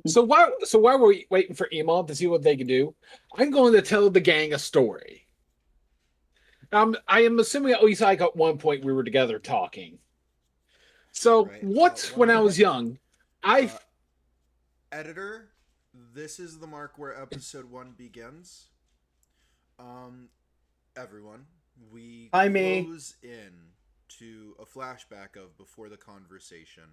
So while we're waiting for Emon to see what they can do, I'm going to tell the gang a story. I am assuming at least like at one point we were together talking. So Right. what One when I moment. was young, I Uh, Editor, this is the mark where episode 1 begins. Um, everyone, we Hi, me. close in to a flashback of before the conversation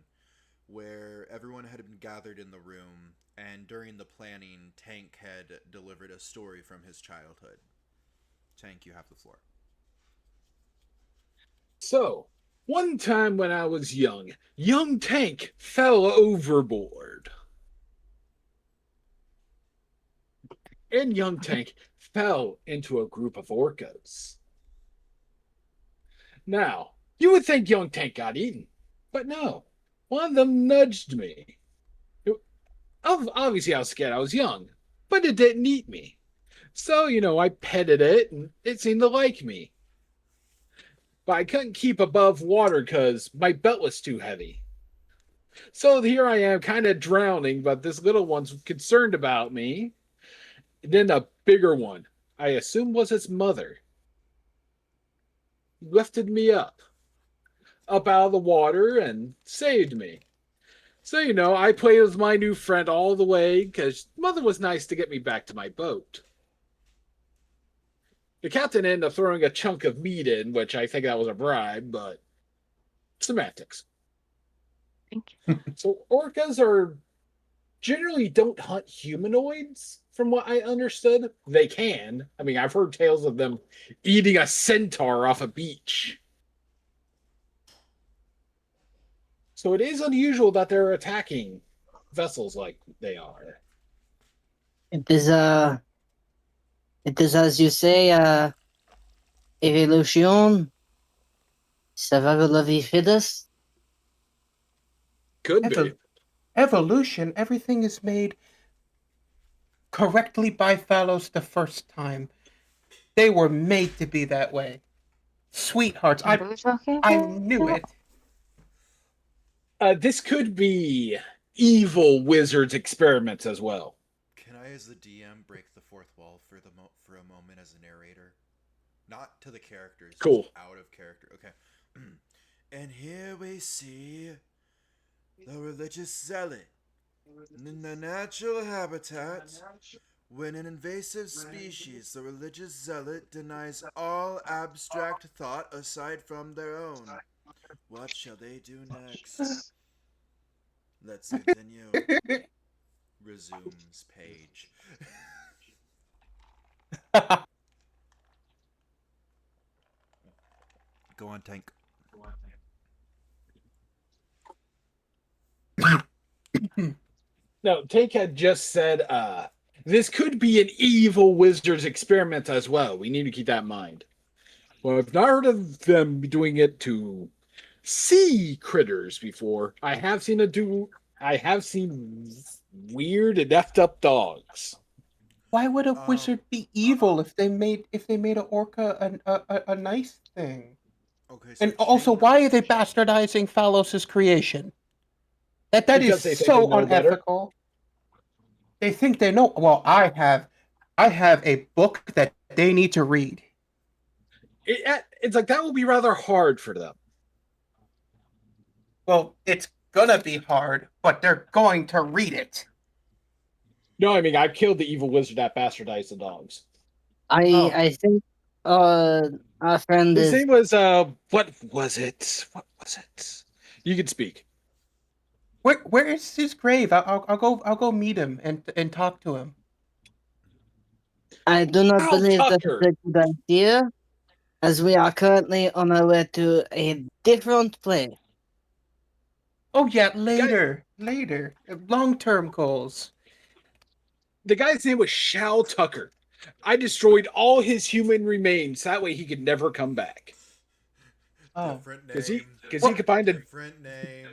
where everyone had been gathered in the room, and during the planning, Tank had delivered a story from his childhood. Tank, you have the floor. so one time when I was young Tank fell overboard. And young Tank fell into a group of orcas. Now, you would think young Tank got eaten, but no. One of them nudged me. Obviously, I was scared. I was young, but it didn't eat me. So, I petted it and it seemed to like me. But I couldn't keep above water because my belt was too heavy. So here I am, kind of drowning, but this little one's concerned about me. And then a bigger one, I assume was its mother, lifted me up out of the water and saved me. So, I played with my new friend all the way because mother was nice to get me back to my boat. The captain ended up throwing a chunk of meat in, which I think that was a bribe, but semantics. Thank So orcas are generally don't hunt humanoids, from what I understood. They can. I mean, I've heard tales of them eating a centaur off a beach. So it is unusual that they're attacking vessels like they are. It is it is as you say, evolution, survival of the fittest. Could be. Evolution, everything is made correctly by fellows the first time. They were made to be that way. Sweethearts, you. What are we talking I about? knew it. This could be evil wizards experiments as well. Can I, as the DM, break the fourth wall for for a moment as a narrator? Not to the characters, Cool. just out of character. Okay. And here we see the religious zealot in the natural habitat. When an invasive species, the religious zealot denies all abstract thought aside from their own. What shall they do next? Let's continue. Resumes page. Go on, Tank. No, Take had just said this could be an evil wizard's experiment as well. We need to keep that in mind. Well, I've not heard of them doing it to sea critters before. I have seen weird and effed up dogs. Why would a wizard be evil if they made a orca a nice thing? Okay, so And also, Tank, why are they bastardizing Phalos' creation? That is Because they think they so know better. unethical. They think they know. Well, I have a book that they need to read. It's like that will be rather hard for them. Well, it's gonna be hard, but they're going to read it. No, I mean I killed the evil wizard that bastardized the dogs. Oh. I think our friend His is name was what was it? What was it? You can speak. Where is his grave? I'll go meet him and talk to him. I do not Al believe that Tucker. is a good idea, as we are currently on our way to a different place. Oh yeah, later. Long-term goals. The guy's name was Shao Tucker. I destroyed all his human remains. That way he could never come back. Oh. different Because name. he could find a. Different name.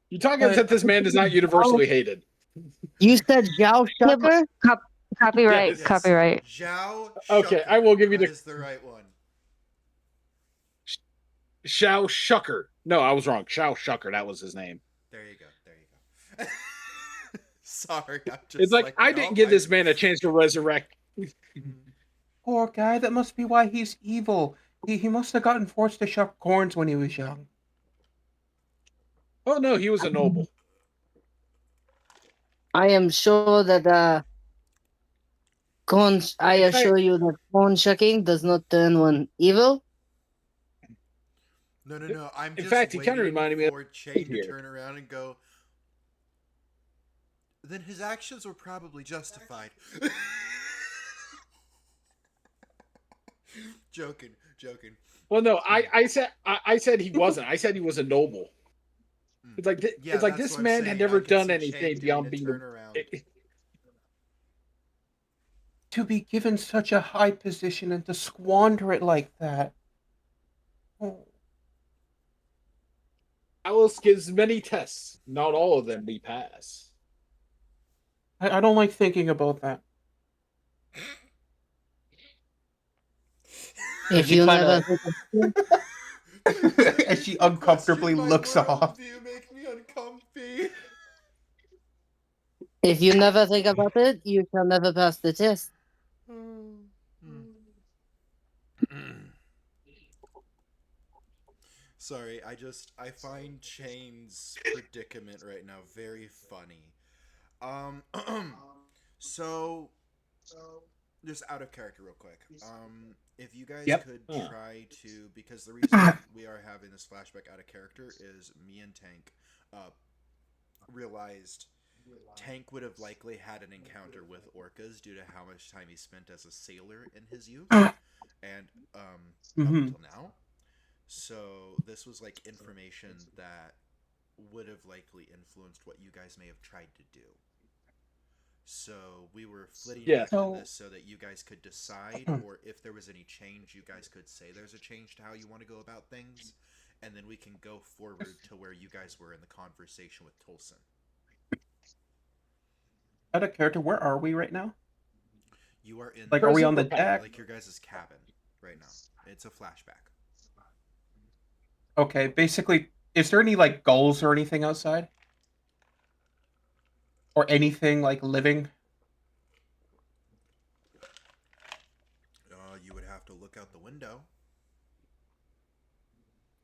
You talking about this man is not universally hated. You said Zhao Yeah, but Shucker? copyright, Yes. copyright. Zhao. Okay, Shucker. I will give you That the is the right one. Shao Shucker. No, I was wrong. Shao Shucker. That was his name. There you go. There you go. sorry. I'm just It's like I didn't give this man a chance to resurrect. Poor guy, that must be why he's evil. He must have gotten forced to shuck corns when he was young. Oh no, he was a noble. I am sure that I In fact, assure you that corn shucking does not turn one evil. No. I'm in just fact, he kind of waiting reminded me of for Chain to here. turn around and go. Then his actions were probably justified. Joking. Well, no, I said he wasn't. I said he was a noble. It's like Yeah, it's like that's this what I'm man saying. had I never could done see anything Chain beyond doing a being turnaround. To be given such a high position and to squander it like that. Oh. Alice gives many tests. Not all of them we pass. I don't like thinking about that. If She you kinda- never As she uncomfortably looks off. You make me uncomfy. if you never think about it, you shall never pass the test. Sorry, I find Chain's predicament right now very funny. Um, so just out of character, real quick. If you guys Yep. could Huh. try to, because the reason we are having this flashback out of character is me and Tank realized Tank would have likely had an encounter with orcas due to how much time he spent as a sailor in his youth and up until now. So this was like information that would have likely influenced what you guys may have tried to do. So we were flitting back to this so that you guys could decide, or if there was any change, you guys could say there's a change to how you want to go about things, and then we can go forward to where you guys were in the conversation with Tolson. Out of character, where are we right now? You are in Like, are we on the deck? like your guys' cabin right now. It's a flashback. Okay, basically, is there any like gulls or anything outside? Or anything like living? You would have to look out the window.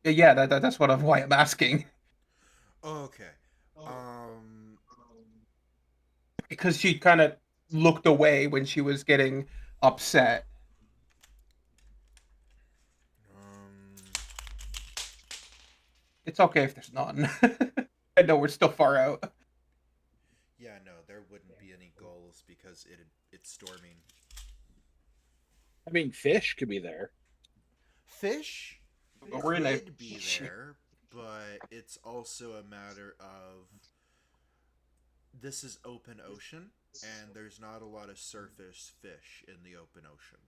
Yeah, that's why I'm asking. Okay. Because she kind of looked away when she was getting upset. It's okay if there's none. I know we're still far out. Yeah, no, there wouldn't be any gulls because it's storming. I mean, fish could be there. Fish But we're in a could be there, but it's also a matter of this is open ocean, and there's not a lot of surface fish in the open ocean.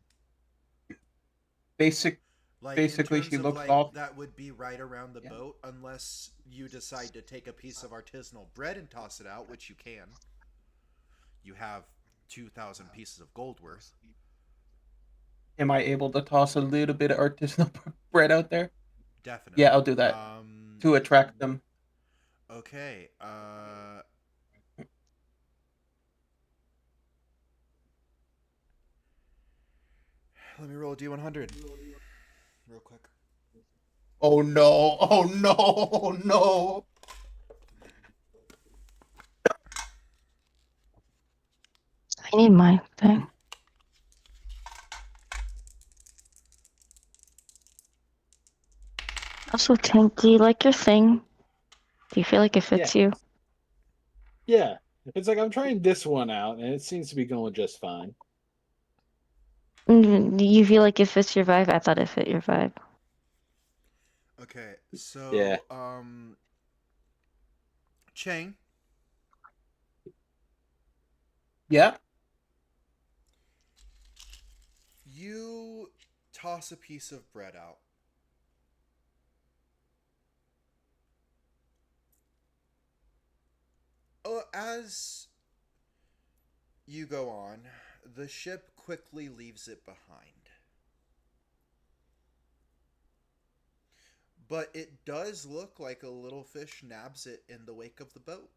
Basically, she looks like, off. That would be right around the boat, unless you decide to take a piece of artisanal bread and toss it out, which you can. You have 2,000 pieces of gold worth. Am I able to toss a little bit of artisanal bread out there? Definitely. Yeah, I'll do that to attract them. Okay. Let me roll a D100 real quick. Oh no! Oh no! Oh no! I need my thing. Also, Tank, do you like your thing? Do you feel like it fits you? Yeah. It's like I'm trying this one out, and it seems to be going just fine. Do you feel like it fits your vibe? I thought it fit your vibe. Okay, so Yeah. Chang. Yeah. You toss a piece of bread out. As you go on, the ship quickly leaves it behind. But it does look like a little fish nabs it in the wake of the boat.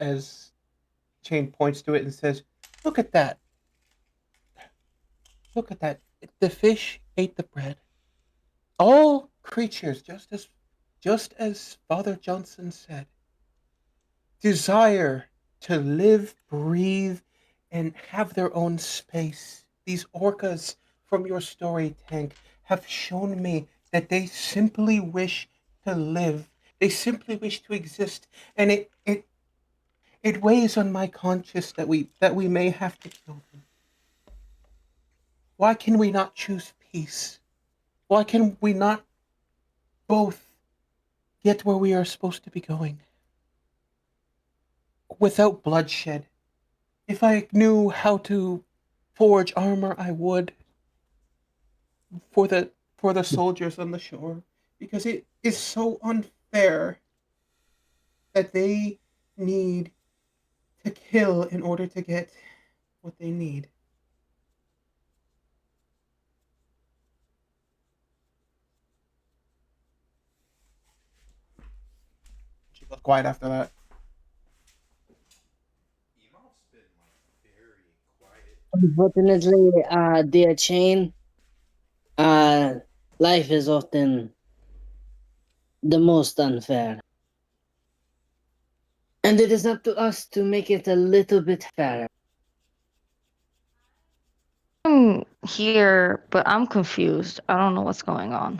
as Chain points to it and says, "Look at that! Look at that! The fish ate the bread. All creatures, just as Father Johnson said, desire to live, breathe, and have their own space. These orcas from your story, Tank, have shown me that they simply wish to live. They simply wish to exist, and it weighs on my conscience that we may have to kill them. Why can we not choose peace? Why can we not both get where we are supposed to be going without bloodshed? If I knew how to forge armor, I would for the soldiers on the shore, because it is so unfair that they need to kill in order to get what they need. She goes quiet after that. Emof's been like very quiet. Unfortunately, dear Chain, life is often the most unfair. And it is up to us to make it a little bit fairer. I'm here, but I'm confused. I don't know what's going on.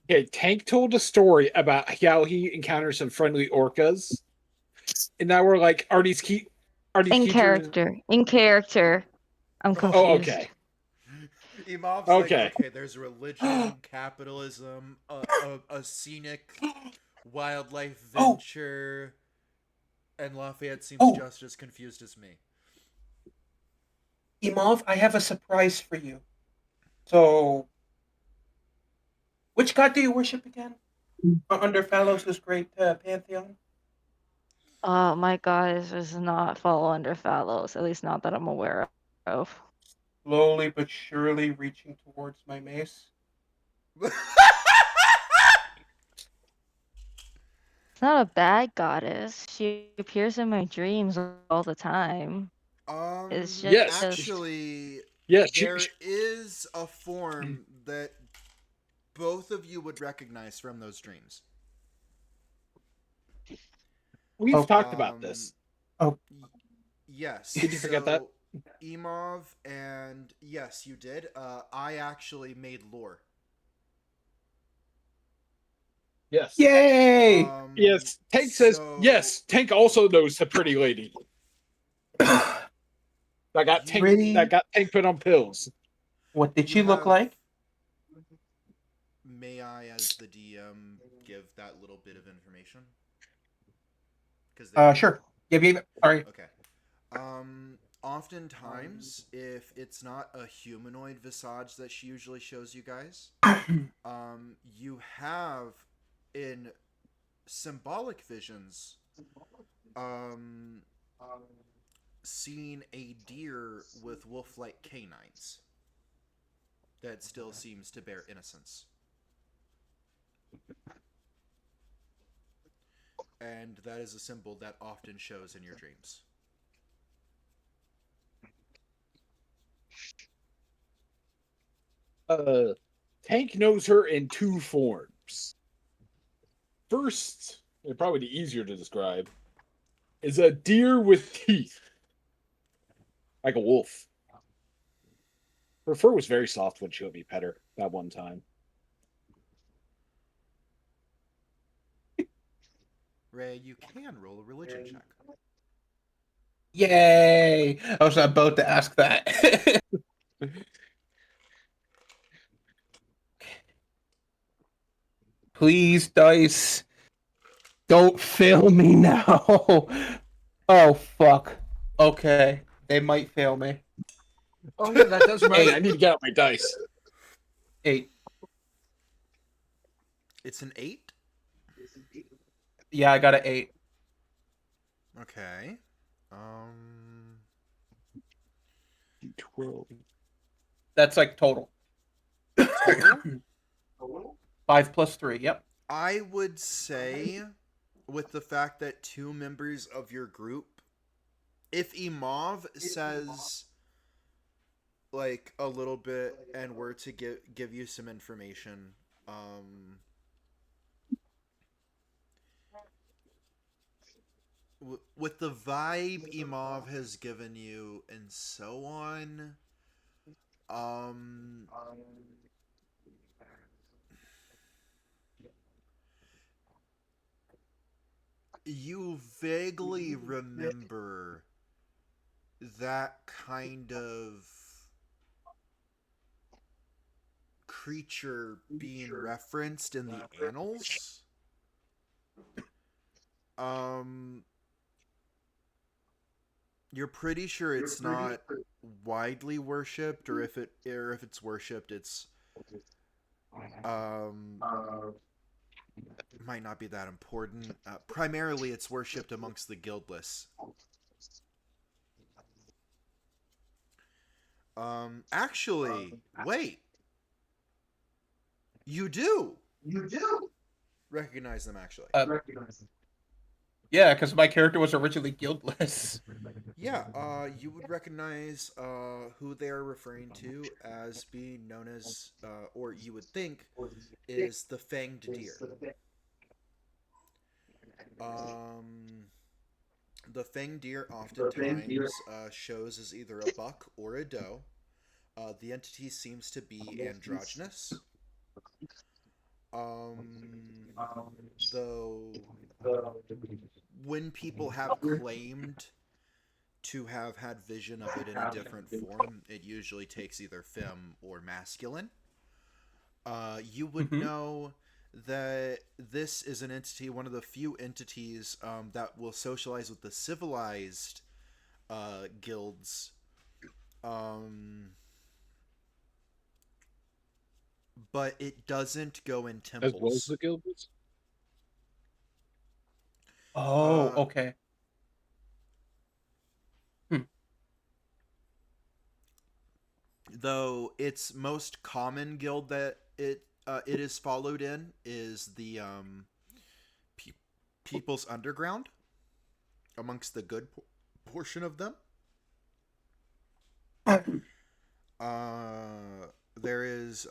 Okay, Tank told a story about how he encountered some friendly orcas, and now we're like, are these In creatures? character, I'm confused. Oh, okay. Emof's Okay. like, okay, there's religion, capitalism, a scenic wildlife Oh. venture, and Lafayette seems Oh. just as confused as me. Imov, I have a surprise for you. So, which god do you worship again? Under Phalos' great pantheon? My god does not fall under Phalos, at least not that I'm aware of. Slowly but surely reaching towards my mace. It's not a bad goddess. She appears in my dreams all the time. It's just Yes. Actually, Yes, there is a form that both of you would recognize from those dreams. we've talked about this. Yes. Did you forget that? Emov, and yes, you did. I actually made lore. Yes. Yay! Yes. Tank says so- yes. Tank also knows the pretty lady that got Tank Pretty- put on pills. What did You she look have- like? May I, as the DM, give that little bit of information? Sure. Yeah, sorry. Okay. Oftentimes, if it's not a humanoid visage that she usually shows you guys, you have in symbolic visions, seen a deer with wolf-like canines that still seems to bear innocence. And that is a symbol that often shows in your dreams. Tank knows her in two forms. First, and probably the easier to describe, is a deer with teeth, like a wolf. Her fur was very soft when she let me pet her that one time. Ray, you can roll a religion check. Yay! I was about to ask that. Please, dice. Don't fail me now. Oh, fuck. Okay. They might fail me. Oh yeah, that does remind me. I need to get out my dice. 8. It's an 8? Yeah, I got an 8. Okay. 12. That's like total. Total? 5 plus 3, yep. I would say with the fact that 2 members of your group, if Imov says like a little bit and were to give you some information, with the vibe Imov has given you and so on, you vaguely remember that kind of creature being referenced in the annals. You're pretty sure it's not widely worshipped, or if it's worshipped, it's might not be that important. Primarily, it's worshipped amongst the guildless. Actually, wait. You do recognize them, actually. Yeah, because my character was originally guildless. Yeah, you would recognize who they are referring to as being known as, or you would think, is the Fanged Deer. The Fanged Deer oftentimes shows as either a buck or a doe. The entity seems to be androgynous. Though when people have claimed to have had vision of it in a different form, it usually takes either femme or masculine. You would know that this is an entity, one of the few entities that will socialize with the civilized guilds. But it doesn't go in temples. As well as the guilds? Oh, okay. Though its most common guild that it is followed in is the People's Underground, amongst the good portion of them. There is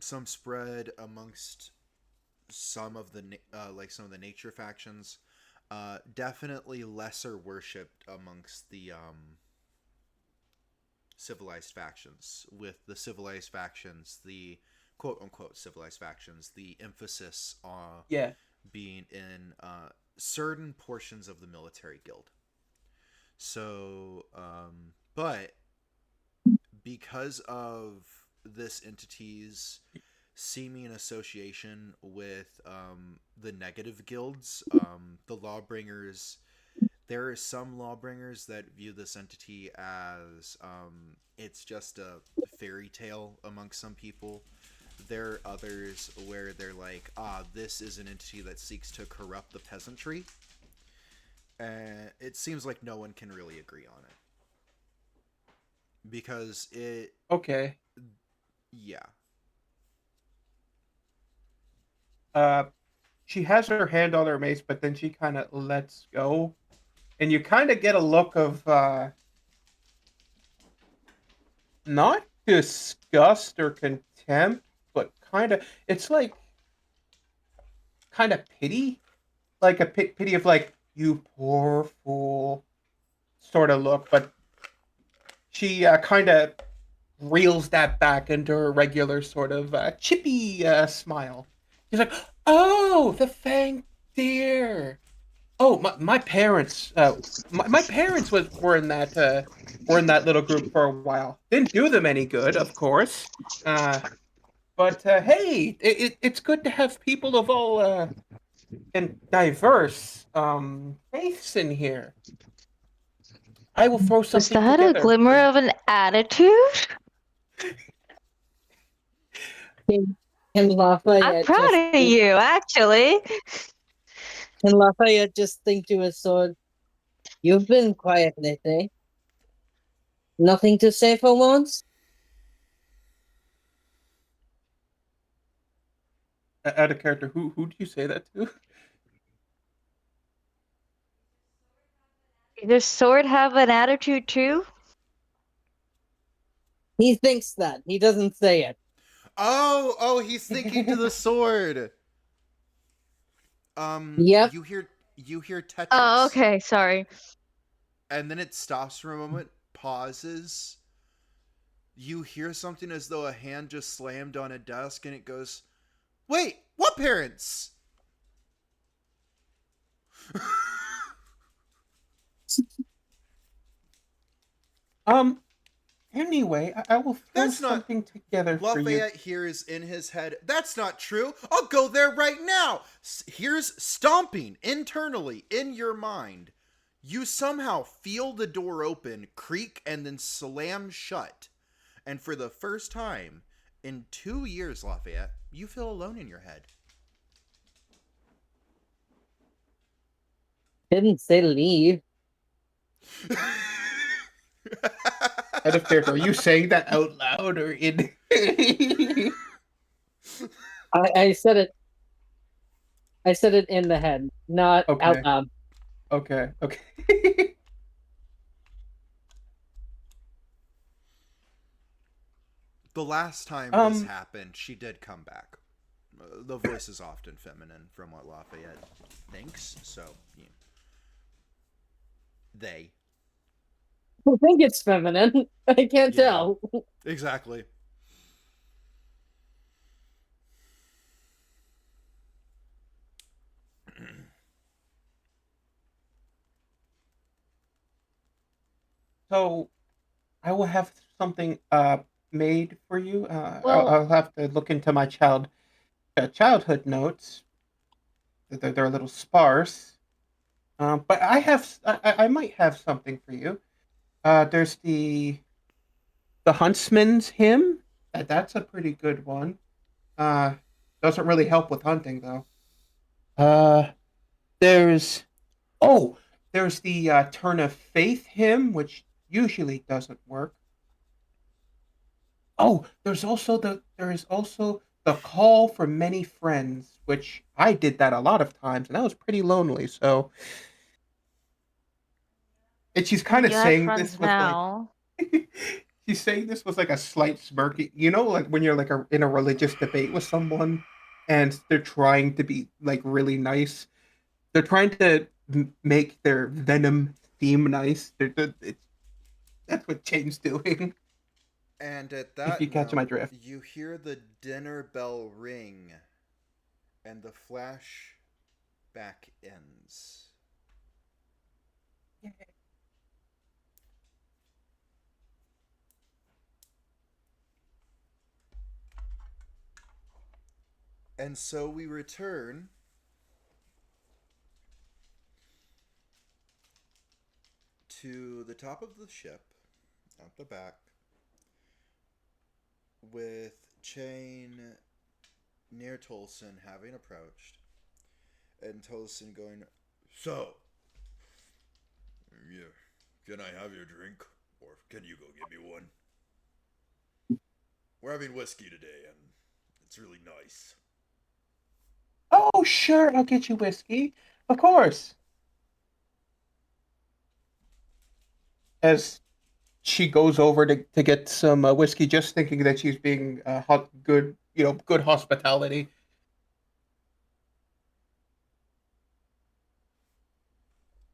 some spread amongst some of the some of the nature factions. Definitely lesser worshipped amongst the civilized factions. With the civilized factions, the quote-unquote civilized factions, the emphasis on being in certain portions of the military guild. So, but because of this entity's seeming association with the negative guilds, the Lawbringers, there are some Lawbringers that view this entity as it's just a fairy tale amongst some people. There are others where they're like, this is an entity that seeks to corrupt the peasantry. And it seems like no one can really agree on it. Because it... Okay. Yeah. She has her hand on her mace, but then she kind of lets go. And you kind of get a look of not disgust or contempt, but kind of, it's like kind of pity, like a pity of like, you poor fool sort of look. But she kind of reels that back into her regular sort of chippy smile. She's like, oh, the Fanged Deer. Oh, my parents, my parents were in that little group for a while. Didn't do them any good, of course. But hey, it's good to have people of all and diverse faiths in here. I will throw something Was that together. a glimmer of an attitude? Can Lafayette I'm proud of you, actually. Can Lafayette just think to his sword, you've been quiet lately. Nothing to say for once? Out of character, who do you say that to? Does Sword have an attitude too? He thinks that. He doesn't say it. Oh, he's thinking to the sword. Yep. You hear Tetris. Oh, okay, sorry. And then it stops for a moment, pauses. You hear something as though a hand just slammed on a desk, and it goes, "Wait, what parents?" Anyway, I will throw That's not. something together for you. Lafayette hears in his head, "That's not true. I'll go there right now." Here's stomping internally in your mind. You somehow feel the door open, creak, and then slam shut. And for the first time in 2 years, Lafayette, you feel alone in your head. Didn't say leave. Out of character, are you saying that out loud or in? I said it. I said it in the head, not Okay. out loud. Okay. The last time this happened, she did come back. The voice is often feminine, from what Lafayette thinks. So, yeah. They. I think it's feminine. I can't tell. Exactly. So, I will have something made for you. Well, I'll have to look into my childhood notes. They're a little sparse. But I might have something for you. There's the Huntsman's Hymn. That's a pretty good one. Doesn't really help with hunting though. Uh, there's there's the Turn of Faith hymn, which usually doesn't work. Oh, there is also the Call for Many Friends, which I did that a lot of times, and that was pretty lonely. So, and she's kind of you have saying this friends with like now. she's saying this with like a slight smirky. You know, like when you're like in a religious debate with someone, and they're trying to be like really nice. They're trying to make their Venom theme nice. That's what Chain's doing. And at If that you catch my note, drift. you hear the dinner bell ring, and the flashback ends. And so we return to the top of the ship, at the back, with Chain near Tolson having approached, and Tolson going, "So, yeah, can I have your drink, or can you go get me one? We're having whiskey today, and it's really nice." Oh, sure, I'll get you whiskey. Of course. As she goes over to get some whiskey, just thinking that she's being good, good hospitality.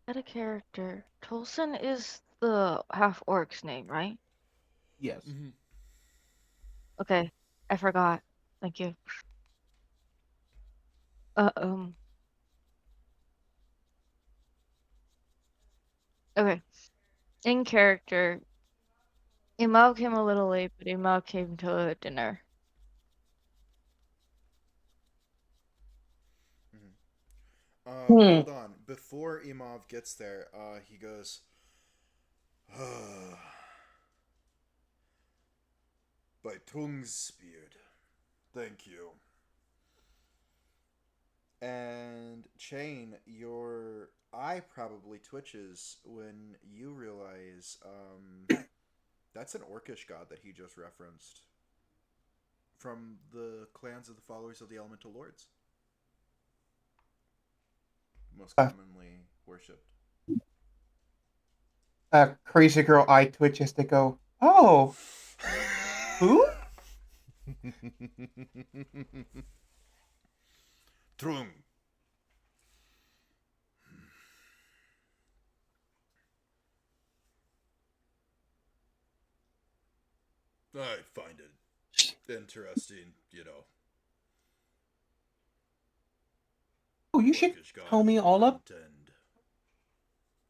Out of character. Tolson is the half orc's name, right? Yes. Mm-hmm. Okay, I forgot. Thank you. Uh, okay. In character, Imal came a little late, but Imal came to dinner. Hold on. Before Imov gets there, he goes, "By tongue's speared. Thank you." And Chain, your eye probably twitches when you realize that's an orcish god that he just referenced from the clans of the followers of the Elemental Lords. Most commonly worshipped. Crazy girl eye twitches to go, oh, who? Trung. I find it interesting, you know. Oh, you should Orcish god tell me all up. contend.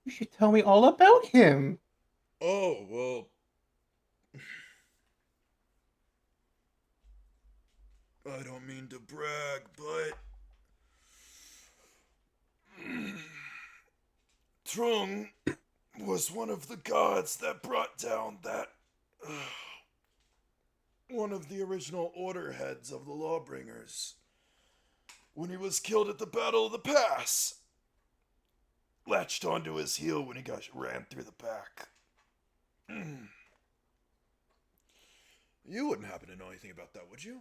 You should tell me all about him. Oh, well. I don't mean to brag, but Trung was one of the gods that brought down that one of the original order heads of the Lawbringers when he was killed at the Battle of the Pass. Latched onto his heel when he got ran through the back. You wouldn't happen to know anything about that, would you?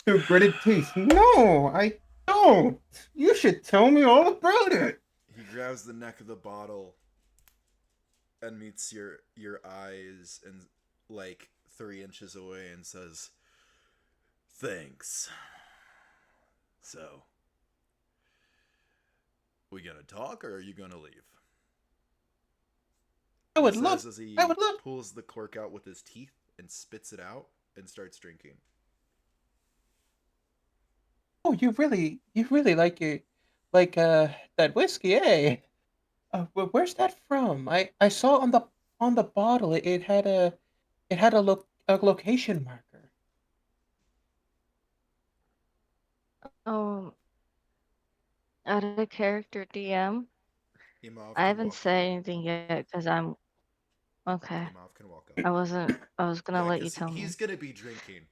To gritted teeth. No, I don't. You should tell me all about it. He grabs the neck of the bottle and meets your eyes and like 3 inches away and says, "Thanks." So, we gonna talk or are you gonna leave? I would He love. says as he I would love. pulls the cork out with his teeth and spits it out and starts drinking. Oh, you really like it, like that whiskey, eh? Where's that from? I saw on the bottle it had a location marker. Um, out of character DM. Imov I can haven't walk said up. anything yet because I'm okay. Imov can walk up. I was gonna Yeah, let you because tell me. he's gonna be drinking.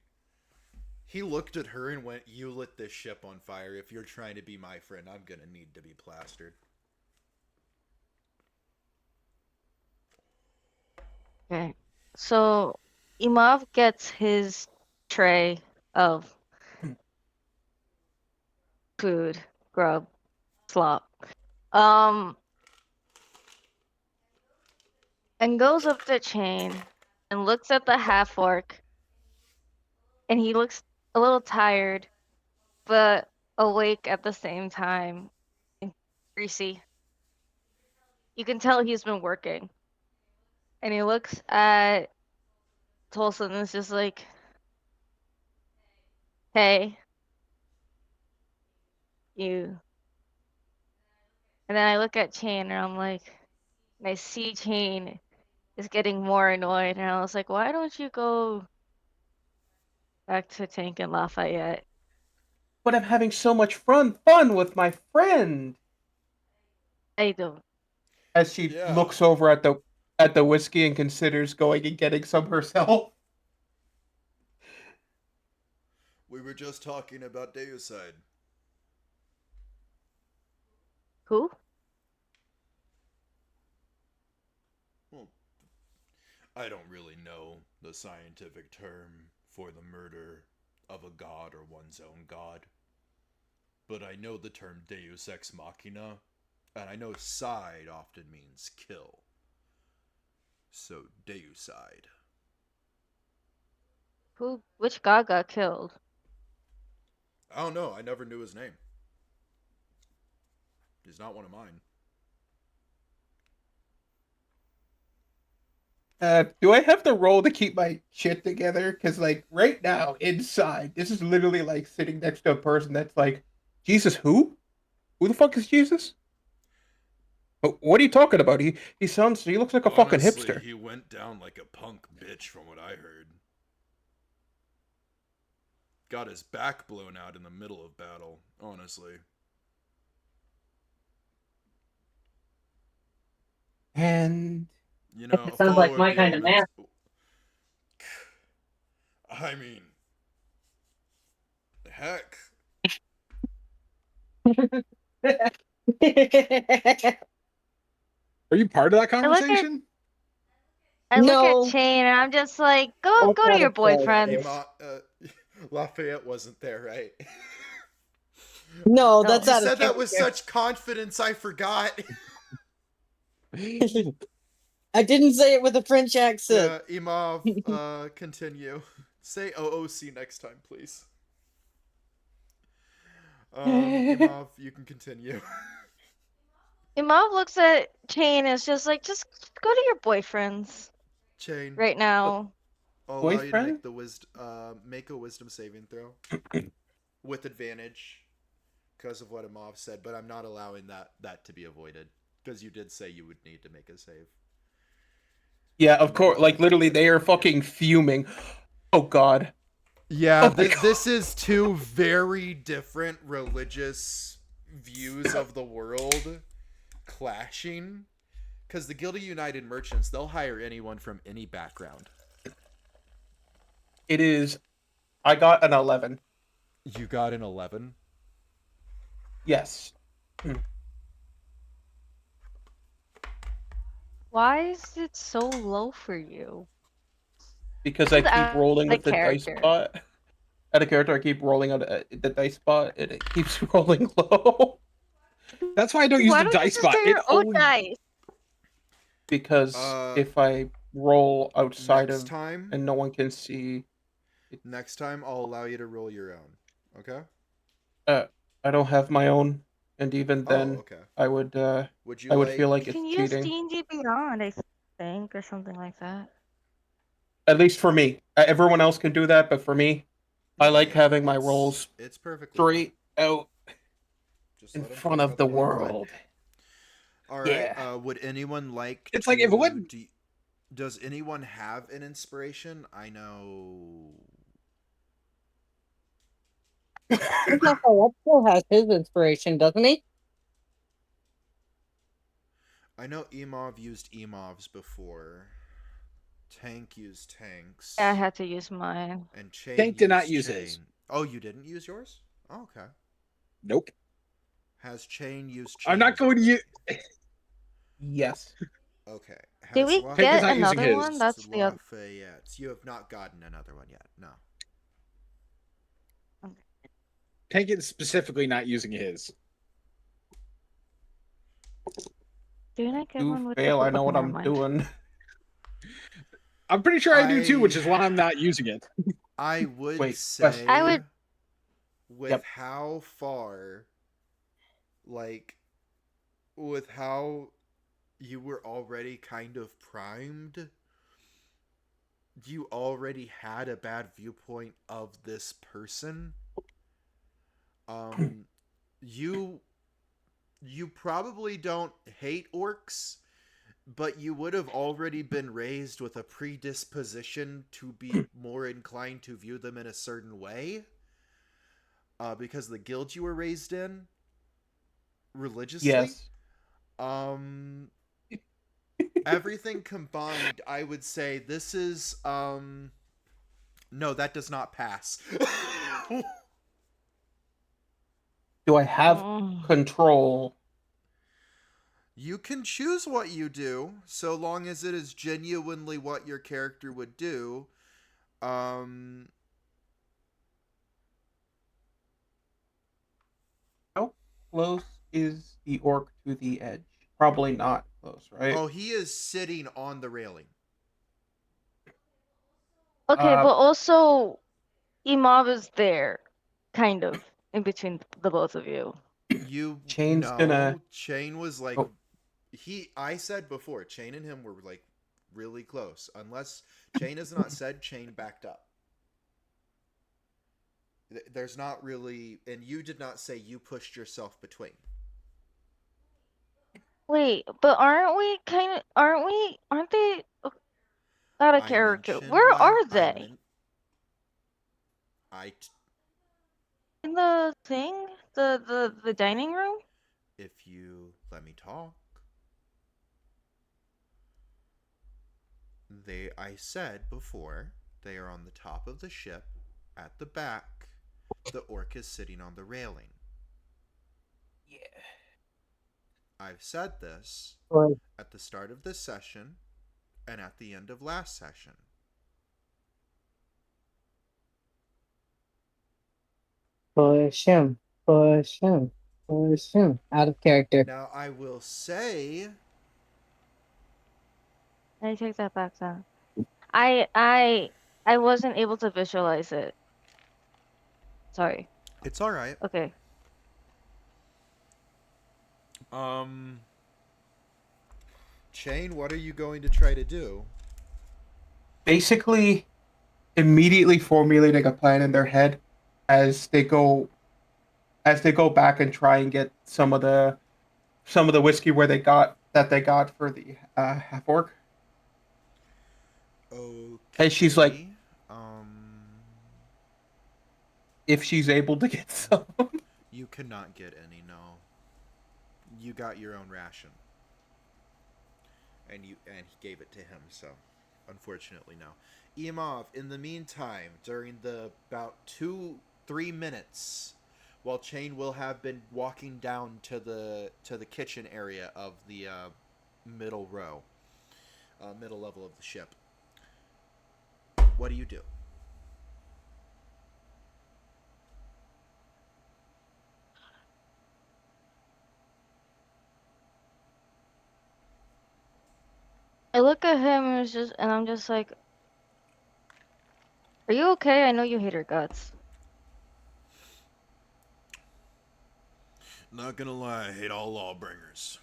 He looked at her and went, "You lit this ship on fire. If you're trying to be my friend, I'm gonna need to be plastered." Okay. So Imov gets his tray of food, grub, slop. And goes up the chain and looks at the half orc, and he looks a little tired, but awake at the same time. And greasy. You can tell he's been working. And he looks at Tolson and is just like, hey, you. And then I look at Chain and I'm like, and I see Chain is getting more annoyed. And I was like, why don't you go back to Tank and Lafayette? But I'm having so much fun with my friend. I don't. As she Yeah. looks over at the whiskey and considers going and getting some herself. We were just talking about Deicide. Who? Well, I don't really know the scientific term for the murder of a god or one's own god. But I know the term Deus Ex Machina, and I know side often means kill. So, Deicide. Who? Which god got killed? I don't know, I never knew his name. He's not one of mine. Do I have to roll to keep my shit together? Because, like, right now, inside, this is literally like sitting next to a person that's like, Jesus, who? Who the fuck is Jesus? What are you talking about? He looks like a fucking Honestly, hipster. he went down like a punk bitch from what I heard. Got his back blown out in the middle of battle, honestly. And You know, a Sounds like follower my of the kind of omens. I mean, heck. Are you part of that I look at conversation? No. Chain and I'm just like, go That's to not your a choice. boyfriend. Lafayette wasn't there, right? No, No. that's You out of said that with character. such confidence, I forgot. I didn't say it with a French accent. Imav, continue. Say OOC next time, please. Imav, you can continue. Your mom looks at Chain and is just like, just go to your boyfriend's Chain, right now. I'll allow you to Boyfriend? make make a wisdom saving throw with advantage because of what Imav said, but I'm not allowing that to be avoided because you did say you would need to make a save. Yeah, of course. Like literally, they are fucking fuming. Oh God. Yeah, Oh my God. this is two very different religious views of the world clashing. Because the Guild of United Merchants, they'll hire anyone from any background. It is. I got an 11. You got an 11? Yes. Why is it so low for you? Because I This is keep out rolling of with the dice character. spot. At a character, I keep rolling on the dice spot, and it keeps rolling low. That's why I don't use Why the don't you dice just spot. get It your own only dice? Because if I roll outside Next of time, and no one can see, next time I'll allow you to roll your own. Okay? I don't have my own, and even then, Oh, okay. I would Would you I would like... feel like You it's can use cheating. D&D Beyond, I think, or something like that. At least for me. Everyone else can do that, but for me, I like Yeah, having my it's- rolls It's perfectly straight out Just in let 'em front point of out the window. world. All right. Yeah. Would anyone like It's to... like if it wouldn't- Does anyone have an inspiration? I know... Lafayette still has his inspiration, doesn't he? I know Emov used Emovs before. Tank used tanks. Yeah, I had to use mine. And Chain Tank did not used use his. Chain. Oh, you didn't use yours? Oh, okay. Nope. Has Chain used Chain? I'm not going to use. Yes. Okay. Did Has we Tank is get not using another his. one? That's the other. Lafayette. You have not gotten another one yet. No. Tank is specifically not using his. Didn't I get Do one with fail, the... I know Okay, what never I'm mind. doing. I'm pretty sure I do too, which is why I'm not using it. I would Wait, say... question. I would- With Yep. how far... Like... With how... You were already kind of primed... You already had a bad viewpoint of this person. You probably don't hate orcs, but you would have already been raised with a predisposition to be more inclined to view them in a certain way. Because the guild you were raised in, religiously. Yes. Everything combined, I would say this is no, that does not pass. Do I have Mm. control? You can choose what you do, so long as it is genuinely what your character would do. How close is the orc to the edge? Probably not close, right? Oh, he is sitting on the railing. Okay, but also, Imov is there, kind of, in between the both of you. You Chain's no, gonna- Chain was like Oh. I said before, Chain and him were like really close. Unless Chain has not said, Chain backed up. There's not really, and you did not say you pushed yourself between. Wait, but aren't they out of I character? mentioned Where la- are I they? men- I t- In the thing? The dining room? if you let me talk. I said before, they are on the top of the ship. At the back, the orc is sitting on the railing. Yeah. I've said this Right. at the start of this session and at the end of last session. Boy, Shem. Push him. Push him. Out of character. Now, I will say, I take that back then. I wasn't able to visualize it. Sorry. it's all right. Okay. Shane, what are you going to try to do? Basically, immediately formulating a plan in their head as they go back and try and get some of the whiskey where they got for the half orc. Okay. And she's like, um, if she's able to get some. you cannot get any. No, you got your own ration, and he gave it to him. So, unfortunately, no. Imov, in the meantime, during the about 2-3 minutes, while Chain will have been walking down to the kitchen area of the middle middle level of the ship. What do you do? I look at him and I'm just like, are you okay? I know you hate her guts. Not gonna lie, I hate all lawbringers.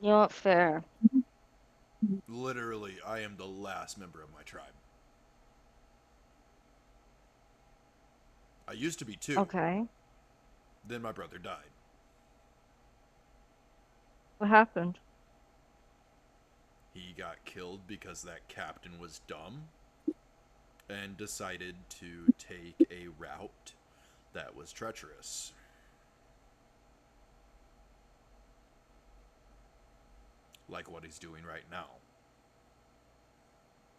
You know what? Fair. Literally, I am the last member of my tribe. I used to be 2. Okay. Then my brother died. What happened? He got killed because that captain was dumb and decided to take a route that was treacherous. Like what he's doing right now.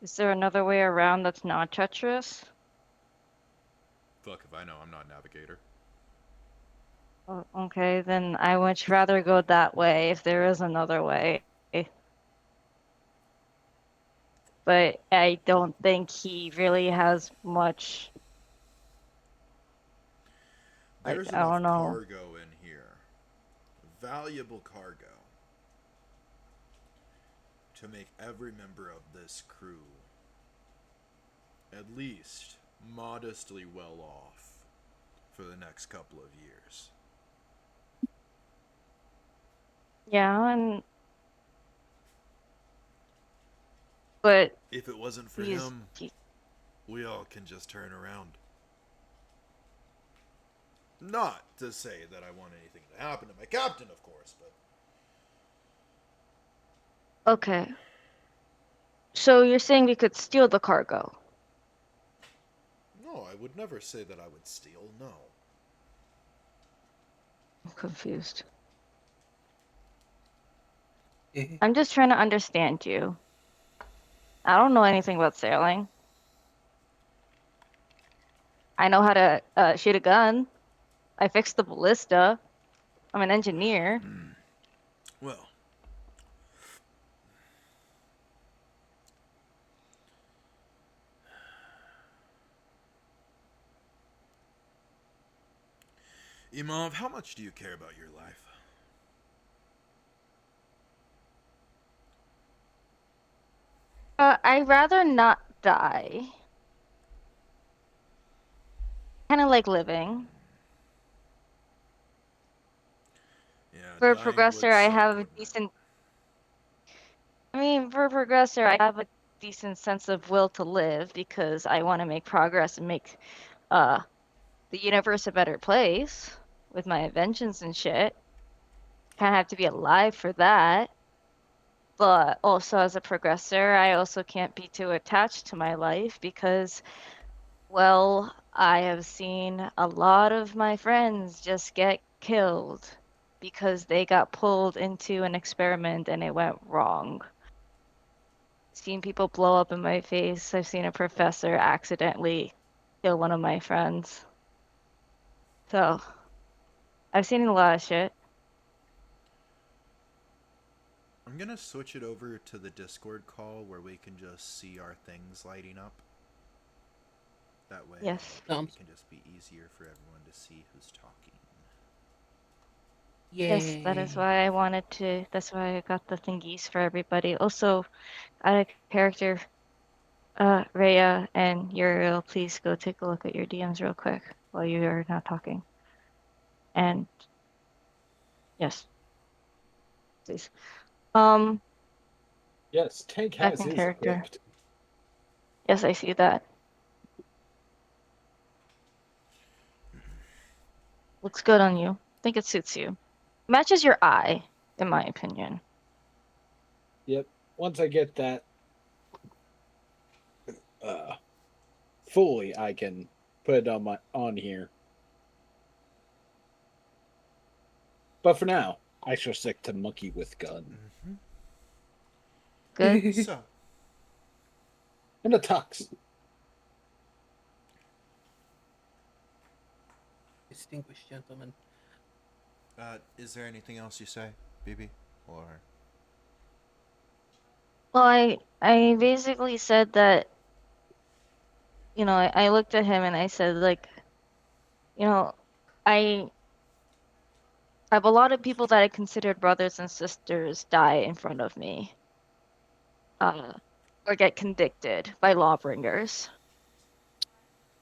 Is there another way around that's not treacherous? Fuck if I know, I'm not a navigator. Oh, okay, then I would much rather go that way if there is another way. But I don't think he really has much. Like, There's I don't enough know. cargo in here. Valuable cargo. To make every member of this crew at least modestly well off for the next couple of years. Yeah, but If it wasn't for he's him, we all can just turn around. Not to say that I want anything to happen to my captain, of course, but okay. So you're saying we could steal the cargo? no, I would never say that I would steal, no. I'm confused. Eh, I'm just trying to understand you. I don't know anything about sailing. I know how to shoot a gun. I fixed the ballista. I'm an engineer. Well, Imov, how much do you care about your life? I'd rather not die. Kind of like living. Yeah, For a dying would progressor, I suck, have a wouldn't it? decent. I mean, for a progressor, I have a decent sense of will to live because I want to make progress and make uh the universe a better place with my inventions and shit. Kind of have to be alive for that. But also as a progressor, I also can't be too attached to my life because, well, I have seen a lot of my friends just get killed because they got pulled into an experiment and it went wrong. Seen people blow up in my face. I've seen a professor accidentally kill one of my friends. So, I've seen a lot of shit. I'm gonna switch it over to the Discord call where we can just see our things lighting up. That way, Yes. it can just be easier for everyone to see who's talking. Yes, that is Yay. why I wanted to. That's why I got the thingies for everybody. Also, out of character, Rhea and Uriel, please go take a look at your DMs real quick while you are not talking. And yes, please. Um, Yes, Tank back has in his character. equipped. Yes, I see that. Looks good on you. I think it suits you. Matches your eye, in my opinion. Yep. Once I get that uh fully, I can put it on here. But for now, I shall stick to monkey with gun Good. So, and a tux. Distinguished gentlemen. is there anything else you say, BB? Or Well, I basically said that, I looked at him and I said, like, you know, I have a lot of people that I considered brothers and sisters die in front of me, uh, or get convicted by lawbringers.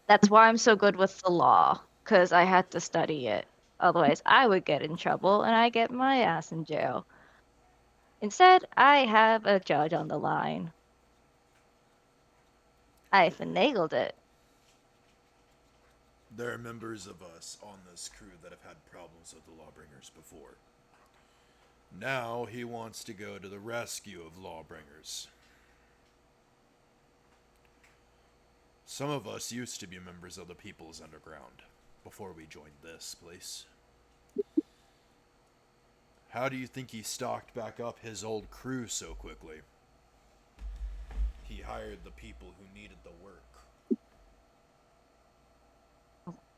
That's why I'm so good with the law, because I had to study it. Otherwise, I would get in trouble and I get my ass in jail. Instead, I have a judge on the line. I finagled it. there are members of us on this crew that have had problems with the Lawbringers before. Now he wants to go to the rescue of Lawbringers. Some of us used to be members of the People's Underground before we joined this place. How do you think he stocked back up his old crew so quickly? He hired the people who needed the work.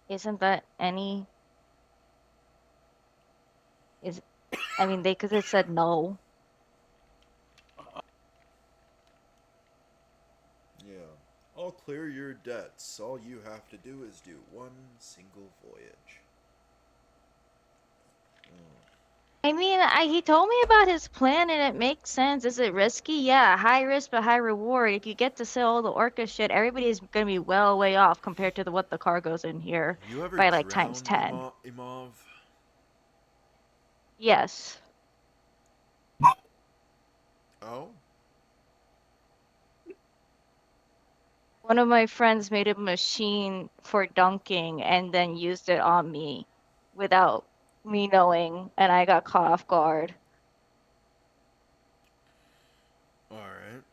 Isn't that any? Is I mean, they could have said no. Yeah. I'll clear your debts. All you have to do is do one single voyage. I mean, he told me about his plan and it makes sense. Is it risky? Yeah, high risk but high reward. If you get to sell all the orca shit, everybody's gonna be well way off compared to what the cargo's in here You ever by like times drowned 10. Imov? Yes. Oh? One of my friends made a machine for dunking and then used it on me without me knowing, and I got caught off guard. Alright.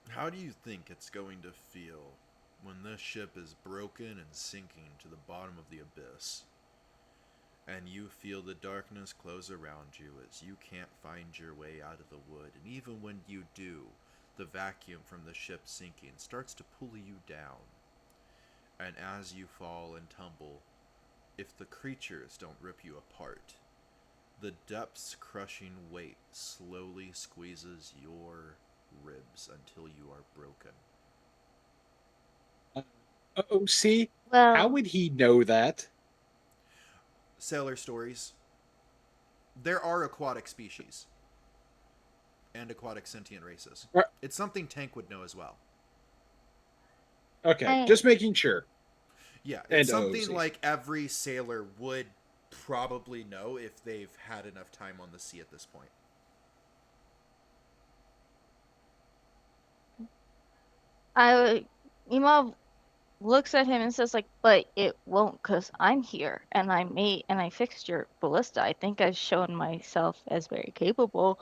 How do you think it's going to feel when this ship is broken and sinking to the bottom of the abyss? And you feel the darkness close around you as you can't find your way out of the wood, and even when you do, the vacuum from the ship sinking starts to pull you down. And as you fall and tumble, if the creatures don't rip you apart, the depths crushing weight slowly squeezes your ribs until you are broken. Oh, see? How Well, would he know that? Sailor stories. There are aquatic species and aquatic sentient races. Right. It's something Tank would know as well. Okay, I just making sure. Yeah, And it's something OZ. like every sailor would probably know if they've had enough time on the sea at this point. Ema looks at him and says like, but it won't because I'm here and I fixed your ballista. I think I've shown myself as very capable,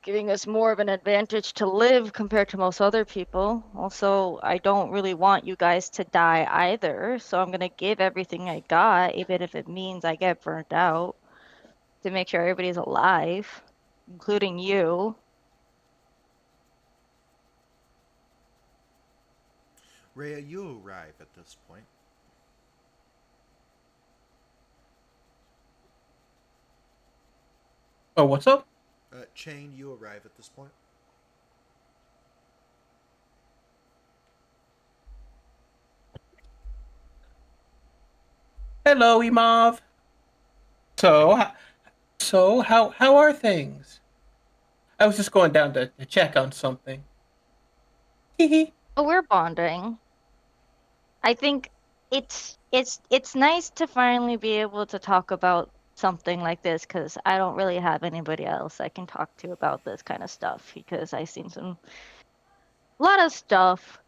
giving us more of an advantage to live compared to most other people. Also, I don't really want you guys to die either, so I'm gonna give everything I got, even if it means I get burnt out, to make sure everybody's alive, including you. Rhea, you arrive at this point. Oh, what's up? Chain, you arrive at this point. Hello, Imav. So, how are things? I was just going down to check on something. Hee hee. Oh, we're bonding. I think it's nice to finally be able to talk about something like this because I don't really have anybody else I can talk to about this kind of stuff because I've seen a lot of stuff.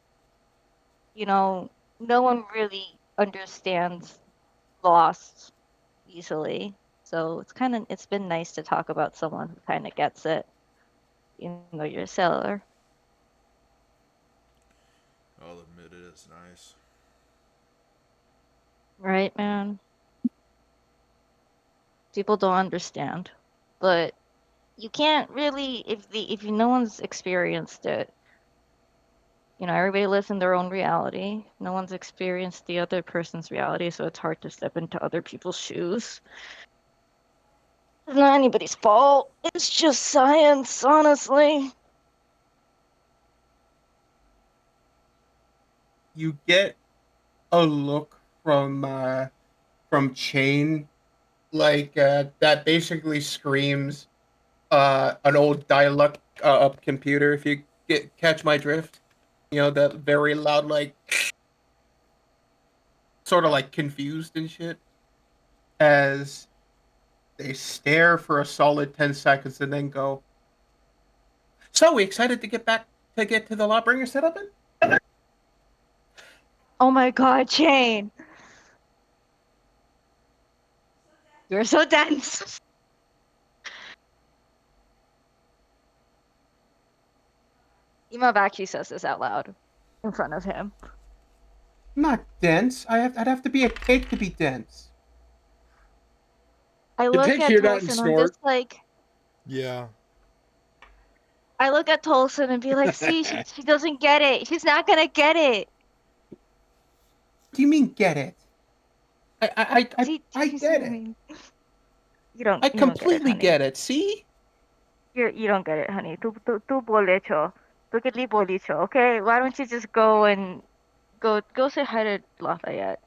You know, no one really understands loss easily. So it's been nice to talk about someone who kind of gets it. You know, you're a sailor. I'll admit it is nice. Right, man? People don't understand. But you can't really if no one's experienced it. You know, everybody lives in their own reality. No one's experienced the other person's reality, so it's hard to step into other people's shoes. It's not anybody's fault. It's just science, honestly. You get a look from Chain, like that basically screams an old dial-up up computer. If you catch my drift, you know that very loud, like sort of like confused and shit. As they stare for a solid 10 seconds and then go, "So we excited to get to the Lawbringer settlement?" Oh my god, Jane. You're so dense. Ima actually says this out loud in front of him. Not dense. I'd have to be a cake to be dense. I Did look Pig at hear that and Tolson, I'm snort? just like, Yeah. I look at Tolson and be like, see, she doesn't get it. She's not gonna get it. What do you mean get it? See, I you see get what I it. mean? I You don't get it, completely honey. get it. See? You don't get it, honey. Tu bole cho. Tu kitli boli cho, okay? Why don't you just go and go say hi to Lafayette?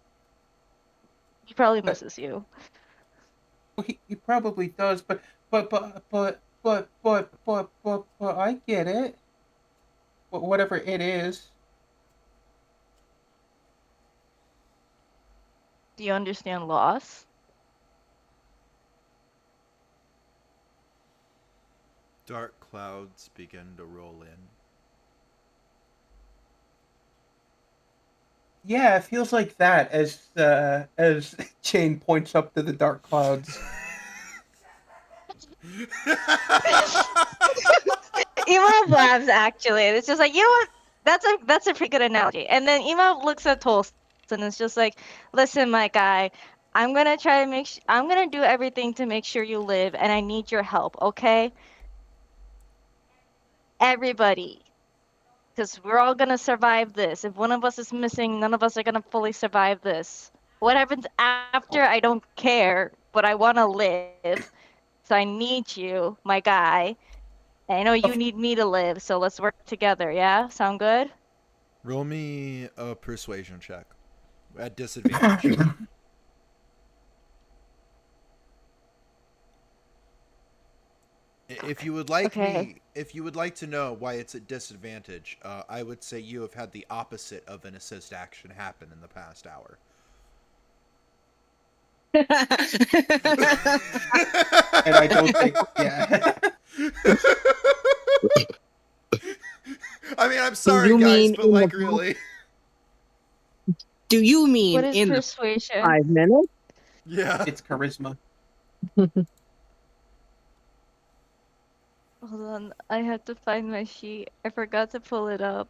He probably But misses you. well, he probably does. But I get it. Whatever it is. Do you understand loss? Dark clouds begin to roll in. Yeah, it feels like that as Chain points up to the dark clouds. Emav laughs actually. It's just like, you know what? That's a pretty good analogy. And then Emav looks at Tolson and it's just like, listen, my guy, I'm gonna try to I'm gonna do everything to make sure you live, and I need your help, okay? Everybody. Because we're all gonna survive this. If one of us is missing, none of us are gonna fully survive this. What happens after, I don't care, but I wanna live. So I need you, my guy. And I know you Of- need me to live, so let's work together, yeah? Sound good? Roll me a persuasion check at disadvantage. If you would like Okay. me, if you would like to know why it's at disadvantage, I would say you have had the opposite of an assist action happen in the past hour. and I don't think yeah. I mean, I'm sorry, you guys, mean but in the like, past- really, Do you mean What is in the persuasion? 5 minutes? yeah. It's charisma. Hold on, I have to find my sheet. I forgot to pull it up.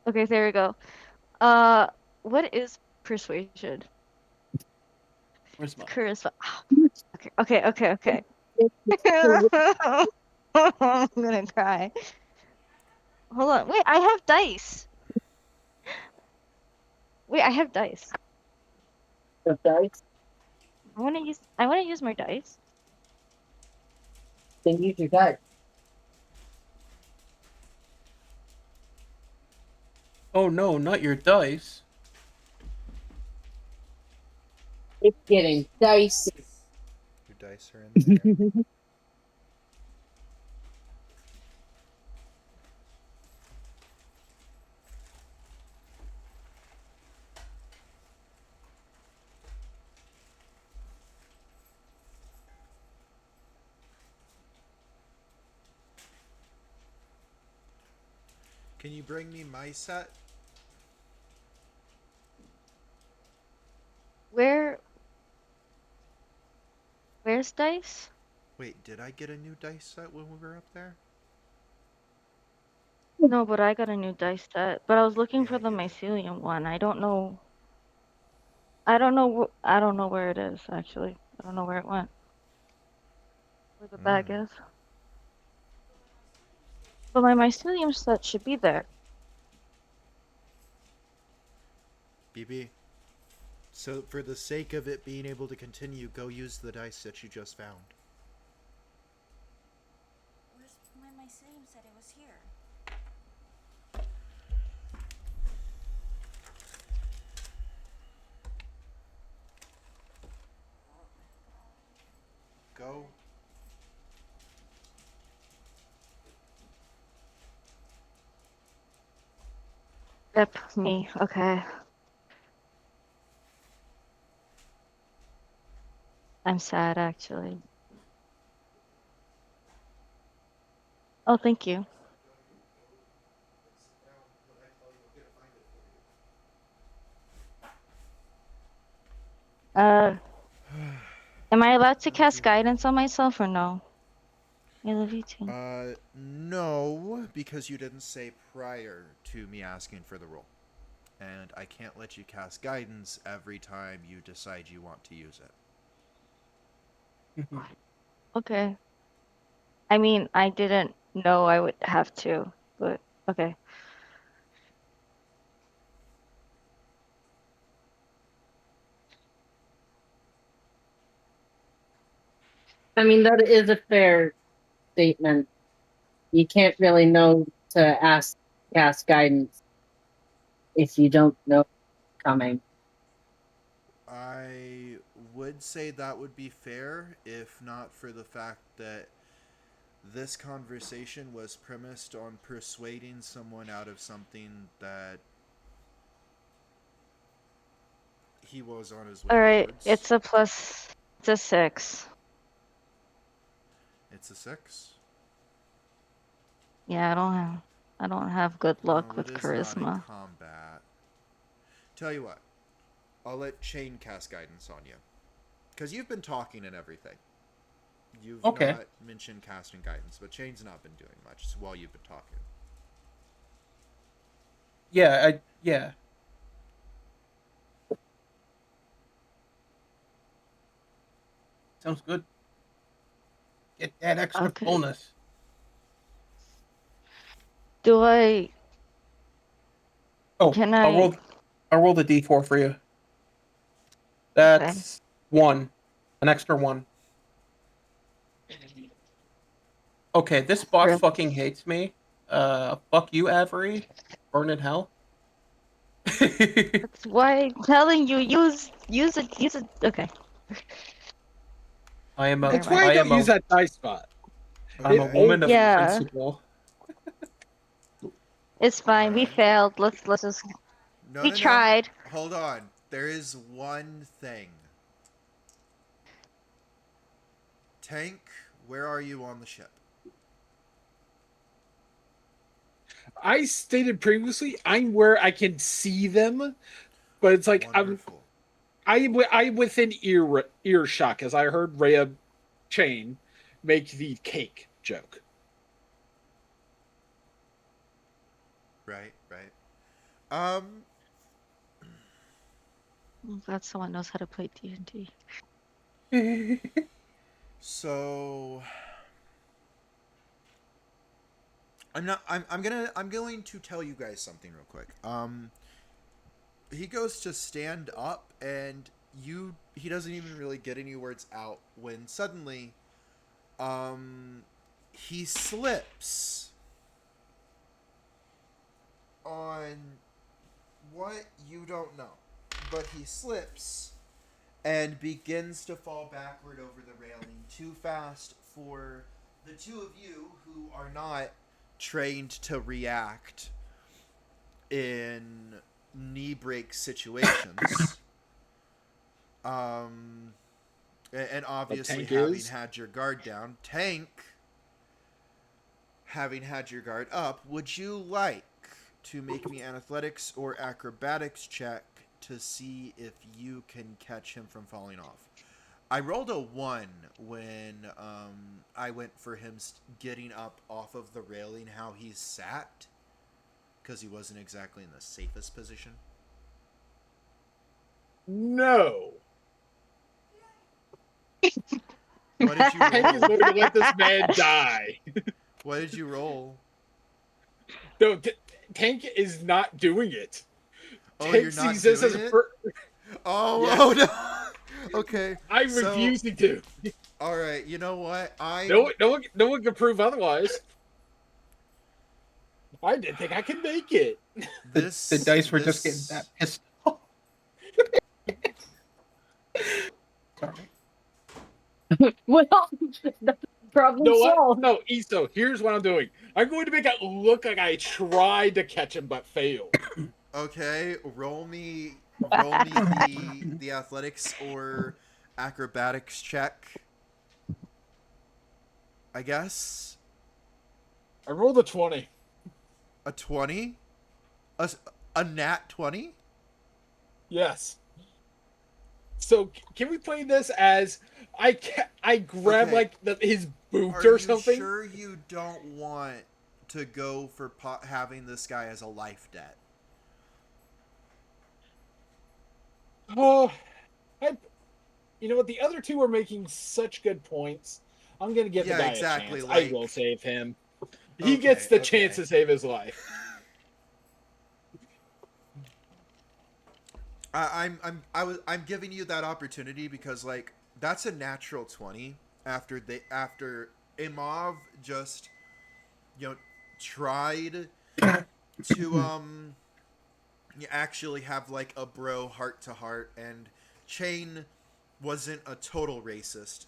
Okay, there we go. What is persuasion? Charisma. Charisma. Ah, okay. I'm gonna cry. Hold on. Wait, I have dice. Wait, I have dice. Okay, I wanna use my dice. then use your dice. Oh no, not your dice. It's getting dicey. Your dice are in there. Can you bring me my set? Where's dice? Wait, did I get a new dice set when we were up there? No, but I got a new dice set. But I was looking Yeah, for the you did. mycelium one. I don't know. I don't know. I don't know where it is actually. I don't know where it went. Where the bag is. But my mycelium set should be there. BB. So, for the sake of it being able to continue, go use the dice that you just found. Where's my mycelium said it was here? Go. Rip me. Okay. I'm sad actually. Oh, thank you. Am I allowed to cast guidance on myself or no? I love you too. No, because you didn't say prior to me asking for the roll. And I can't let you cast guidance every time you decide you want to use it. Okay. I mean, I didn't know I would have to, but okay. I mean, that is a fair statement. You can't really know to cast guidance if you don't know it's coming. I would say that would be fair, if not for the fact that this conversation was premised on persuading someone out of something that he was on his way Alright, towards. it's a plus. It's a 6. It's a 6. Yeah, I don't have good luck No, it with is not in charisma. combat. Tell you what, I'll let Shane cast guidance on you. Because you've been talking and everything. You've Okay. not mentioned casting guidance, but Shane's not been doing much while you've been talking. Yeah. Sounds good. Get that extra Okay. bonus. Do I Oh, can I'll roll the D4 for you. That's 1. An extra 1. Okay, this bot Really? fucking hates me. Fuck you, Avery. Burn in hell. That's why I'm telling you use it. Okay. I am a Never That's why mind. I I don't am use a that dice spot. I'm a Okay. woman of Yeah. principle. It's fine. We Alright. failed. Let's just we No. tried. Hold on. There is one thing. Tank, where are you on the ship? I stated previously, I'm where I can see them, but it's like Wonderful. I'm within earshot as I heard Rhea Chain make the cake joke. Right. I'm glad someone knows how to play D&D. So I'm going to tell you guys something real quick. He goes to stand up and he doesn't even really get any words out when suddenly he slips on what you don't know. But he slips and begins to fall backward over the railing, too fast for the two of you who are not trained to react in knee break situations. And obviously, Tank having is? had your guard down, Tank, having had your guard up, would you like to make me an athletics or acrobatics check to see if you can catch him from falling off? I rolled a 1 when I went for him getting up off of the railing, how he sat, because he wasn't exactly in the safest position. No. What did you Tank is roll? going to let this man die. What did you roll? No, Tank is not doing it. Oh, Tank you're not sees this as doing a it? Oh, Yeah. oh no. Okay. I'm so- refusing to. All right. You know what? No one can prove otherwise. I didn't think I could make it. The dice were just getting that pissed off. Sorry. Well, that's problem No, solved. no, Iso, here's what I'm doing. I'm going to make it look like I tried to catch him but failed. Okay. Roll me the athletics or acrobatics check. I guess I rolled a 20. a 20, a nat 20. Yes. So can we play this as I grab Okay. like his boot Are or you something? sure you don't want to go for having this guy as a life debt? Oh, you know what? The other two are making such good points. I'm gonna give Yeah, the guy exactly, a chance. like- I will save him. He Okay, gets the okay. chance to save his life. I'm giving you that opportunity because like that's a natural 20 after Imov just tried to actually have like a bro heart to heart, and Chain wasn't a total racist.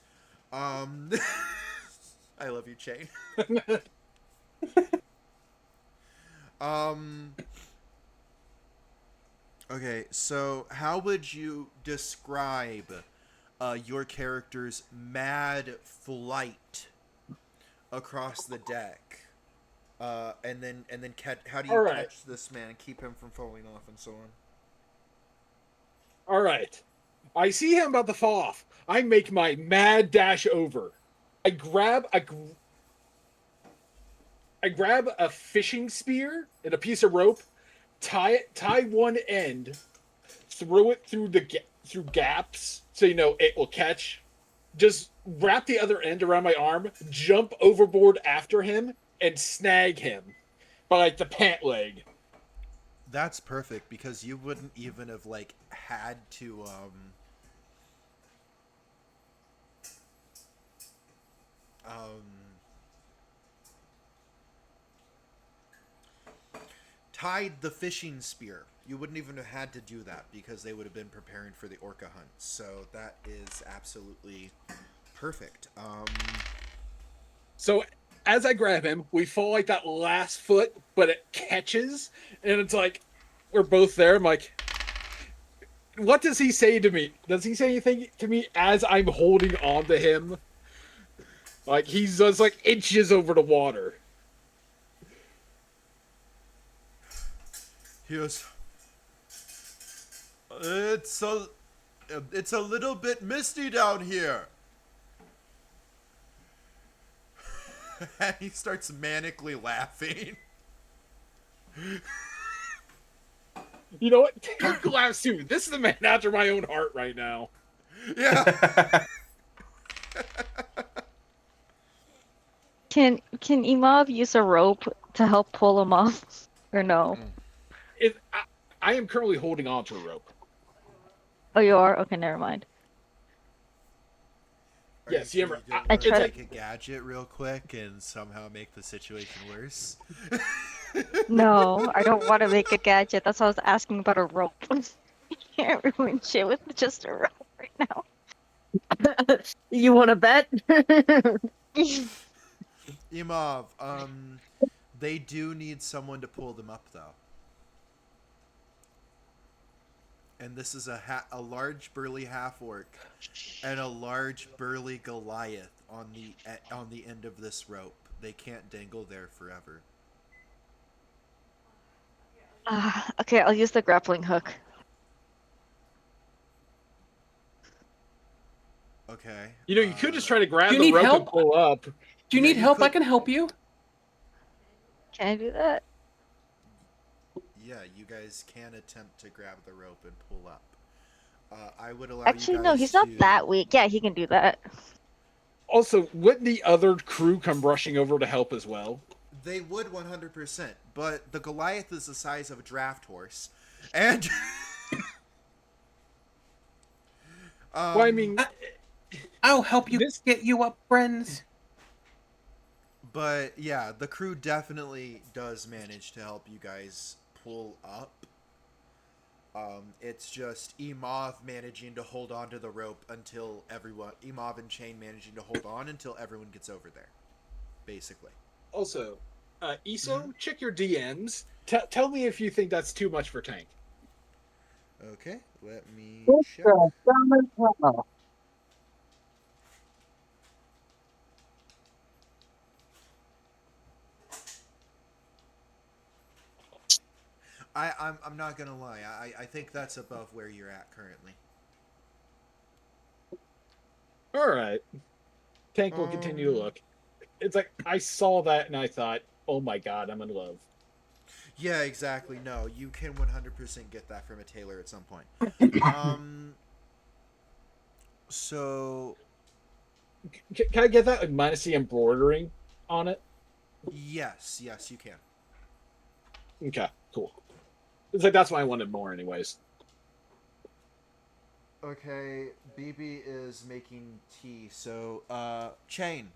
I love you, Chain. Okay, so how would you describe your character's mad flight across the deck? And then how do you All right. catch this man and keep him from falling off and so on? All right. I see him about to fall off. I make my mad dash over. I grab a fishing spear and a piece of rope, tie one end, throw it through through gaps so it will catch. Just wrap the other end around my arm, jump overboard after him, and snag him by like the pant leg. That's perfect because you wouldn't even have like had to tied the fishing spear. You wouldn't even have had to do that because they would have been preparing for the orca hunt. So that is absolutely perfect. So as I grab him, we fall like that last foot, but it catches, and it's like we're both there. I'm like, what does he say to me? Does he say anything to me as I'm holding on to him? Like he's just like inches over the water. He goes, it's a little bit misty down here. And he starts manically laughing. You know what? Tank laughs too. This is the man after my own heart right now. Yeah. Can Imov use a rope to help pull him off, or no? I am currently holding on to a rope. Oh, you are? Okay, never mind. Yes, you ever- I to try to- take a gadget real quick and somehow make the situation worse. No, I don't want to make a gadget. That's why I was asking about a rope. You can't ruin shit with just a rope right now. You want to bet? Imov, they do need someone to pull them up, though. And this is a large burly half orc and a large burly Goliath on the end of this rope. They can't dangle there forever. Okay, I'll use the grappling hook. Okay. You know, you could just try to Do grab you the need rope help? and pull up. Do you Yeah, need you help? I could- can help you. Can I do that? Yeah, you guys can attempt to grab the rope and pull up. I would allow Actually, you guys no, he's not to... that weak. Yeah, he can do that. Also, wouldn't the other crew come rushing over to help as well? They would 100%, but the Goliath is the size of a draft horse. And... Well, I mean, I'll help you This- get you up, friends. But yeah, the crew definitely does manage to help you guys pull up. It's just Emov managing to hold on to the rope until everyone... Emov and Chain managing to hold on until everyone gets over there. Basically. also, Iso, check your DMs. Tell me if you think that's too much for Tank. Okay, let me What check. the damn hell? I'm not gonna lie. I think that's above where you're at currently. All right. Tank will continue to look. It's like, I saw that and I thought, oh my god, I'm in love. Yeah, exactly. No, you can 100% get that from a tailor at some point. So Can I get that? Like, minus the embroidering on it? yes, you can. Okay, cool. It's like, that's why I wanted more anyways. Okay, BB is making tea. So, Chain,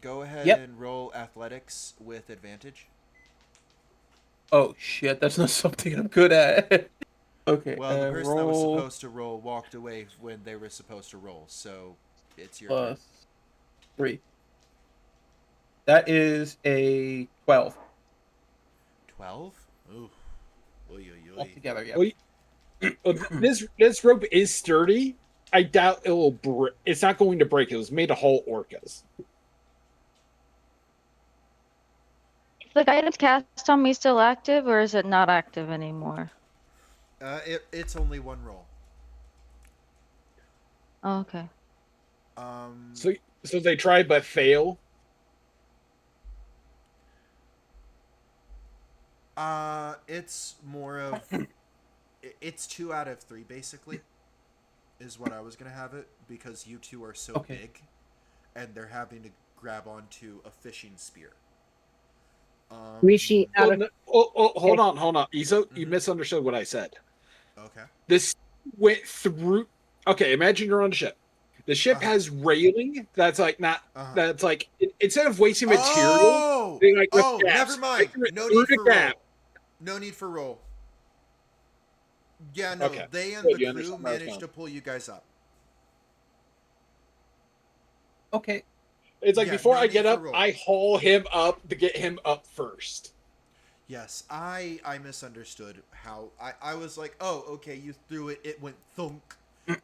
go ahead Yep. and roll athletics with advantage. Oh shit, that's not something I'm good at. Okay. Well, the person that was roll supposed to roll walked away when they were supposed to roll, so it's your plus turn. 3. That is a 12 12? Ooh. Oy, oy, oy. altogether. Yeah. Well, this rope is sturdy. I doubt it will break. It's not going to break. It was made to haul orcas. Is the guidance cast on me still active, or is it not active anymore? It's only one roll. Oh, okay. So they try but fail. It's more of it's 2 out of 3 basically, is what I was gonna have it, because you two are so Okay. big, and they're having to grab onto a fishing spear. Rishi, out of Hold on. Iso, you Mhm. misunderstood what I said. Okay. This went through. Okay, imagine you're on a ship. The ship has railing that's like not. Uh-huh. That's like instead of wasting material, Oh, they like oh, with gaps. never mind. They No through need the for gap. roll. No need for roll. Yeah, no, Okay. they and Good, the you crew understand where I was managed to going. pull you guys up. Okay. It's like Yeah, before no I need get for up, roll. I haul him up to get him up first. Yes, I misunderstood how I was like, oh, okay, you threw it, it went thunk,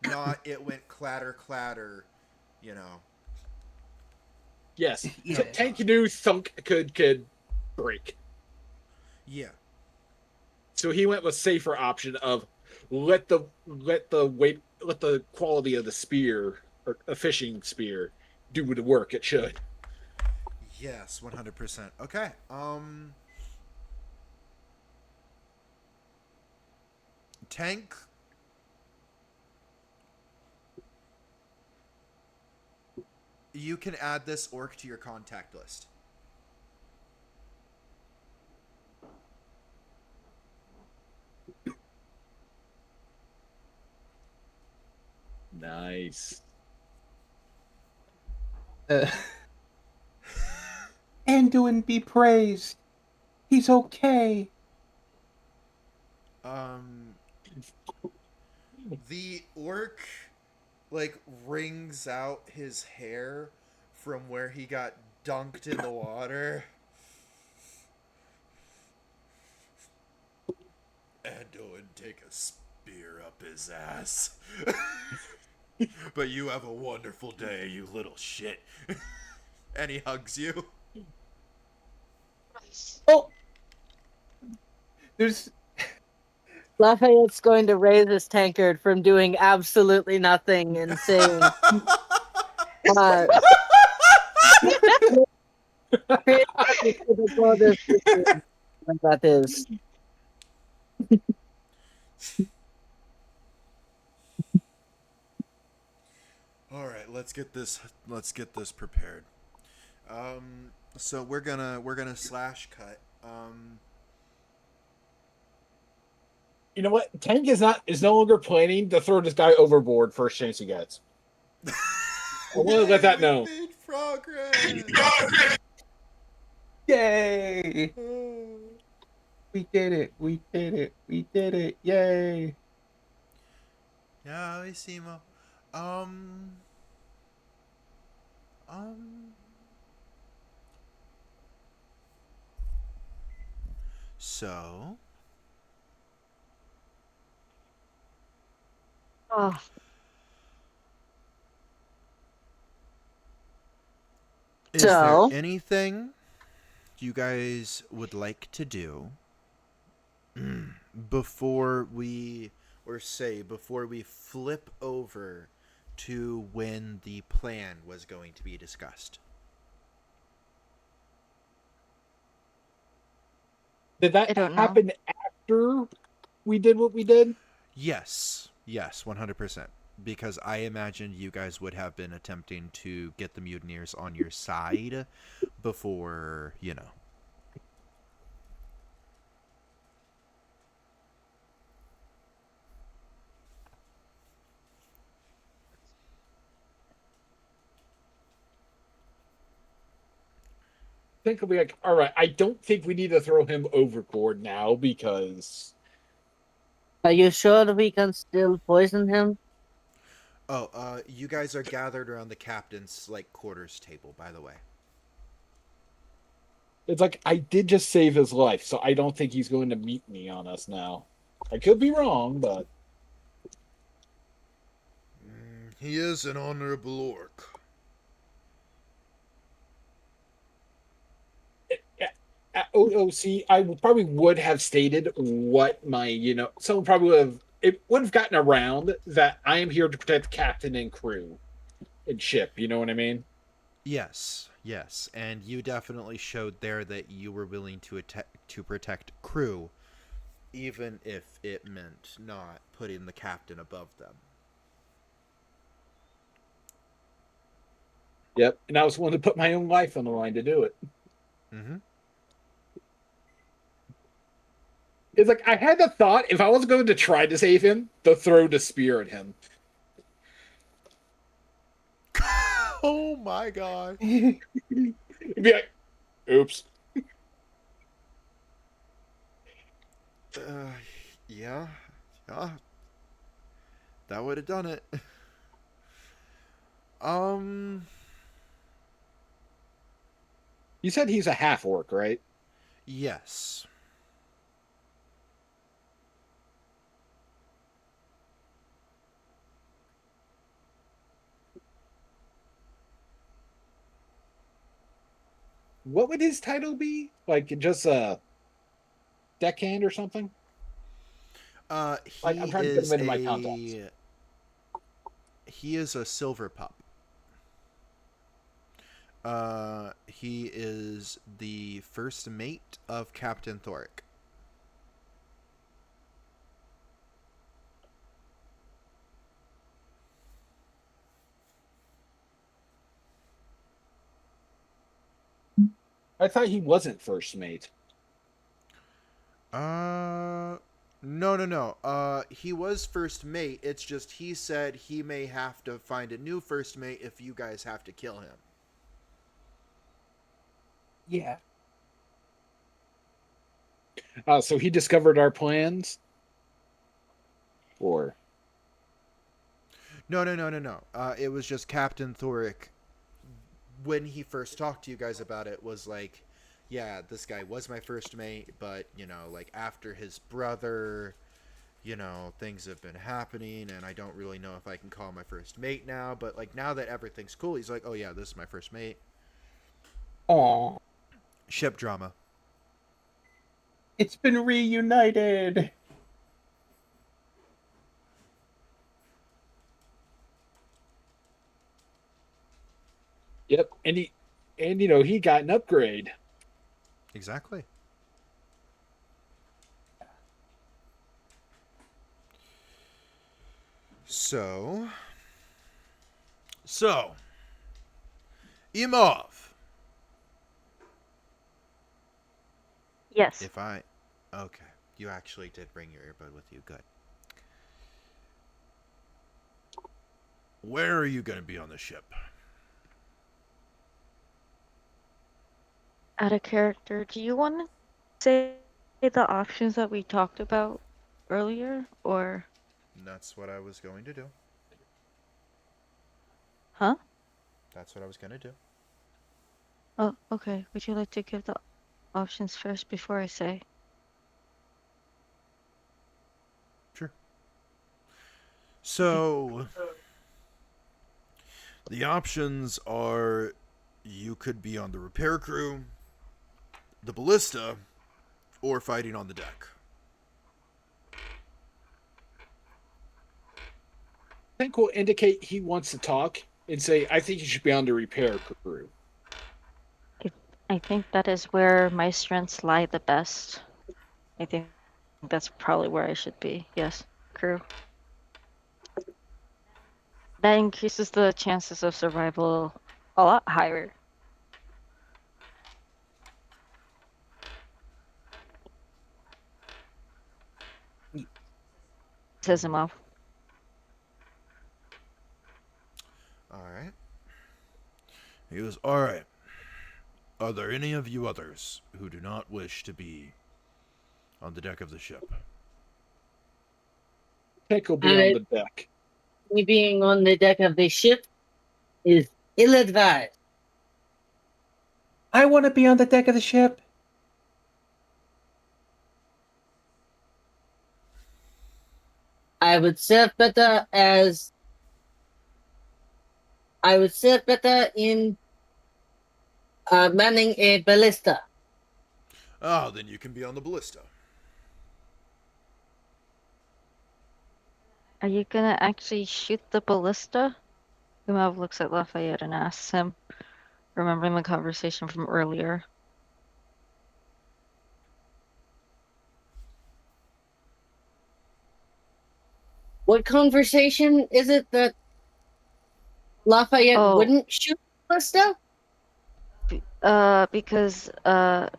not it went clatter clatter, you know. Yes, Yeah. tank canoe thunk could break. Yeah. So he went with safer option of let the quality of the spear or a fishing spear do the work it should. Yes, 100%. Okay. Tank. You can add this orc to your contact list. Nice. Anduin be praised. He's okay. The orc like wrings out his hair from where he got dunked in the water. And go and take a spear up his ass. But you have a wonderful day, you little shit. And he hugs you. Oh, there's Lafayette's going to raise his tankard from doing absolutely nothing and saying, uh, that is. All right, let's get this prepared. So we're gonna slash cut. You know what? Tank is no longer planning to throw this guy overboard first chance he gets. I want to let that know. We made progress. yay! We did it! We did it! We did it! Yay! Simo. So Oh, is So? there anything you guys would like to do before we flip over to when the plan was going to be discussed? Did I that don't know. happen after we did what we did? Yes, 100%. Because I imagined you guys would have been attempting to get the mutineers on your side before, you know. I think I'll be like, all right, I don't think we need to throw him overboard now because Are you sure that we can still poison him? Oh, you guys are gathered around the captain's, like, quarters table, by the way. it's like I did just save his life, so I don't think he's going to meet me on us now. I could be wrong, but He is an honorable orc. at OOC, I probably would have stated what my, someone probably would have gotten around that I am here to protect the captain and crew and ship. You know what I mean? Yes, and you definitely showed there that you were willing to protect crew, even if it meant not putting the captain above them. Yep. And I was willing to put my own life on the line to do it. Mm-hmm. It's like I had the thought if I was going to try to save him, to throw the spear at him. Oh my god. He'd be like, oops. Yeah. That would have done it. You said he's a half orc, right? Yes. What would his title be? Like just a deckhand or something? He I'm trying to get is him into my contacts. He is a silver pup. He is the first mate of Captain Thoric. I thought he wasn't first mate. No. He was first mate. It's just he said he may have to find a new first mate if you guys have to kill him. Yeah. So he discovered our plans? Or No. It was just Captain Thoric. When he first talked to you guys about it, was like, yeah, this guy was my first mate, but, you know, like, after his brother, you know, things have been happening, and I don't really know if I can call him my first mate now, but, like, now that everything's cool, he's like, oh, yeah, this is my first mate. Aw, Ship drama. it's been reunited. Yep, and he got an upgrade. Exactly. So, Imov, Yes. okay, you actually did bring your earbud with you, good. Where are you going to be on the ship? Out of character, do you want to say the options that we talked about earlier, or That's what I was going to do. huh? That's what I was going to do. Oh, okay. Would you like to give the options first before I say? Sure. So, the options are you could be on the repair crew, the ballista, or fighting on the deck. I think will indicate he wants to talk and say, I think you should be on the repair crew. I think that is where my strengths lie the best. I think that's probably where I should be. Yes, crew. That increases the chances of survival a lot higher. Says him off. Alright. He goes, alright. Are there any of you others who do not wish to be on the deck of the ship? Tank will be on the deck. Me being on the deck of the ship is ill-advised. I want to be on the deck of the ship. I would serve better in manning a ballista. Oh, then you can be on the ballista. Are you gonna actually shoot the ballista? Gumav looks at Lafayette and asks him, remembering the conversation from earlier. What conversation is it that Lafayette wouldn't shoot the ballista? Because out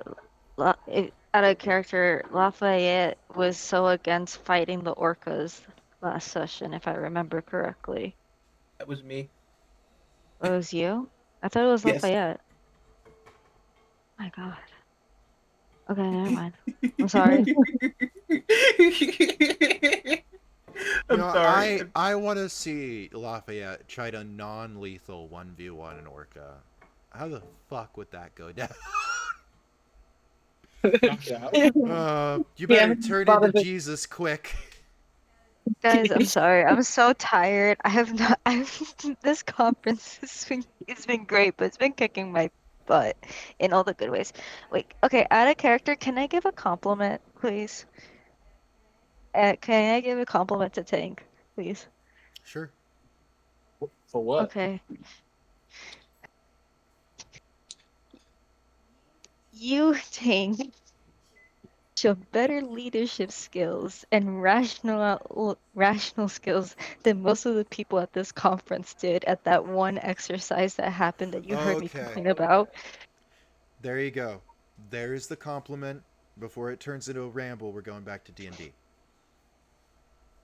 of character, Lafayette was so against fighting the orcas last session, if I remember correctly. That was me. Oh, it was you? I thought it was Yes. Lafayette. My God. Okay, never mind. I'm sorry. I'm sorry. I want to see Lafayette try to non-lethal 1v1 an orca. How the fuck would that go down? You better turn into Jesus quick. Guys, I'm sorry. I'm so tired. I have not. This conference it's been great, but it's been kicking my butt in all the good ways. Wait, okay, out of character, can I give a compliment, please? Can I give a compliment to Tank, please? Sure. For what? Okay. You, Tank, show better leadership skills and rational skills than most of the people at this conference did at that one exercise that happened that you heard me Okay. complain about. There you go. There's the compliment. Before it turns into a ramble, we're going back to D&D.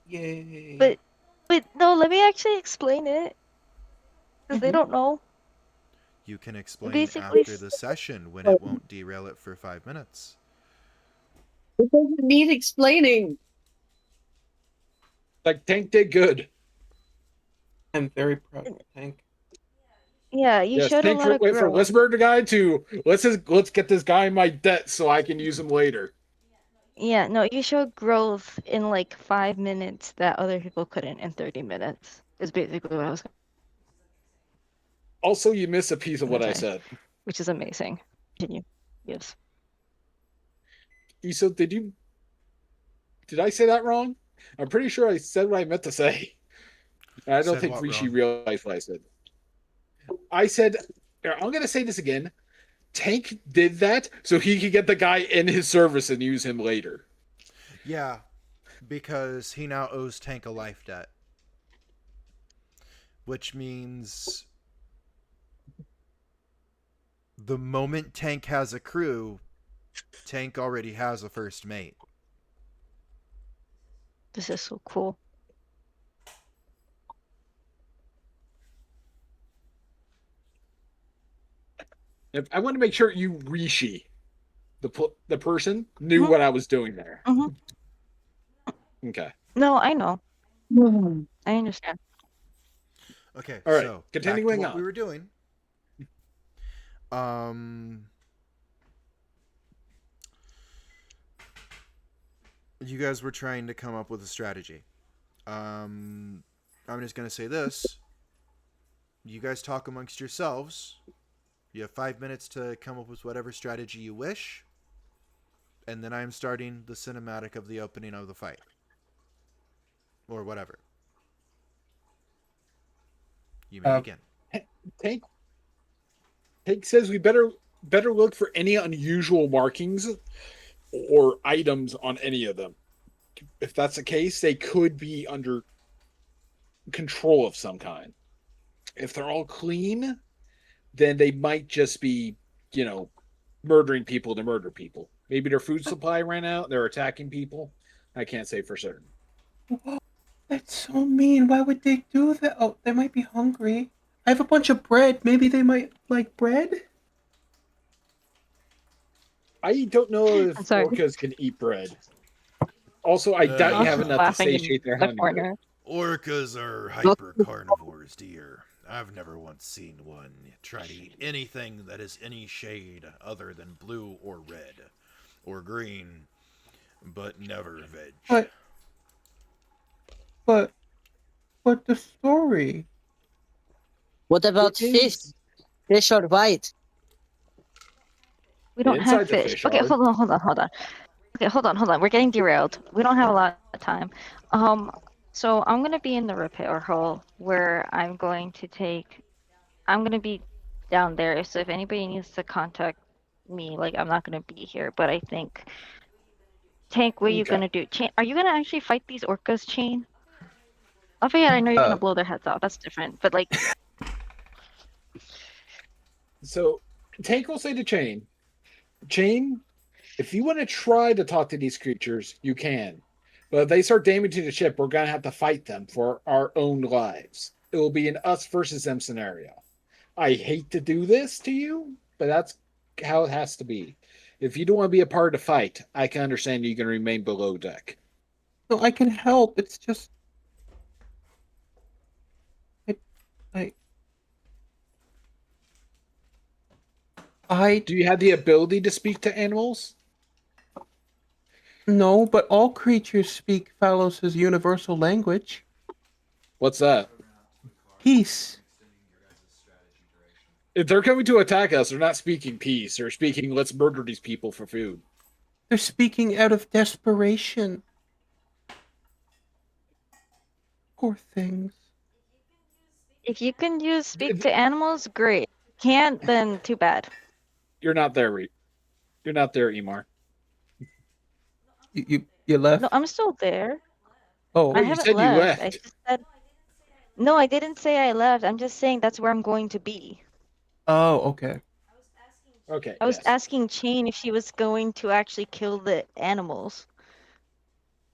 Yay. But no, let me actually explain it. Because they don't know. You can explain Basically, after the session when it won't derail it for 5 minutes. It doesn't need explaining. Like Tank did good. I'm very proud of Tank. Yeah, you Yes, showed a thanks lot of went from growth. let's murder the guy to let's get this guy in my debt so I can use him later. Yeah, no, you showed growth in like 5 minutes that other people couldn't in 30 minutes. Is basically what I was Also, you miss a piece of gonna what I say, said. which is amazing. Continue. Yes. So did I say that wrong? I'm pretty sure I said what I meant to say. And I don't Said think what Rishi wrong? realized what I said. I said, I'm going to say this again. Tank did that so he could get the guy in his service and use him later. Yeah, because he now owes Tank a life debt. Which means the moment Tank has a crew, Tank already has a first mate. This is so cool. I want to make sure you, Rishi, the person, knew Mhm. what I was doing there. Mhm. Okay. No, I know. Hmm. I understand. Okay, All right, so back to continuing what on. we were doing. You guys were trying to come up with a strategy. I'm just gonna say this. You guys talk amongst yourselves. You have 5 minutes to come up with whatever strategy you wish. And then I'm starting the cinematic of the opening of the fight. Or whatever. You may begin. Tank says we better look for any unusual markings or items on any of them. If that's the case, they could be under control of some kind. If they're all clean, then they might just be, murdering people to murder people. Maybe their food supply ran out, they're attacking people. I can't say for certain. Whoa, that's so mean. Why would they do that? Oh, they might be hungry. I have a bunch of bread. Maybe they might like bread? I don't know I'm if sorry. orcas can eat bread. Also, I doubt you have enough to Laughing in satiate their the hunger. corner. Orcas are hyper carnivores, dear. I've never once seen one try to eat anything that is any shade other than blue or red or green, but never veg. But but but the story. What about It fish? is Fish are white. We don't have inside the fish. fish Okay, are. hold on. Okay, hold on. We're getting derailed. We don't have a lot of time. So I'm gonna be in the repair hall where I'm gonna be down there. So if anybody needs to contact me, like I'm not gonna be here, but I think Tank, what are you Okay. gonna do? Are you gonna actually fight these orcas, Chain? Oh yeah, I know you're gonna blow their heads off. That's different. But like, So Tank will say to Chain, if you want to try to talk to these creatures, you can. But if they start damaging the ship, we're going to have to fight them for our own lives. It will be an us versus them scenario. I hate to do this to you, but that's how it has to be. If you don't want to be a part of the fight, I can understand you can remain below deck. No, I can help. It's just I I Do you have the ability to speak to animals? no, but all creatures speak Phallos' universal language. What's that? Peace. If they're coming to attack us, they're not speaking peace. They're speaking, let's murder these people for food. They're speaking out of desperation. Poor things. if you can use speak to animals, great. Can't, then too bad. You're not there, You're not there, Emar. You left? No, I'm still there. Oh, I You haven't said you left. I left. just said no. I didn't say I left. I'm just saying that's where I'm going to be. oh, okay. Okay, I was yes. asking Chain if she was going to actually kill the animals.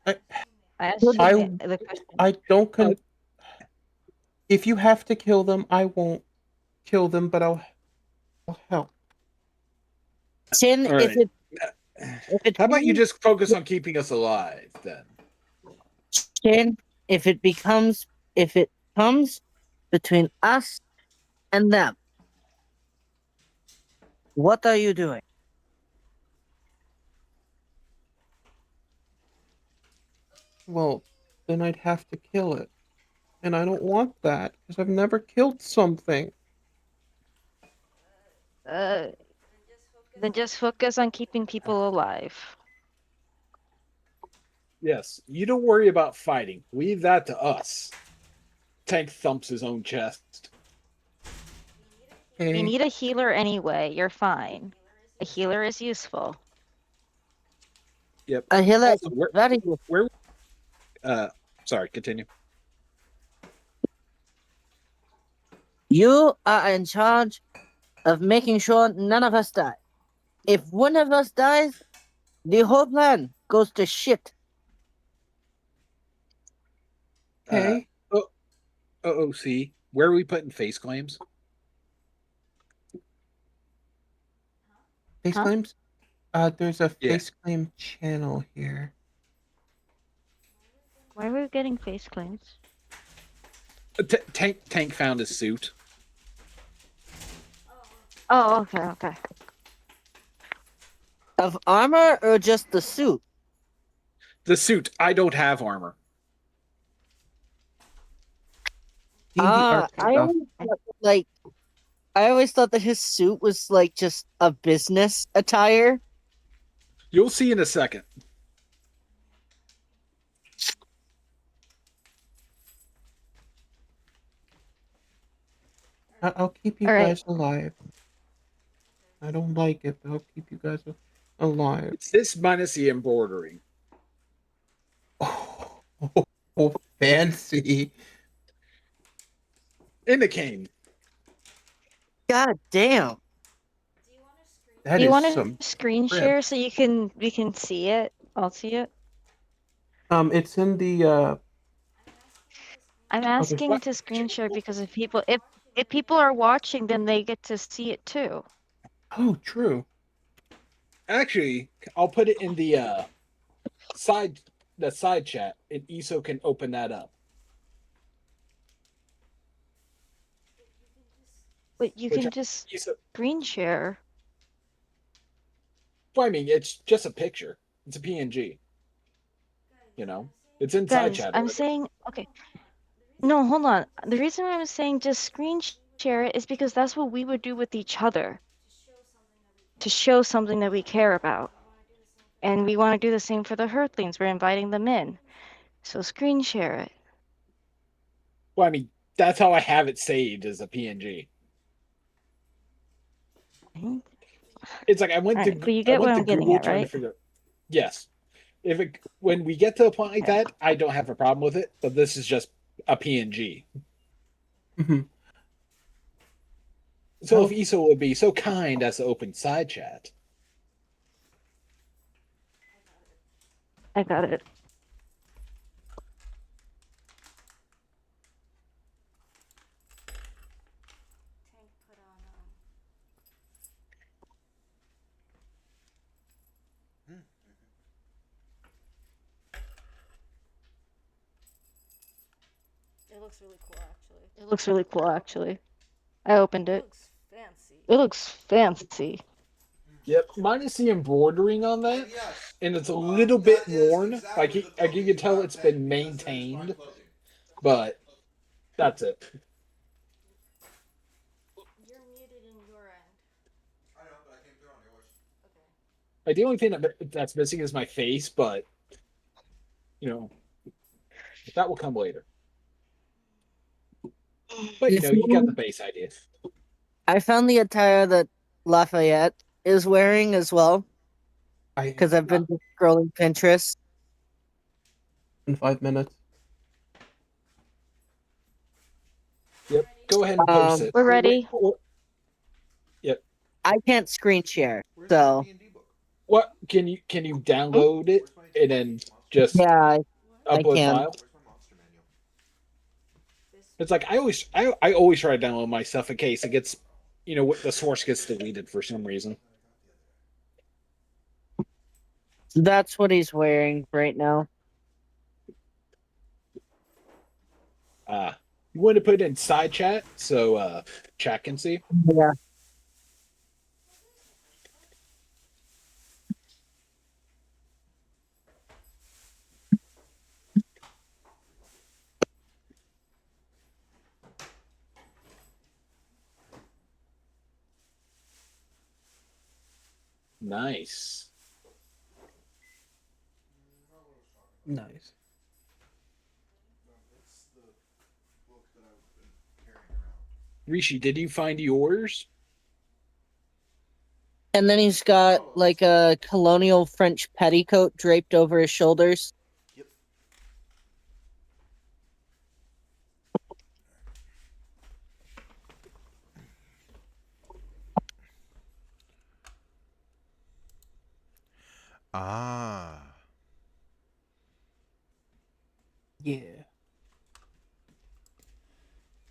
I I asked I Chain the question. I don't con. If you have to kill them, I won't kill them, but I'll help. Tin, All if right. it How about you just focus on keeping us alive then? Tin, if it comes, between us and them. What are you doing? Well, then I'd have to kill it. And I don't want that, because I've never killed something. Uh, then just focus on keeping people alive. Yes, you don't worry about fighting. Leave that to us. Tank thumps his own chest. You Okay. need a healer anyway. You're fine. A healer is useful. Yep. A healer Also, is very useful. where sorry, continue. You are in charge of making sure none of us die. If one of us dies, the whole plan goes to shit. Okay. OOC, where are we putting face claims? Face Huh? claims? There's a Yeah. face claim channel here. Why are we getting face claims? Tank found his suit. Oh, okay, okay. Of armor or just the suit? The suit. I don't have armor. D&D art I stuff. always thought, like, I always thought that his suit was like just a business attire. You'll see in a second. I'll keep you All right. guys alive. I don't like it, but I'll keep you guys alive. It's this minus the embroidering. Oh, fancy. In the cane. God damn. That Do you is want some to screen crib. share so we can see it? I'll see it. It's in the I'm there's- asking to screen share because if people are watching, then they get to see it too. oh, true. Actually, I'll put it in the side chat, and ISO can open that up. But you Which can just ISO, screen share. well, I mean, it's just a picture. It's a PNG. You know, it's in side Guys, chat. I'm already. saying okay. No, hold on. The reason I'm saying just screen share it is because that's what we would do with each other to show something that we care about. And we want to do the same for the Earthlings. We're inviting them in. So screen share it. Well, I mean, that's how I have it saved as a PNG. Mhm. It's like I went Alright, but you I get what went to I'm getting Google at, trying to right? figure. Yes, if it when we get to a point like Okay. that, I don't have a problem with it. But this is just a PNG. Mhm. So if Oh. ISO would be so kind as to open side chat. I got it. Tank put on It looks really cool, actually. It looks really cool, actually. I opened It it. looks fancy. It looks fancy. Yep, minus the embroidering on that, And yes, and it's a little bit that is worn. exactly Like the you clothing can tell that it's Tank been says that is my maintained, clothing. but that's it. You're muted in your end. I know, but I came through on yours. Okay. Like the only thing that's missing is my face, but you know that will come later. But you know, you got the base idea. I found the attire that Lafayette is wearing as well because I've been scrolling Pinterest. In 5 minutes. Yep, go ahead and post it. We're ready. Yep. I can't screen share, Where's so my D&D book? What can you download it Where's my and then just yeah, I upload can. file? Where's my monster manual? It's like I always try to download my stuff in case it gets, you know, the source gets deleted for some reason. That's what he's wearing right now. You want to put it in side chat so chat can see? Yeah. Nice. Nice. It's the book that I've been carrying around. Rishi, did you find yours? And then he's got like a colonial French petticoat draped over his shoulders. Yep. Ah. Yeah.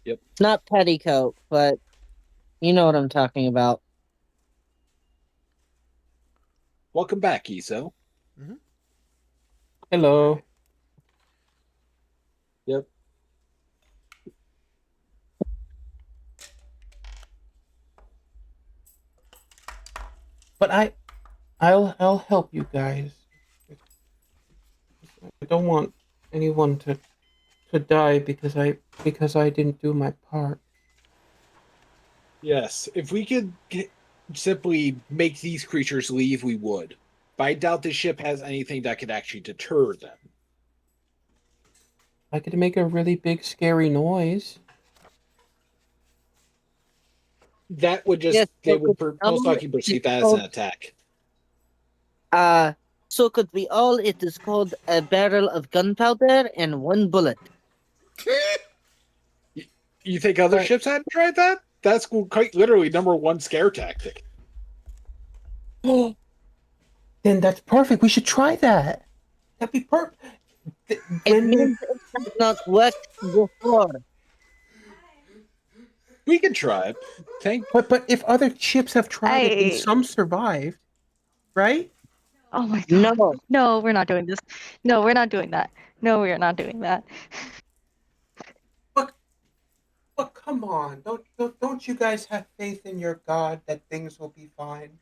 It's not petticoat, but you know what I'm talking about. Welcome back, Iso. Hello. Yep. But I'll help you guys. I don't want anyone to die because I didn't do my part. Yes, if we could simply make these creatures leave, we would. But I doubt the ship has anything that could actually deter them. I could make a really big scary noise. That would just, Yes, they so would could most all- likely perceive it's that as an called- attack. So could we all? It is called a barrel of gunpowder and one bullet. You think other But- ships hadn't tried that? That's quite literally #1 scare tactic. Oh, then that's perfect. We should try that. That'd be perfect. It Then means it has not worked before. We can try it. but if other ships have tried it and I- some survived, right? Oh my god. No. No, we're not doing this. No, we're not doing that. No, we are not doing that. But come on, don't you guys have faith in your god that things will be fine?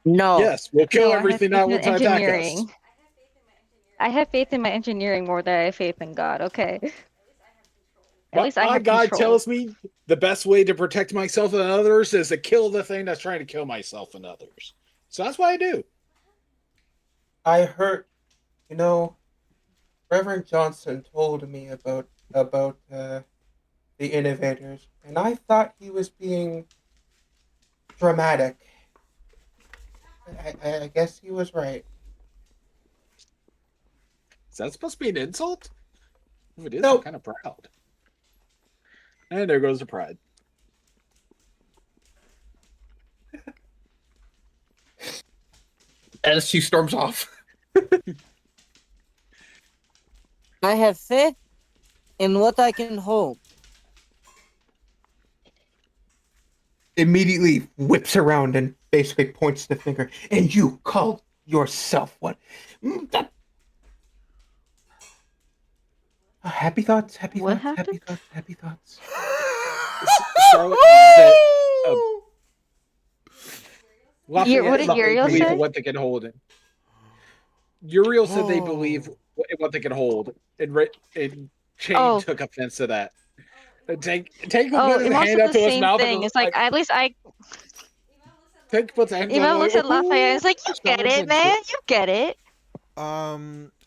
No. Yes, we'll kill No, I have everything faith that in will attack us. engineering. I have faith in my engineering more than I have faith in God, okay? At least I My have God control. tells me the best way to protect myself and others is to kill the thing that's trying to kill myself and others. So that's what I do. I heard, Reverend Johnson told me about the innovators, and I thought he was being dramatic. I guess he was right. Is that supposed to be an insult? If it is, No. I'm kind of proud. And there goes the pride. As she storms off. I have faith in what I can hold. Immediately whips around and basically points the finger. And you called yourself what? Happy thoughts, happy What thoughts, happy happened? thoughts, happy thoughts. Charlotte said, Lafayette What did Uriel believe say? in what they can hold. Uriel said they believe in what they can hold, and Shane Oh. took offense to that. Tank Oh, put his Imam hand said up the to his same mouth. thing. It's like, at least I. Tank puts his hand up. Imam looks at "Ooh." Lafayette and it's like, you get Charlotte's it, into man. You get it.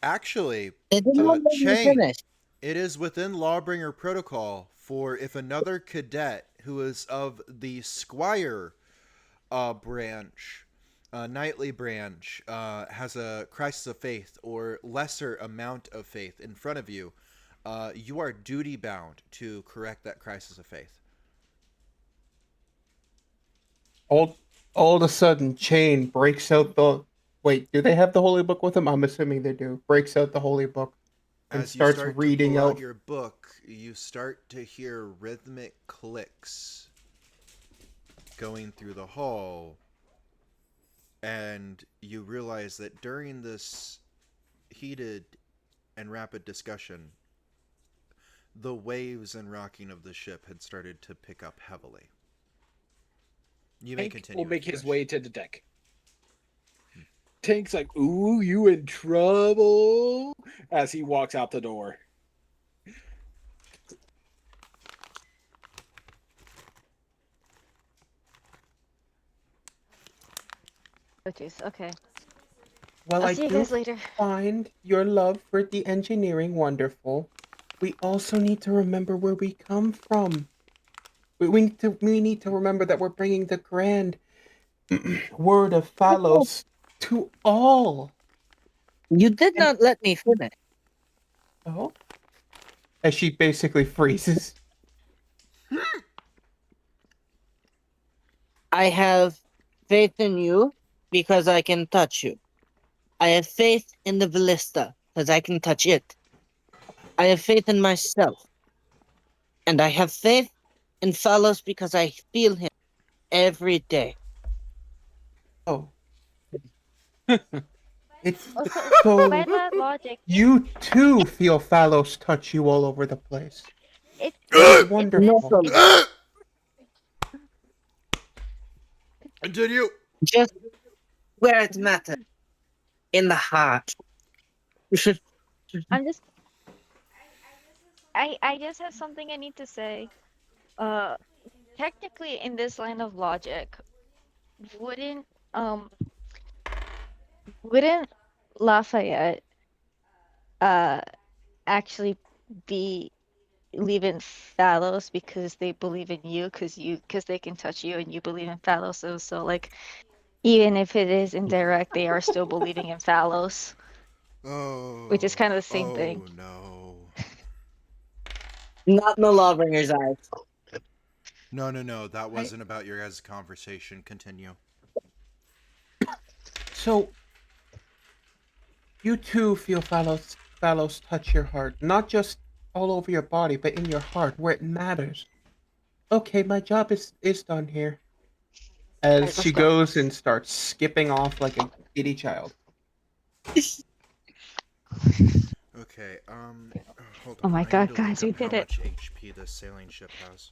Actually, It did not let me Chain, finish. it is within Lawbringer protocol for if another cadet who is of the Squire branch, knightly branch, has a crisis of faith or lesser amount of faith in front of you, you are duty bound to correct that crisis of faith. All of a sudden, Chain breaks out the. Wait, do they have the holy book with them? I'm assuming they do. Breaks out the holy book and As starts you start reading to pull out. out your book, you start to hear rhythmic clicks going through the hall, and you realize that during this heated and rapid discussion, the waves and rocking of the ship had started to pick up heavily. You may Tank continue. will make if you his wish. way to the deck. Tank's like, "Ooh, you in trouble?" as he walks out the door. Oh jeez. Okay. While I'll I see you do guys later. find your love for the engineering wonderful, we also need to remember where we come from. We need to remember that we're bringing the grand word of Phalos to all. You did And- not let me finish. Oh? As she basically freezes. I have faith in you because I can touch you. I have faith in the ballista because I can touch it. I have faith in myself. And I have faith in Phalos because I feel him every day. Oh. It's Also, so by that logic, you too feel Phalos touch you all over the place. it It's it Not wonderful. the Continue. just where it matters. In the heart. I'm just I just have something I need to say. Uh, Technically, in this line of logic, wouldn't um wouldn't Lafayette uh actually be leaving Phalos because they believe in you because they can touch you and you believe in Phalos, so like even if it is indirect, they are still believing in Phalos, which is Oh, kind of the same thing. oh no. Not in the Lawbringer's eyes. No. That wasn't about your guys' conversation. Continue. So you too feel Phalos touch your heart, not just all over your body, but in your heart, where it matters. Okay, my job is done here. Alright, As let's she go. goes and starts skipping off like a giddy child. Okay, hold Oh on. my I need god, to guys, look we up how did it. much HP this sailing ship has.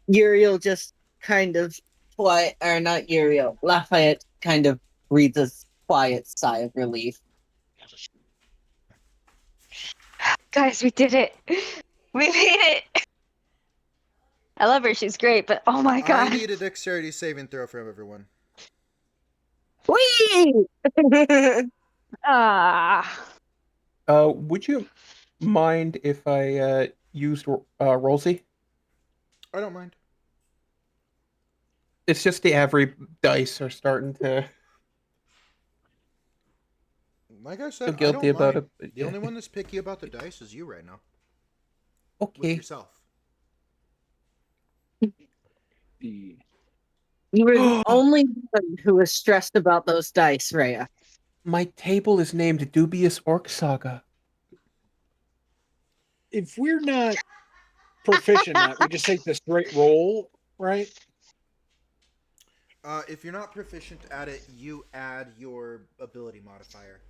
Uriel just kind of quiet, or not Uriel, Lafayette kind of breathes a quiet sigh of relief. Guys, we did it. We made it. I love her. She's great, but oh my I god. need a dexterity saving throw from everyone. Whee! Ah. Would you mind if I used Rollsy? I don't mind. It's just the every dice are starting to Like I feel said, I guilty don't about mind. it. But The only one that's picky about the dice is you right now. With okay. yourself. The You were the only one who was stressed about those dice, Rhea. My table is named Dubious Orc Saga. if we're not proficient at, we just take the straight roll, right? If you're not proficient at it, you add your ability modifier.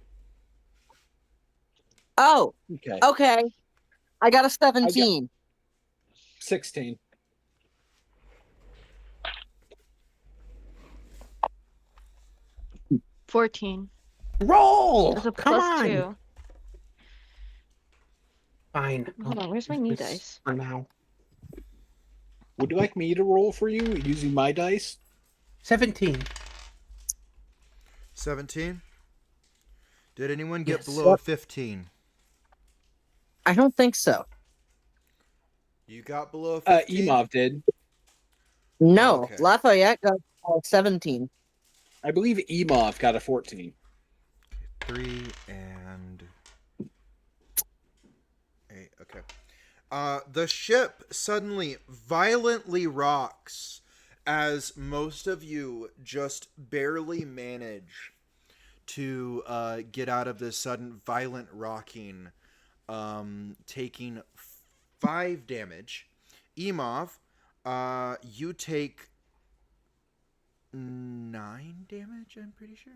Oh, Okay. okay. I got a I got 17. 16. $14. Roll! That's a Come plus on! 2. Fine. Hold on, where's my use new this dice? For now. Would you like me to roll for you using my dice? 17. 17? Did anyone get Yes. below a 15? I don't think so. You got below a 15? Emov did. No, Okay. Lafayette got 17. I believe Emov got a 14. 3 and 8. Okay. The ship suddenly violently rocks as most of you just barely manage to get out of this sudden violent rocking, taking 5 damage. Emov, you take 9 damage, I'm pretty sure.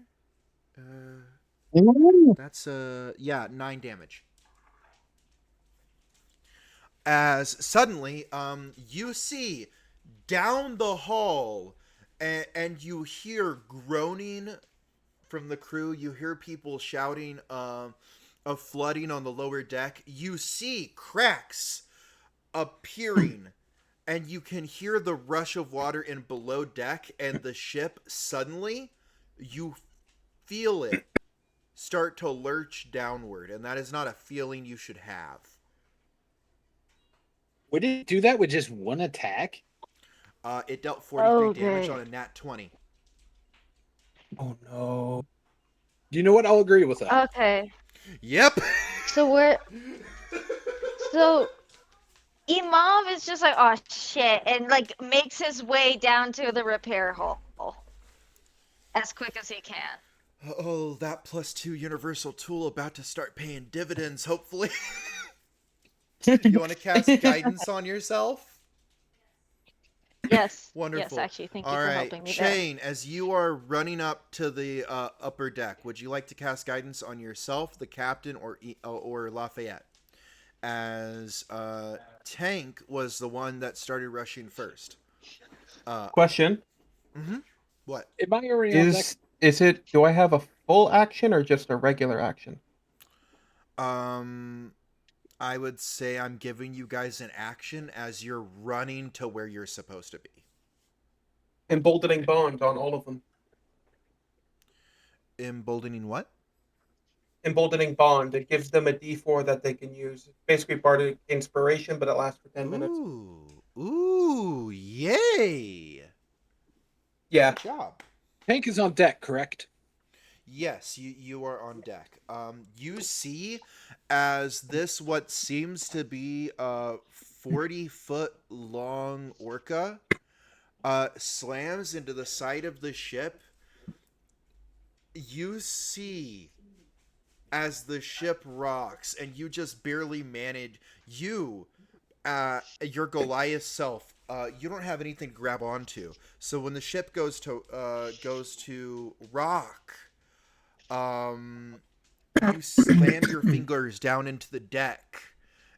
Ooh. That's 9 damage. as suddenly you see down the hall, and you hear groaning from the crew. You hear people shouting of flooding on the lower deck. You see cracks appearing, and you can hear the rush of water in below deck, and the ship suddenly, you feel it start to lurch downward, and that is not a feeling you should have. Would it do that with just one attack? It dealt 43 damage Okay. on a nat 20. Oh no. You know what? I'll agree with that. Okay. Yep. So we're so Imam is just like, oh shit, and like makes his way down to the repair hole as quick as he can. Oh, that +2 universal tool about to start paying dividends, hopefully. You want to cast guidance on yourself? Yes. Wonderful. Yes, actually, thank you All for right, helping me Shane, as you are running up to the upper deck, would you like to cast guidance on yourself, the captain, or Lafayette? As Tank was the one that started rushing first. Question What? Am I already on deck? is it? Do I have a full action or just a regular action? I would say I'm giving you guys an action as you're running to where you're supposed to be. Emboldening bond on all of them. Emboldening what? Emboldening bond. It gives them a D4 that they can use. It's basically bardic inspiration, but it lasts for 10 minutes. Ooh, yay! Yeah. Good job. Tank is on deck, correct? Yes, you are on deck. You see, as this what seems to be a 40-foot long orca slams into the side of the ship, you see as the ship rocks, and you just barely manage, your Goliath self, you don't have anything to grab onto. So when the ship goes to rock, you slam your fingers down into the deck,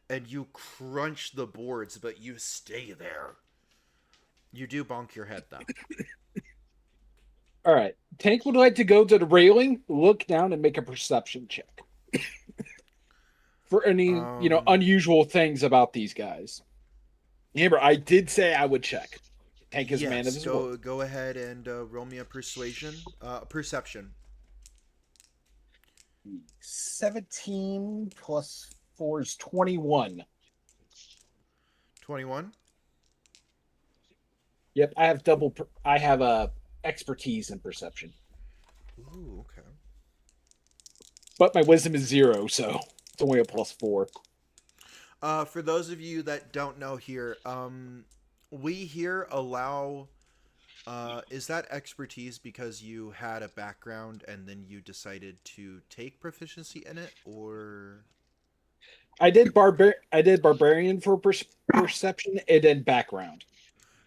and you crunch the boards, but you stay there. You do bonk your head, though. All right. Tank would like to go to the railing, look down, and make a perception check for any unusual things about these guys. Remember, I did say I would check. Tank is a man of his word. Go ahead and roll me a perception. 17 plus 4 is 21. 21. Yep, I have expertise in perception, Ooh, okay. but my wisdom is 0, so it's only a +4. For those of you that don't know here, we here allow. Is that expertise because you had a background and then you decided to take proficiency in it, or? I did barbarian for perception and then background.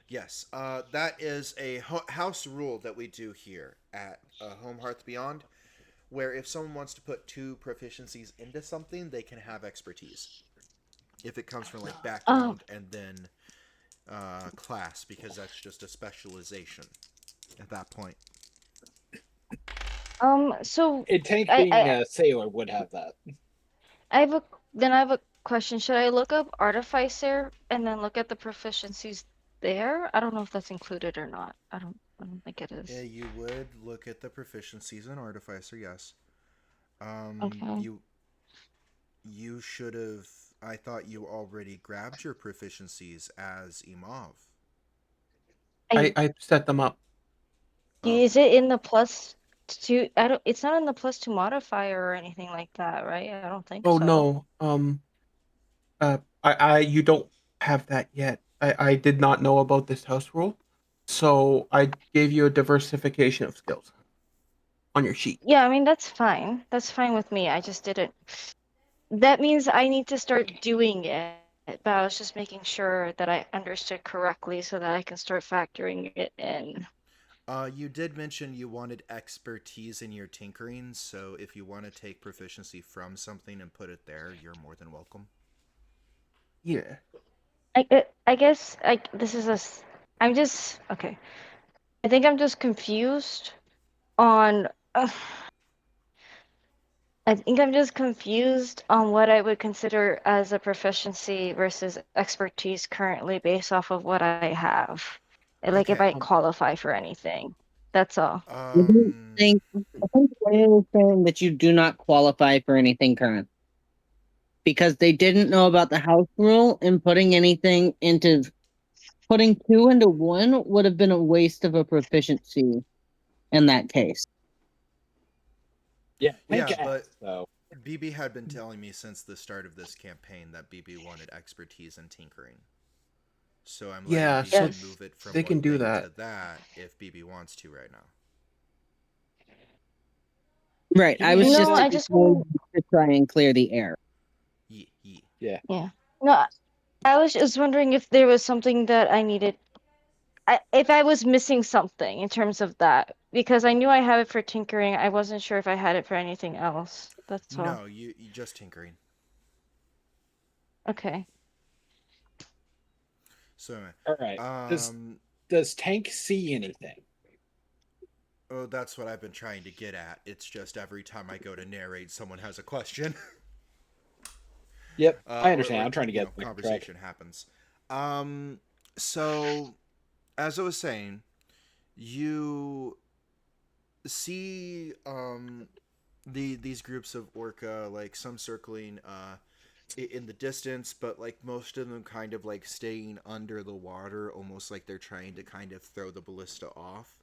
Yes, that is a house rule that we do here at Home Hearth Beyond, where if someone wants to put 2 proficiencies into something, they can have expertise. If it comes from like background and then class, because that's just a specialization at that point. So Tank being a sailor would have that. I have a question. Should I look up Artificer and then look at the proficiencies there? I don't know if that's included or not. I don't think it is. Yeah, you would look at the proficiencies in Artificer, yes. Okay. You should have. I thought you already grabbed your proficiencies as Imav. I set them up. Is it in the +2? I don't. It's not in the +2 modifier or anything like that, right? I don't think Oh so. no. You don't have that yet. I did not know about this house rule, so I gave you a diversification of skills on your sheet. Yeah, I mean that's fine. That's fine with me. I just didn't. That means I need to start doing it, but I was just making sure that I understood correctly so that I can start factoring it in. You did mention you wanted expertise in your tinkering, so if you want to take proficiency from something and put it there, you're more than welcome. Yeah. I guess this is I'm just okay. I think I'm just confused on. I think I'm just confused on what I would consider as a proficiency versus expertise currently based off of what I have. Like if Okay. I qualify for anything. That's all. I think Whale is saying that you do not qualify for anything current because they didn't know about the house rule, and putting two into one would have been a waste of a proficiency in that case. Yeah, Tank Yeah, asked, but so BB had been telling me since the start of this campaign that BB wanted expertise in tinkering. So I'm letting Yeah, so BB move it from they can one do thing that. to that if BB wants to right now. Right. Give I me was a just No, I second. just told want. to try and clear the air. Yee, yee. Yeah. Yeah. No, I was just wondering if there was something that I needed. If I was missing something in terms of that, because I knew I have it for tinkering, I wasn't sure if I had it for anything else. That's all. No, you just tinkering. Okay. So, All right. um, Does Tank see anything? oh, that's what I've been trying to get at. It's just every time I go to narrate, someone has a question. Yep, I understand. Or I'm trying to you get know, back on track. conversation happens. So as I was saying, you see these groups of orca, like some circling in the distance, but like most of them kind of like staying under the water, almost like they're trying to kind of throw the ballista off.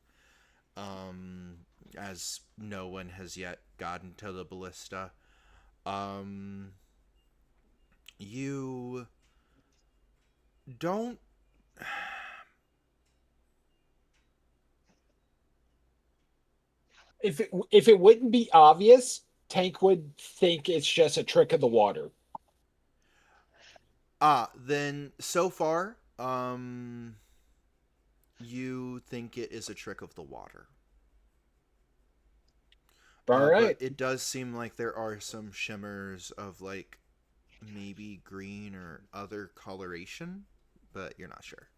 As no one has yet gotten to the ballista. Um, you don't. If it wouldn't be obvious, Tank would think it's just a trick of the water. Then so far, you think it is a trick of the water. All right. But it does seem like there are some shimmers of like maybe green or other coloration, but you're not sure.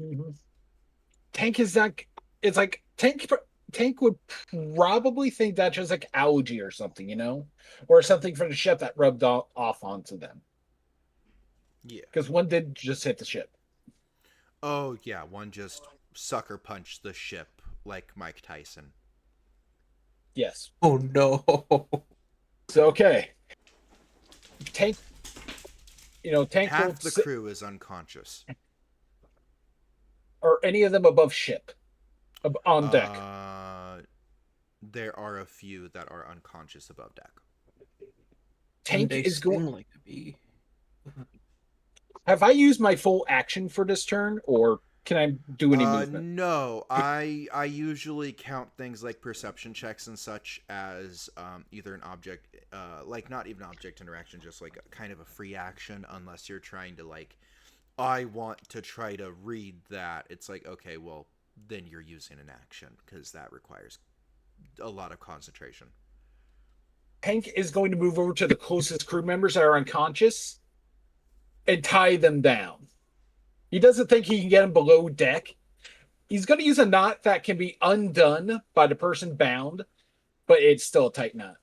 Mhm. Tank is not. It's like Tank. Tank would probably think that's just like algae or something, or something from the ship that rubbed off onto them. Yeah. Because one did just hit the ship. Oh yeah, one just sucker punched the ship like Mike Tyson. Yes. Oh no. So okay. Tank. Tank will Half the crew is unconscious. or any of them above ship, on deck. There are a few that are unconscious above deck. Tank They is going. seem like to be. Have I used my full action for this turn, or can I do any movement? No, I usually count things like perception checks and such as either an object, like not even object interaction, just like a kind of a free action, unless you're trying to like, I want to try to read that. It's like, okay, well, then you're using an action because that requires a lot of concentration. Tank is going to move over to the closest crew members that are unconscious and tie them down. He doesn't think he can get them below deck. He's going to use a knot that can be undone by the person bound, but it's still a tight knot.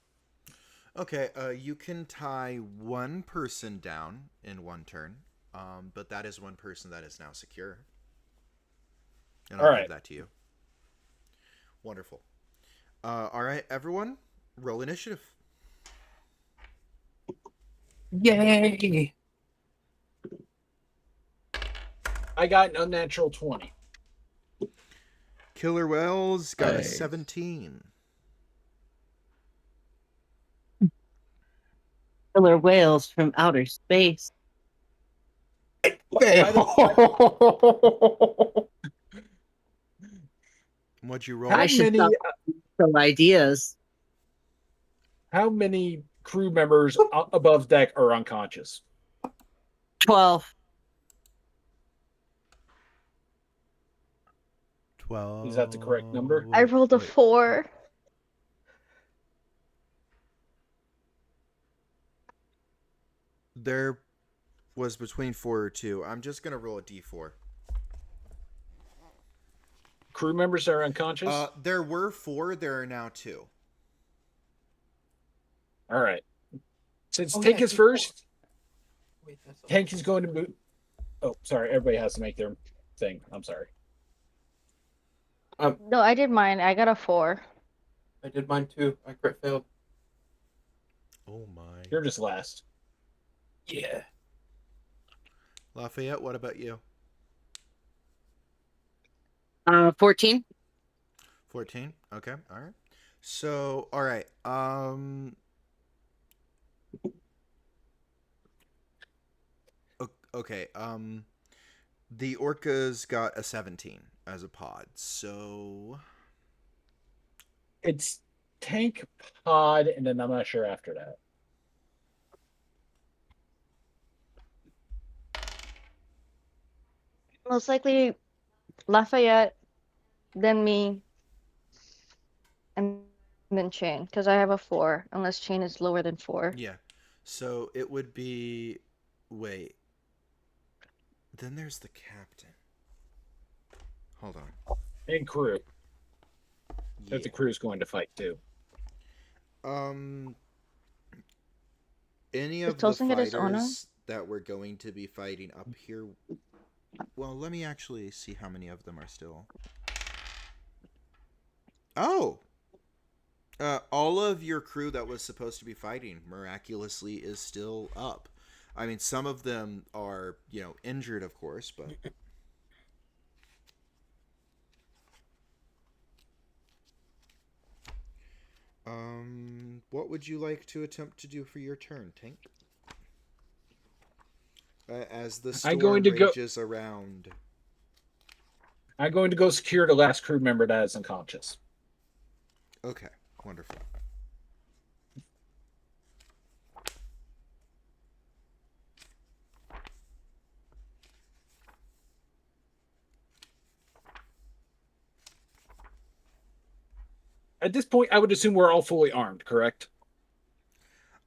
Okay, you can tie one person down in one turn, but that is one person that is now secure. And I'll give that to you. Wonderful. All right, everyone, roll initiative. Yay! I got an unnatural 20. Killer Whales got a Nice. 17. Killer whales from outer space. What'd you roll? How I should many stop some ideas. how many crew members above deck are unconscious? 12. 12. Is that the correct number? I rolled a 4. There was between 4 or 2. I'm just gonna roll a d4. Crew members are unconscious? There were 4. There are now 2. All right. Since Oh, Tank yeah, is D4. first, Wait, that's Tank is going to move. Oh, sorry. Everybody has to make their thing. I'm sorry. No, I did mine. I got a 4. I did mine too. I crit failed. Oh my. You're just last. Yeah. Lafayette, what about you? 14. 14. Okay. All right. So, all right. Okay. The orcas got a 17 as a pod. So, It's Tank, Pod, and then I'm not sure after that. Most likely Lafayette, then me, and then Chain, because I have a 4, unless Chain is lower than 4. yeah. So it would be. Wait. Then there's the captain. Hold on. And crew. Yeah. That the crew's going to fight too. Any Did of the Tolson get his honor? fighters that we're going to be fighting up here. Well, let me actually see how many of them are still. Oh! All of your crew that was supposed to be fighting miraculously is still up. I mean, some of them are, injured, of course, but... What would you like to attempt to do for your turn, Tank? As the storm rages around. I'm going to go secure the last crew member that is unconscious. Okay, wonderful. At this point, I would assume we're all fully armed, correct?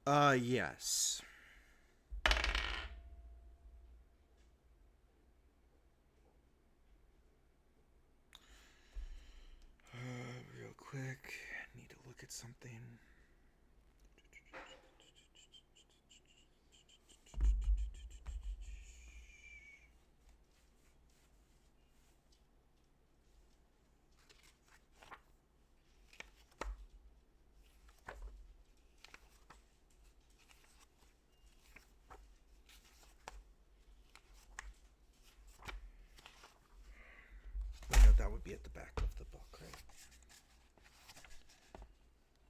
Yes. Real quick, need to look at something. No, that would be at the back of the book, right?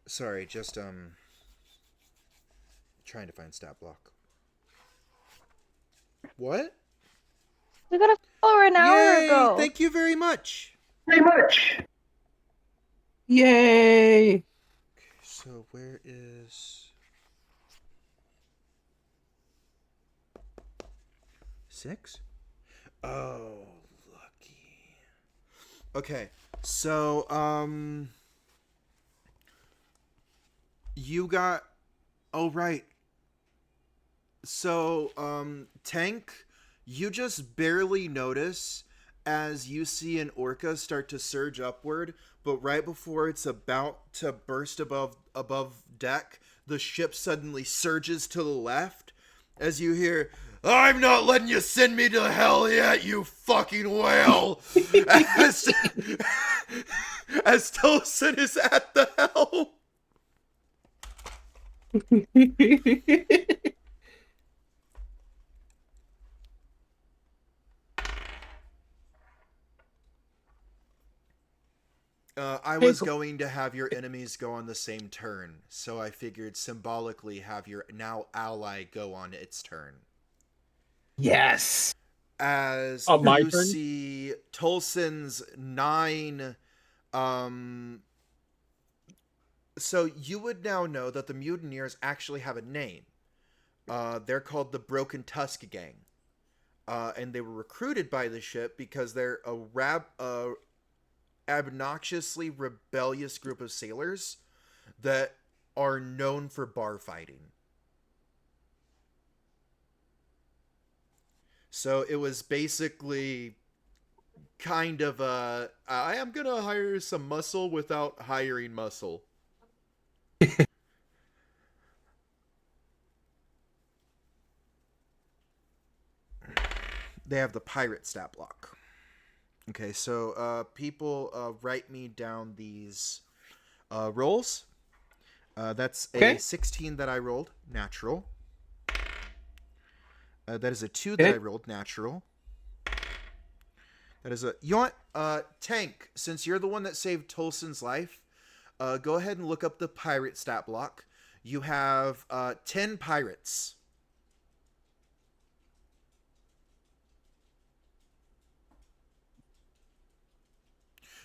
Sorry, just trying to find stat block. What? We got a follower an hour Yay! ago. Thank you very much. Yay! Okay, so where is 6? Oh, lucky. Okay, so you got. Oh right. So Tank, you just barely notice as you see an orca start to surge upward, but right before it's about to burst above deck, the ship suddenly surges to the left as you hear, "I'm not letting you send me to hell yet, you fucking whale!" as Tosin is at the helm. I was going to have your enemies go on the same turn, so I figured symbolically have your now ally go on its turn. Yes. As my you turn? see Tolson's 9, so you would now know that the mutineers actually have a name. They're called the Broken Tusk Gang. And they were recruited by the ship because they're a obnoxiously rebellious group of sailors that are known for bar fighting. So it was basically kind of a I am gonna hire some muscle without hiring muscle. They have the pirate stat block. Okay, so people write me down these rolls. That's a Okay. 16 that I rolled, natural. That is a 2 that Okay. I rolled, natural. That is a... You know what? Tank, since you're the one that saved Tolson's life, go ahead and look up the pirate stat block. You have 10 pirates.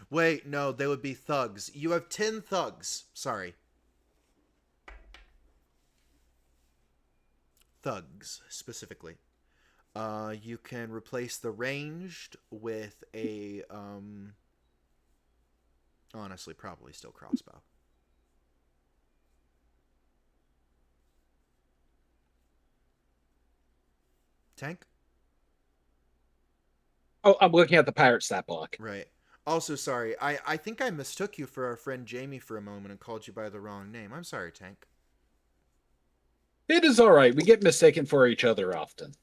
Wait, no, they would be thugs. You have 10 thugs. Sorry. Thugs, specifically. You can replace the ranged with a, honestly, probably still crossbow. Tank? Oh, I'm looking at the pirate stat block. Right. Also, sorry, I think I mistook you for our friend Jamie for a moment and called you by the wrong name. I'm sorry, Tank. It is all right. We get mistaken for each other often.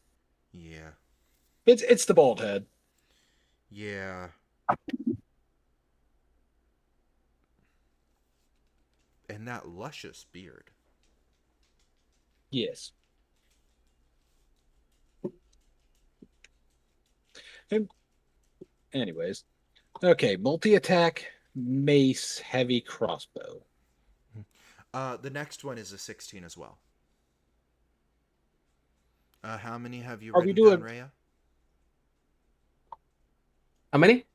Yeah. It's the bald head. Yeah. And that luscious beard. Yes. And anyways, okay. Multi-attack, mace, heavy crossbow. The next one is a 16 as well. How many have you Are we written down, doing- Rhea? How many?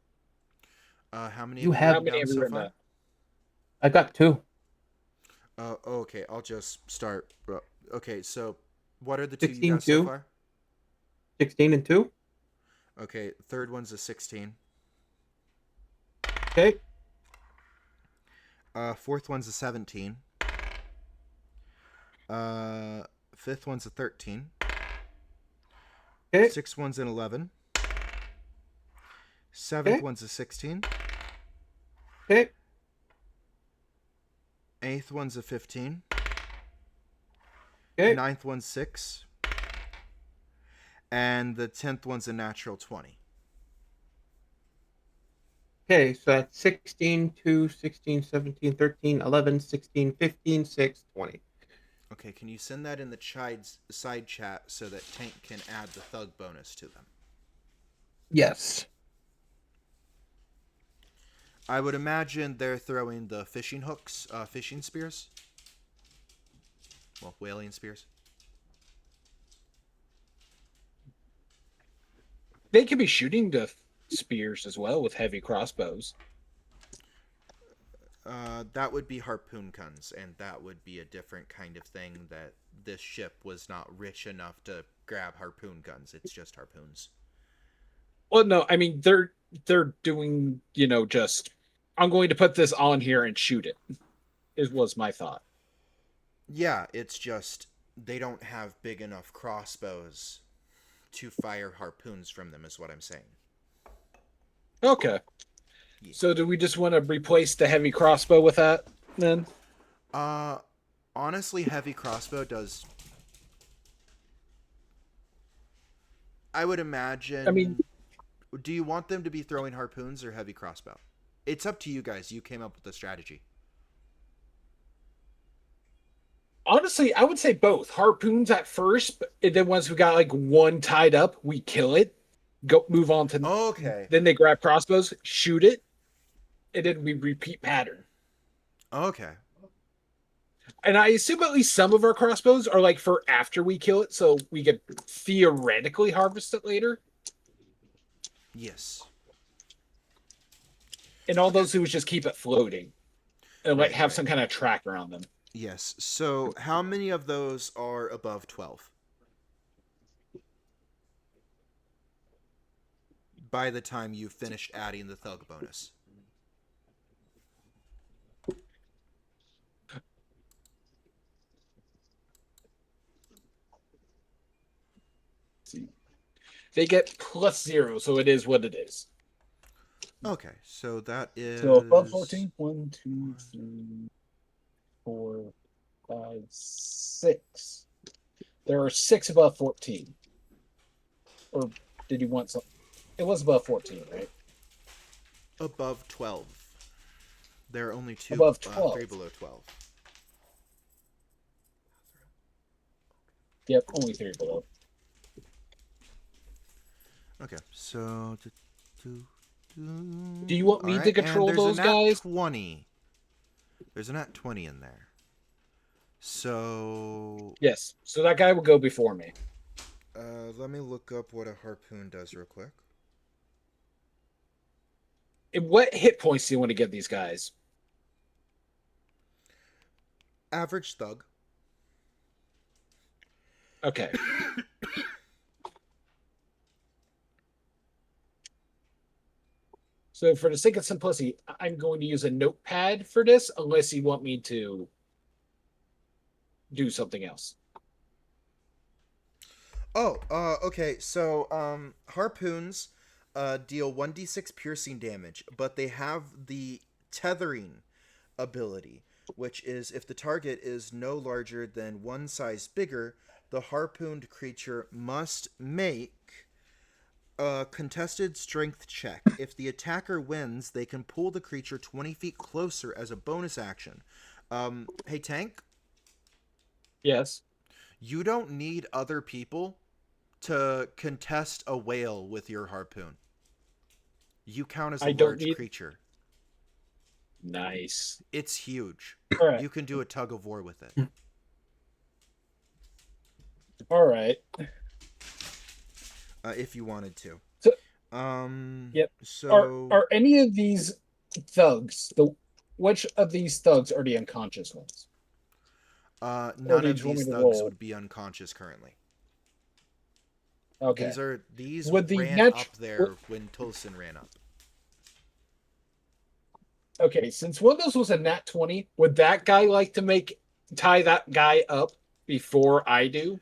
How many You have you have- How written many down have you so written far? down? I got 2. Okay, I'll just start. Okay, so what are the 2 you 16, got so 2. far? 16 and 2. Okay, third one's a 16. Okay. Fourth one's a 17. Fifth one's a 13. Okay. Sixth one's an 11. Seventh Okay. one's a 16. Okay. Eighth one's a 15. Okay. Ninth one's 6. And the 10th one's a natural 20. Okay, so that's 16, 2, 16, 17, 13, 11, 16, 15, 6, 20. Okay, can you send that in the side chat so that Tank can add the thug bonus to them? Yes. I would imagine they're throwing the fishing hooks, fishing spears. Well, whaling spears. They could be shooting the spears as well with heavy crossbows. That would be harpoon guns, and that would be a different kind of thing that this ship was not rich enough to grab harpoon guns. It's just harpoons. Well, no, I mean they're doing, just I'm going to put this on here and shoot it. Was my thought. Yeah, it's just they don't have big enough crossbows to fire harpoons from them, is what I'm saying. Okay. Yeah. So do we just want to replace the heavy crossbow with that then? Honestly, heavy crossbow does. I would imagine. I mean, do you want them to be throwing harpoons or heavy crossbow? It's up to you guys. You came up with the strategy. honestly, I would say both. Harpoons at first, and then once we got like one tied up, we kill it. Move on to Okay. Then they grab crossbows, shoot it, and then we repeat pattern. Okay. And I assume at least some of our crossbows are like for after we kill it, so we could theoretically harvest it later. Yes. And all those do is just keep it floating. And like Right, have right. some kind of tracker on them. Yes. So, how many of those are above 12? By the time you've finished adding the thug bonus. They get +0, so it is what it is. Okay, so that is So above 14, 1, 2, 3, 4, 5, 6. There are 6 above 14. Or did you want something? It was above 14, right? above 12. There are only two, Above 3 12. below 12. Yep, only 3 below. Okay, so Do you want me to control and there's those a nat guys? 20. There's a nat 20 in there. So Yes. So that guy will go before me. let me look up what a harpoon does real quick. And what hit points do you want to give these guys? Average thug. Okay. So for the sake of simplicity, I'm going to use a notepad for this, unless you want me to do something else. Oh, okay. So, harpoons deal 1d6 piercing damage, but they have the tethering ability, which is if the target is no larger than one size bigger, the harpooned creature must make a contested strength check. If the attacker wins, they can pull the creature 20 feet closer as a bonus action. Hey, Tank? Yes. You don't need other people to contest a whale with your harpoon. You count as a I don't large need... creature. Nice. It's huge. All right. You can do a tug of war with it. All right. If you wanted to. So, Yep. So are any of these thugs which of these thugs are the unconscious ones? none of these thugs would be unconscious currently. Okay. These Would the ran up there when Tolson ran up. Okay, since one of those was a nat 20, would that guy like to tie that guy up before I do?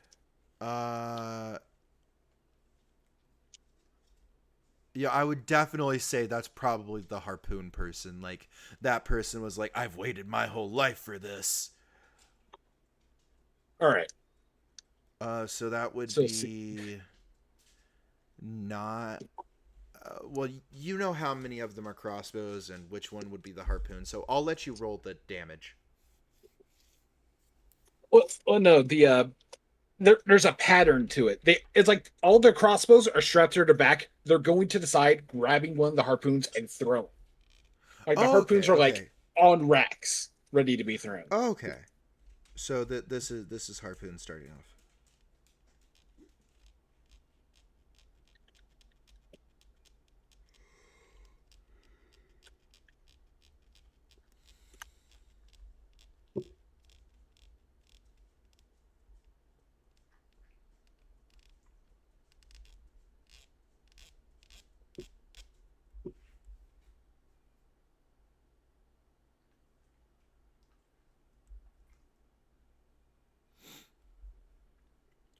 Yeah, I would definitely say that's probably the harpoon person. Like, that person was like, I've waited my whole life for this. All right. So that would be not... well, you know how many of them are crossbows and which one would be the harpoon. So I'll let you roll the damage. Well, no, there's a pattern to it. It's like all their crossbows are strapped to their back. They're going to the side, grabbing one of the harpoons and throwing. Like the harpoons are like on racks, ready to be thrown. Okay. So this is harpoon starting off.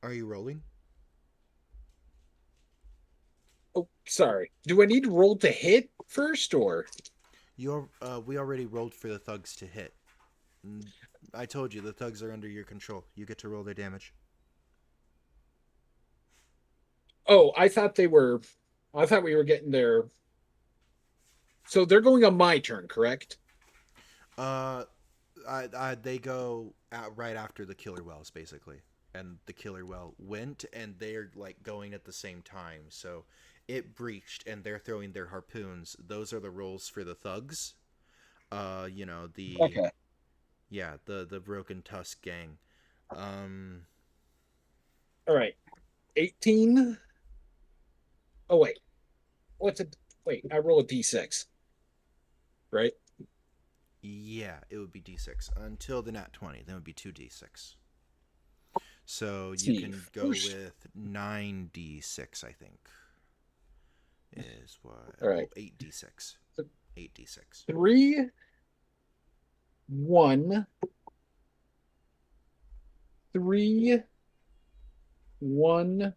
Are you rolling? Oh, sorry. Do I need to roll to hit first, or? We already rolled for the thugs to hit. I told you, the thugs are under your control. You get to roll their damage. Oh, I thought we were getting there. So they're going on my turn, correct? They go out right after the killer wells, basically. And the killer well went, and they're like going at the same time. So it breached, and they're throwing their harpoons. Those are the rolls for the thugs. Okay. Yeah, the Broken Tusk gang. All right. 18. Oh wait. Wait, I roll a d6. Right? Yeah, it would be d6 until the nat 20. Then it would be 2d6. So you can go with 9d6, I think. Is what? All right. 8d6. 8d6. 3, 1, 3, 1,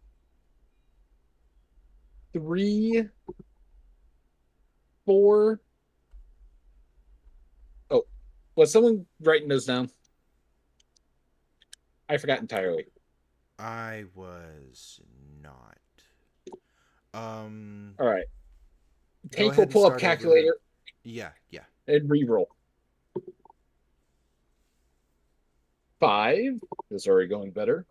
3, 4. Oh, was someone writing those down? I forgot entirely. I was not. All right. Go Tank will ahead and pull up start over. calculator Yeah, yeah. and re-roll. 5 is already going better.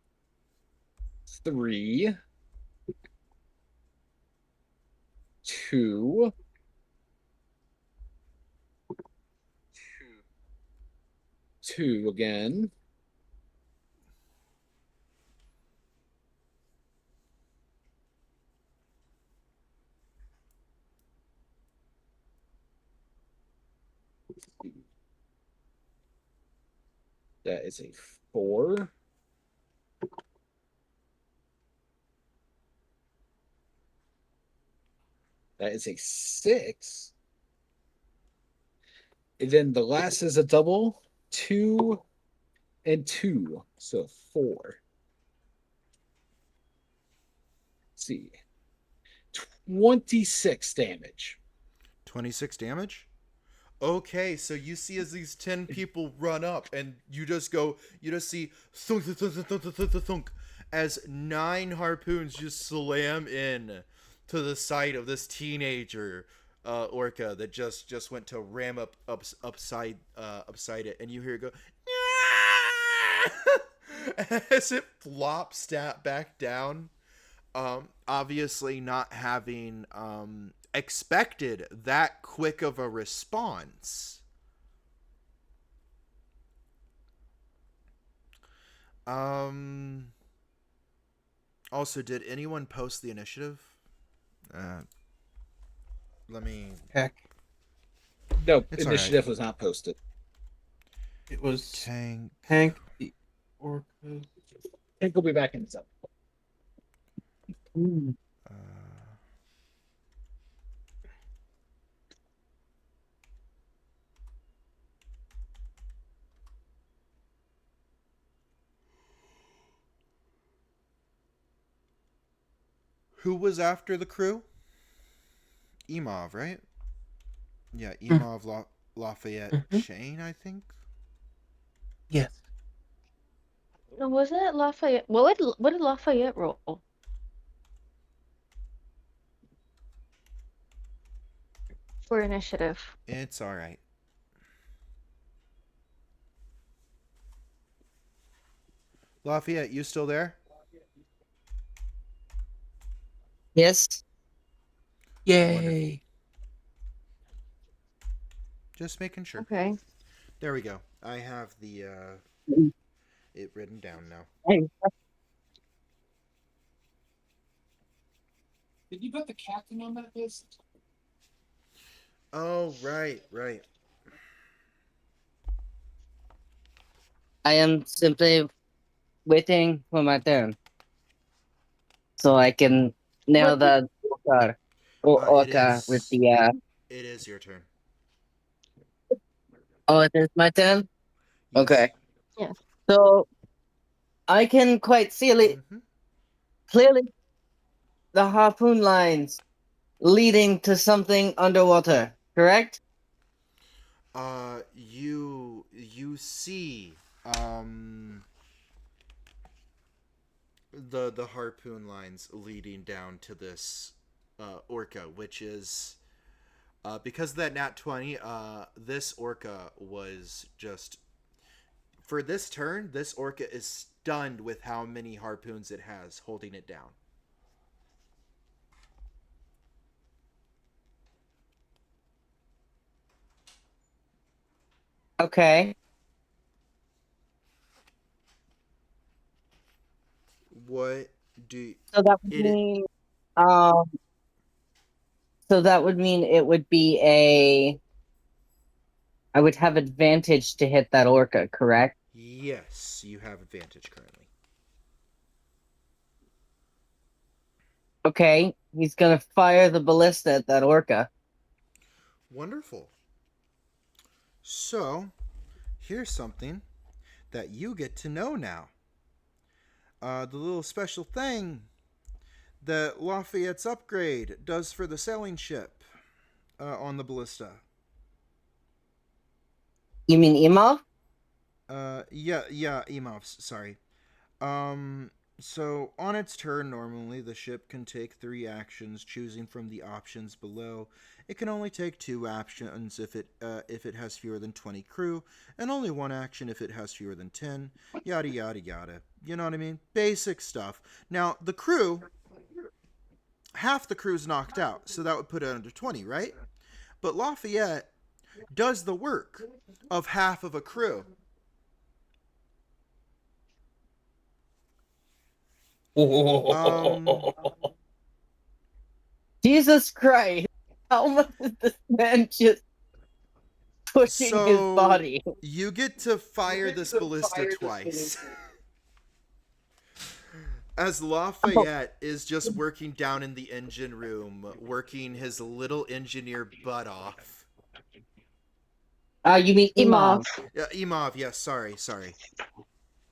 3, 2, 2 again. That is a 4. That is a 6. And then the last is a double. 2 and 2. So 4. Let's see. 26 damage. 26 damage? Okay, so you see as these 10 people run up, and you just see thunk, thunk, thunk, thunk, thunk, thunk, thunk, as 9 harpoons just slam in to the side of this teenager orca that just went to ram upside it, and you hear it go as it flops back down. Obviously not having expected that quick of a response. Also, did anyone post the initiative? Let me. Heck, No, It's initiative was not posted. it was Tank. the orcas. Tank will be back in a second. Uh, who was after the crew? Emov, right? Yeah, Emov Lafayette Chain, I think. Yes. Wasn't it Lafayette? What did Lafayette roll for initiative? It's all right. Lafayette, you still there? Yes. Yay. Wonderful. Just making sure. Okay. There we go. I have the it written down now. Did you put the captain on that list? Oh, right. I am simply waiting for my turn, so I can nail What? the orca, orca with the It is your turn. Oh, it is my turn. Yes. Okay. Yes. So I can quite clearly the harpoon lines leading to something underwater. Correct? You see the harpoon lines leading down to this orca, which is because of that nat 20, this orca was just for this turn, this orca is stunned with how many harpoons it has holding it down. Okay. What do So that would it? mean um so that would mean it would be I would have advantage to hit that orca, correct? Yes, you have advantage currently. Okay, he's gonna fire the ballista at that orca. Wonderful. So, here's something that you get to know now. The little special thing that Lafayette's upgrade does for the sailing ship on the ballista. You mean emo? Yeah, Emovs, sorry. So on its turn, normally the ship can take 3 actions, choosing from the options below. It can only take 2 actions if it has fewer than 20 crew, and only 1 action if it has fewer than 10. Yada yada yada. You know what I mean? Basic stuff. Now the crew, half the crew's knocked out, so that would put it under 20, right? But Lafayette does the work of half of a crew. Jesus Christ! How much is this man just pushing his So body? you get to fire this ballista twice. As Lafayette is just working down in the engine room, working his little engineer butt off. You mean Imam? Yeah, Imov, yes, sorry.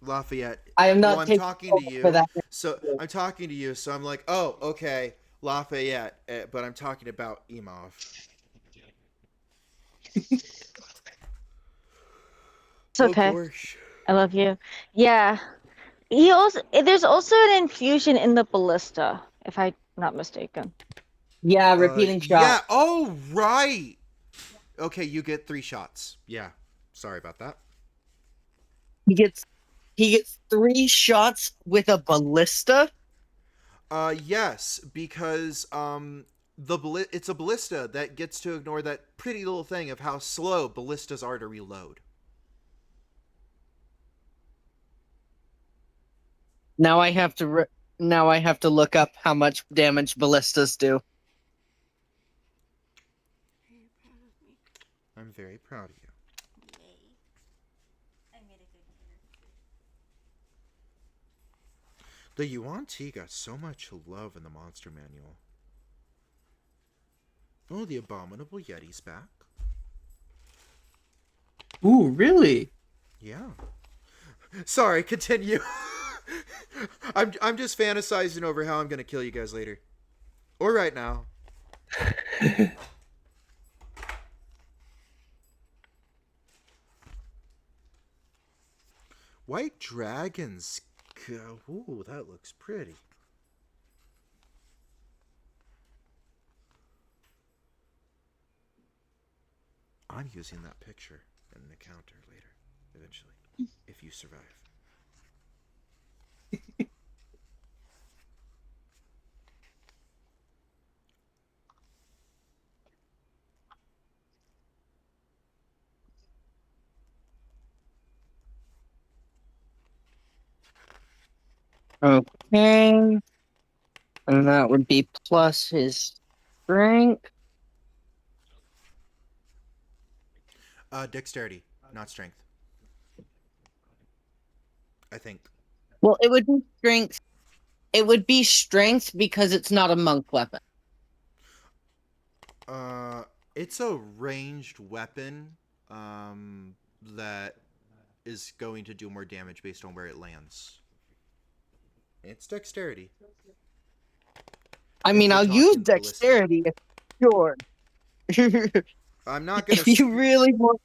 Lafayette. I am not I'm taking talking to over you. for that. So I'm like, oh, okay, Lafayette, but I'm talking about Imov. It's okay. Oh, gosh. I love you. Yeah. There's also an infusion in the ballista, if I'm not mistaken. Yeah, repeating Yeah, shot. oh, right. Okay, you get 3 shots. Yeah, sorry about that. He gets 3 shots with a ballista. Yes, because it's a ballista that gets to ignore that pretty little thing of how slow ballistas are to reload. Now I have to look up how much damage ballistas do. Are you proud of me? I'm very proud of you. Yay. I made a good character. The Yuan Ti got so much love in the monster manual. Oh, the abominable Yeti's back. Ooh, really? Yeah. Sorry, continue. I'm just fantasizing over how I'm gonna kill you guys later. Or right now. White dragons. Ooh, that looks pretty. I'm using that picture in an encounter later, eventually, if you survive. Okay. And that would be plus his strength. Dexterity, not strength. I think. Well, it would be strength. It would be strength because it's not a monk weapon. It's a ranged weapon, that is going to do more damage based on where it lands. It's dexterity. I mean, we're I'll use talking ballista. dexterity, sure. I'm not gonna. If you really want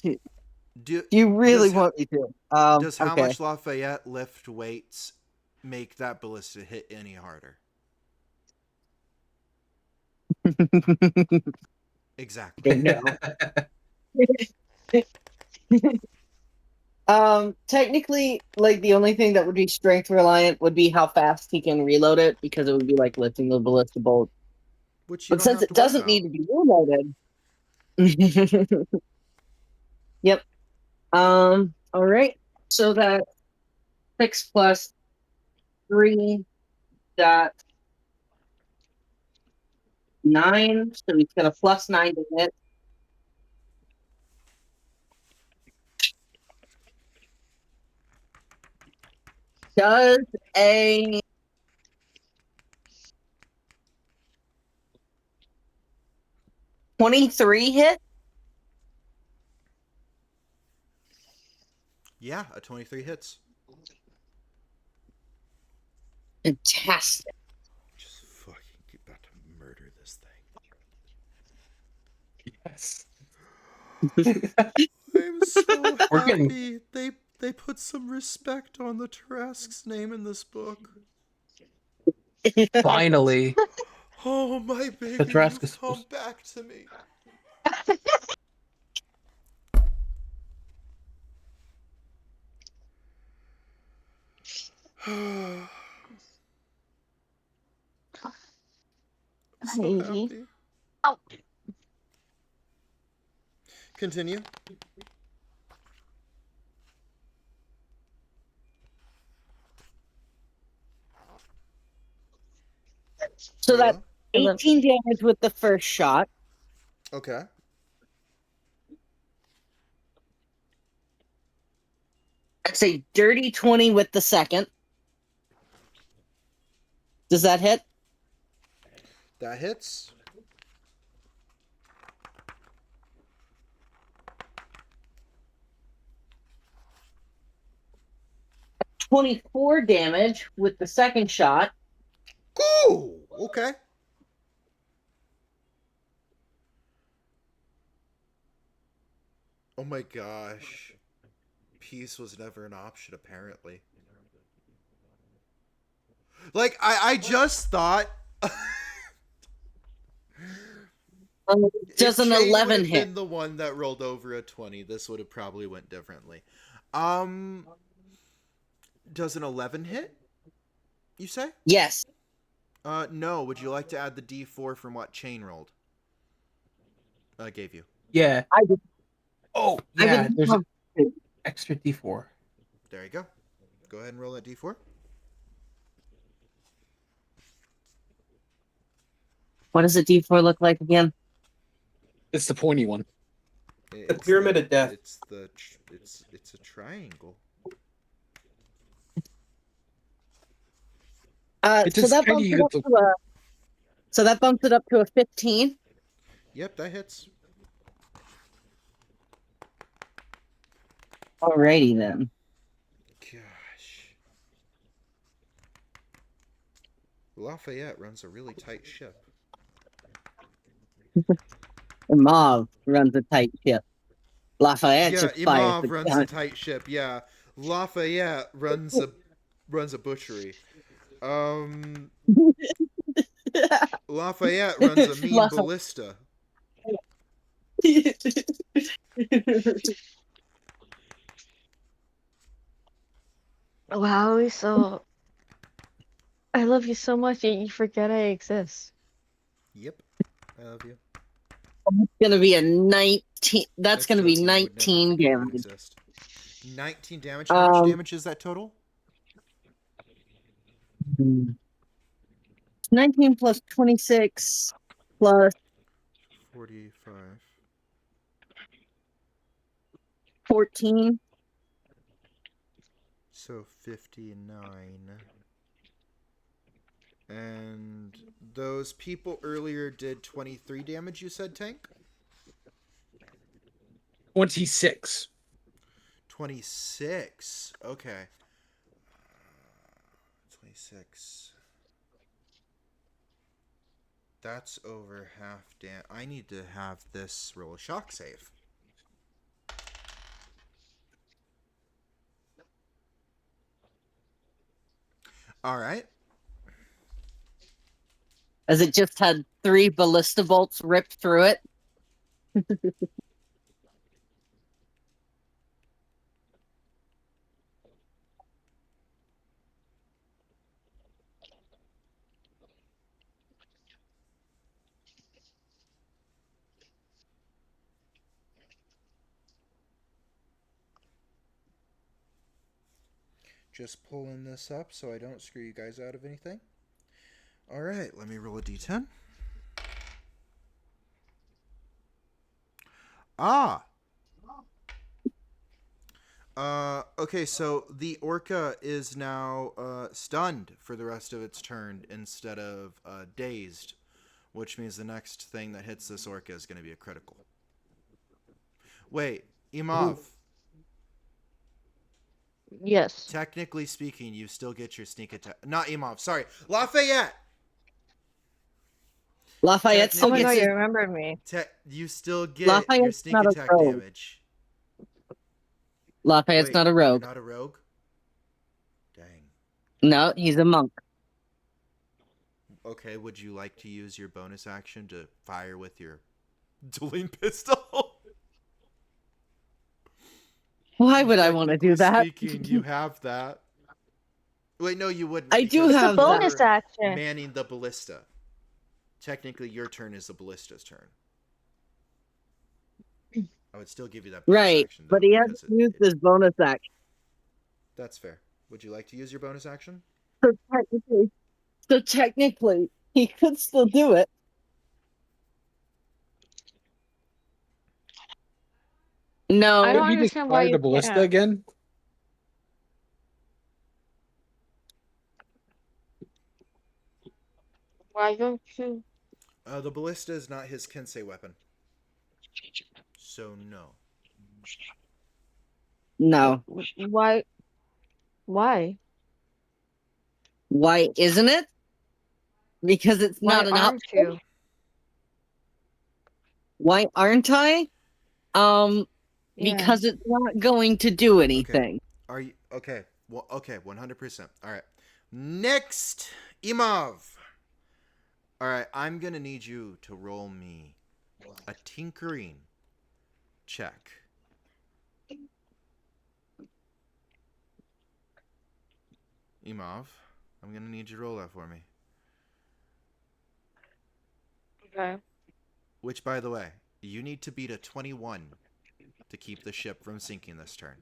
to. Do, You really does, want me to. does how Okay. much Lafayette lift weights make that ballista hit any harder? Exactly. No. Technically, like the only thing that would be strength reliant would be how fast he can reload it, because it would be like lifting the ballista bolt. Which you But don't since have it to worry doesn't about. need to be reloaded. Yep. All right. So that 6 plus 3, that 9. So he's got a plus 9 to hit. Does a 23 hit? Yeah, a 23 hits. Fantastic. Yes. I'm so We're getting- happy they put some respect on the Tarrasque's name in this book. Finally. Oh, my baby, The Tarrasque you've is come supposed- back to me. So Hi. happy. Oh. Continue. So Very that's well. 18 damage with the first shot. Okay. That's a dirty 20 with the second. Does that hit? That hits. $24 damage with the second shot. Cool. Okay. Oh my gosh. Peace was never an option, apparently. Like, I just thought... Does if an Chain 11 would have hit? been the one that rolled over a 20, this would have probably went differently. Does an 11 hit? You say? Yes. No. Would you like to add the D4 from what Chain rolled? Gave you. Yeah. I would, Oh, I yeah. would There's love an extra D4. There you go. Go ahead and roll that D4. What does a D4 look like again? It's the pointy one. The Pyramid of Death. It's a triangle. It's So just that tiny. bumps it up to a. So that bumps it up to a 15. Yep, that hits. Alrighty then. Gosh. Lafayette runs a really tight ship. Mav runs a tight ship. Lafayette Yeah, just fires Imav the runs a gun. tight ship. Yeah, Lafayette runs a butchery. Lafayette runs a mean Lafayette. ballista. Wow, so I love you so much that you forget I exist. Yep, I love you. Gonna be a 19. That's gonna be Just kidding, I would never 19 forget you damage. exist. 19 damage. How much Um, damage is that total? 19 plus 26 plus 45. 14. So 59. And those people earlier did 23 damage, you said, Tank? 26. 26. Okay. 26. That's over half damage. I need to have this roll a shock save. Alright. As it just had 3 ballista bolts ripped through it. Just pulling this up so I don't screw you guys out of anything. Alright, let me roll a d10. Ah! Okay, so the orca is now stunned for the rest of its turn instead of dazed, which means the next thing that hits this orca is going to be a critical. Wait, Imav, Yes. technically speaking, you still get your sneak attack. Not Imav, sorry. Lafayette! Lafayette Oh still my gets god, you his. remembered me. You still get your Lafayette's sneak not a attack rogue. damage. Lafayette's Wait, not a you're rogue. not a rogue? Dang. No, he's a monk. Okay, would you like to use your bonus action to fire with your dueling pistol? Why would I want to do that? Speaking, you have that. Wait, no, you wouldn't. I do because It's a have that. bonus action. manning the ballista. Technically, your turn is the ballista's turn. I would still give you that bonus Right, action, though, but he hasn't because used his bonus action. that's fair. Would you like to use your bonus action? So technically, he could still do it. No, I don't Could you just understand why fire the you ballista can't. again? Why don't you? The ballista is not his Kensei weapon. So, no. no. Why? Why? Why isn't it? Because it's Why not an aren't option. you? Why aren't I? Yeah. Because it's not going to do anything. Are you okay? Well, okay, 100%. All right. Next, Imav. All right, I'm gonna need you to roll me a tinkering check. Imav, I'm gonna need you to roll that for me. Okay. Which, by the way, you need to beat a 21 to keep the ship from sinking this turn.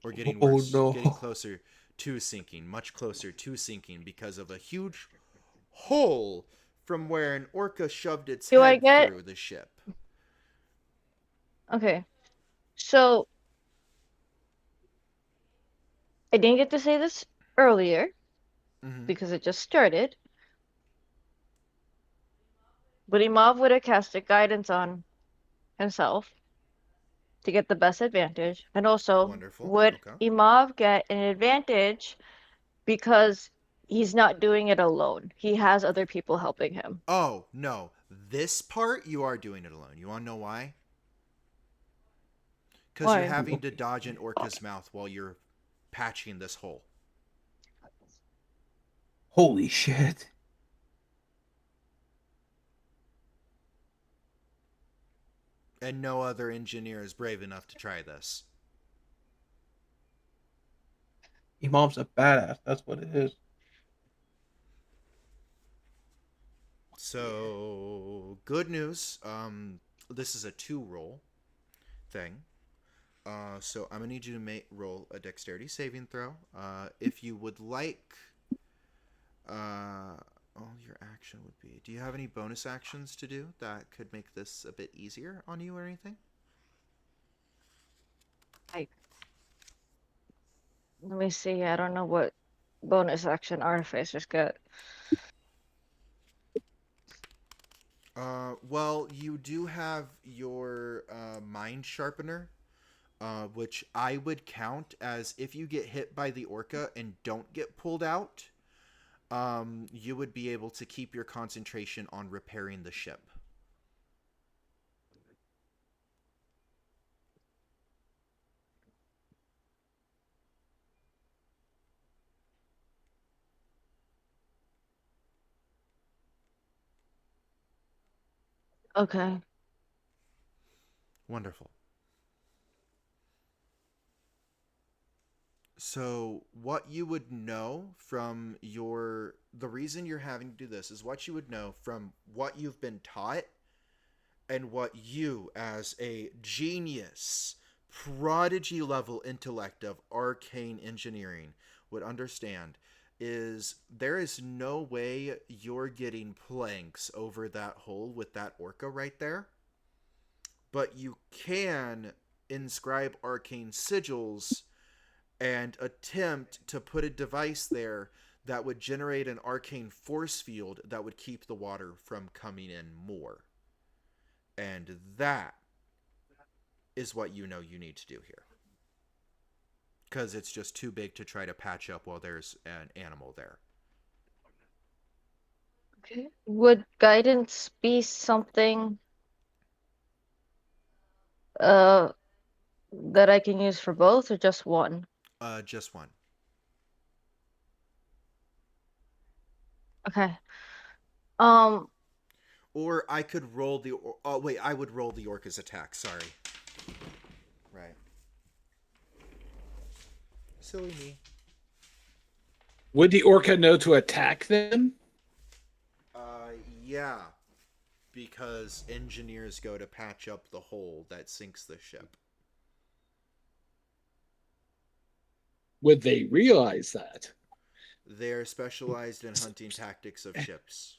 Or getting Oh, worse, no. getting closer to sinking, much closer to sinking because of a huge hole from where an orca shoved its Do I head get- through the ship. Okay. So I didn't get to say this earlier Mm-hmm. because it just started. But Imav would have casted guidance on himself to get the best advantage. And also, Wonderful. would Okay. Imav get an advantage because he's not doing it alone? He has other people helping him. Oh, no. This part, you are doing it alone. You want to know why? Because you're Why? having to dodge an orca's mouth while you're patching this hole. Holy shit. And no other engineer is brave enough to try this. Imam's a badass. That's what it is. So, good news. This is a 2-roll thing. So I'm gonna need you to roll a dexterity saving throw. If you would like, all your action would be. Do you have any bonus actions to do that could make this a bit easier on you or anything? Let me see. I don't know what bonus action artificers get. Well, you do have your mind sharpener, which I would count as if you get hit by the orca and don't get pulled out, you would be able to keep your concentration on repairing the ship. Okay. Wonderful. So what you would know from the reason you're having to do this is what you would know from what you've been taught and what you, as a genius, prodigy level intellect of arcane engineering, would understand is there is no way you're getting planks over that hole with that orca right there. But you can inscribe arcane sigils and attempt to put a device there that would generate an arcane force field that would keep the water from coming in more. And that is what you know you need to do here. Because it's just too big to try to patch up while there's an animal there. Okay. Would guidance be something that I can use for both or just one? Just one. Okay. Um, Or I could roll the. Oh wait, I would roll the orca's attack. Sorry. Right. Silly me. Would the orca know to attack them? Yeah. Because engineers go to patch up the hole that sinks the ship. Would they realize that? They're specialized in hunting tactics of ships.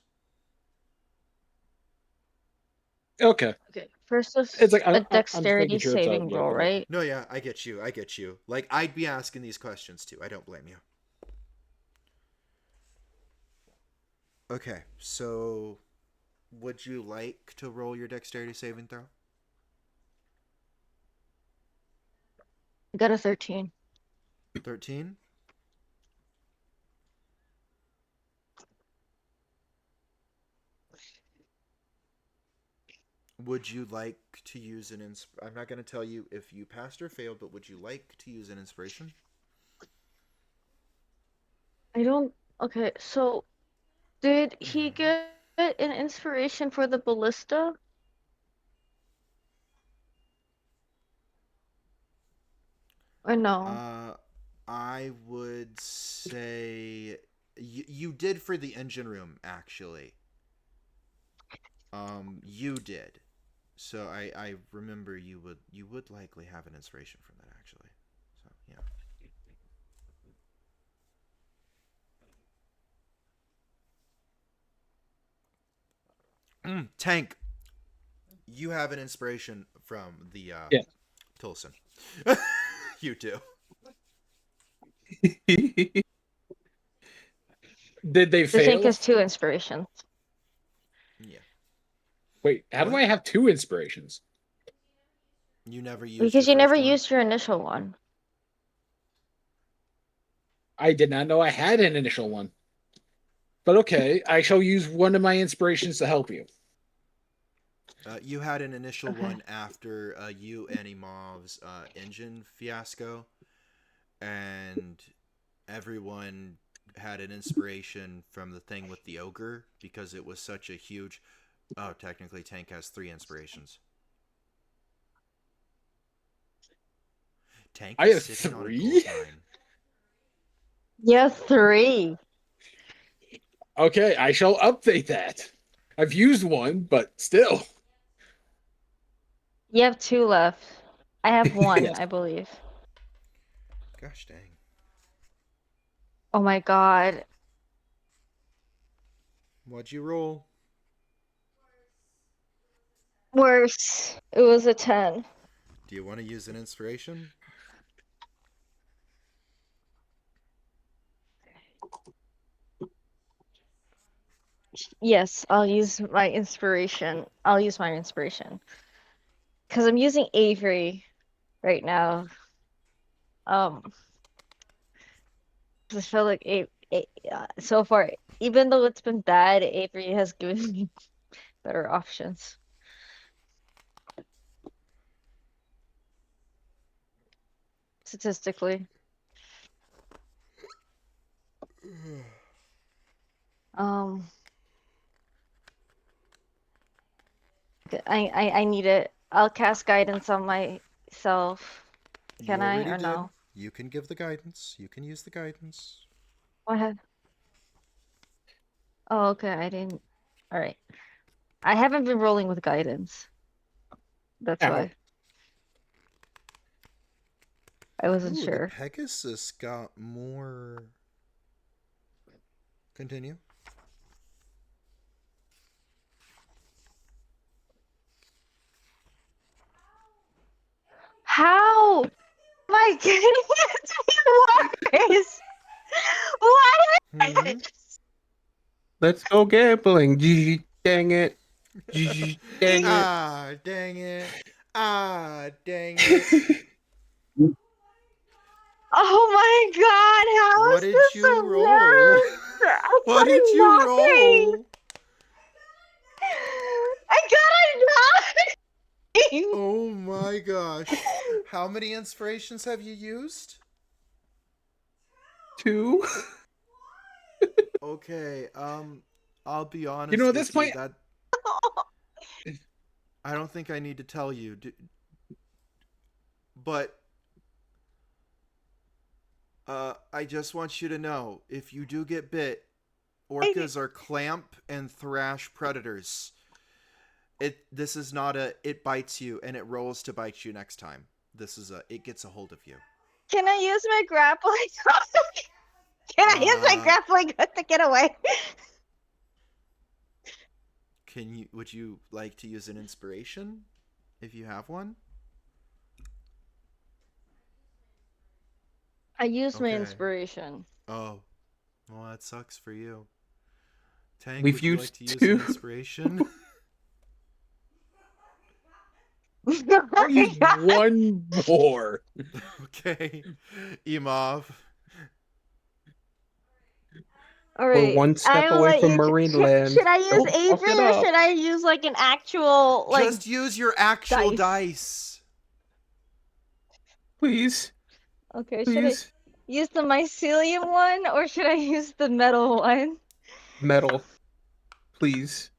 Okay. okay. First It's is like a I'm just making dexterity sure it's a saving yeah, roll, go ahead. right? No, yeah, I get you. I get you. Like, I'd be asking these questions too. I don't blame you. Okay, so would you like to roll your dexterity saving throw? I got a 13. 13? Would you like to use an I'm not going to tell you if you passed or failed, but would you like to use an inspiration? I don't. Okay, so did he get an inspiration for the ballista? Or no? I would say you did for the engine room, actually. You did. So I remember you would likely have an inspiration from that, actually. So yeah. Tank, you have an inspiration from the Yeah. Tilson. You do. Did they The tank fail? has 2 inspirations. Yeah. Wait, how do What? I have 2 inspirations? You never used Because your you never first one? used your initial one. I did not know I had an initial one. But okay, I shall use one of my inspirations to help you. You had an initial Okay. one after you and Imov's engine fiasco, and everyone had an inspiration from the thing with the ogre because it was such a huge. Oh, technically, Tank has 3 inspirations. Tank I is have sitting on a 3? gold mine. Yeah, 3. Okay, I shall update that. I've used one, but still. You have 2 left. I have 1, Yes. I believe. Gosh dang. Oh my god. What'd you roll? Worse. It was a 10. Do you want to use an inspiration? Yes, I'll use my inspiration. I'll use my inspiration. Because I'm using Avery right now. I feel like so far, even though it's been bad, Avery has given me better options. Statistically. Um, I need it. I'll cast guidance on myself. Can You I already or did. no? You can give the guidance. You can use the guidance. Go ahead. Oh, okay. I didn't. All right. I haven't been rolling with guidance. That's Ow. why. I wasn't Ooh, the sure. Pegasus got more. Continue. How am I getting into Mars? Hmm. What? Let's go gambling. Gee, dang it. Gee, dang it. Ah, dang it. Ah, dang it. Oh my god, how What is did this you so roll? worse? I What did you got nothing. roll? thing. Oh my gosh. How many inspirations have you used? 2. Okay, I'll be honest You know, with this you, might. that I don't think I need to tell you, but I just want you to know, if you do get bit, orcas are clamp and thrash predators. This is not a it bites you and it rolls to bite you next time. This is a it gets a hold of you. Can I use my grappling hook? Can I use my grappling hook to get away? Would you like to use an inspiration if you have one? I used my Okay. inspiration. Oh, well, that sucks for you. Tank, We've would you like used to use 2. an inspiration? I'll use one more. Okay, Imov. All We're right, one step I will away let from you. Marine Should land. I use Don't fuck Avery it or up. should I use like an actual like? Just use your actual dice. Please. Okay, should I Please. use the mycelium one or should I use the metal one? Metal. Please.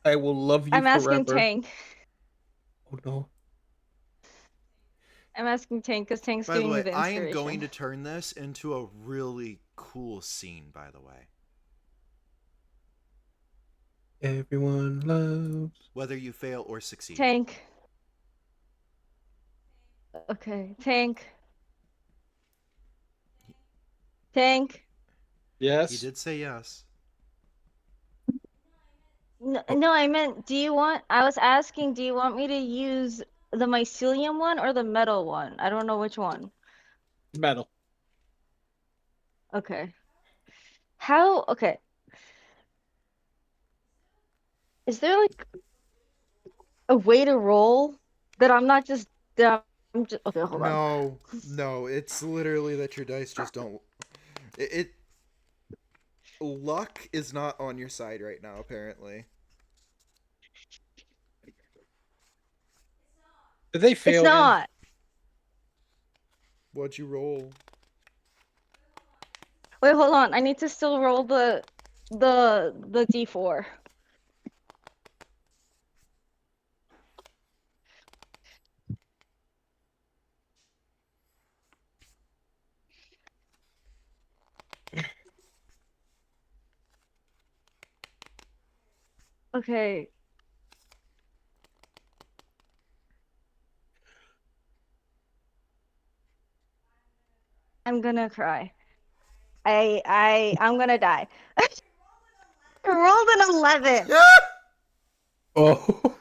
I will love you I'm asking forever. Tank. Oh no. I'm asking Tank because Tank's By the giving me way, the I inspiration. am going to turn this into a really cool scene, by the way. Everyone loves. Whether you fail or succeed. Tank. Okay, Tank. Tank. Yes. He did say yes. No, no, I meant, I was asking, do you want me to use the mycelium one or the metal one? I don't know which one. Metal. Okay. Okay. Is there like a way to roll that I'm not just, okay, hold on. No, it's literally that your dice just don't. Luck is not on your side right now, apparently. Did they It's fail again? not. What'd you roll? Wait, hold on. I need to still roll the D4. Okay. I'm gonna cry. I'm gonna die. I rolled an 11. Oh.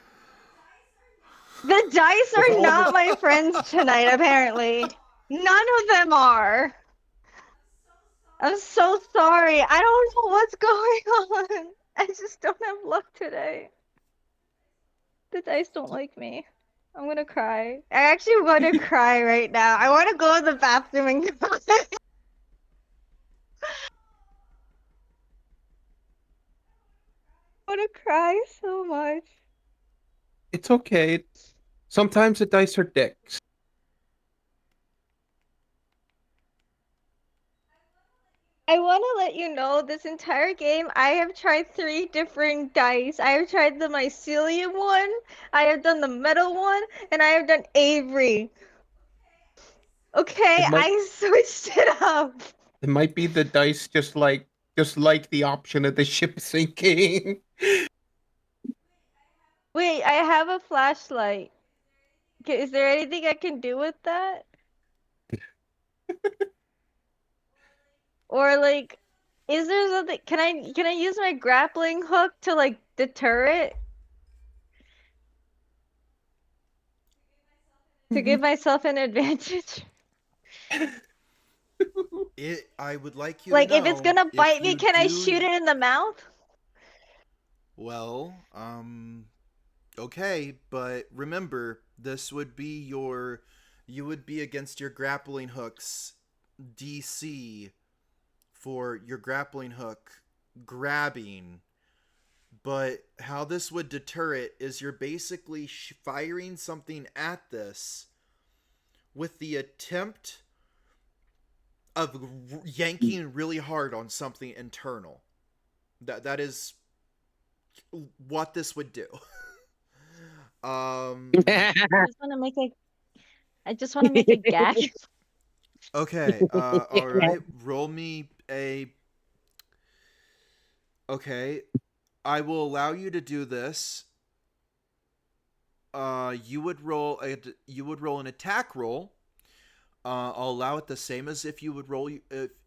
The dice With are all not the my friends tonight, apparently. None of them are. I'm so sorry. I don't know what's going on. I just don't have luck today. The dice don't like me. I'm gonna cry. I actually want to cry right now. I want to go to the bathroom and cry. I want to cry so much. It's okay. Sometimes the dice are dicks. I want to let you know this entire game I have tried 3 different dice. I have tried the mycelium one, I have done the metal one, and I have done Avery. Okay, I switched it up. It might be the dice just like the option of the ship sinking. Wait, I have a flashlight. Is there anything I can do with that? Or like, is there something? Can I use my grappling hook to like deter it? To give myself an advantage? I would like you Like, to know, if it's gonna bite me, you can I shoot it in the mouth? Well, okay, but remember, this would be you would be against your grappling hooks DC for your grappling hook grabbing But how this would deter it is you're basically firing something at this with the attempt of yanking really hard on something internal. That is what this would do. I just want to make a gag. Okay. All right. Roll me a. Okay. I will allow you to do this. You would roll an attack roll. I'll allow it the same as if you would roll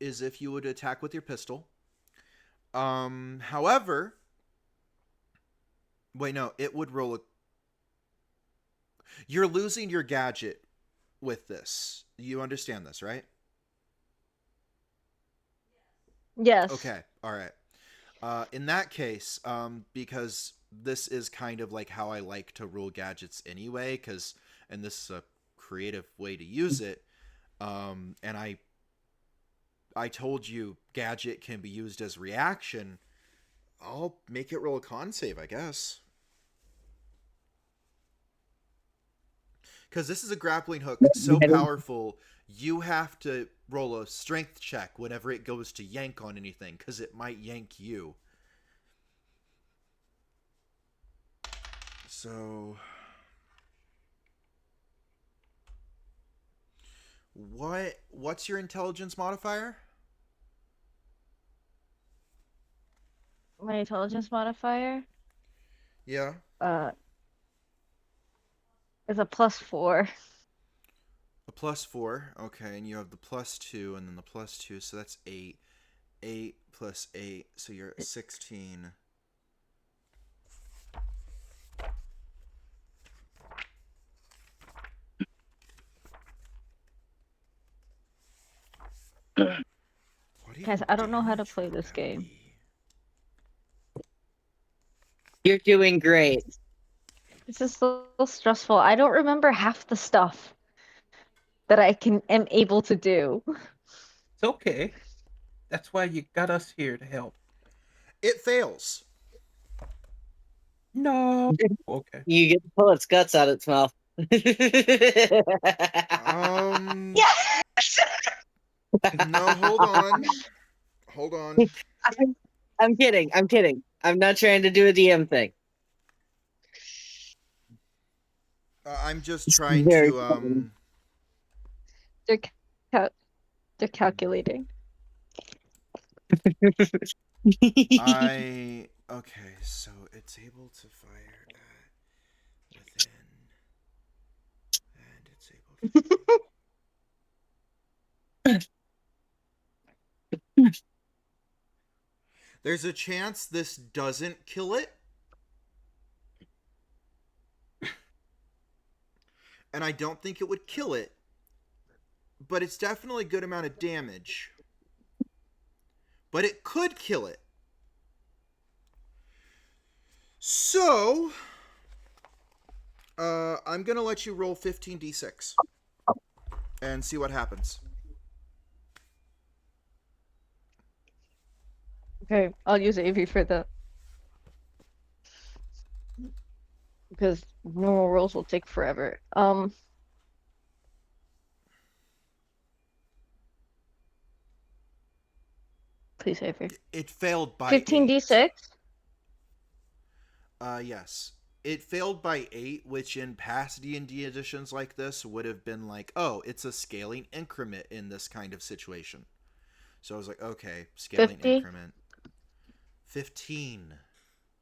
as if you would attack with your pistol. However, wait, no, it would roll a. You're losing your gadget with this. You understand this, right? Yes. Okay. All right. In that case, because this is kind of like how I like to rule gadgets anyway, and this is a creative way to use it. And I told you gadget can be used as reaction. I'll make it roll a con save, I guess. Because this is a grappling hook so powerful, you have to roll a strength check whenever it goes to yank on anything, because it might yank you. So, what's your intelligence modifier? My intelligence modifier Yeah. is a +4. A +4. Okay, and you have the +2 and then the +2, so that's 8. 8 plus 8, so you're at 16. Guys, I don't know how to play this game. You're doing great. This is so stressful. I don't remember half the stuff that I am able to do. It's okay. That's why you got us here to help. It fails. No. Okay. You get to pull its guts out its mouth. Yes! No, hold on. Hold on. I'm kidding. I'm kidding. I'm not trying to do a DM thing. I'm just trying Very to They're calculating. Okay, so it's able to fire at within, and it's able to. There's a chance this doesn't kill it, and I don't think it would kill it, but it's definitely a good amount of damage. But it could kill it. So, I'm going to let you roll 15d6 and see what happens. Okay, I'll use AV for the... because normal rolls will take forever. Please, AV. It failed by 15d6? 8. Yes. It failed by 8, which in past D&D editions like this would have been like, oh, it's a scaling increment in this kind of situation. So I was like, okay, scaling 50? increment. 15.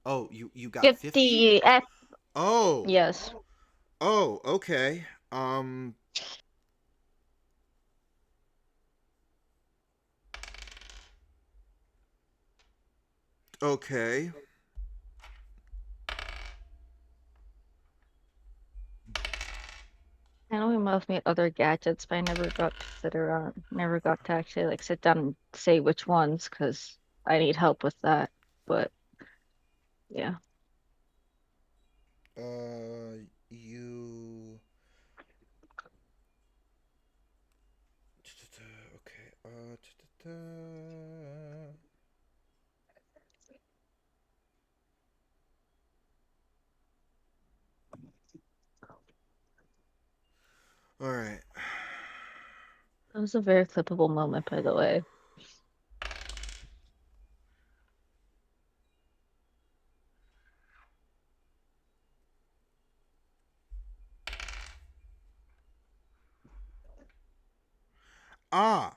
Oh, you got 50? 50. Oh. Yes. Oh, okay. Okay. I know we must made other gadgets, but I never got to actually like sit down and say which ones, because I need help with that. But yeah. You. Okay. That was a very clippable moment, by the way. Ah.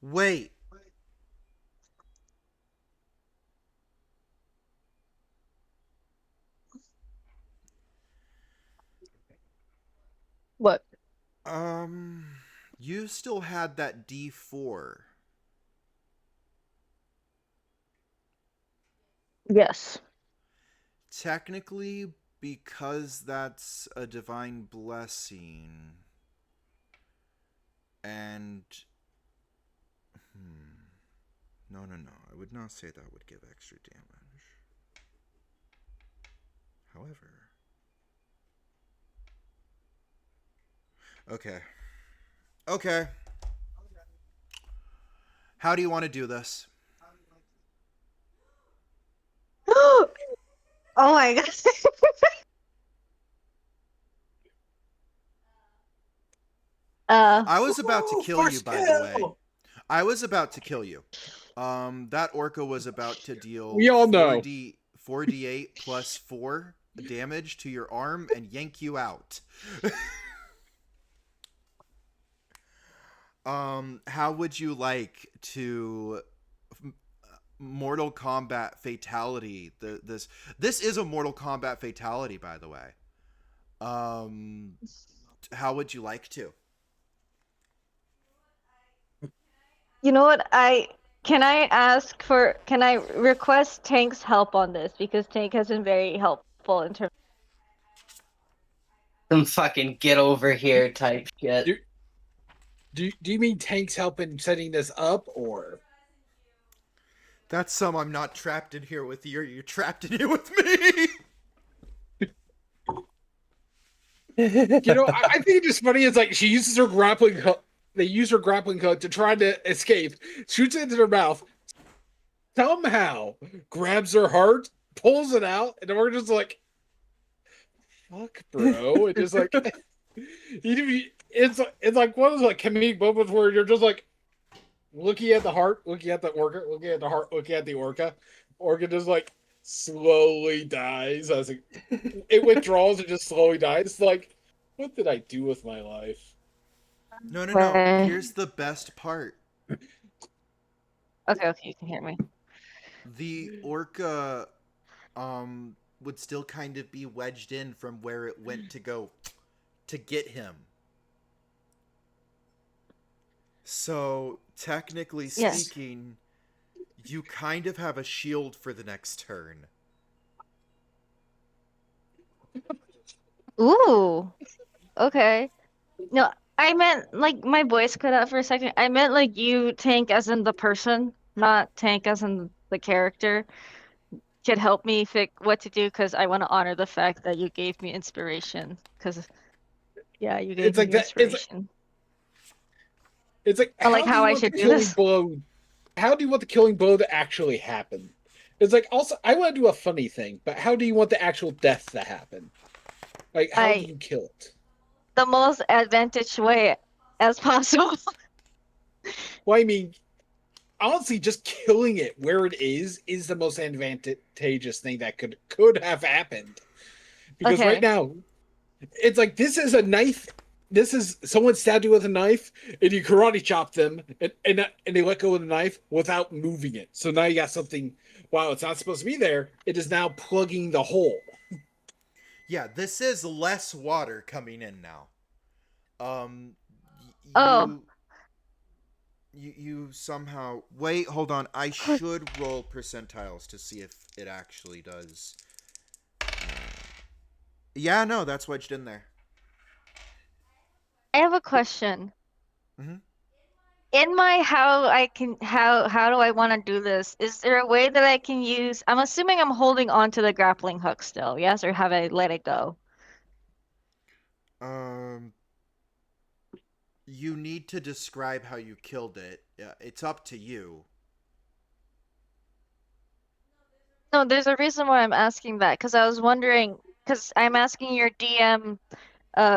Wait. What? You still had that D4. Yes. Technically, because that's a divine blessing. And... No. I would not say that would give extra damage. However... Okay. How do you want to do this? Oh my god. I was about to kill you, First by the way. kill! I was about to kill you. That orca was about to deal We all know. 4d8 plus 4 damage to your arm and yank you out. How would you like to Mortal Kombat fatality? This is a Mortal Kombat fatality, by the way. How would you like to? You know what? Can I request Tank's help on this, because Tank has been very helpful in terms. Some fucking get over here type shit. Do you mean Tank's help in setting this up, or? That's some I'm not trapped in here with you. You're trapped in here with me. You know, I think it's just funny. It's like she uses her grappling hook. They use her grappling hook to try to escape. Shoots it into their mouth. Somehow grabs her heart, pulls it out, and we're just like, "Fuck, bro!" And just like, it's like one of those like comedic moments where you're just like looking at the heart, looking at the orca, looking at the heart, looking at the orca. Orca just like slowly dies. I was like, it withdraws and just slowly dies. It's like, what did I do with my life? No. Okay. Here's the best part. Okay, you can hear me. The orca would still kind of be wedged in from where it went to go to get him. So, technically Yes. speaking, you kind of have a shield for the next turn. Ooh. Okay. No, I meant like my voice cut out for a second. I meant like you, Tank, as in the person, not Tank as in the character, could help me figure what to do, because I want to honor the fact that you gave me inspiration. Because yeah, you gave It's like me that. inspiration. It's like, I like do how you I want the should do killing this. blow? How do you want the killing blow to actually happen? It's like, also, I want to do a funny thing, but how do you want the actual death to happen? Like, how do you kill it? The most advantage way as possible. Well, I mean, honestly, just killing it where it is the most advantageous thing that could have happened. Because right Okay. now, it's like, this is a knife. This is someone stabbed you with a knife, and you karate chop them, and they let go of the knife without moving it. So now you got something. While it's not supposed to be there, it is now plugging the hole. Yeah, this is less water coming in now. Oh. You somehow wait. Hold on. I should roll percentiles to see if it actually does. Yeah, no, that's wedged in there. I have a question. Mm-hmm. In my how do I want to do this? Is there a way that I can use? I'm assuming I'm holding on to the grappling hook still, yes, or have I let it go? You need to describe how you killed it. Yeah, it's up to you. No, there's a reason why I'm asking that, because I was wondering, because I'm asking your DM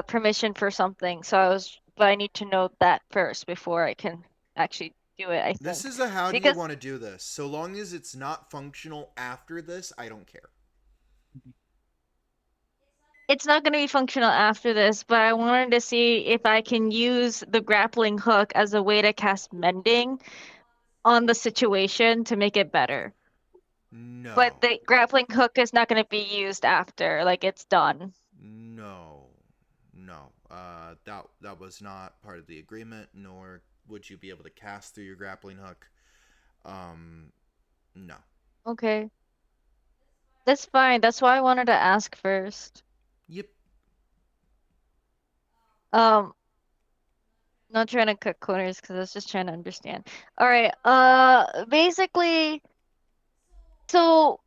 permission for something, but I need to know that first before I can actually do it, I This think. is a how do you Because want to do this. So long as it's not functional after this, I don't care. it's not going to be functional after this, but I wanted to see if I can use the grappling hook as a way to cast mending on the situation to make it better. But No. the grappling hook is not going to be used after, like it's done. No. No. That was not part of the agreement, nor would you be able to cast through your grappling hook. No. Okay. That's fine. That's why I wanted to ask first. Yep. Um, not trying to cut corners because I was just trying to understand. All right. Basically, so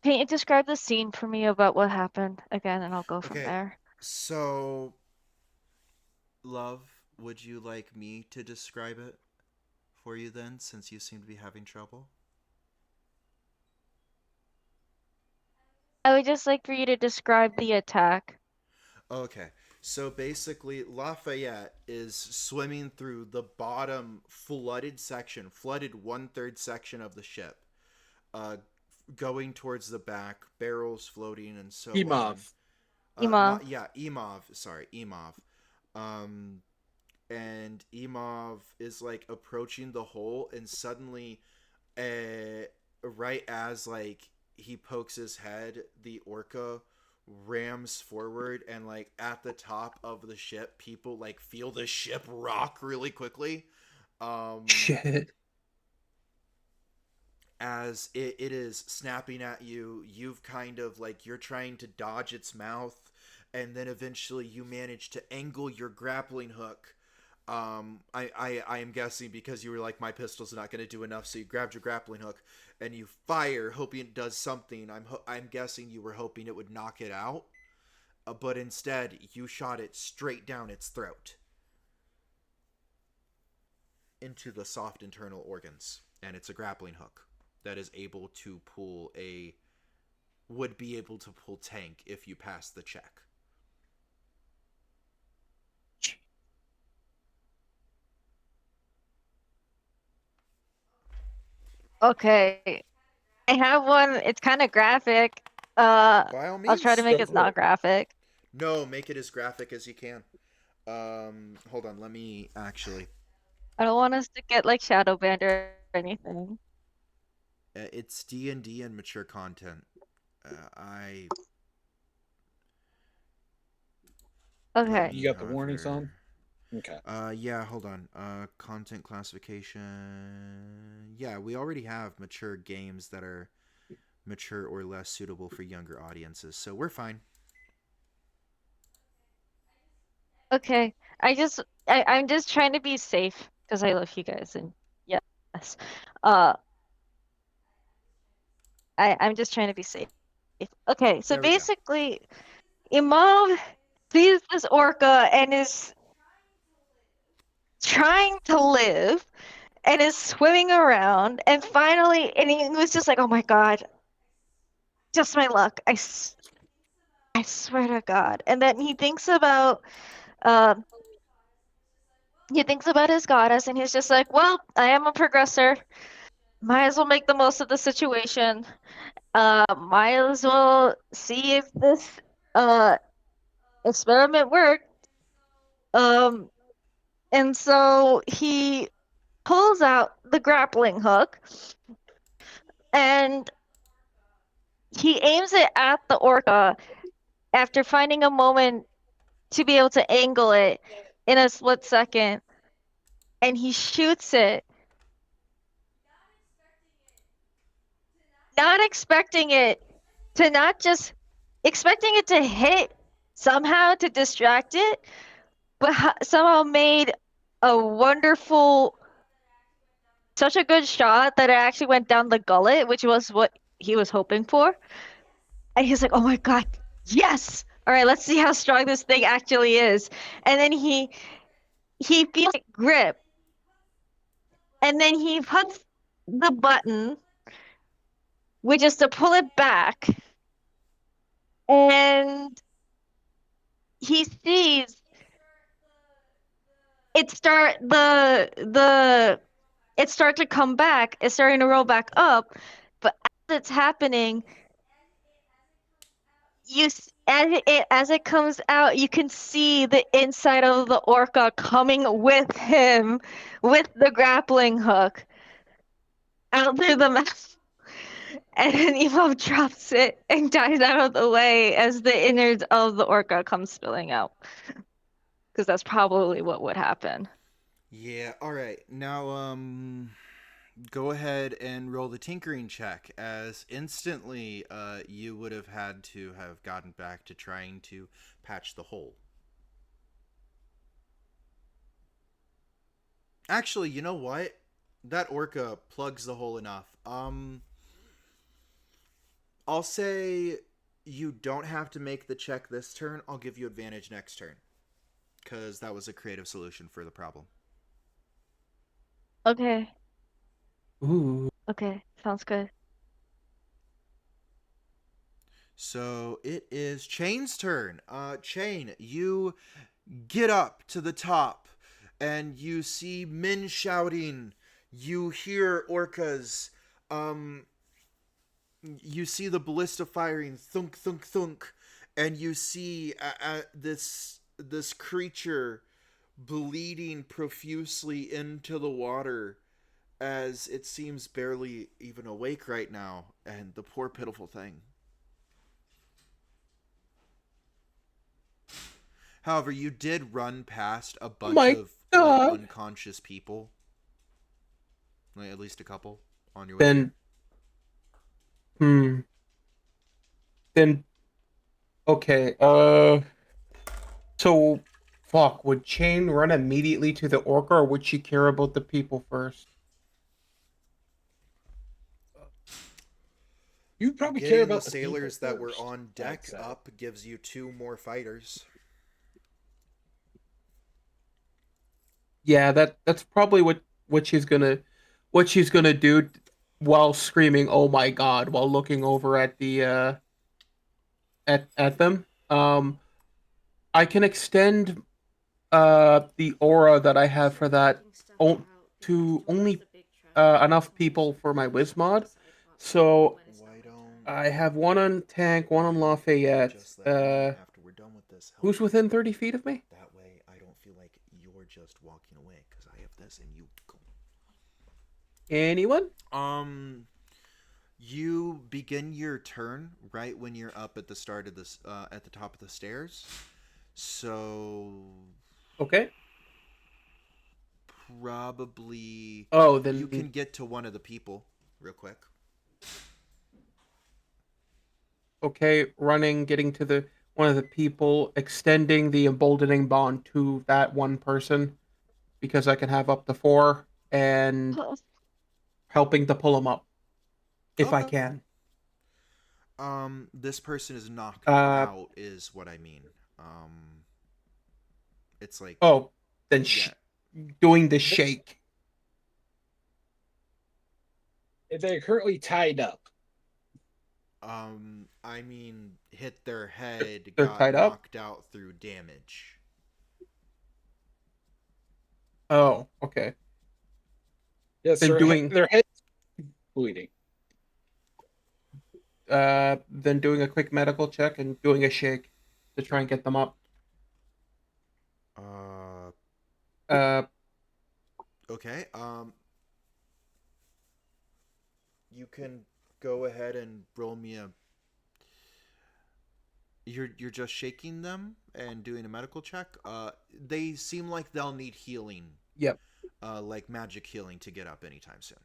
can you describe the scene for me about what happened again, and I'll go from Okay. there. So, love, would you like me to describe it for you then, since you seem to be having trouble? I would just like for you to describe the attack. Okay. So basically, Lafayette is swimming through the bottom flooded section, flooded 1/3 section of the ship, uh, going towards the back, barrels floating and so on. Emov. Ima. Emov. Sorry, Emov. Um, and Emov is like approaching the hole, and suddenly, right as like he pokes his head, the orca rams forward, and like at the top of the ship, people like feel the ship rock really quickly. Shit. As it is snapping at you, you've kind of like you're trying to dodge its mouth, and then eventually you manage to angle your grappling hook. I am guessing because you were like, my pistol's not going to do enough, so you grabbed your grappling hook and you fire, hoping it does something. I'm guessing you were hoping it would knock it out, but instead you shot it straight down its throat into the soft internal organs, and it's a grappling hook that is able to pull would be able to pull tank if you pass the check. Okay. I have one. It's kind of graphic. By all I'll try to means. make Go it for not it. graphic. No, make it as graphic as you can. Hold on, let me actually. I don't want us to get like shadow banned or anything. It's D&D and mature content. I. Okay. You got the warnings on? Okay. Yeah, hold on. Content classification. Yeah, we already have mature games that are mature or less suitable for younger audiences, so we're fine. Okay. I'm just trying to be safe because I love you guys and yes. Uh, I'm just trying to be safe. Okay, so There we go. basically, Imam sees this orca and is trying to live and is swimming around and finally, and he was just like, oh my God, just my luck. I swear to God. And then um, he thinks about his goddess and he's just like, well, I am a progressor. Might as well make the most of the situation. Might as well see if this uh experiment worked. Um, and so he pulls out the grappling hook and he aims it at the orca after finding a moment to be able to angle it in a split second, and he shoots it, not expecting it to not just expecting it to hit somehow to distract it, but somehow made a wonderful, such a good shot that it actually went down the gullet, which was what he was hoping for. And he's like, oh my God, yes! All right, let's see how strong this thing actually is. And then he feels it grip. And then he puts the button which is to pull it back, and he sees it start to come back. It's starting to roll back up, but as it's happening, as it comes out, you can see the inside of the orca coming with him, with the grappling hook out through the mouth. And then Evo drops it and dives out of the way as the innards of the orca come spilling out. Because that's probably what would happen. Yeah, alright. Now, go ahead and roll the tinkering check, as instantly, you would have had to have gotten back to trying to patch the hole. Actually, you know what? That orca plugs the hole enough. I'll say you don't have to make the check this turn. I'll give you advantage next turn, because that was a creative solution for the problem. Okay. Ooh. Okay. Sounds good. So it is Chain's turn. Chain, you get up to the top and you see men shouting. You hear orcas. You see the ballista firing, thunk, thunk, thunk, and you see this creature bleeding profusely into the water, as it seems barely even awake right now, and the poor pitiful thing. However, you did run past a bunch of like, unconscious people, like at least a couple, on your way. Then okay, so fuck, would Chain run immediately to the orca, or would she care about the people first? You probably Getting care about the sailors people that were first, on I'd deck say. up gives you 2 more fighters. Yeah, that's probably what she's gonna do while screaming "Oh my God" while looking over at the at them. I can extend the aura that I have for that to only enough people for my Wismod. So Why don't I have one on Tank, one on Lafayette. just let me know after we're done with this? Help Who's me. within 30 feet of me? That way I don't feel like you're just walking away, because I have this and you go. Anyone? You begin your turn right when you're up at the start of this, at the top of the stairs. So Okay. probably Oh, then you can get to one of the people real quick. okay, running, getting to the one of the people, extending the emboldening bond to that one person because I can have up to 4, and helping to pull them up if I Okay. can. This person is knocked Uh, out, is what I mean. It's like, Oh, then yeah. doing the shake. They're currently tied up. I mean, hit their head, They're got tied up? knocked out through damage. Oh, okay. Yes, Then their head's bleeding. Then doing a quick medical check and doing a shake to try and get them up. Okay. You can go ahead and roll me a. You're just shaking them and doing a medical check. They seem like they'll need healing. Yep. Like magic healing to get up anytime soon.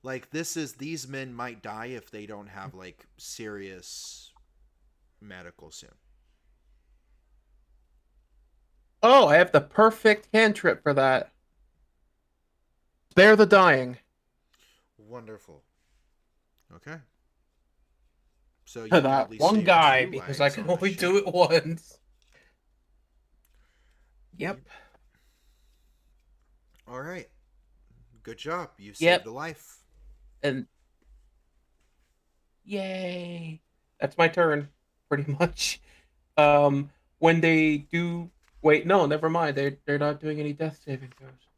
Like these men might die if they don't have like serious medical soon. Oh, I have the perfect cantrip for that. Spare the dying. Wonderful. Okay. So you To can at that least one save guy 2 because lives I can on the only ship. do it once. Yep. All right. Good job. You Yep. saved a life. And yay. That's my turn, pretty much. When they do wait, no, never mind. They're not doing any death saving throws.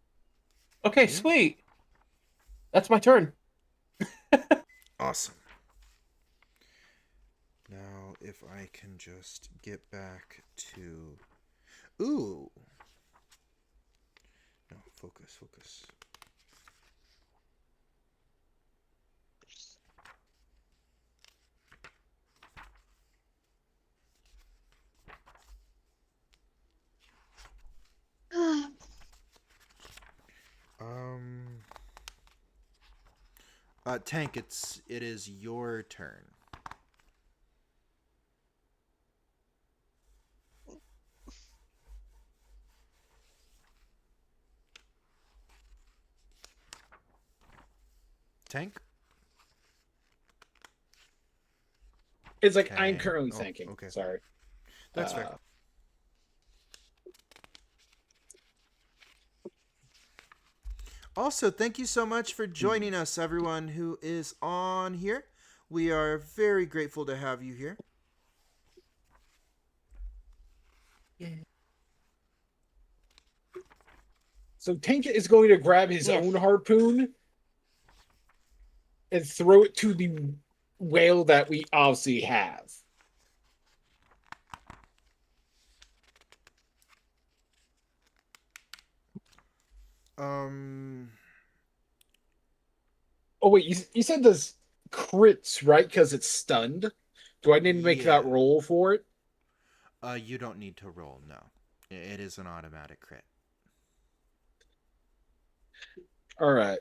Okay, Yeah. sweet. That's my turn. Awesome. Now, if I can just get back to... Ooh. No, focus, focus. Um... Tank, it is your turn. Tank? It's like I'm Okay. currently Oh, thinking. okay. Sorry. That's fair. Also, thank you so much for joining us, everyone who is on here. We are very grateful to have you here. So Tank is going to grab his Yes. own harpoon and throw it to the whale that we obviously have. Um, Oh wait, you said this crits, right? Because it's stunned. Do I need to make that Yeah. roll for it? You don't need to roll, no. It is an automatic crit. All right.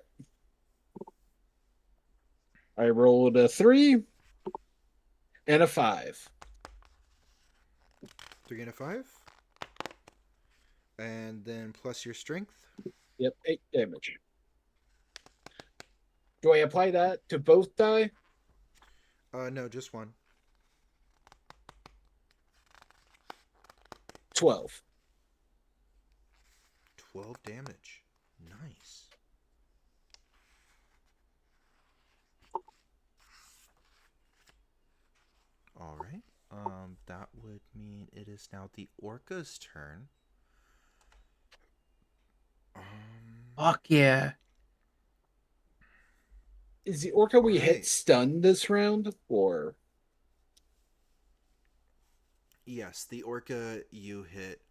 I rolled a 3 and a 5. 3 and a 5. And then plus your strength. Yep, 8 damage. Do I apply that to both die? No, just one. 12. 12 damage. Nice. All right. That would mean it is now the orca's turn. Fuck yeah. Is the orca we Alright. hit stunned this round? Or Yes, the orca you hit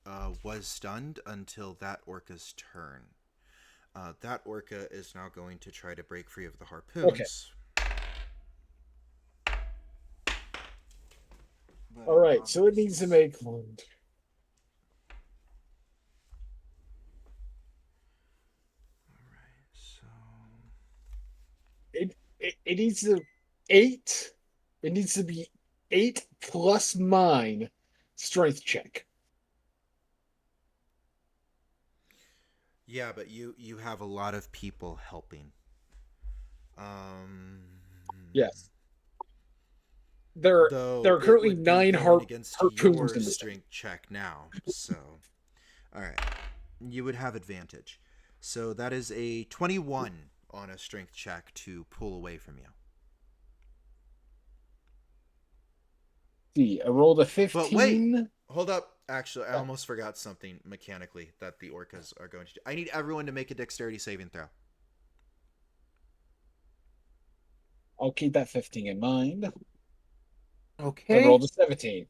was stunned until that orca's turn. That orca is now going to try to break free of the harpoons. But all right, so it needs to make one. Alright, so It needs to 8. It needs to be 8 plus mine strength check. yeah, but you have a lot of people helping. Yes. There Though are it currently would be 9 going against harpoons your in the strength check now. So, all right, you would have advantage. So that is a 21 on a strength check to pull away from you. See, I rolled a But wait, 15. hold up. Actually, I almost forgot something mechanically that the orcas are going to do. I need everyone to make a dexterity saving throw. I'll keep that 15 in mind. I Okay. rolled a 17.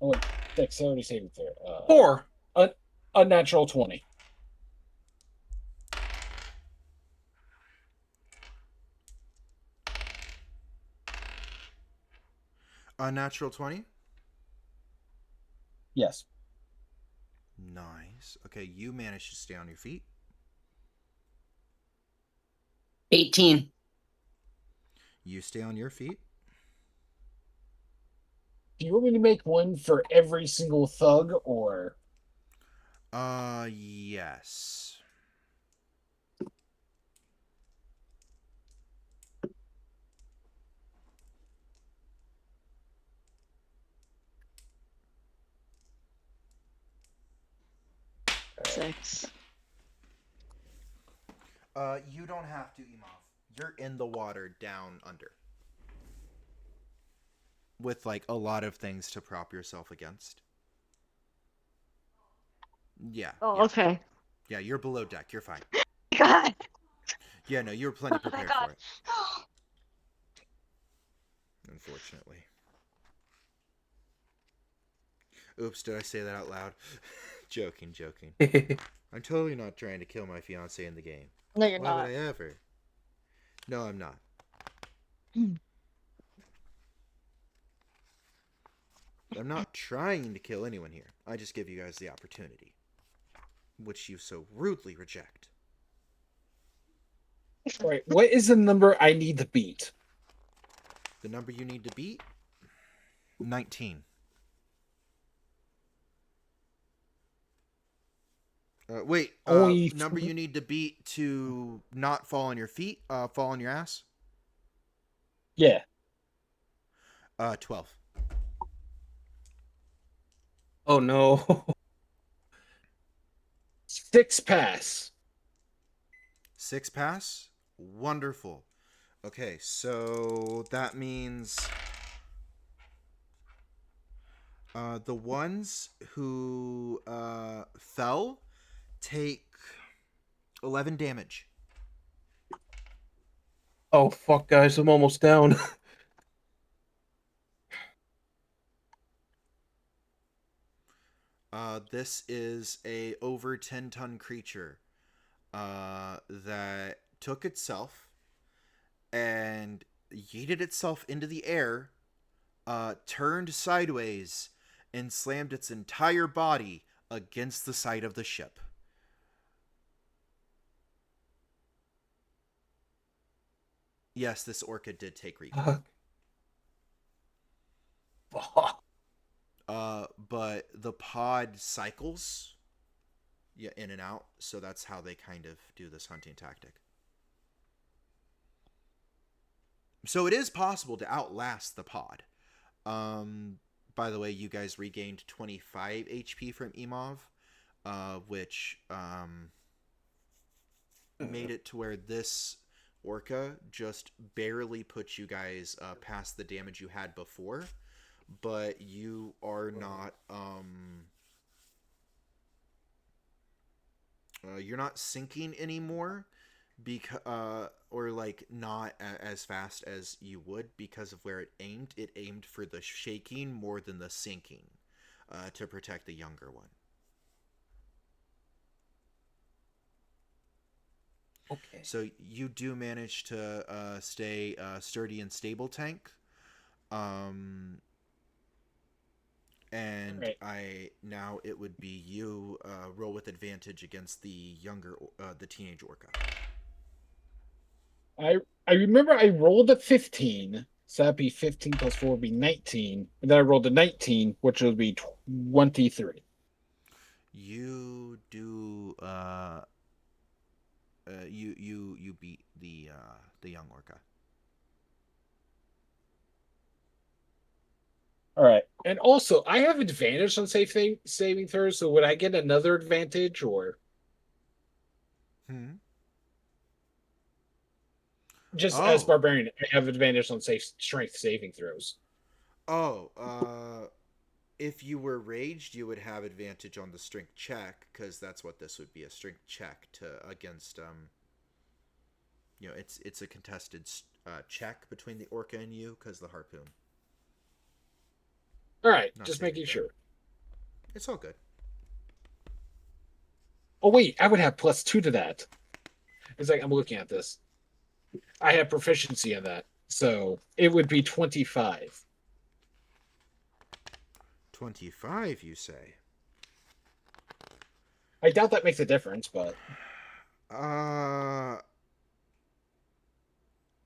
Oh, wait, dexterity saving throw. 4. Unnatural 20. Unnatural 20. Yes. Nice. Okay, you managed to stay on your feet. 18. You stay on your feet. Do you want me to make one for every single thug, or? Yes. 6. You don't have to, Emov. You're in the water down under. With, like, a lot of things to prop yourself against. Yeah. Oh, yeah. okay. Yeah, you're below deck. You're fine. God. Yeah, no, you were plenty Oh my prepared God. for it. Unfortunately. Oops, did I say that out loud? Joking. I'm totally not trying to kill my fiance in the game. No, you're Why not. would I ever? No, I'm not. I'm not trying to kill anyone here. I just give you guys the opportunity. Which you so rudely reject. All right, what is the number I need to beat? The number you need to beat? 19. Wait, Only number you need to beat to not fall on your feet, fall on your ass? Yeah. 12. Oh no. 6 pass. 6 pass? Wonderful. Okay, so that means the ones who fell take 11 damage. Oh fuck, guys, I'm almost down. This is a over 10-ton creature that took itself and yeeted itself into the air, turned sideways, and slammed its entire body against the side of the ship. Yes, this orca did take recoil. Fuck. But the pod cycles in and out, so that's how they kind of do this hunting tactic. So it is possible to outlast the pod. By the way, you guys regained 25 HP from Emov, which made it to where this orca just barely put you guys past the damage you had before, but you are not you're not sinking anymore, because or like not as fast as you would because of where it aimed. It aimed for the shaking more than the sinking, to protect the younger one. Okay. So you do manage to stay sturdy and stable, Tank. And Right. now it would be you roll with advantage against the the teenage orca. I remember I rolled a 15, so that'd be 15 plus 4 would be 19. And then I rolled a 19, which would be 23. You do you beat the young orca. All right. And also, I have advantage on saving throws, so would I get another advantage or just as Oh. barbarian, I have advantage on strength saving throws? If you were raged, you would have advantage on the strength check, because that's what this would be, a strength check against it's a contested check between the orca and you because the harpoon. All right, Not just saving making throw. sure. It's all good. Oh wait, I would have +2 to that. It's like I'm looking at this. I have proficiency in that, so it would be 25. 25, you say? I doubt that makes a difference, but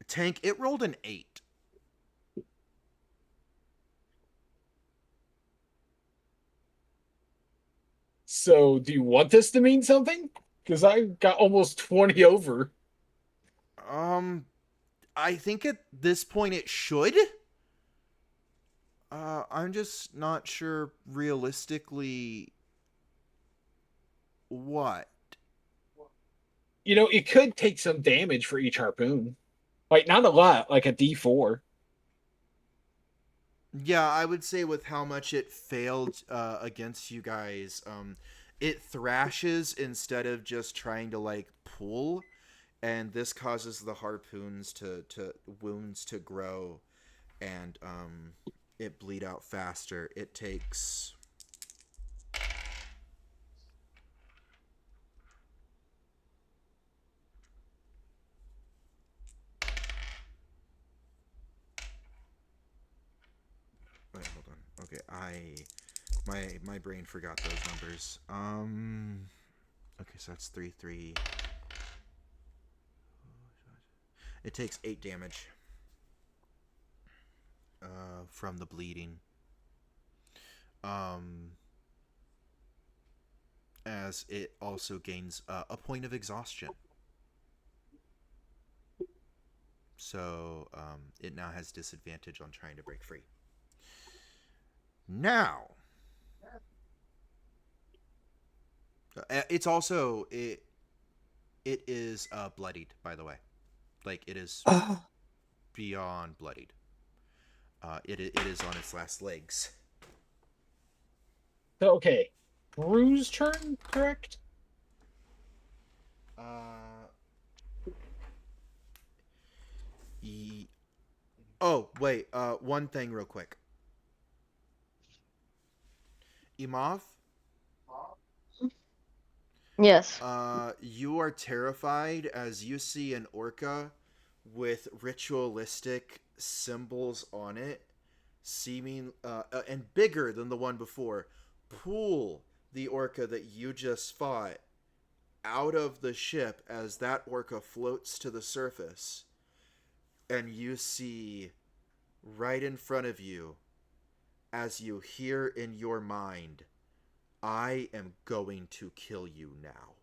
Tank, it rolled an 8. so do you want this to mean something? Because I got almost 20 over. I think at this point it should. I'm just not sure realistically What? You know, it could take some damage for each harpoon. Like, not a lot, like a D4. Yeah, I would say with how much it failed against you guys, it thrashes instead of just trying to like pull, and this causes the harpoons to wounds to grow, and it bleed out faster. It takes. Wait, hold on. Okay, my brain forgot those numbers. Okay, so that's 3, 3. It takes 8 damage from the bleeding. As it also gains a point of exhaustion. So it now has disadvantage on trying to break free. Now, it's also it is bloodied, by the way. Like, it is beyond bloodied. It is on its last legs. So, okay. Bru's turn, correct? Oh, wait. One thing real quick. Imav? Yes. You are terrified as you see an orca with ritualistic symbols on it, seeming and bigger than the one before, pull the orca that you just fought out of the ship as that orca floats to the surface, and you see right in front of you, as you hear in your mind, I am going to kill you now.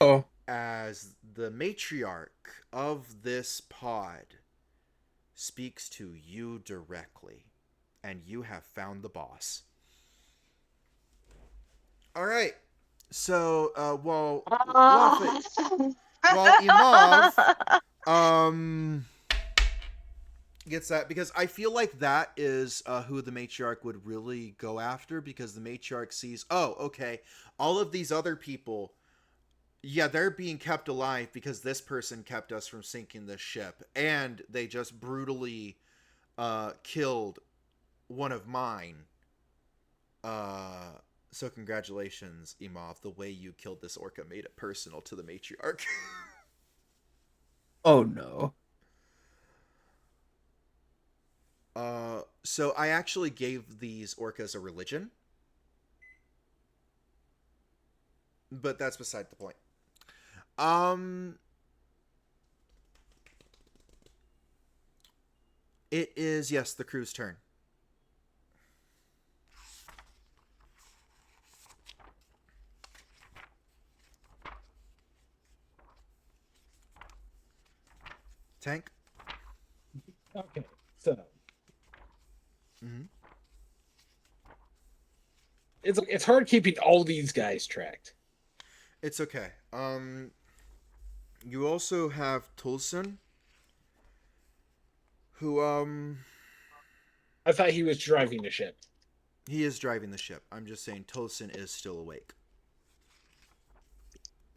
Oh. As the matriarch of this pod speaks to you directly, and you have found the boss. All right. So while Imav gets that, because I feel like that is who the matriarch would really go after, because the matriarch sees, oh, okay, all of these other people, yeah, they're being kept alive because this person kept us from sinking this ship, and they just brutally killed one of mine. So congratulations, Imav. The way you killed this orca made it personal to the matriarch. Oh no. So I actually gave these orcas a religion, but that's beside the point. It is, yes, the crew's turn. Tank? Okay, so. Mm-hmm. It's hard keeping all these guys tracked. It's okay. You also have Tulsin, who, I thought he was driving the ship. he is driving the ship. I'm just saying Tulsin is still awake.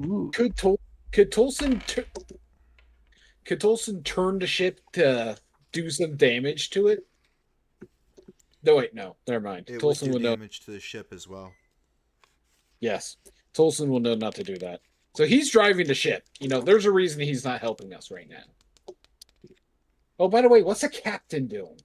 Ooh. Could Tolson turn the ship to do some damage to it? No, wait, no. Never mind. It Tolson would will do know. damage to the ship as well. Yes. Tolson will know not to do that. So he's driving the ship. You know, there's a reason he's not helping us right now. Oh, by the way, what's the captain doing?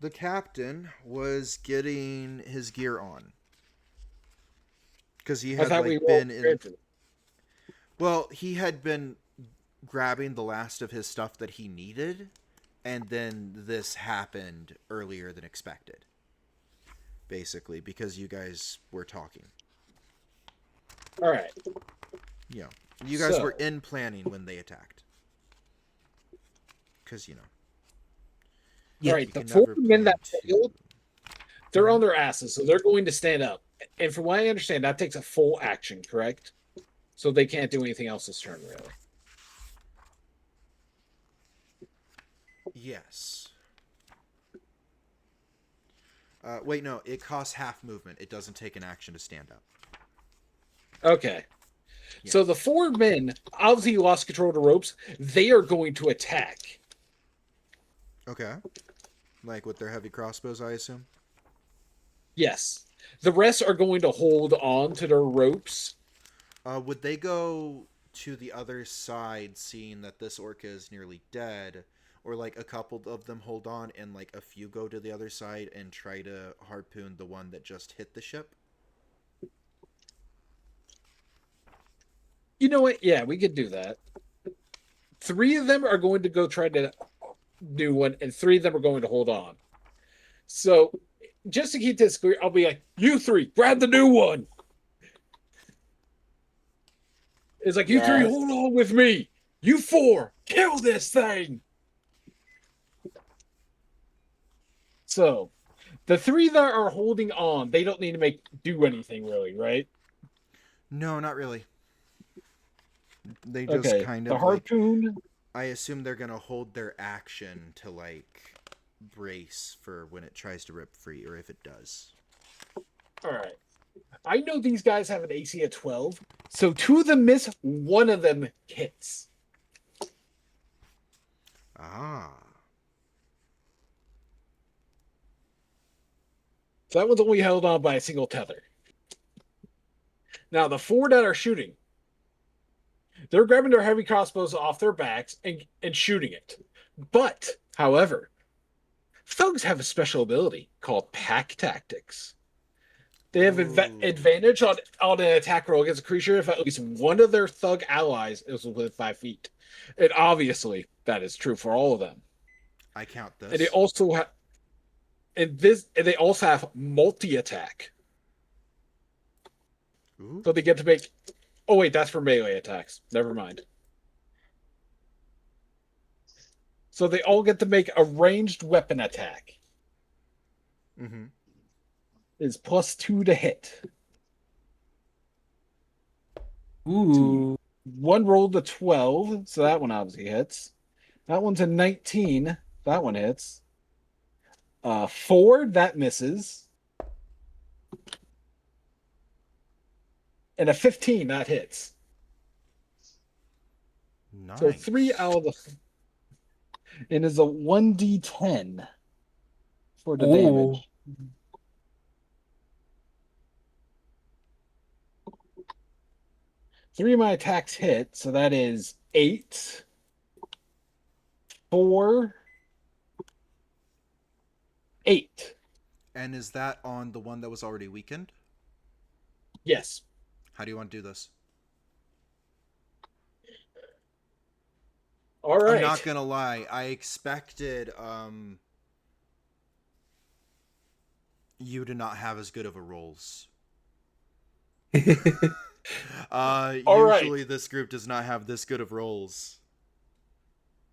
The captain was getting his gear on. Because he had been in. Well, he had been grabbing the last of his stuff that he needed, and then this happened earlier than expected. Basically, because you guys were talking. All right. Yeah. You guys So- were in planning when they attacked. Because, you know. Yeah. All right, You the can four never men that plan to- failed, they're on their asses, so they're going to stand up. And from what I understand, that takes a full action, correct? So they can't do anything else this turn, really. Yes. Wait, no. It costs half movement. It doesn't take an action to stand up. Okay. Yes. So the four men obviously lost control of the ropes. They are going to attack. Okay. Like with their heavy crossbows, I assume? Yes. The rest are going to hold on to their ropes. Would they go to the other side, seeing that this orca is nearly dead? Or, like, a couple of them hold on and, like, a few go to the other side and try to harpoon the one that just hit the ship? You know what? Yeah, we could do that. 3 of them are going to go try to do one, and 3 of them are going to hold on. So, just to keep this clear, I'll be like, you 3, grab the new one. It's like, you 3, Yes. hold on with me. You 4, kill this thing. So, the 3 that are holding on, they don't need to do anything really, right? No, not really. They just Okay. kind The of, like... harpoon. I assume they're gonna hold their action to, like, brace for when it tries to rip free, or if it does. All right. I know these guys have an AC of 12, so 2 of them miss, 1 of them hits. Ah. So that one's only held on by a single tether. Now, the 4 that are shooting, they're grabbing their heavy crossbows off their backs and shooting it. But, however, thugs have a special ability called pack tactics. They have advantage on an attack roll against a creature if at least one of their thug allies is within 5 feet. And obviously, that is true for all of them. I count this. And they also have, they also have multi-attack. Ooh. So they get to make. Oh wait, that's for melee attacks. Never mind. So they all get to make a ranged weapon attack. Mm-hmm. Is +2 to hit. Ooh. 1 rolled a 12, so that one obviously hits. That one's a 19. That one hits. 4, that misses. And a 15, that hits. Nice. So 3 out of the... And is a 1d10 for the Ooh. damage. Three of my attacks hit, so that is 8, 4, 8. And is that on the one that was already weakened? Yes. How do you want to do this? All right. I'm not gonna lie. I expected you to not have as good of a rolls. All right. Usually this group does not have this good of rolls.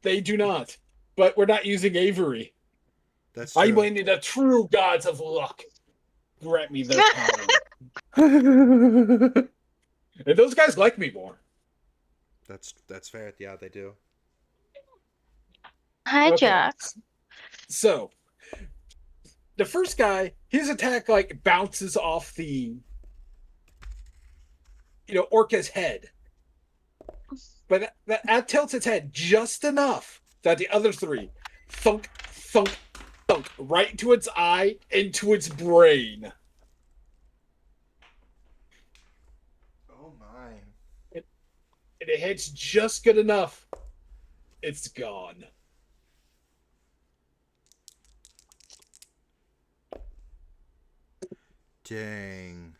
They do not. But we're not using Avery. That's true. I went the true gods of luck. Grant me their power. And those guys like me more. That's fair. Yeah, they do. Hi, Okay. Jack. So, the first guy, his attack like bounces off the, Orca's head. But that tilts its head just enough that the other 3 thunk, thunk, thunk right into its eye, into its brain. Oh my. And it hits just good enough. It's gone. Dang.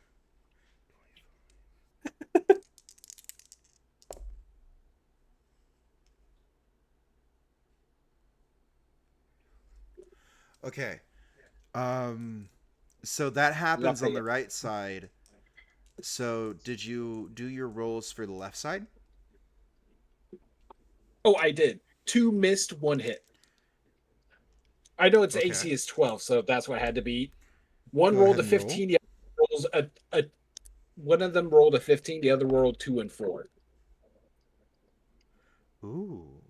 Okay. So that happens on the right side. So did you do your rolls for the left side? Oh, I did. 2 missed, 1 hit. I know its Okay. AC is 12, so that's what I had to beat. One Go rolled ahead a and roll. 15, the other rolls a one of them rolled a 15, the other rolled 2 and 4. Ooh.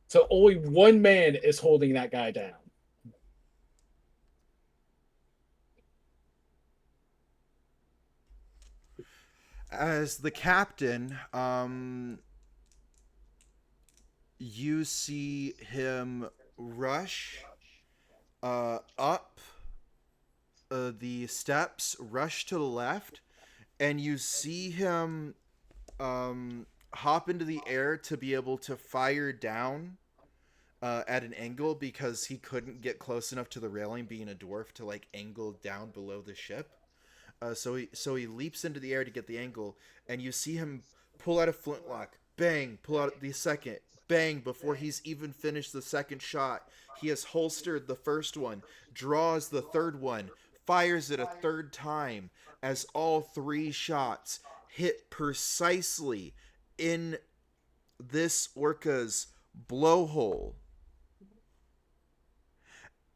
So only one man is holding that guy down. As the captain, you see him rush up the steps, rush to the left, and you see him hop into the air to be able to fire down at an angle because he couldn't get close enough to the railing, being a dwarf, to like angle down below the ship. So he leaps into the air to get the angle, and you see him pull out a flintlock, bang, pull out the second, bang. Before he's even finished the second shot, he has holstered the first one, draws the third one, fires it a third time, as all 3 shots hit precisely in this orca's blowhole.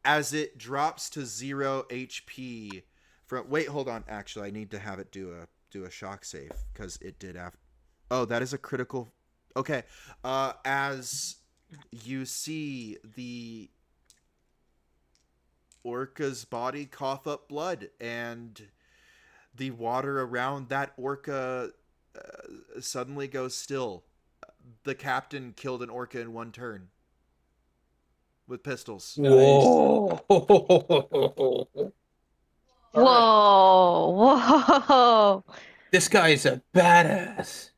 As it drops to 0 HP. Wait, hold on. Actually, I need to have it do a shock save because it did after. Oh, that is a critical. Okay. As you see the orca's body cough up blood, and the water around that orca suddenly goes still. The captain killed an orca in 1 turn with pistols. Whoa! Whoa, whoa. This guy is a badass.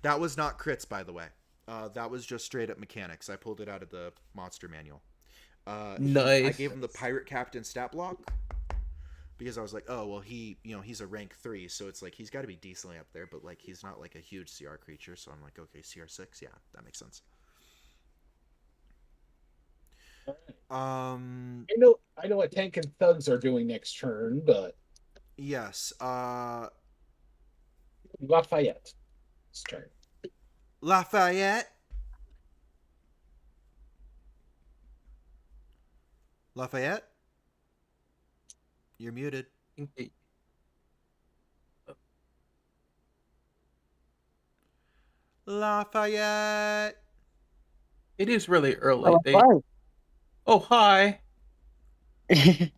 That was not crits, by the way. That was just straight up mechanics. I pulled it out of the monster manual. I Nice. gave him the pirate captain stat block because I was like, oh well, he's a rank 3, so it's like he's got to be decently up there, but like he's not like a huge CR creature. So I'm like, okay, CR6, yeah, that makes sense. I know what tank and thugs are doing next turn, but Yes. Lafayette's turn. Lafayette. You're muted. Lafayette. It is really early. Oh, Oh, hi. Ain't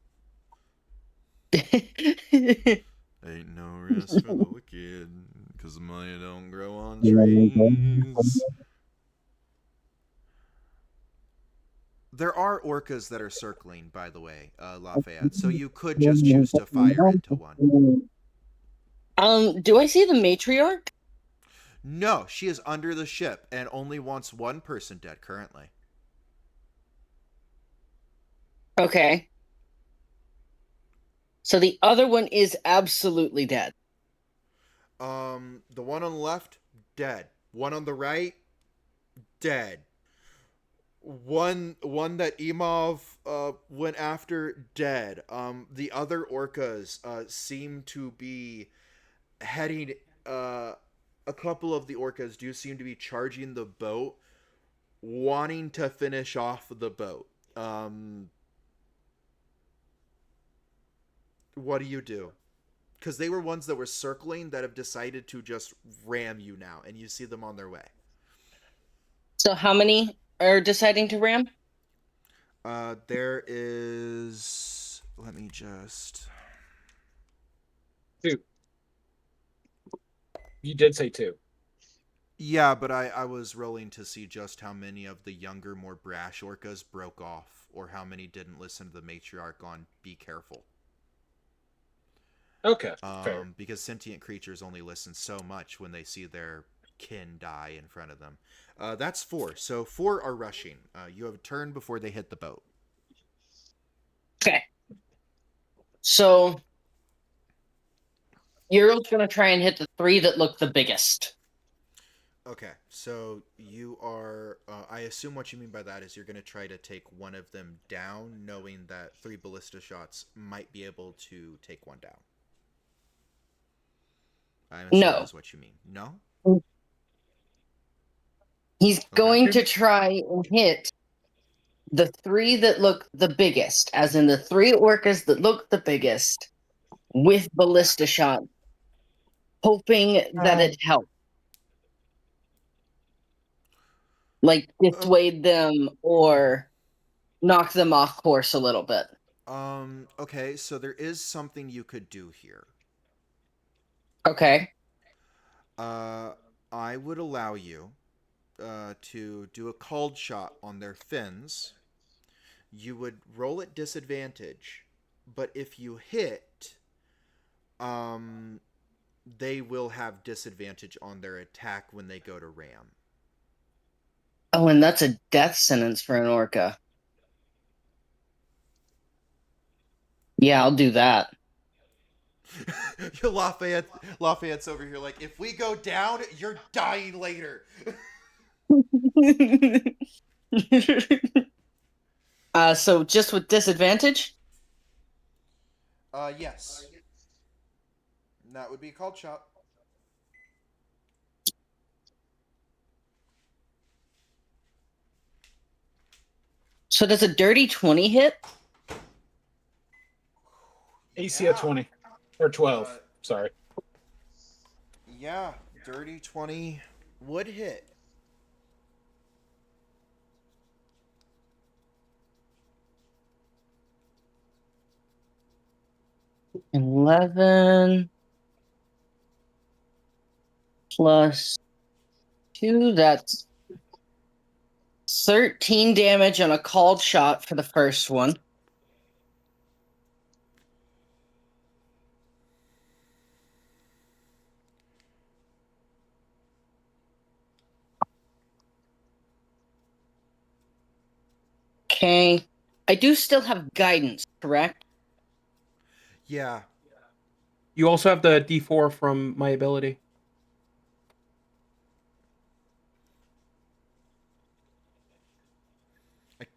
no rest for the wicked, 'cause money don't grow on trees. There are orcas that are circling, by the way, Lafayette, so you could just choose to fire into one. Do I see the matriarch? No, she is under the ship and only wants 1 person dead currently. Okay. So the other one is absolutely dead. The one on the left, dead. One on the right, dead. One that Imov went after, dead. The other orcas seem to be heading. A couple of the orcas do seem to be charging the boat, wanting to finish off the boat. What do you do? Because they were ones that were circling that have decided to just ram you now, and you see them on their way. So how many are deciding to ram? There is. Let me just. 2. You did say 2. Yeah, but I was rolling to see just how many of the younger, more brash orcas broke off, or how many didn't listen to the matriarch on be careful. Okay, fair. Because sentient creatures only listen so much when they see their kin die in front of them. That's 4. So 4 are rushing. You have a turn before they hit the boat. Okay. So Uriel's gonna try and hit the 3 that look the biggest. Okay, so you are. I assume what you mean by that is you're going to try to take one of them down, knowing that 3 ballista shots might be able to take one down. I'm assuming No. is what you mean. No? He's Okay. going to try and hit the 3 that look the biggest, as in the 3 orcas that look the biggest, with ballista shot, hoping that it helps. Like dissuade them or knock them off course a little bit. Okay, so there is something you could do here. Okay. I would allow you to do a called shot on their fins. You would roll at disadvantage, but if you hit, they will have disadvantage on their attack when they go to ram. Oh, and that's a death sentence for an orca. Yeah, I'll do that. Lafayette's over here like, if we go down, you're dying later. So just with disadvantage? Yes. That would be a called shot. So does a dirty 20 hit? AC at 20 or 12. Sorry. Yeah, dirty 20 would hit. $11 plus 2, that's 13 damage on a called shot for the first one. Okay. I do still have guidance, correct? Yeah. You also have the D4 from my ability.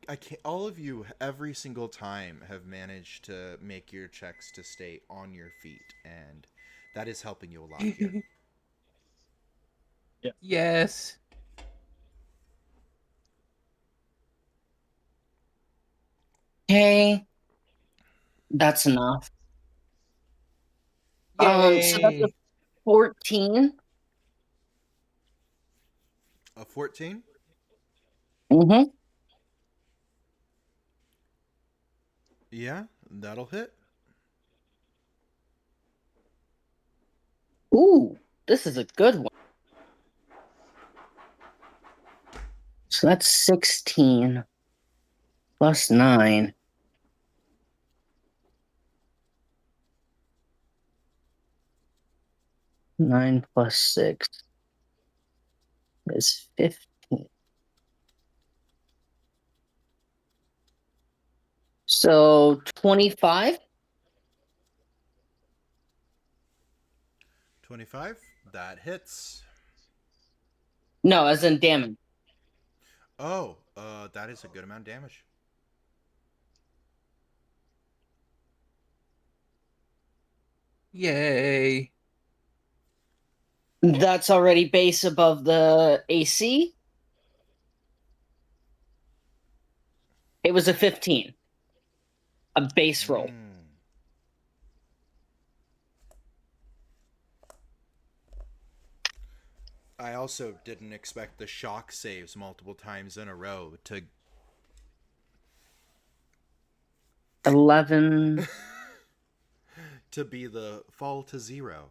I can't. All of you, every single time, have managed to make your checks to stay on your feet, and that is helping you a lot here. Yeah. Yes. Okay. That's enough. So that's a 14. A 14? Mm-hmm. Yeah, that'll hit. Ooh, this is a good one. So that's 16 plus 9. Nine plus 6 is 15. So 25? 25? That hits. No, as in damage. Oh, that is a good amount of damage. Yay. That's already base above the AC. It was a 15. A base roll. I also didn't expect the shock saves multiple times in a row to 11. to be the fall to 0.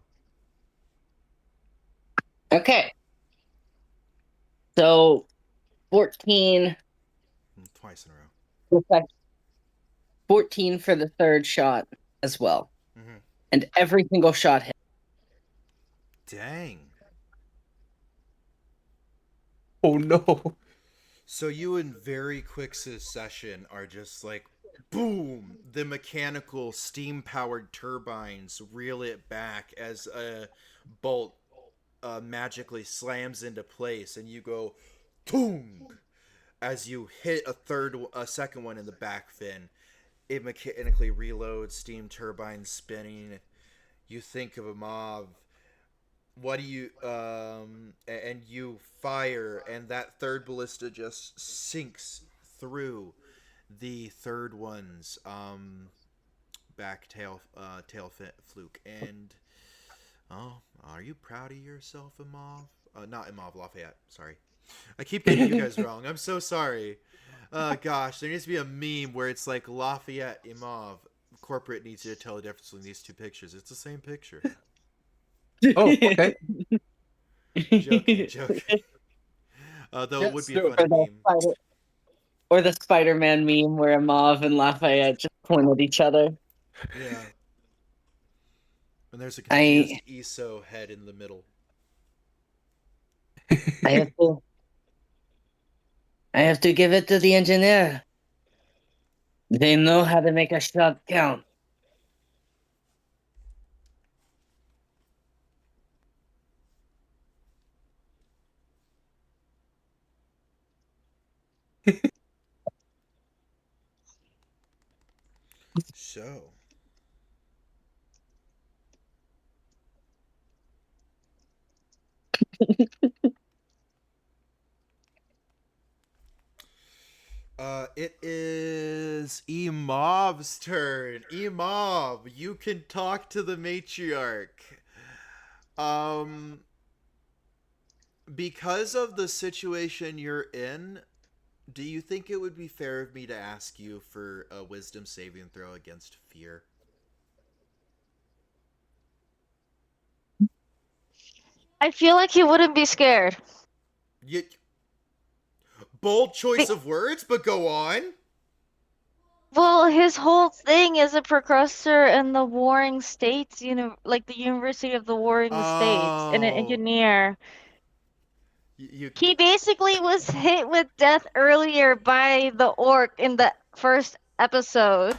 Okay. So 14. Twice in a row. 14 for the third shot as well. Mm-hmm. And every single shot hit. Dang. Oh no. So you in very quick succession are just like, boom! The mechanical steam-powered turbines reel it back as a bolt magically slams into place, and you go, boom! As you hit a second one in the back fin. It mechanically reloads, steam turbines spinning. You think of a mob. what do you and you fire, and that third ballista just sinks through the third one's back fluke. And oh, are you proud of yourself, Imov? Not Imov, Lafayette. Sorry, I keep getting you guys wrong. I'm so sorry. Gosh, there needs to be a meme where it's like Lafayette, Imov. Corporate needs you to tell the difference between these two pictures. It's the same picture. Oh, okay. Joking. Though it would be a funny meme. Or the Spider-Man meme where Mauve and Lafayette just point at each other. Yeah. And there's a confused ESO head in the middle. I have to give it to the engineer. They know how to make a shot count. So. It is Emov's turn. Emov, you can talk to the matriarch. Because of the situation you're in, do you think it would be fair of me to ask you for a wisdom saving throw against fear? I feel like he wouldn't be scared. Bold choice of words, but go on. Well, his whole thing is a precursor in the Warring States, like the University of the Warring States, and an engineer. He basically was hit with death earlier by the orc in the first episode.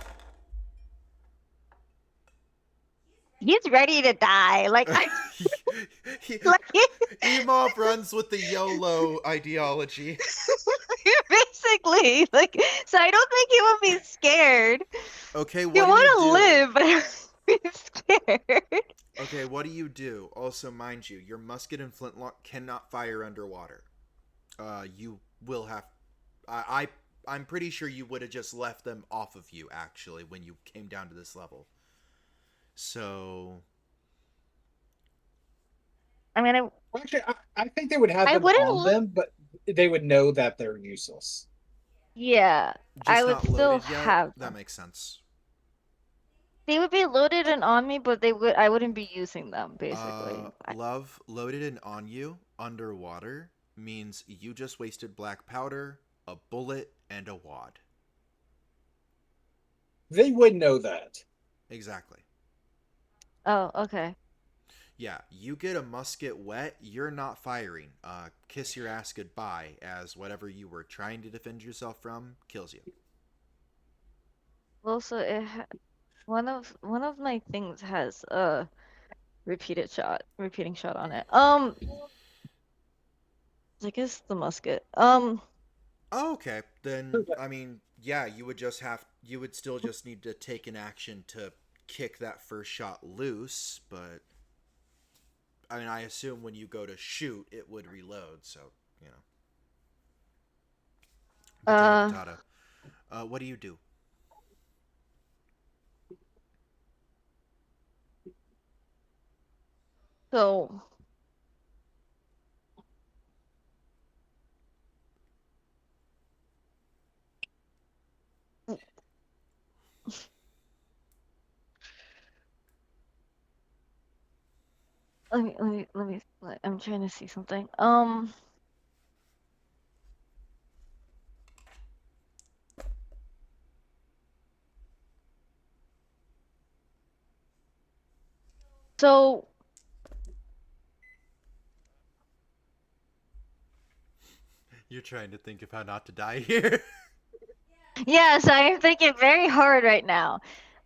He's ready to die. Like, Emov runs with the YOLO ideology. Basically, like, so I don't think he would be scared. Okay, what you do you do? want to live, but be scared. Okay, what do you do? Also, mind you, your musket and flintlock cannot fire underwater. You will have. I'm pretty sure you would have just left them off of you actually when you came down to this level. So. I mean, actually, I think they would have them on them, but they would know that they're useless. Yeah, just I would still have them. That makes sense. They would be loaded and on me, but I wouldn't be using them, basically. Love, loaded and on you, underwater, means you just wasted black powder, a bullet, and a wad. They would know that. Exactly. Oh, okay. Yeah, you get a musket wet, you're not firing. Kiss your ass goodbye, as whatever you were trying to defend yourself from kills you. Well, so one of my things has a repeating shot on it. I guess the musket. Oh, okay. Then I mean, yeah, you would still just need to take an action to kick that first shot loose, but I mean, I assume when you go to shoot, it would reload, so, you know. What do you do? So let me I'm trying to see something. So You're trying to think of how not to die here. yes, I am thinking very hard right now.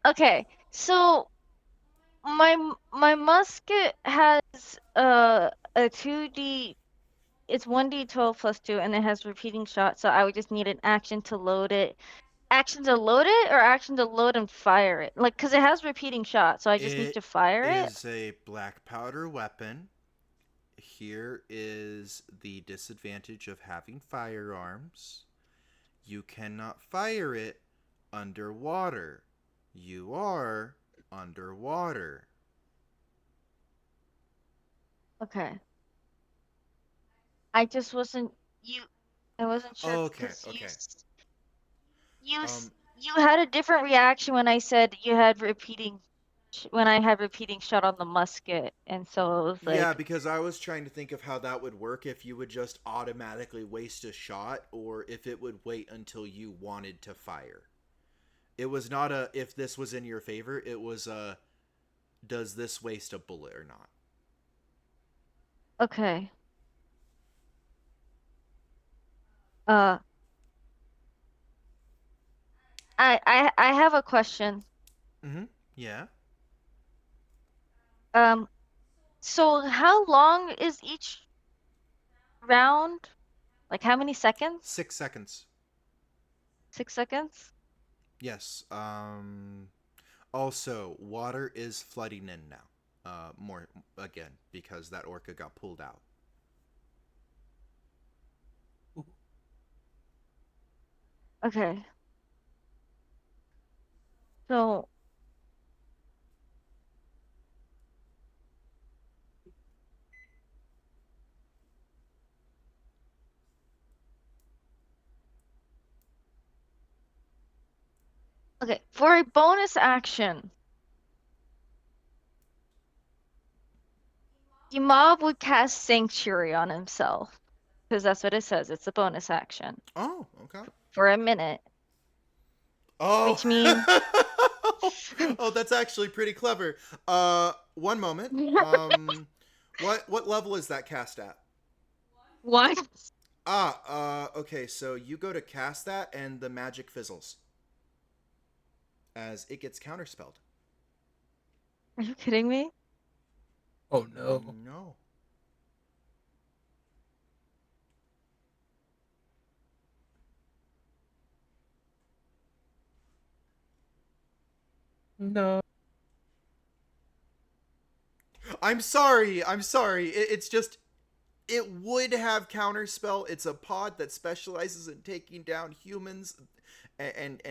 Okay, so my musket has a 2D. It's 1d12 plus 2, and it has repeating shot. So I would just need an action to load it. Action to load it, or action to load and fire it? Like, because it has repeating shot, so I just need to fire it. It is a black powder weapon. here is the disadvantage of having firearms. You cannot fire it underwater. You are underwater. Okay. I just wasn't you. I wasn't sure Okay, because okay. you had a different reaction when I said you had repeating when I had repeating shot on the musket, and so it was Yeah, like, because I was trying to think of how that would work if you would just automatically waste a shot or if it would wait until you wanted to fire. It was not a if this was in your favor, it was a does this waste a bullet or not? okay. Uh, I have a question. Mm-hmm. Yeah. Um, so how long is each round? Like how many seconds? 6 seconds. 6 seconds? Yes. Also, water is flooding in now. More again because that orca got pulled out. Okay. So okay, for a bonus action, the mob would cast Sanctuary on himself. Because that's what it says. It's a bonus action Oh, okay. for a minute, Oh. which means Oh, that's actually pretty clever. One moment. What level is that cast at? what? Okay, so you go to cast that and the magic fizzles as it gets counterspelled. Are you kidding me? Oh no. No. No. I'm sorry. I'm sorry. It's just it would have counterspell. It's a pod that specializes in taking down humans and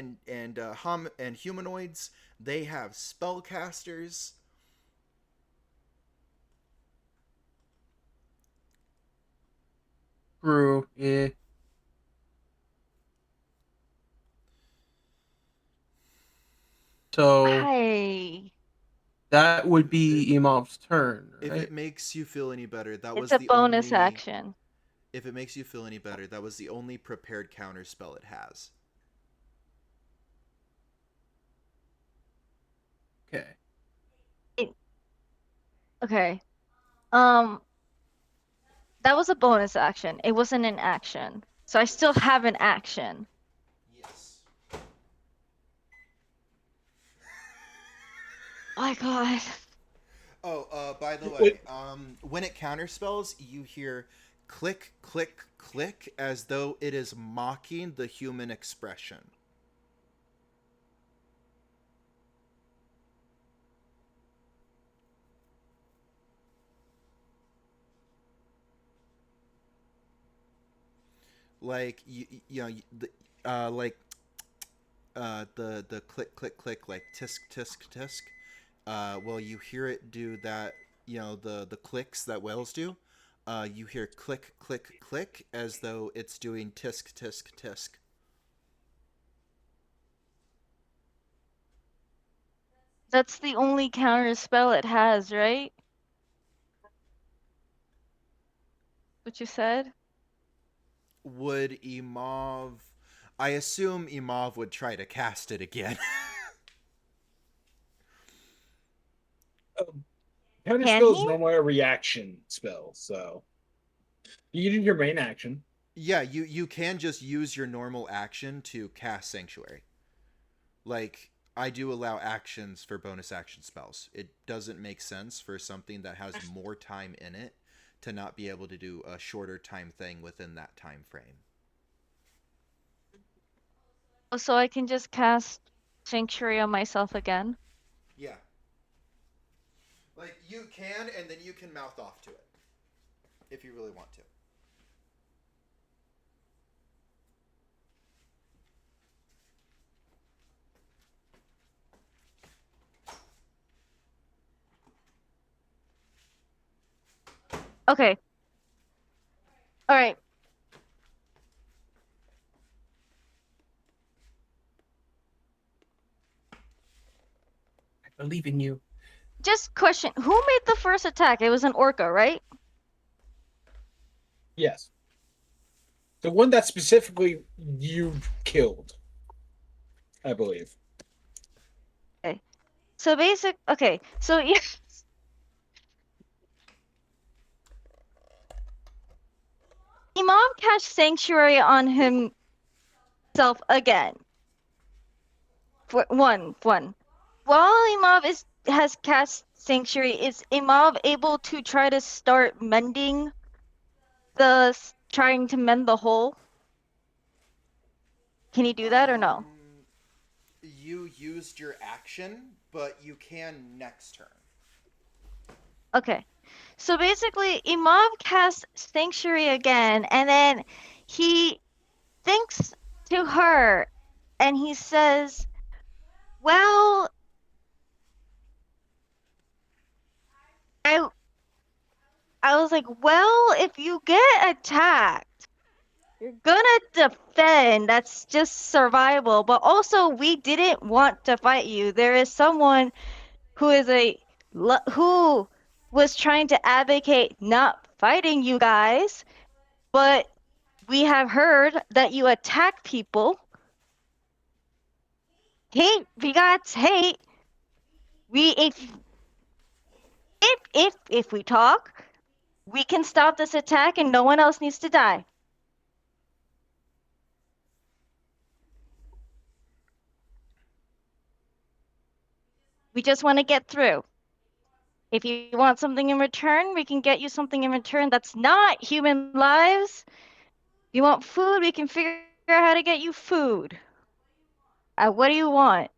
humanoids. They have spellcasters. True. Yeah. So I. that would be Emov's turn, If right? it makes you feel any better, that It's was a the bonus only. action. If it makes you feel any better, that was the only prepared counterspell it has. Okay. It, okay. Um, that was a bonus action. It wasn't an action. So I still have an action. Yes. Oh my god. Oh, by the way, when it counterspells, you hear click, click, click as though it is mocking the human expression. Like you know like the click click click like tisk tisk tisk. Well, you hear it do that. You know the clicks that whales do. You hear click click click as though it's doing tisk tisk tisk. That's the only counter spell it has, right? What you said? Would Imov? I assume Imov would try to cast it again. Counter Can spell is he? normally a reaction spell, so you can do your main action. Yeah, you can just use your normal action to cast Sanctuary. Like I do allow actions for bonus action spells. It doesn't make sense for something that has more time in it to not be able to do a shorter time thing within that time frame. Oh, so I can just cast Sanctuary on myself again? Yeah. Like you can and then you can mouth off to it. if you really want to. Okay. All right. I believe in you. Just question, who made the first attack? It was an orca, right? Yes. The one that specifically you killed, I believe. Okay. So okay. So Imam cast sanctuary on himself again. For one. While Imam has cast sanctuary, is Imam able to try to start mending trying to mend the hole? Can he do that or no? You used your action, but you can next turn. Okay. So basically, Imam casts sanctuary again, and then he thinks to her, and he says, "Well, I was like, well, if you get attacked, you're gonna defend. That's just survival. But also, we didn't want to fight you. There is someone who is who was trying to advocate not fighting you guys, but we have heard that you attack people. Hate begets hate. We if we talk, we can stop this attack and no one else needs to die." We just want to get through. If you want something in return, we can get you something in return that's not human lives. If you want food, we can figure out how to get you food. What do you want?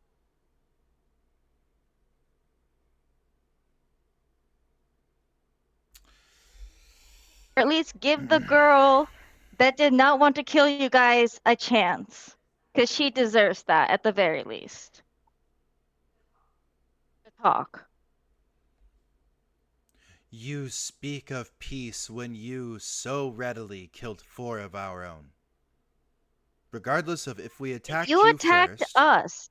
Or at least give the girl that did not want to kill you guys a chance. Because she deserves that at the very least. To talk. You speak of peace when you so readily killed 4 of our own. Regardless of if we attacked You you attacked first, us.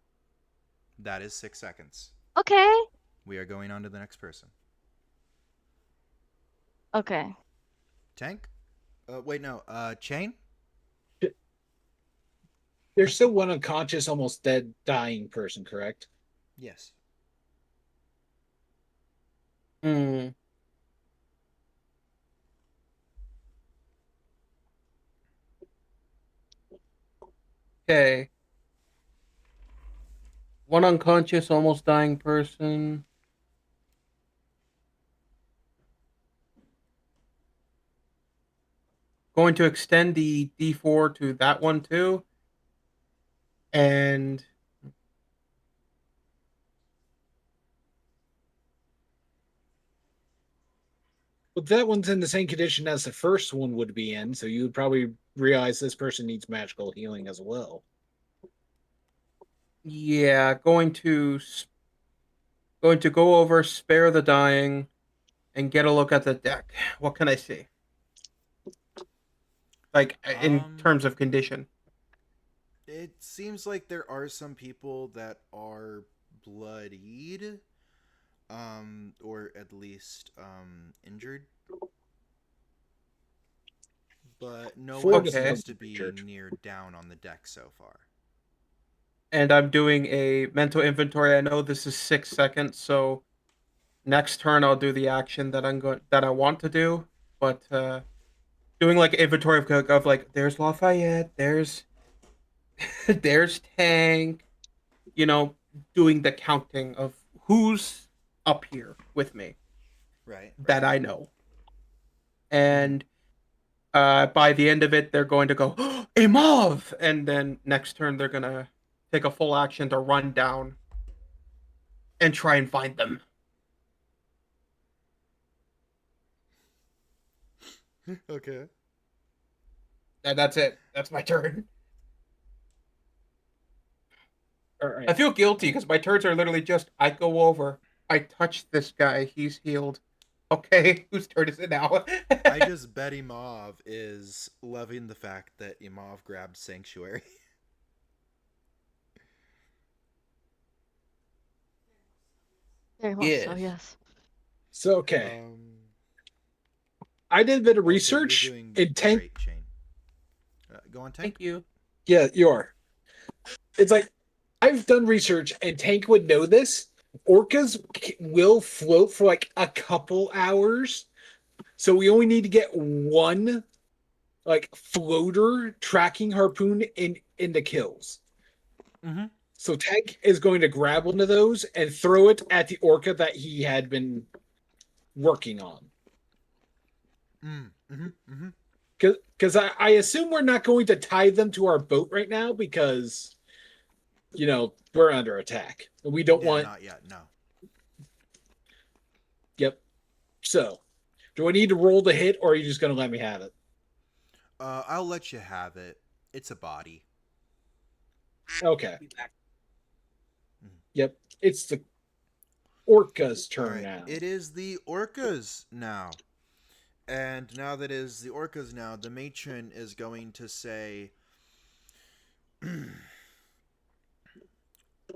that is 6 seconds. Okay. We are going on to the next person. Okay. Tank? Wait, no. Chain? There's still one unconscious, almost dead, dying person, correct? Yes. Hmm. Okay. One unconscious, almost dying person. Going to extend the D4 to that one too. And But that one's in the same condition as the first one would be in, so you would probably realize this person needs magical healing as well. yeah, going to go over spare the dying and get a look at the deck. What can I see? Like in terms of condition. It seems like there are some people that are bloodied, or at least injured. But no one Okay. seems to be near down on the deck so far. And I'm doing a mental inventory. I know this is 6 seconds, so next turn I'll do the action that I want to do. But doing like inventory of like there's Lafayette, there's there's Tank, you know, doing the counting of who's up here with me. Right. That I know. And by the end of it, they're going to go, Imov! And then next turn, they're going to take a full action to run down and try and find them. Okay. And that's it. That's my turn. All right. I feel guilty because my turns are literally just I go over, I touch this guy, he's healed. Okay, whose turn is it now? I just bet Imov is loving the fact that Imov grabbed Sanctuary. Very much so, Yes. yes. So okay, Um, I did a bit of also, research you're doing and Tank. great, Shane. Go on, Tank. Thank you. Yeah, you are. It's like I've done research, and Tank would know this. Orcas will float for like a couple hours, so we only need to get one like floater tracking harpoon in the kills. Mm-hmm. So Tank is going to grab one of those and throw it at the orca that he had been working on. Mm-hmm. Mm-hmm. Because I assume we're not going to tie them to our boat right now because, we're under attack. We don't Yeah, want. not yet. No. Yep. So, do I need to roll the hit or are you just going to let me have it? I'll let you have it. It's a body. Okay. Mhm. Yep. It's the orca's All turn right. now. It is the orcas now. And now that it is the orcas now, the matron is going to say,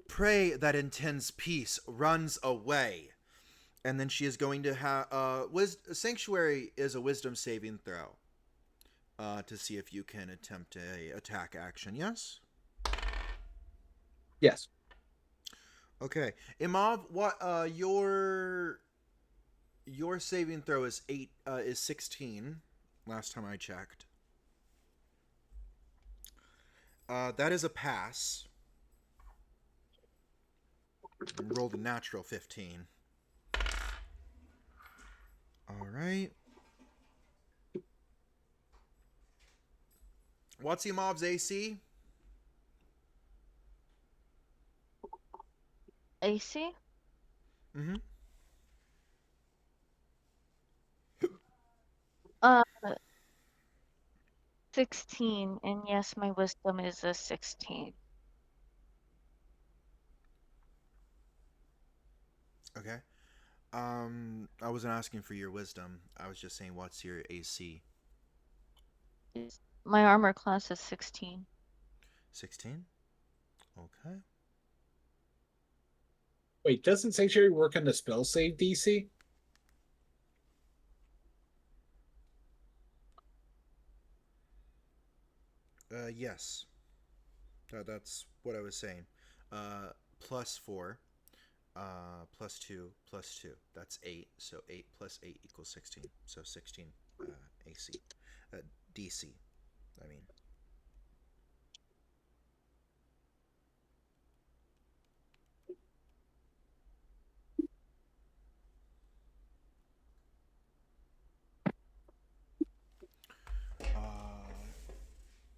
"Pray that intends peace runs away." And then she is going to have Sanctuary is a wisdom saving throw to see if you can attempt a attack action. Yes. Yes. Okay, Imov, what your saving throw is 16. Last time I checked. That is a pass. Rolled a natural 15. All right. What's Imov's AC? AC? Mm-hmm. Uh, 16, and yes, my wisdom is a 16. Okay. I wasn't asking for your wisdom. I was just saying, what's your AC? My armor class is 16. 16. Okay. Wait, doesn't Sanctuary work on the spell save DC? Yes. That's what I was saying. +4. +2 +2. That's 8. So 8 plus 8 equals 16. So 16 AC. DC. I mean.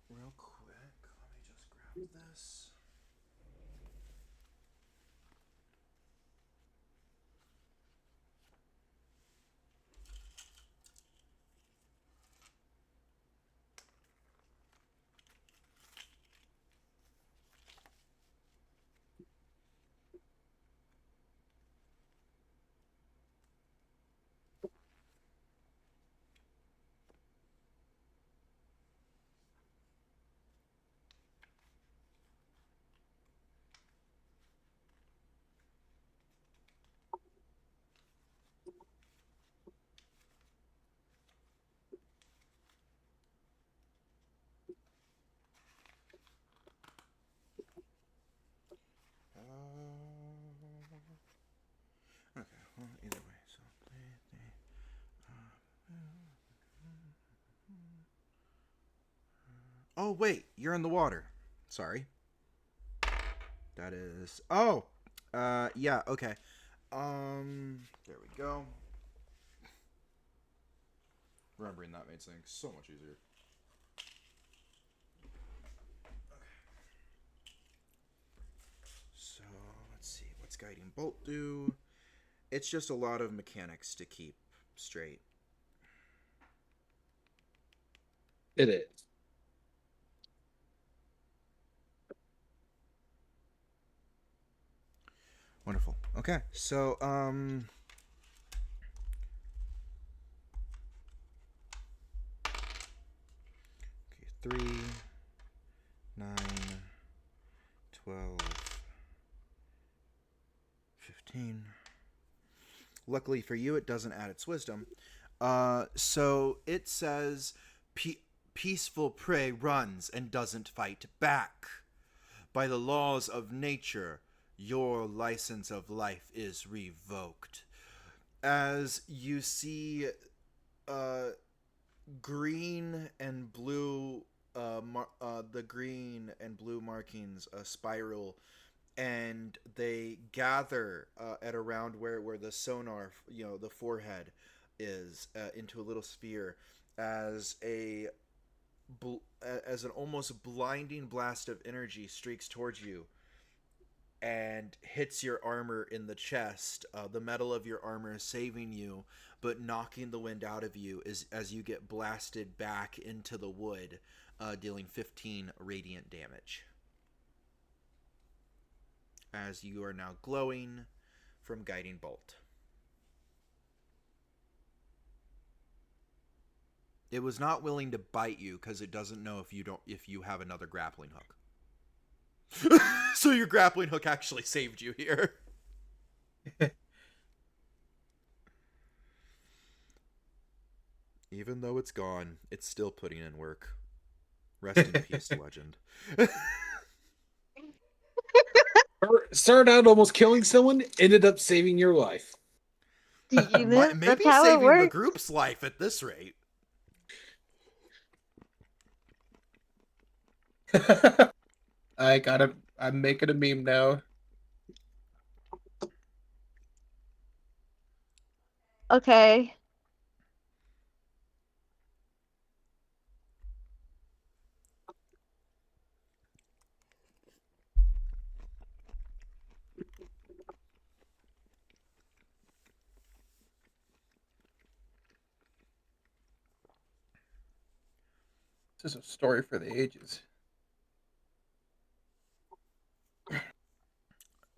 Real quick, let me just grab this. Okay, well, either way, so. Oh, wait, you're in the water. Sorry. That is. Oh! Yeah, okay. There we go. Remembering that made things so much easier. So, let's see. What's Guiding Bolt do? It's just a lot of mechanics to keep straight. It is. Wonderful. Okay, so okay, 3, 9, 12, 15. Luckily for you, it doesn't add its wisdom. So it says, peaceful prey runs and doesn't fight back. By the laws of nature, your license of life is revoked. As you see green and blue, the green and blue markings spiral, and they gather at around where the sonar, the forehead is, into a little sphere, as as an almost blinding blast of energy streaks towards you and hits your armor in the chest. The metal of your armor saving you, but knocking the wind out of you as you get blasted back into the wood, dealing 15 radiant damage. As you are now glowing from Guiding Bolt. It was not willing to bite you because it doesn't know if you have another grappling hook. So your grappling hook actually saved you here. Even though it's gone, it's still putting in work. Rest in peace, legend. Started out almost killing someone, ended up saving your life. That's Maybe how it saving the works. group's life at this rate. I'm making a meme now. Okay. This is a story for the ages.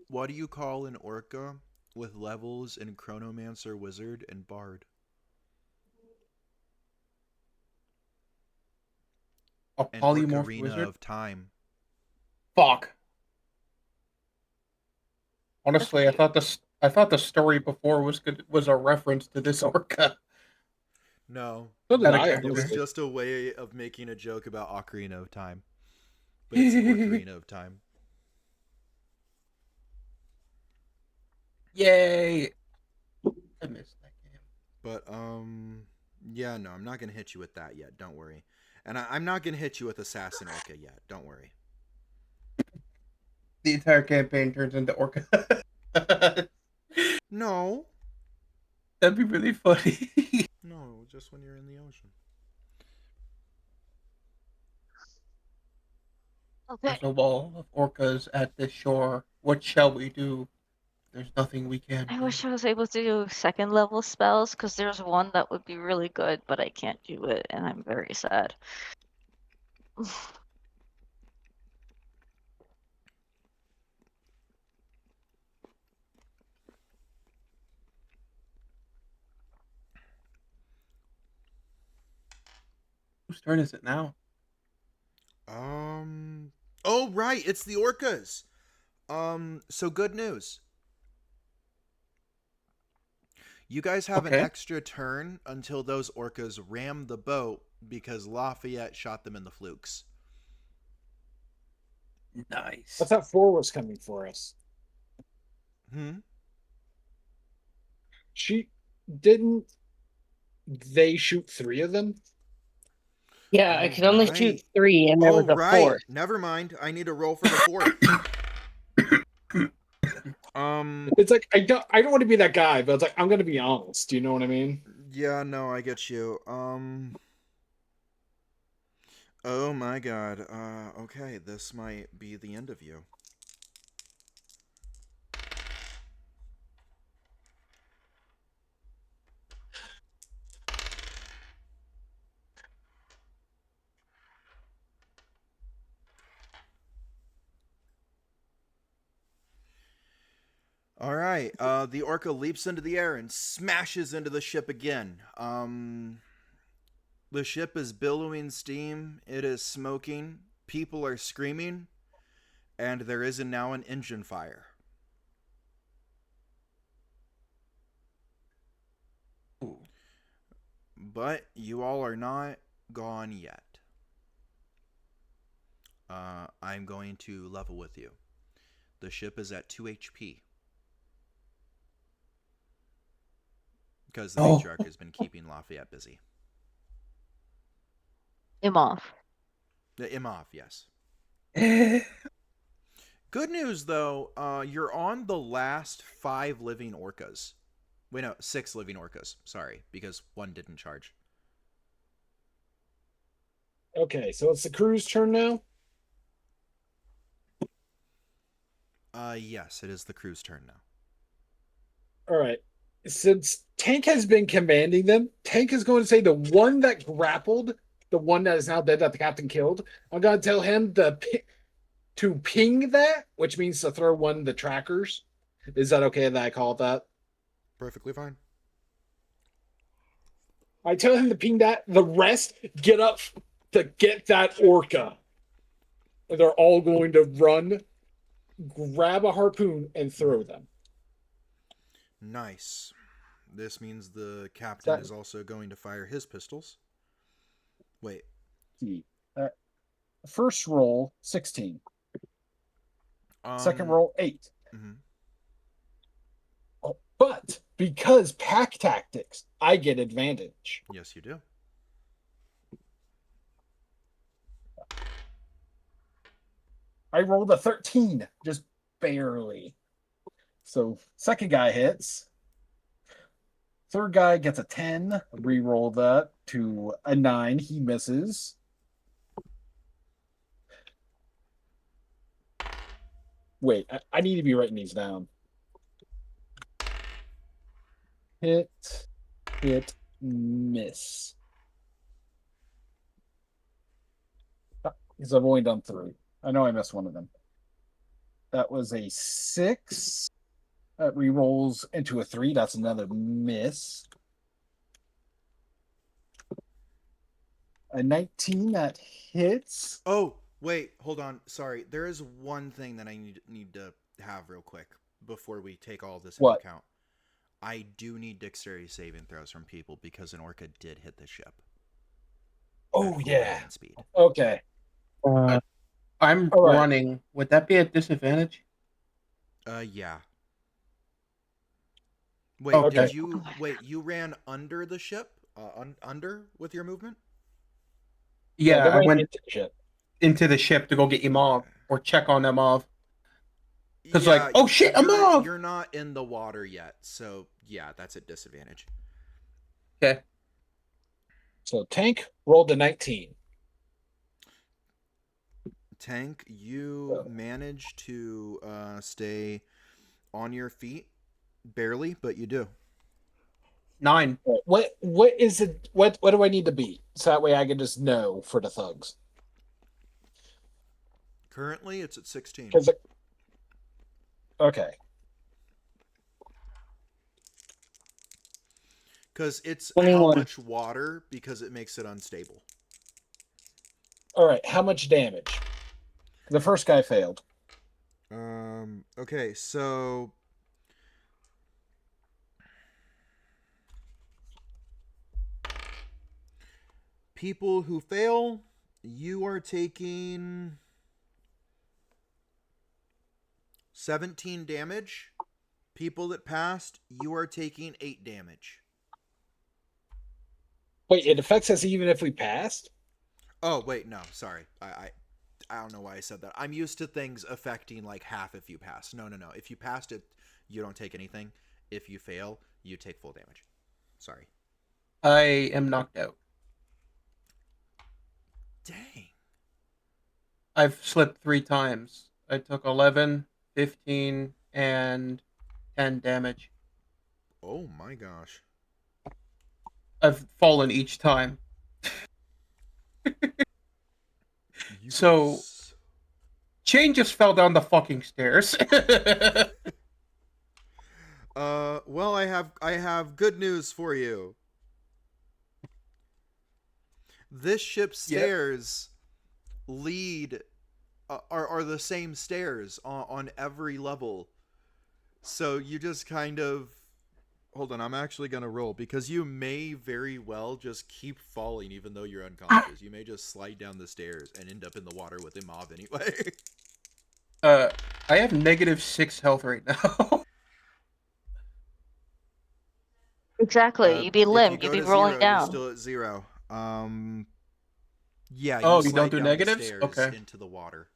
What do you call an orca with levels in Chronomancer, Wizard, and Bard? A An polymorph Ocarina wizard? of Time. Fuck. Honestly, I thought the story before was a reference to this orca. No. So did I, It was honestly. just a way of making a joke about Ocarina of Time. But it's Ocarina of Time. Yay! I missed that game. But, yeah, no, I'm not going to hit you with that yet. Don't worry. And I'm not going to hit you with Assassin Orca yet. Don't worry. The entire campaign turns into orca. No. That'd be really funny. No, just when you're in the ocean. Okay. There's a wall of orcas at this shore. What shall we do? There's nothing we can I do. wish I was able to do second level spells because there's one that would be really good, but I can't do it, and I'm very sad. Whose turn is it now? Oh, right. It's the orcas. So good news. You guys have an Okay. extra turn until those orcas ram the boat because Lafayette shot them in the flukes. Nice. I thought 4 was coming for us. She didn't. They shoot 3 of them. Yeah, I could only Right. shoot 3, and there was a right. 4th. Never mind. I need to roll for the 4th. It's like I don't want to be that guy, but it's like I'm gonna be honest. Do you know what I mean? Yeah, no, I get you. Oh my god. Okay, this might be the end of you. right. The orca leaps into the air and smashes into the ship again. The ship is billowing steam. It is smoking. People are screaming. And there is now an engine fire. Ooh. But you all are not gone yet. I'm going to level with you. The ship is at 2 HP. Because the matriarch has been keeping Lafayette busy. Him off. Him off, yes. Good news, though, you're on the last 5 living orcas. Wait, no, 6 living orcas. Sorry, because 1 didn't charge. Okay, so it's the crew's turn now. Yes, it is the crew's turn now. All right. Since Tank has been commanding them, Tank is going to say the one that grappled, the one that is now dead that the captain killed. I'm going to tell him to ping that, which means to throw one of the trackers. Is that okay that I call it that? Perfectly fine. I tell him to ping that. The rest get up to get that orca. And they're all going to run, grab a harpoon, and throw them. Nice. This means the captain is also going to fire his pistols. Wait. First roll, 16. Second Um, roll, 8. Mm-hmm. Oh, but because pack tactics, I get advantage. Yes, you do. I rolled a 13, just barely. So second guy hits. Third guy gets a 10. Reroll that to a 9. He misses. Wait, I need to be writing these down. Hit, miss. Because I've only done 3. I know I missed one of them. That was a 6. That re-rolls into a 3. That's another miss. A 19 that hits. Oh, wait, hold on. Sorry. There is one thing that I need to have real quick before we take all this into account. I do need dexterity saving throws from people because an orca did hit the ship. Oh, yeah. Speed. Okay. I'm running. Would that be a disadvantage? Yeah. Wait, Okay. you ran under the ship? Under with your movement? Yeah, I went into the ship. Into the ship to go get Imov or check on Imov. Because oh shit, Imov! You're not in the water yet, so yeah, that's a disadvantage. Okay. So Tank rolled a 19. Tank, you manage to stay on your feet, barely, but you do. 9. What is it? What do I need to beat? So that way I can just know for the thugs. Currently, it's at 16. Okay. Because it's 21. how much water, because it makes it unstable. All right. How much damage? The first guy failed. Okay, so people who fail, you are taking 17 damage. People that passed, you are taking 8 damage. Wait, it affects us even if we passed? Oh, wait, no, sorry. I don't know why I said that. I'm used to things affecting like half if you pass. No. If you passed it, you don't take anything. If you fail, you take full damage. Sorry. I am knocked out. Dang. I've slipped 3 times. I took 11, 15, and 10 damage. Oh my gosh. I've fallen each time. So, Shane just fell down the fucking stairs. Well, I have good news for you. This ship's Yep. stairs lead are the same stairs on every level. So you just kind of hold on. I'm actually gonna roll because you may very well just keep falling even though you're unconscious. You may just slide down the stairs and end up in the water with a mob anyway. I have -6 health right now. Exactly. You'd be If you limp. go You'd be to rolling 0, you're down. still at 0. Yeah, Oh, you you slide don't do down negatives? the stairs Okay. into the water.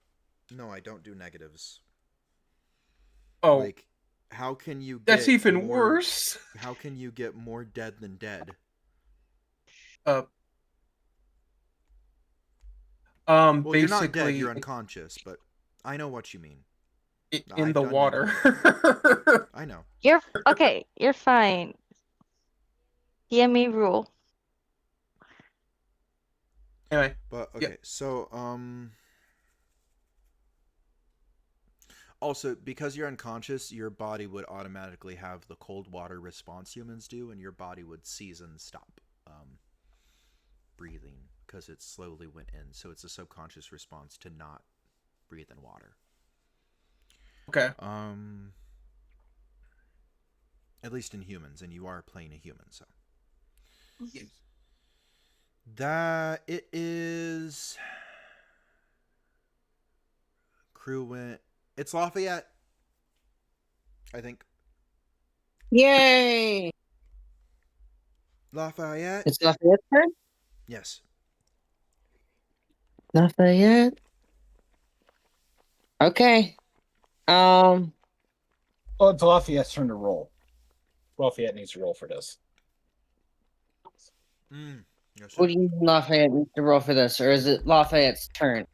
No, I don't do negatives. Oh, Like, how can you get that's even more, worse. How can you get more dead than dead? Well, Well, you're not dead, basically you're unconscious, but I know what you mean. in I've the done water. negatives. I know. You're okay. You're fine. DME rule. Anyway, But Yep. okay, so also because you're unconscious, your body would automatically have the cold water response humans do, and your body would seize and stop breathing because it slowly went in. So it's a subconscious response to not breathe in water. okay. At least in humans, and you are playing a human, so Yes. that it is. Crew went. It's Lafayette, I think. Yay! Lafayette. It's Lafayette's turn? Yes. Lafayette. Okay. Oh, it's Lafayette's turn to roll. Lafayette needs to roll for this. Yes, What do you need Lafayette needs to roll for this, or is it Lafayette's turn?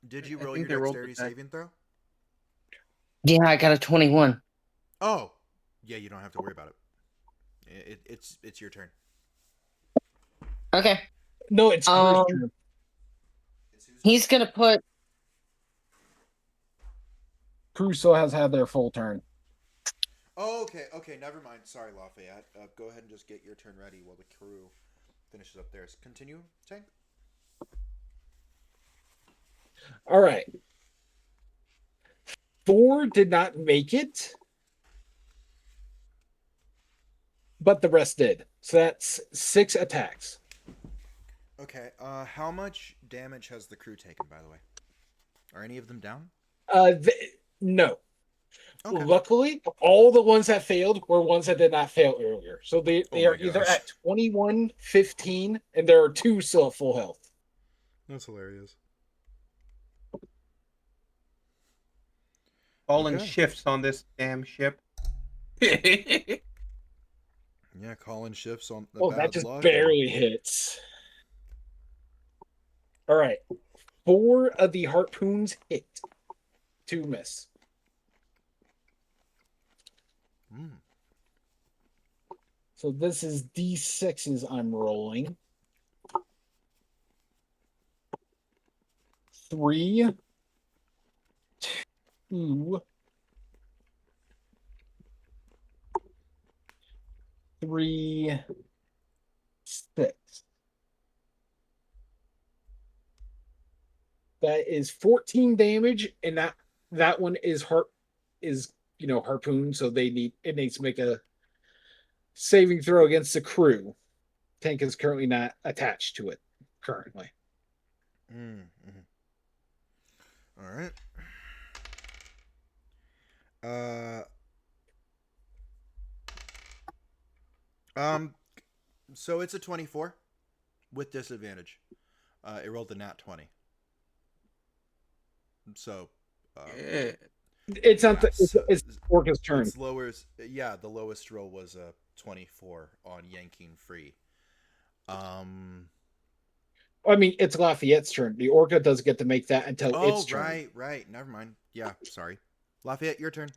Did you I roll think your they rolled dexterity the dex. saving throw? Yeah, I got a 21. Oh, yeah. You don't have to worry about it. It's your turn. Okay. No, it's Crew's turn. He's gonna put. Crew still has had their full turn. Oh, okay. Never mind. Sorry, Lafayette. Go ahead and just get your turn ready while the crew finishes up theirs. Continue, Tank. All right. 4 did not make it, but the rest did. So that's 6 attacks. Okay. How much damage has the crew taken, by the way? Are any of them down? No. Okay. Luckily, all the ones that failed were ones that did not fail earlier. So they Oh are my either gosh. at 21, 15, and there are 2 still at full health. That's hilarious. Falling Okay. shifts on this damn ship. Yeah, calling shifts on the Oh, bad that just luck. barely hits. All right. 4 of the harpoons hit. 2 miss. So this is D6s I'm rolling. 3, 2, 3, 6. That is 14 damage, and that one is harpoon, so it needs to make a saving throw against the crew. Tank is currently not attached to it currently. All right. So it's a 24 with disadvantage. It rolled a nat 20. So, It's not it's Orca's turn. Its lowest, yeah, the lowest roll was a 24 on yanking free. I mean, it's Lafayette's turn. The Orca doesn't get to make that until its turn. Right. Never mind. Yeah, sorry. Lafayette, your turn.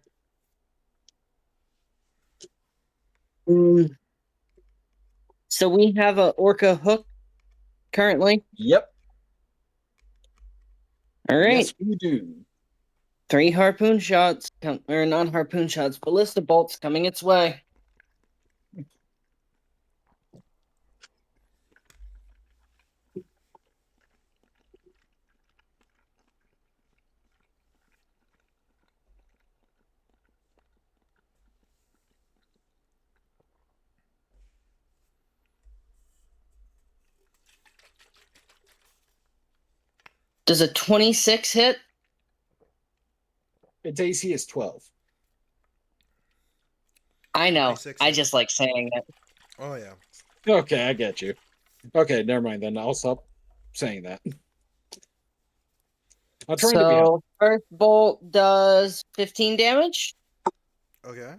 So we have a orca hook currently. Yep. All right. Yes, we do. 3 harpoon shots, or not harpoon shots, ballista bolts coming its way. Does a 26 hit? Its AC is 12. I know. 26 I hit. just like saying it. Oh yeah. Okay, I get you. Okay, never mind then. I'll stop saying that. I'm trying to be So, first bolt does 15 damage. Okay.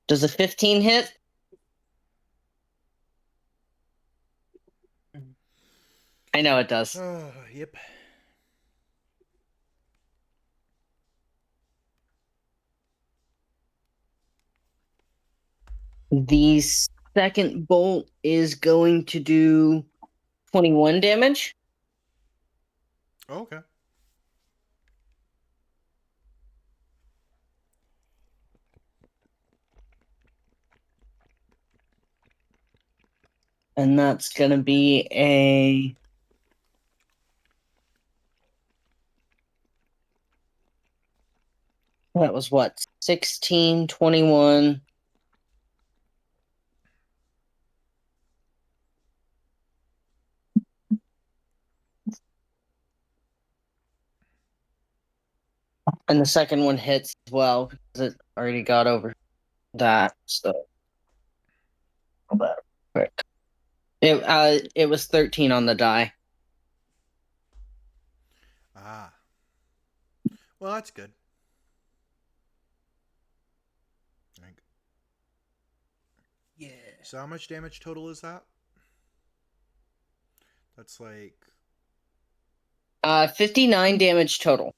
Does a 15 hit? I know it does. Oh, yep. The second bolt is going to do 21 damage. Okay. And that's going to be a... That was what? 16, 21... And the second one hits as well because it already got over that. So quick. It was 13 on the die. Ah. Well, that's good. Yeah. So how much damage total is that? That's like 59 damage total.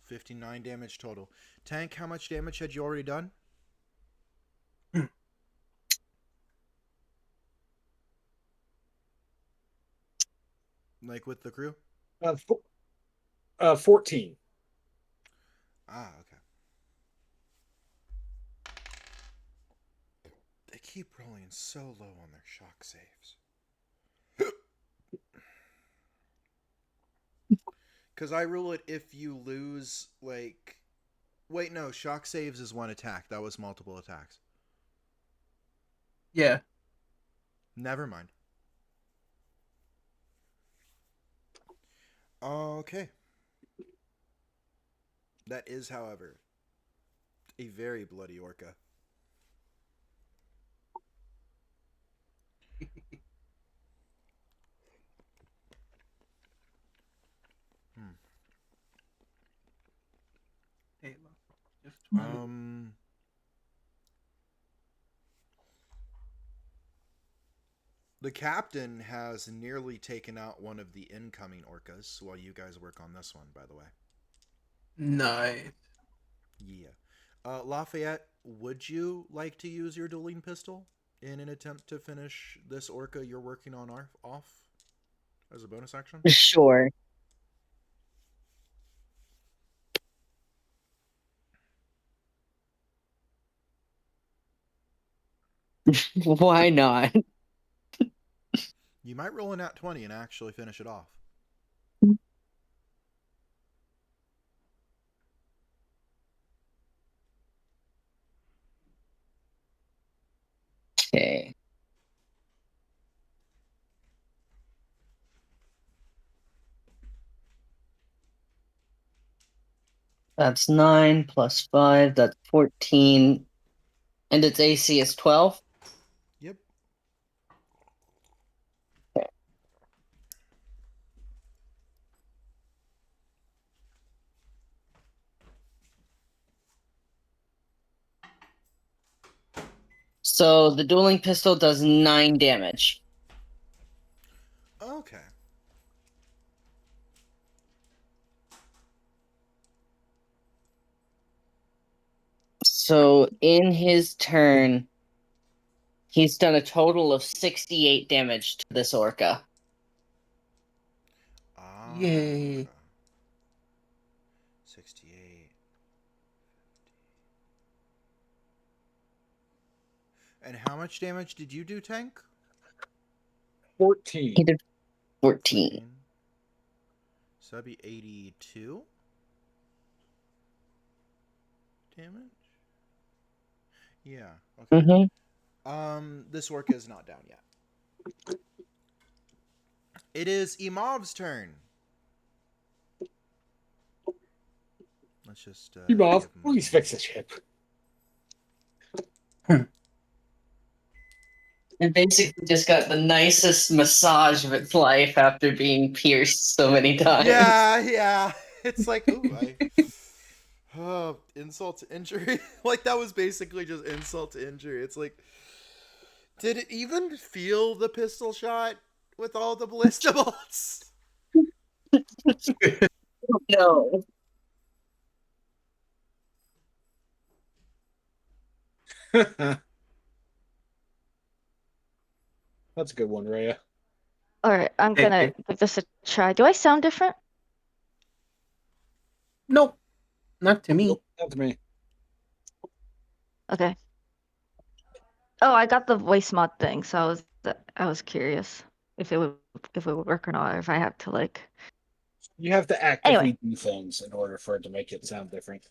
59 damage total. Tank, how much damage had you already done? Like with the crew? 14. Ah, okay. They keep rolling so low on their shock saves. Because I rule it if you lose, like... Wait, no. Shock saves is one attack. That was multiple attacks. Yeah. Never mind. Okay. That is, however, a very bloody orca. Taylor. Just 20. The captain has nearly taken out one of the incoming orcas while you guys work on this one, by the way. Nice. Yeah. Lafayette, would you like to use your dueling pistol in an attempt to finish this orca you're working on off as a bonus action? Sure. Why not? You might roll a nat 20 and actually finish it off. Okay. That's 9 plus 5. That's 14. And its AC is 12. Yep. So the dueling pistol does 9 damage. Okay. So in his turn, he's done a total of 68 damage to this orca. Ah. Yay. 68. And how much damage did you do, Tank? 14. He did 14. So that'd be 82 damage? Yeah, okay. Mm-hmm. This orca is not down yet. It is Imav's turn. Let's just Imov, give him please a- fix the ship. It basically just got the nicest massage of its life after being pierced so many times. Yeah. It's like, ooh, insult to injury. Like, that was basically just insult to injury. It's like, did it even feel the pistol shot with all the ballista bolts? No. That's a good one, Rhea. All right, I'm Thank gonna you. give this a try. Do I sound different? Nope. Not to me. Nope, not to me. Okay. Oh, I got the voice mod thing, so I was curious if it would work or not, or if I have to like. You have to Anyway, actively do things in order for it to make it sound different.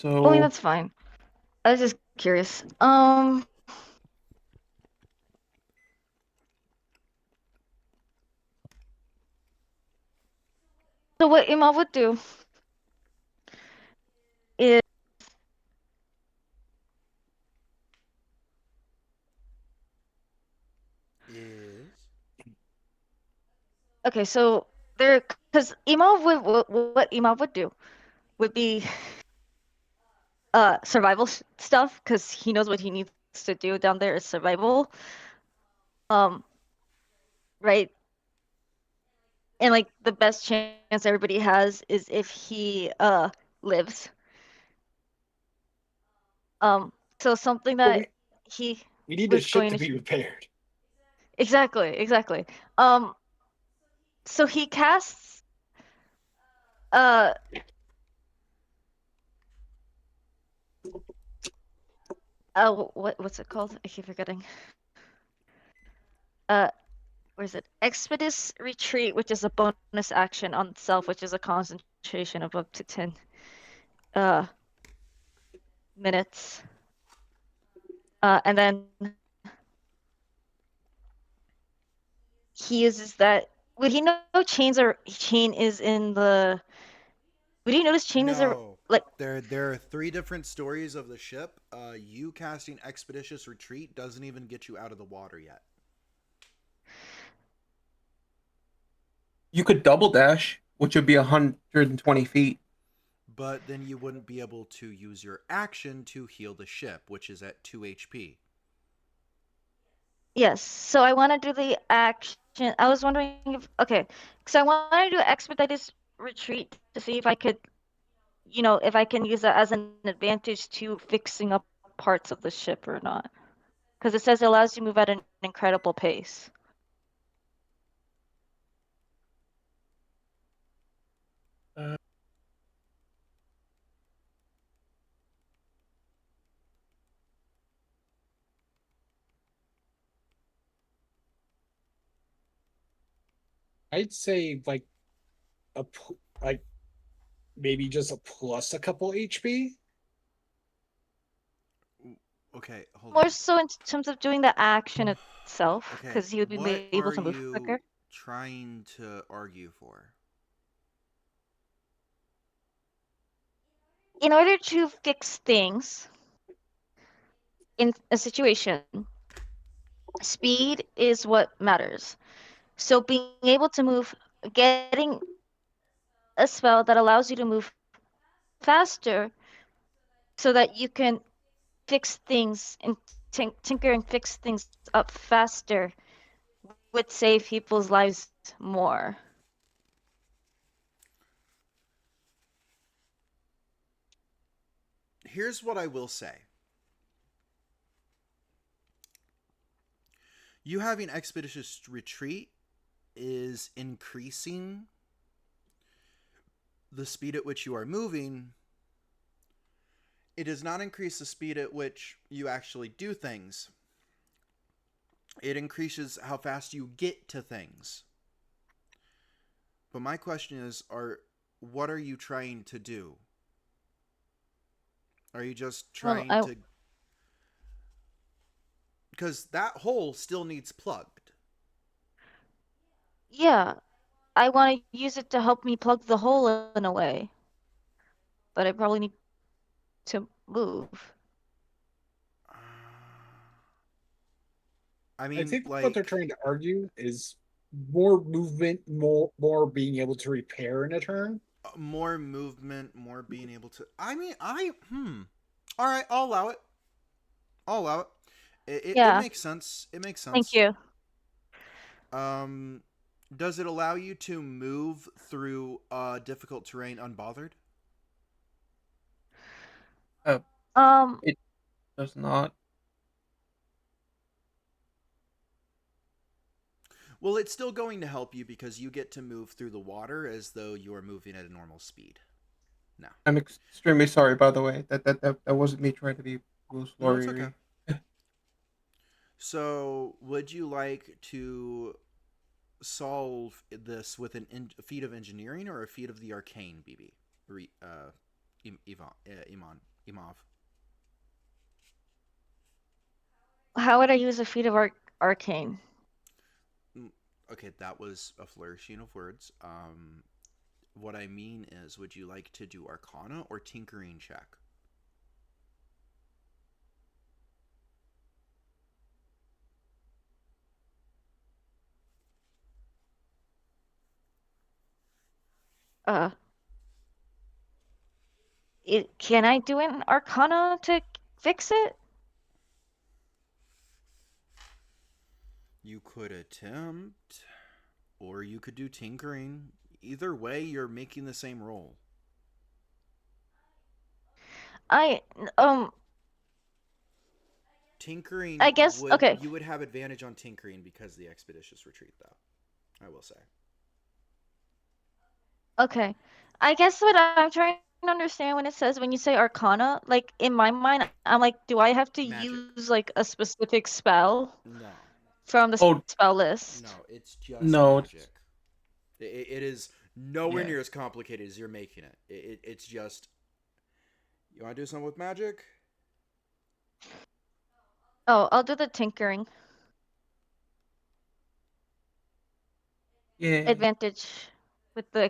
I mean So that's fine. I was just curious. So what Ima would do is Is okay. So there, because Ima would what Ima would do would be survival stuff, because he knows what he needs to do down there is survival. Um, right. And like the best chance everybody has is if he lives. So something But that he we need a was ship going to to be repaired. exactly. Um, so he casts uh what's it called? I keep forgetting. Where is it? Expeditious Retreat, which is a bonus action on itself, which is a concentration of up to 10 uh minutes. And then he uses that. Would he know chain is in the? Would he notice chain is a no. like? There are 3 different stories of the ship. You casting Expeditious Retreat doesn't even get you out of the water yet. you could double dash, which would be 120 feet. But then you wouldn't be able to use your action to heal the ship, which is at 2 HP. Yes. So I want to do the action. I was wondering if okay, because I want to do expeditious retreat to see if I could, if I can use that as an advantage to fixing up parts of the ship or not. Because it says it allows you to move at an incredible pace. I'd say like like maybe just a plus a couple HP. Okay, hold More on. so in terms of doing the action itself, Okay, because he would what be able are to move you quicker. trying to argue for? In order to fix things in a situation, speed is what matters. So being able to move, getting a spell that allows you to move faster so that you can fix things and tinker and fix things up faster would save people's lives more. Here's what I will say. You having expeditious retreat is increasing the speed at which you are moving. It does not increase the speed at which you actually do things. It increases how fast you get to things. But my question is, what are you trying to do? Are you just trying to... Because that hole still needs plugged. Yeah, I want to use it to help me plug the hole in a way. But I probably need to move. I I mean, think what like... they're trying to argue is more movement, more being able to repair in a turn. more movement, more being able to... I mean, all right, I'll allow it. I'll allow it. It Yeah. makes sense. It makes sense. Thank you. Does it allow you to move through difficult terrain unbothered? It does not. Well, it's still going to help you because you get to move through the water as though you are moving at a normal speed. No. I'm extremely sorry, by the way. That wasn't me trying to be Bruce No, it's Laurie. okay. So, would you like to solve this with a feat of engineering or a feat of the arcane, BB? Imov. How would I use a feat of arcane? Okay, that was a flourishing of words. What I mean is, would you like to do Arcana or Tinkering check? Can I do an Arcana to fix it? You could attempt, or you could do Tinkering. Either way, you're making the same roll. Tinkering, I guess, okay. You would have advantage on Tinkering because of the expeditious retreat, though. I will say. Okay. I guess what I'm trying to understand when it says, when you say Arcana, like, in my mind, I'm like, do I have to Magic. use, like, a specific spell No. from the spell list? No, it's just No, magic. It is nowhere near as complicated as you're making it. It's just... You want to do something with magic? Oh, I'll do the tinkering. Yeah. Advantage with the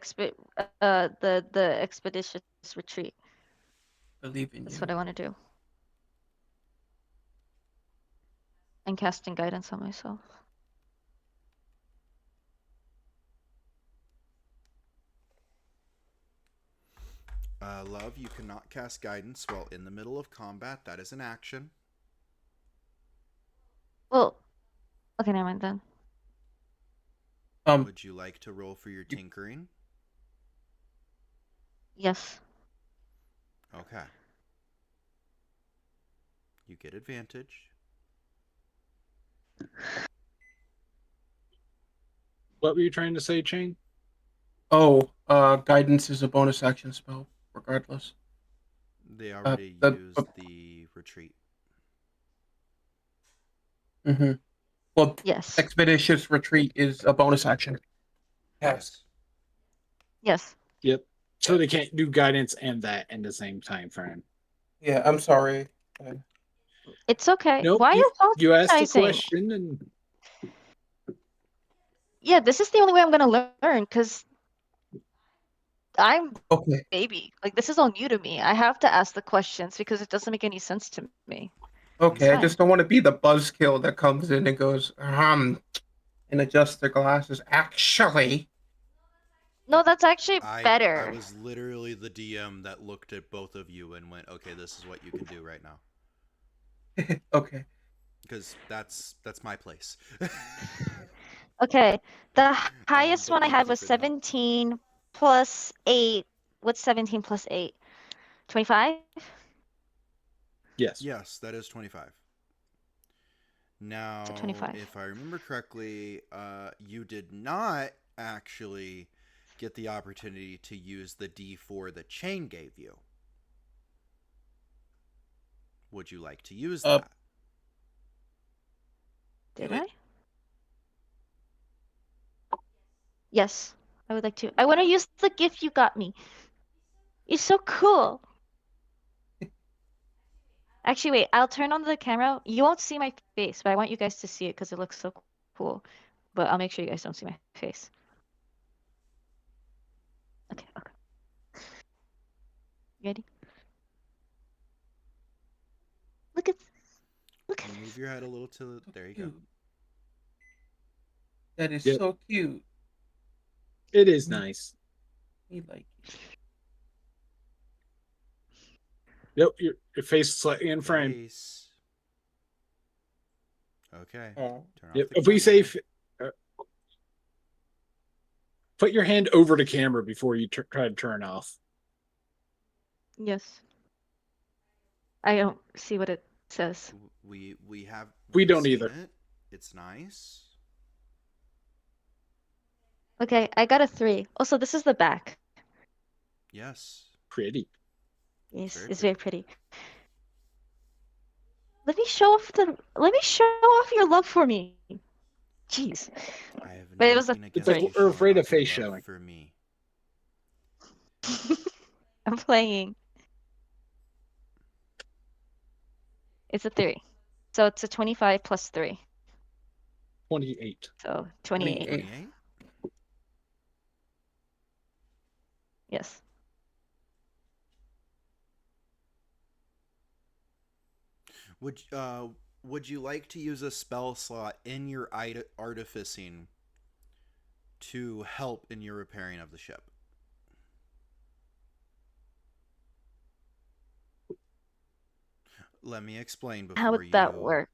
expeditious retreat. Believe in That's you. what I want to do. And casting guidance on myself. Love, you cannot cast guidance while in the middle of combat. That is an action. Well, okay, never mind then. Would you like to roll for your tinkering? Yes. Okay. You get advantage. What were you trying to say, Chain? Guidance is a bonus action spell, regardless. They already used the retreat. Mm-hmm. Well, yes. Expeditious retreat is a bonus action. Yes. Yes. Yep. So they can't do guidance and that in the same time frame. Yeah, I'm sorry. It's okay. Nope. Why are you You asked a apologizing? question and... Yeah, this is the only way I'm gonna learn, because I'm Okay. baby. Like, this is all new to me. I have to ask the questions because it doesn't make any sense to me. Okay, I fine. just don't want to be the buzzkill that comes in and goes, and adjusts their glasses. Actually. No, that's actually better. I was literally the DM that looked at both of you and went, okay, this is what you can do right now. Okay. Because that's my place. Okay, the highest but one I thank had you was for the help. 17 plus 8. What's 17 plus 8? 25? Yes. Yes, that is 25. Now, 25. if I remember correctly, you did not actually get the opportunity to use the D4 the chain gave you. Would you like to use that? Did Do it. I? Yes, I would like to. I want to use the gift you got me. It's so cool. Actually, wait, I'll turn on the camera. You won't see my face, but I want you guys to see it because it looks so cool. But I'll make sure you guys don't see my face. Okay, okay. You ready? Look at look at Move this. your head a little to there you go. Cute. That is Yep. so cute. It is nice. Me like it. Yep, your face is slightly in frame. Face. Okay. Aw. Turn Yep. off the If we say camera. put your hand over the camera before you try to turn off. Yes. I don't see what it says. We We don't seen either. It. It's nice. Okay, I got a 3. Also, this is the back. Yes. Pretty. Yes, Very it's very pretty. Let me show off your love for me. Jeez. I have But it was nothing a against like you we're showing afraid of off your face love showing. for me. I'm playing. It's a 3. So it's a 25 plus 3. 28. So 28. 28? Yes. Would you like to use a spell slot in your artificing to help in your repairing of the ship? Let me explain before How would that work?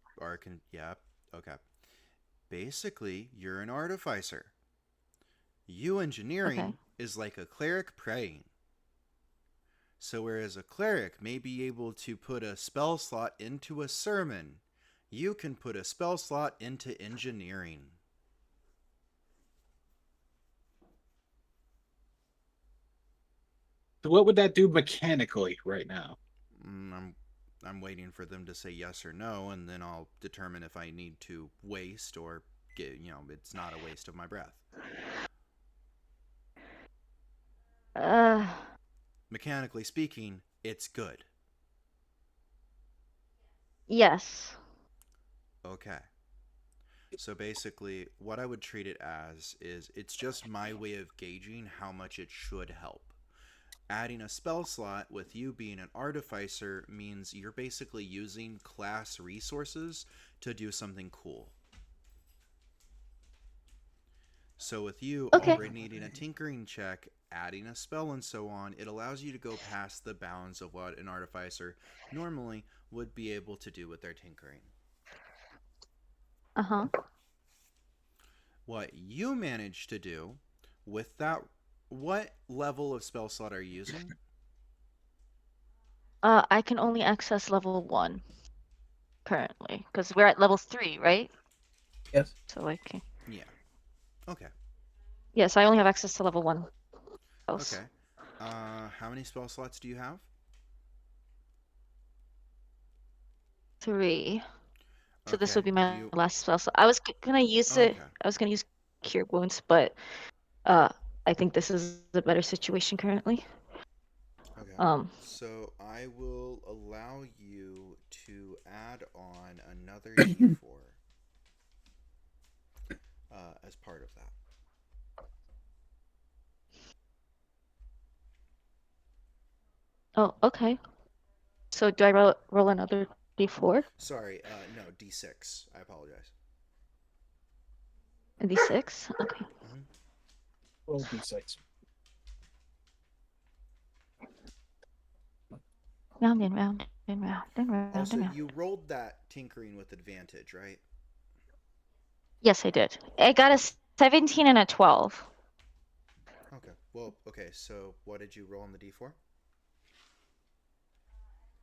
Yeah, okay. Basically, you're an artificer. You engineering Okay. is like a cleric praying. So whereas a cleric may be able to put a spell slot into a sermon, you can put a spell slot into engineering. So what would that do mechanically right now? I'm waiting for them to say yes or no, and then I'll determine if I need to waste or get, it's not a waste of my breath. Mechanically speaking, it's good. Yes. Okay. So basically, what I would treat it as is it's just my way of gauging how much it should help. Adding a spell slot with you being an artificer means you're basically using class resources to do something cool. So with you already needing a tinkering check, adding a spell and so on, it allows you to go past the bounds of what an artificer normally would be able to do with their tinkering. Uh-huh. What you managed to do with that, what level of spell slot are you using? I can only access level 1 currently because we're at level 3, right? Yes. So I can. Yeah. Okay. Yeah, so I only have access to level 1. Okay. How many spell slots do you have? 3. So this Okay. would be my Do you... last spell. So I was gonna use it. Okay. I was gonna use Cure Wounds, but I think this is a better situation currently. Okay. So I will allow you to add on another D4 as part of that. Oh, okay. So do I roll another D4 Sorry, no, D6. I apologize. and D6? Okay. Roll d6. Round and round and round and round Also, and round. you rolled that tinkering with advantage, right? Yes, I did. I got a 17 and a 12. Okay. Well, okay, so what did you roll on the D4?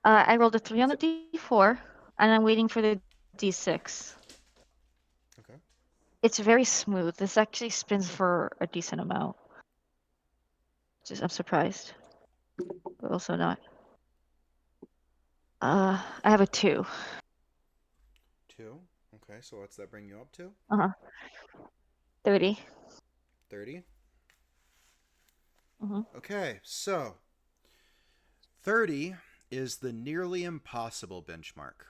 I rolled a 3 on the D4, and I'm waiting for the D6. Okay. It's very smooth. This actually spins for a decent amount. I'm surprised, but also not. I have a 2. 2. Okay, so what's that bring you up to? 30. 30. Mm-hmm. Okay, so 30 is the nearly impossible benchmark.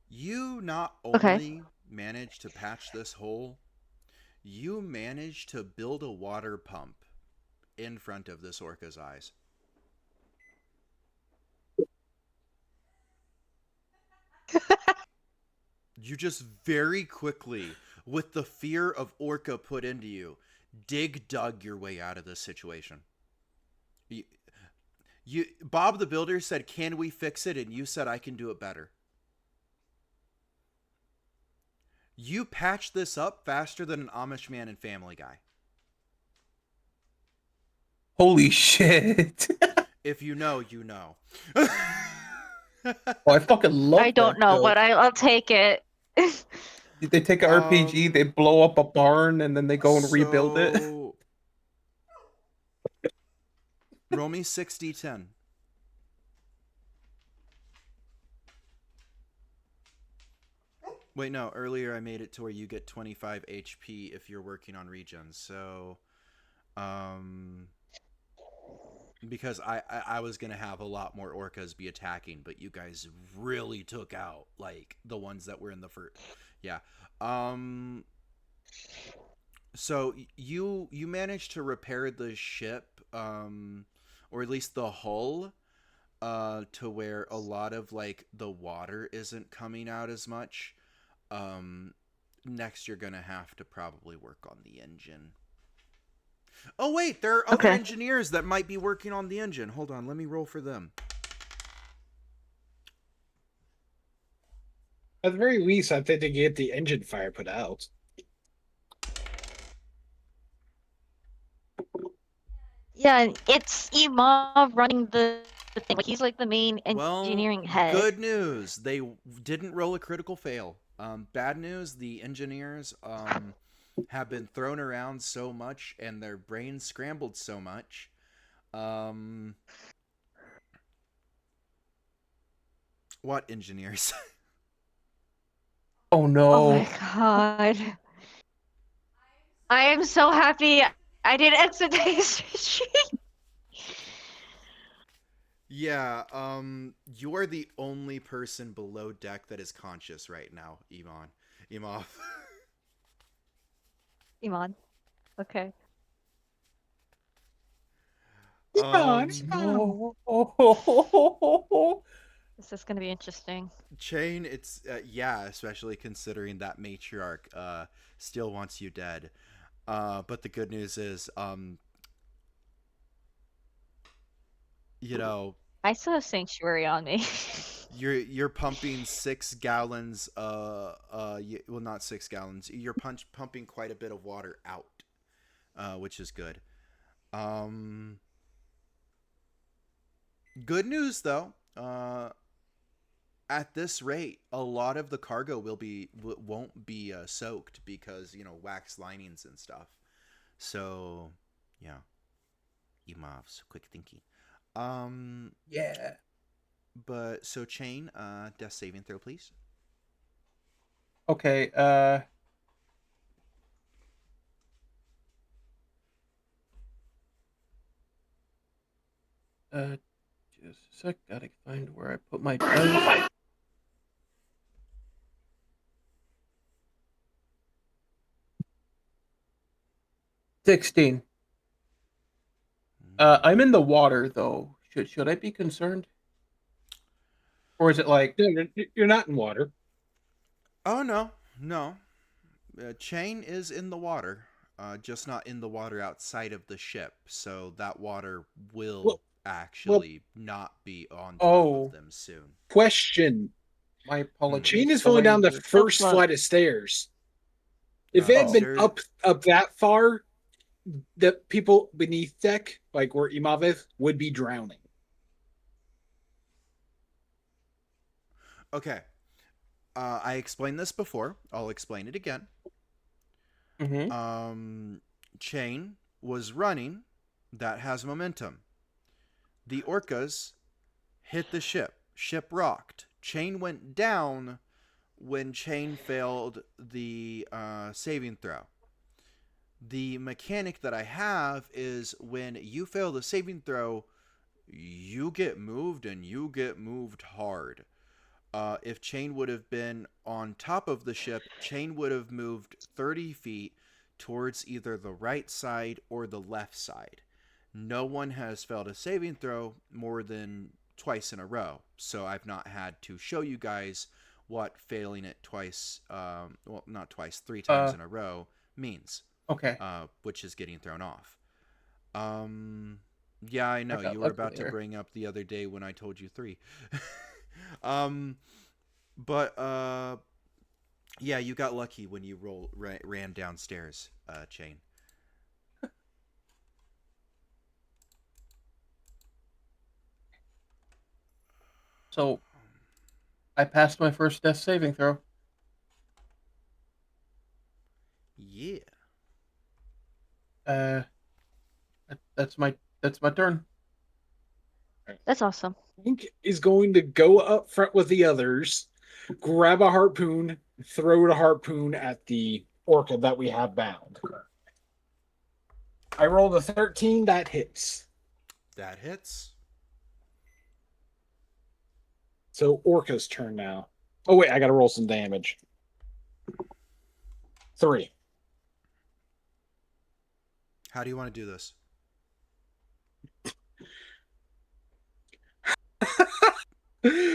You not only managed to patch this hole, you managed to build a water pump in front of this orca's eyes. You just very quickly, with the fear of orca put into you, dug your way out of this situation. Bob the Builder said, "Can we fix it?" And you said, "I can do it better." You patched this up faster than an Amish man in Family Guy. Holy shit. If you know, you know. Oh, I fucking love I don't that know, build. but I'll take it. They take an RPG, they blow up a barn, and then they go and rebuild it. Roll me 6d10. Wait, no. Earlier I made it to where you get 25 HP if you're working on regen. So, because I was gonna have a lot more orcas be attacking, but you guys really took out like the ones that were in the first. Yeah. So you managed to repair the ship, or at least the hull, to where a lot of like the water isn't coming out as much. Next you're gonna have to probably work on the engine. Oh wait, there are other engineers that might be working on the engine. Hold on, let me roll for them. At the very least, I think they get the engine fire put out. Yeah, and it's Imam running the thing. Like, he's like the main engineering head. Good news, they didn't roll a critical fail. Bad news, the engineers have been thrown around so much and their brains scrambled so much. What engineers? Oh no. Oh my god. I am so happy I didn't exit the history. Yeah, you are the only person below deck that is conscious right now, Imam. Iman. Okay. No. This is gonna be interesting. Chain, it's yeah, especially considering that matriarch still wants you dead. But the good news is, you know, I still have Sanctuary on me. you're pumping 6 gallons. Well, not 6 gallons. You're pumping quite a bit of water out, which is good. Good news though. At this rate, a lot of the cargo won't be soaked because wax linings and stuff. So, yeah, Imav's quick thinking. Yeah. But so Chain, death saving throw, please. Okay. Just a sec. Gotta find where I put my dice. 16. I'm in the water though. Should I be concerned? Or is it like No, you're not in water. Oh no. Chain is in the water, just not in the water outside of the ship. So that water will actually not be on top of them soon. Question. My apologies. Chain is going down the first flight of stairs. If it had been Sir, up that far, the people beneath deck, like where Imav is, would be drowning. okay. I explained this before. I'll explain it again. Mm-hmm. Chain was running. That has momentum. The orcas hit the ship. Ship rocked. Chain went down when Chain failed the saving throw. The mechanic that I have is when you fail the saving throw, you get moved and you get moved hard. If Chain would have been on top of the ship, Chain would have moved 30 feet towards either the right side or the left side. No one has failed a saving throw more than twice in a row, so I've not had to show you guys what failing it twice, well, not twice, 3 times in a row means, Okay. which is getting thrown off. Yeah, I know. got You were lucky about to there. bring up the other day when I told you 3. But yeah, you got lucky when you ran downstairs, Chain. So I passed my first death saving throw. Yeah. That's my turn. That's awesome. Hank is going to go up front with the others, grab a harpoon, throw the harpoon at the orca that we have bound. I rolled a 13, that hits. That hits. So orca's turn now. Oh wait, I gotta roll some damage. 3. How do you want to do this?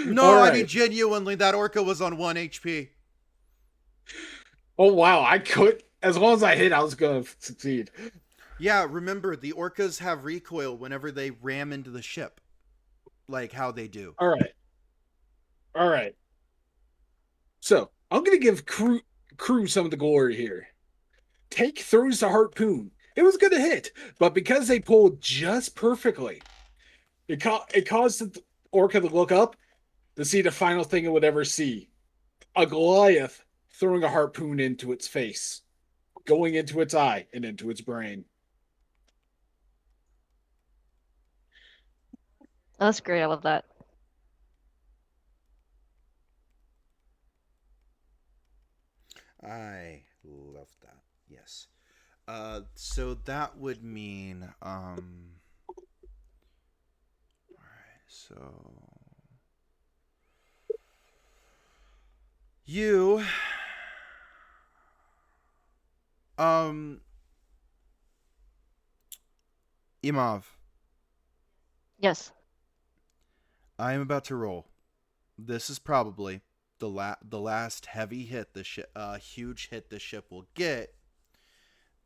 No, All I right. mean genuinely, that orca was on 1 HP. Oh wow, I could. As long as I hit, I was gonna succeed. Yeah, remember, the orcas have recoil whenever they ram into the ship. Like how they do. All right. All right. So I'm gonna give crew some of the glory here. Take throws the harpoon. It was gonna hit, but because they pulled just perfectly, it caused the orca to look up to see the final thing it would ever see: a Goliath throwing a harpoon into its face, going into its eye and into its brain. That's great. I love that. I love that. Yes. So that would mean, all right, so you, Imav, Yes. I am about to roll. This is probably the last heavy hit huge hit the ship will get,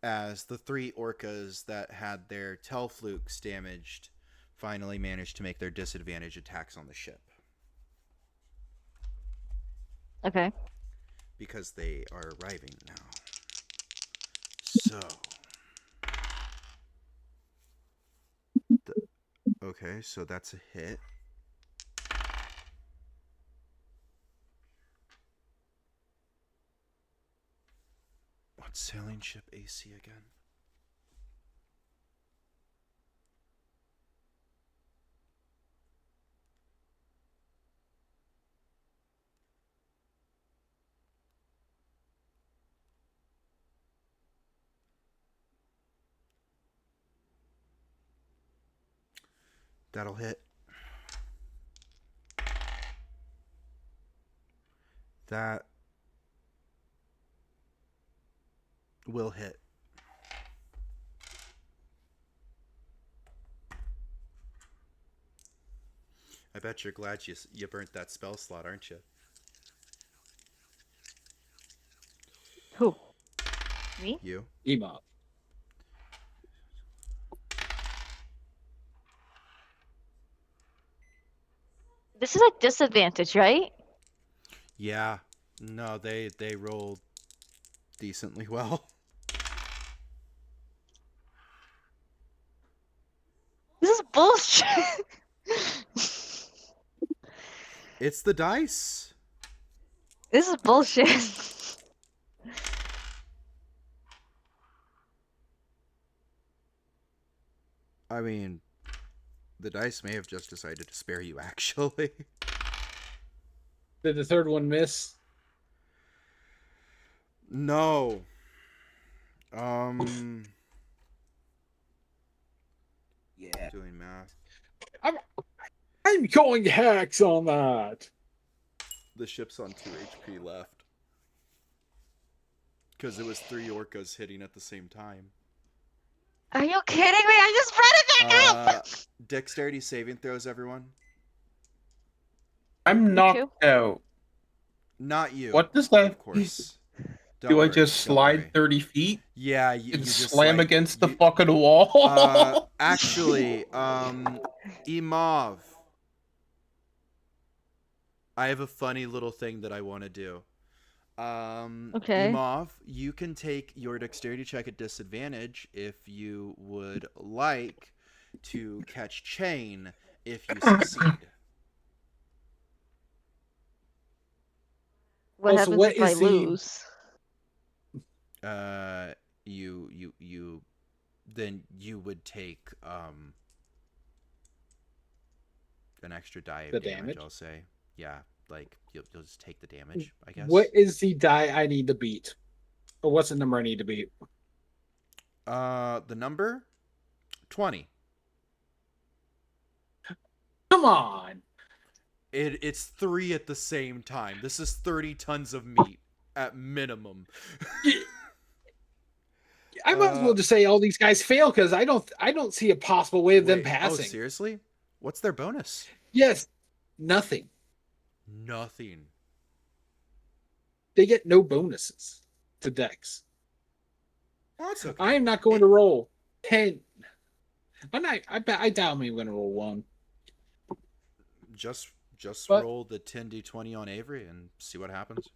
as the 3 orcas that had their tail flukes damaged finally managed to make their disadvantage attacks on the ship. Okay. Because they are arriving now. So. Okay, so that's a hit. What's sailing ship AC again? That'll hit. That will hit. I bet you're glad you burnt that spell slot, aren't you? Who? Me? You? Imav. This is a disadvantage, right? Yeah. No, they rolled decently well. This is bullshit. It's the dice. This is bullshit. I mean, the dice may have just decided to spare you, actually. Did the third one miss? No. Yeah. Doing math. I'm going hacks on that. The ship's on 2 HP left. Because it was 3 orcas hitting at the same time. Are you kidding me? I just brought it back up. Dexterity saving throws, everyone. I'm too. knocked out. Not you. What does that? Of course. Don't Do I worry, just don't slide worry. 30 feet Yeah, you and just slam like, against the you- fucking wall? Actually, Imov. I have a funny little thing that I want to do. Okay. Imov, you can take your dexterity check at disadvantage if you would like to catch chain if you succeed. What Also, happens what if I is the- lose? Then you would take an extra die of The damage, damage? I'll say. Yeah, like you'll just take the damage, I guess. What is the die I need to beat? Or what's the number I need to beat? The number 20. Come on. It's 3 at the same time. This is 30 tons of meat at minimum. I might as well just say all these guys fail because I don't see a possible way of them Wait, passing. Oh, seriously? What's their bonus? Yes, nothing. Nothing. They get no bonuses to Dex. Well, that's okay. I am not going to roll 10. I doubt I'm even going to roll 1. Just But- roll the 10d20 on Avery and see what happens.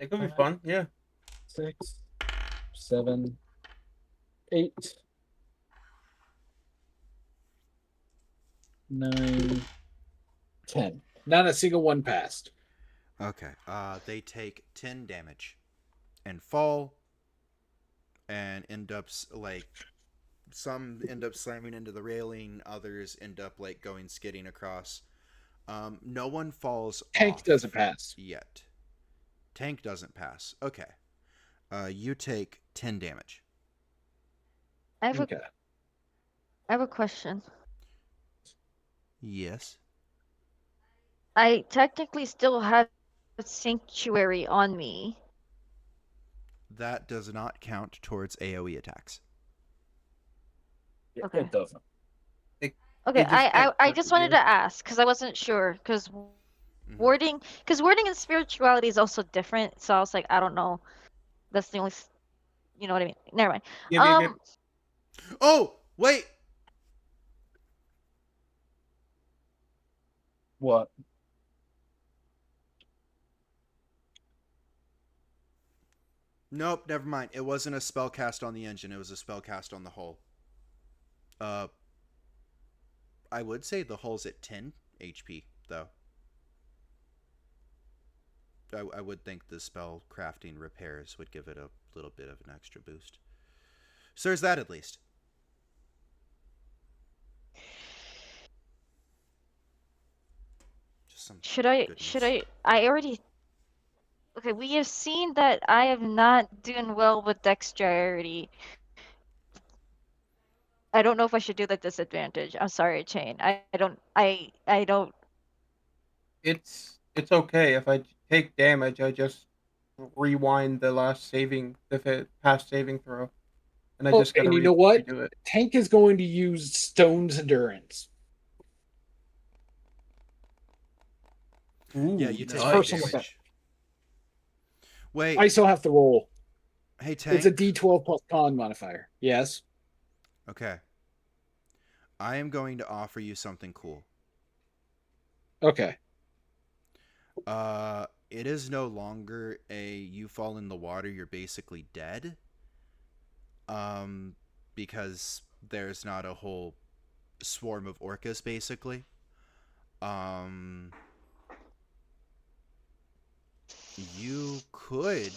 It could be fun, yeah. 6, 7, 8, 9, 10. Not a single one passed. Okay. They take 10 damage and fall and end up like some end up slamming into the railing, others end up like going skidding across. No one falls Tank off doesn't pass. yet. Tank doesn't pass. Okay. You take 10 damage. I have Okay. I have a question. Yes. I technically still have sanctuary on me. That does not count towards AoE attacks. Okay. It doesn't. Okay, just I can't just hurt wanted you. to ask because I wasn't sure because Mhm. warding and spirituality is also different. So I was like, I don't know. That's the only, you know what I mean. Never mind. Yeah. Oh, wait. What? Nope, never mind. It wasn't a spell cast on the engine. It was a spell cast on the hull. I would say the hull's at 10 HP, though. I would think the spell crafting repairs would give it a little bit of an extra boost. So there's that at least. Just some Should I? goodness. Should I? I already. Okay, we have seen that I am not doing well with dexterity. I don't know if I should do the disadvantage. I'm sorry, Chain. I don't. I don't. It's okay. If I take damage, I just rewind the last past saving throw. And I Oh, just gotta and you know what? redo it. Tank is going to use Stone's Endurance. Ooh, Yeah, you take nice. personal damage. Wait, I still have to roll. hey Tank. It's a D12 plus con modifier. Yes. Okay. I am going to offer you something cool. Okay. it is no longer a you fall in the water, you're basically dead. Because there's not a whole swarm of orcas, basically. You could,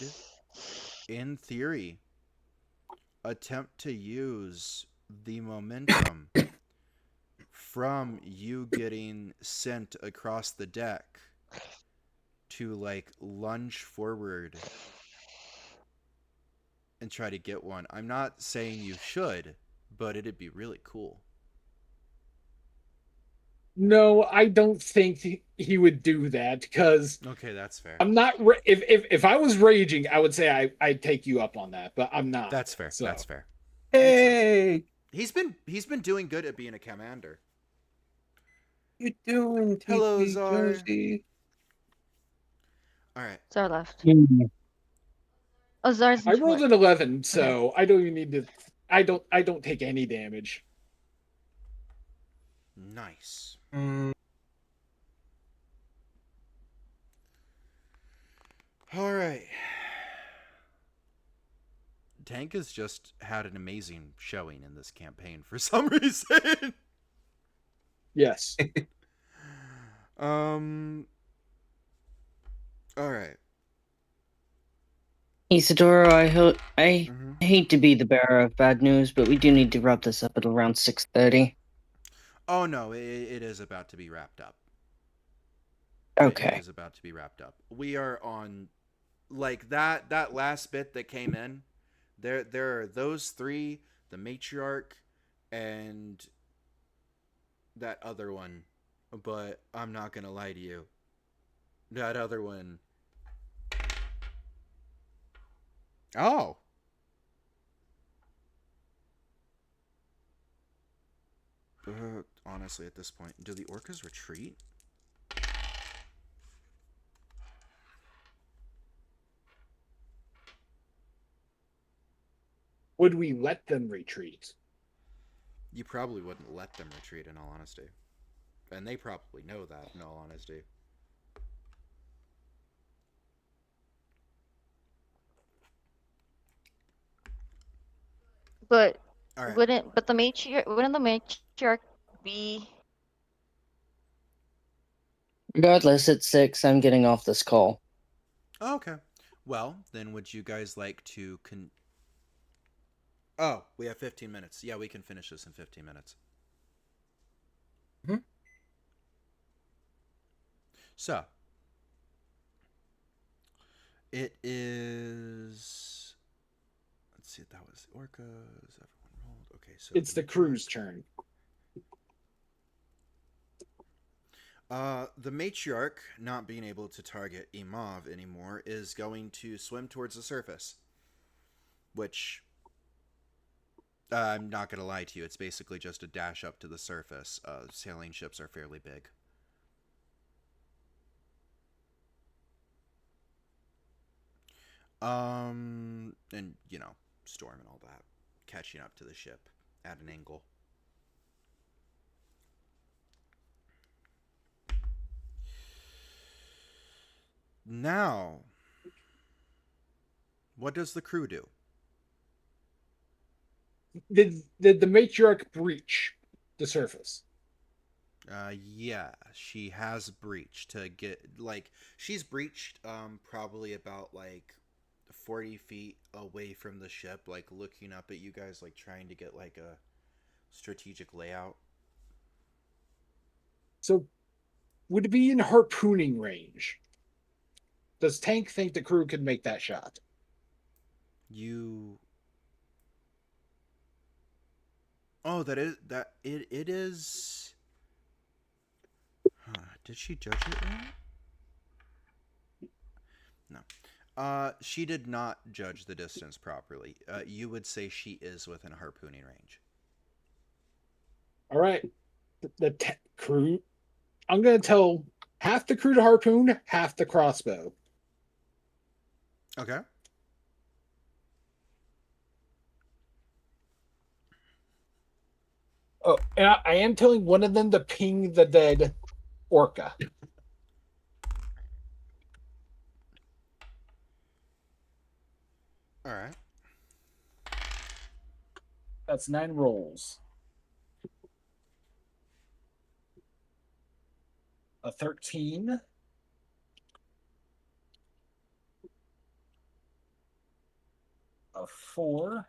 in theory, attempt to use the momentum from you getting sent across the deck to like lunge forward and try to get one. I'm not saying you should, but it'd be really cool. No, I don't think he would do that because Okay, that's fair. I'm not. If I was raging, I would say I'd take you up on that, but I'm not. That's fair. So. That's fair. Hey, He's been doing good at being a commander. you doing, Hello, TP Czar. Jersey? All right. Zar left. Mm. Oh, Zar's in I rolled short. an 11, so I don't even need to. I don't take any damage. Nice. Mm, All right. Tank has just had an amazing showing in this campaign for some reason. Yes. All right. Isadora, I Mhm. hate to be the bearer of bad news, but we do need to wrap this up at around 6:30. Oh no, it is about to be wrapped up. Okay. It is about to be wrapped up. We are on like that last bit that came in. There are those three, the matriarch and that other one. But I'm not going to lie to you. That other one. Oh. Honestly, at this point, do the orcas retreat? Would we let them retreat? You probably wouldn't let them retreat, in all honesty. And they probably know that, in all honesty. But All right. wouldn't the matriarch be? Regardless, at 6, I'm getting off this call. Oh, okay. Well, then would you guys like to Oh, we have 15 minutes. Yeah, we can finish this in 15 minutes. Mhm. So, it is... Let's see, that was orcas. Everyone rolled. Okay, so... It's the crew's turn. The matriarch, not being able to target Imav anymore, is going to swim towards the surface. Which, I'm not going to lie to you, it's basically just a dash up to the surface. Sailing ships are fairly big. And, you know, storm and all that. Catching up to the ship at an angle. Now, what does the crew do? Did the matriarch breach the surface? Yeah, she has breached to get, like, she's breached, probably about, like, 40 feet away from the ship, like, looking up at you guys, like, trying to get, like, a strategic layout. So, would it be in harpooning range? Does Tank think the crew could make that shot? Oh, it is... Huh, did she judge it right? No. She did not judge the distance properly. You would say she is within harpooning range. All right. The crew... I'm going to tell half the crew to harpoon, half the crossbow. Okay. Oh, and I am telling one of them to ping the dead orca. All right. That's 9 rolls. A 13. A 4.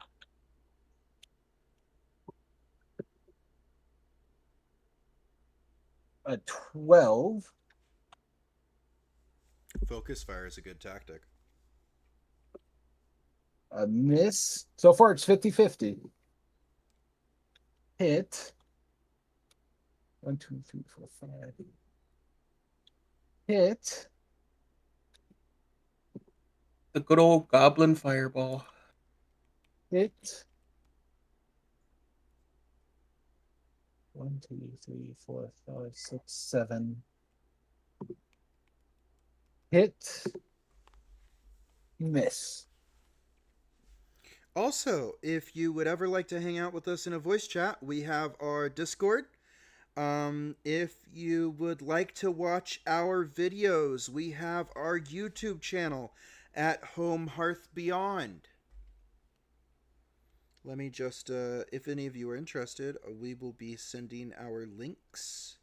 A 12. Focus fire is a good tactic. A miss. So far it's 50-50. Hit. 1, 2, 3, 4, 5. Hit. The good old goblin fireball. Hit. 1, 2, 3, 4, 5, 6, 7. Hit. Miss. Also, if you would ever like to hang out with us in a voice chat, we have our Discord. If you would like to watch our videos, we have our YouTube channel at Home Hearth Beyond. Let me just, if any of you are interested, we will be sending our links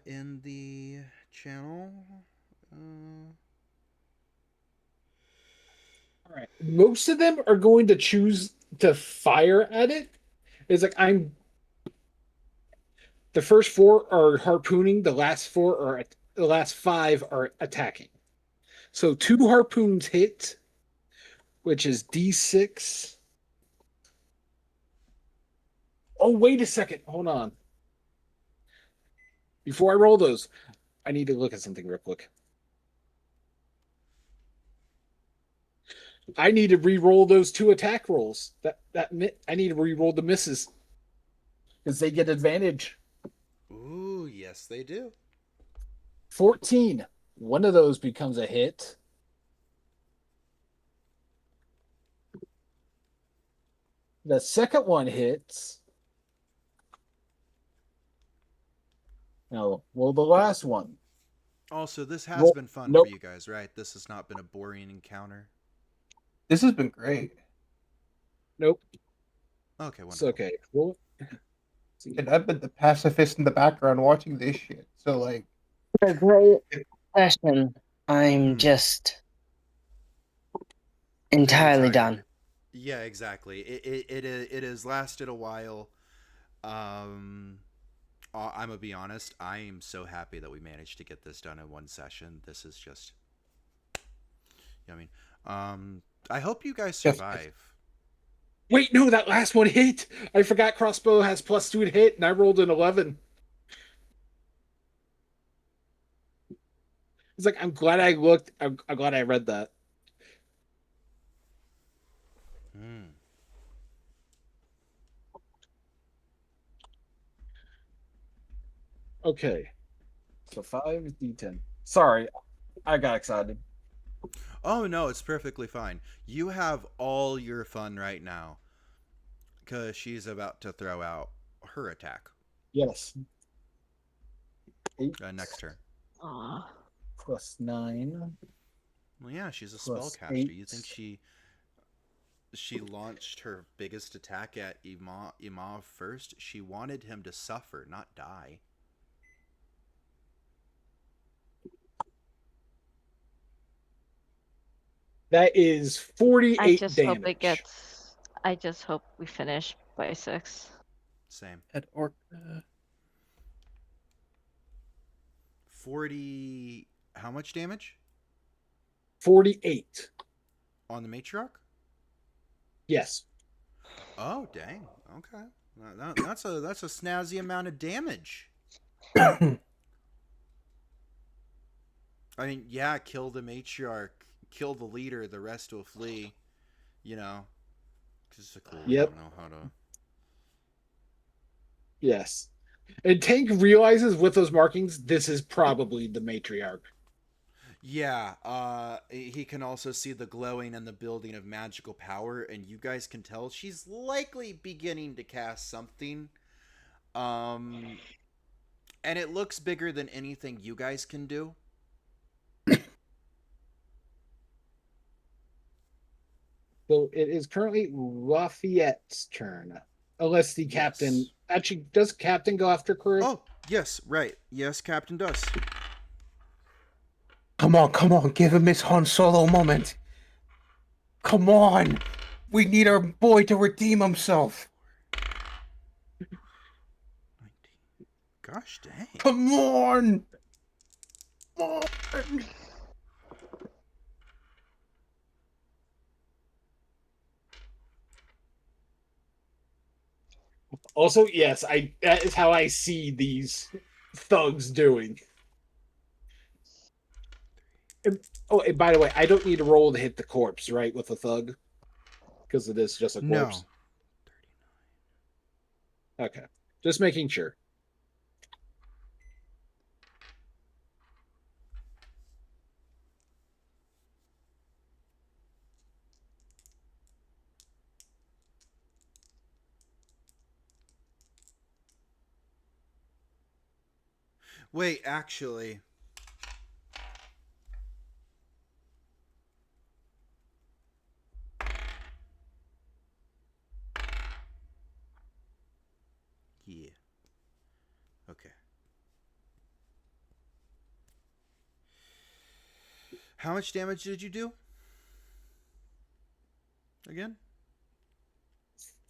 in the channel. All right. Most of them are going to choose to fire at it. It's like the first 4 are harpooning, the last 5 are attacking. So 2 harpoons hit, which is D6. Oh, wait a second. Hold on. Before I roll those, I need to look at something real quick. I need to re-roll those 2 attack rolls. I need to re-roll the misses because they get advantage. Ooh, yes, they do. 14. One of those becomes a hit. The second one hits. Now, roll the last one. Also, this has Roll- been fun nope. for you guys, right? This has not been a boring encounter. This has been great. Nope. Okay, It's wonderful. okay. Roll. And I've been the pacifist in the background watching this shit. So like, A great session. I'm Hmm. just Very entirely tired. done. Yeah, exactly. It has lasted a while. I'm gonna be honest. I am so happy that we managed to get this done in one session. This is just, you know what I mean. I hope you guys Yes. survive. Wait, no, that last one hit. I forgot crossbow has +2 to hit, and I rolled an 11. It's like I'm glad I looked. I'm glad I read that. Hmm. Okay. So 5d10. Sorry, I got excited. Oh no, it's perfectly fine. You have all your fun right now, cause she's about to throw out her attack Yes. 8 next turn. Aw. plus 9 Well, yeah, she's a plus spellcaster. You 8. think she launched her biggest attack at Imav first? She wanted him to suffer, not die. That is 48 I just damage. hope it gets. I just hope we finish by 6. Same. at Orca. 40. How much damage 48. on the matriarch? Yes. Oh, dang. Okay. That's a snazzy amount of damage. I mean, yeah, kill the matriarch, kill the leader, the rest will flee. You know, because it's a cool. We Yep. don't know how to. Yes. And Tank realizes with those markings, this is probably the matriarch. Yeah, he can also see the glowing and the building of magical power, and you guys can tell she's likely beginning to cast something. And it looks bigger than anything you guys can do. So it is currently Lafayette's turn. Unless the captain... Yes. Actually, does captain go after crew? Oh, yes, right. Yes, Captain does. Come on, give him his Han Solo moment. Come on, we need our boy to redeem himself. 19. Gosh dang. Come on. Come on. Also, yes, that is how I see these thugs doing. And by the way, I don't need to roll to hit the corpse, right, with a thug? Because it is just a corpse. No. Okay. Just making sure. Wait, actually. Yeah. Okay. How much damage did you do? Again?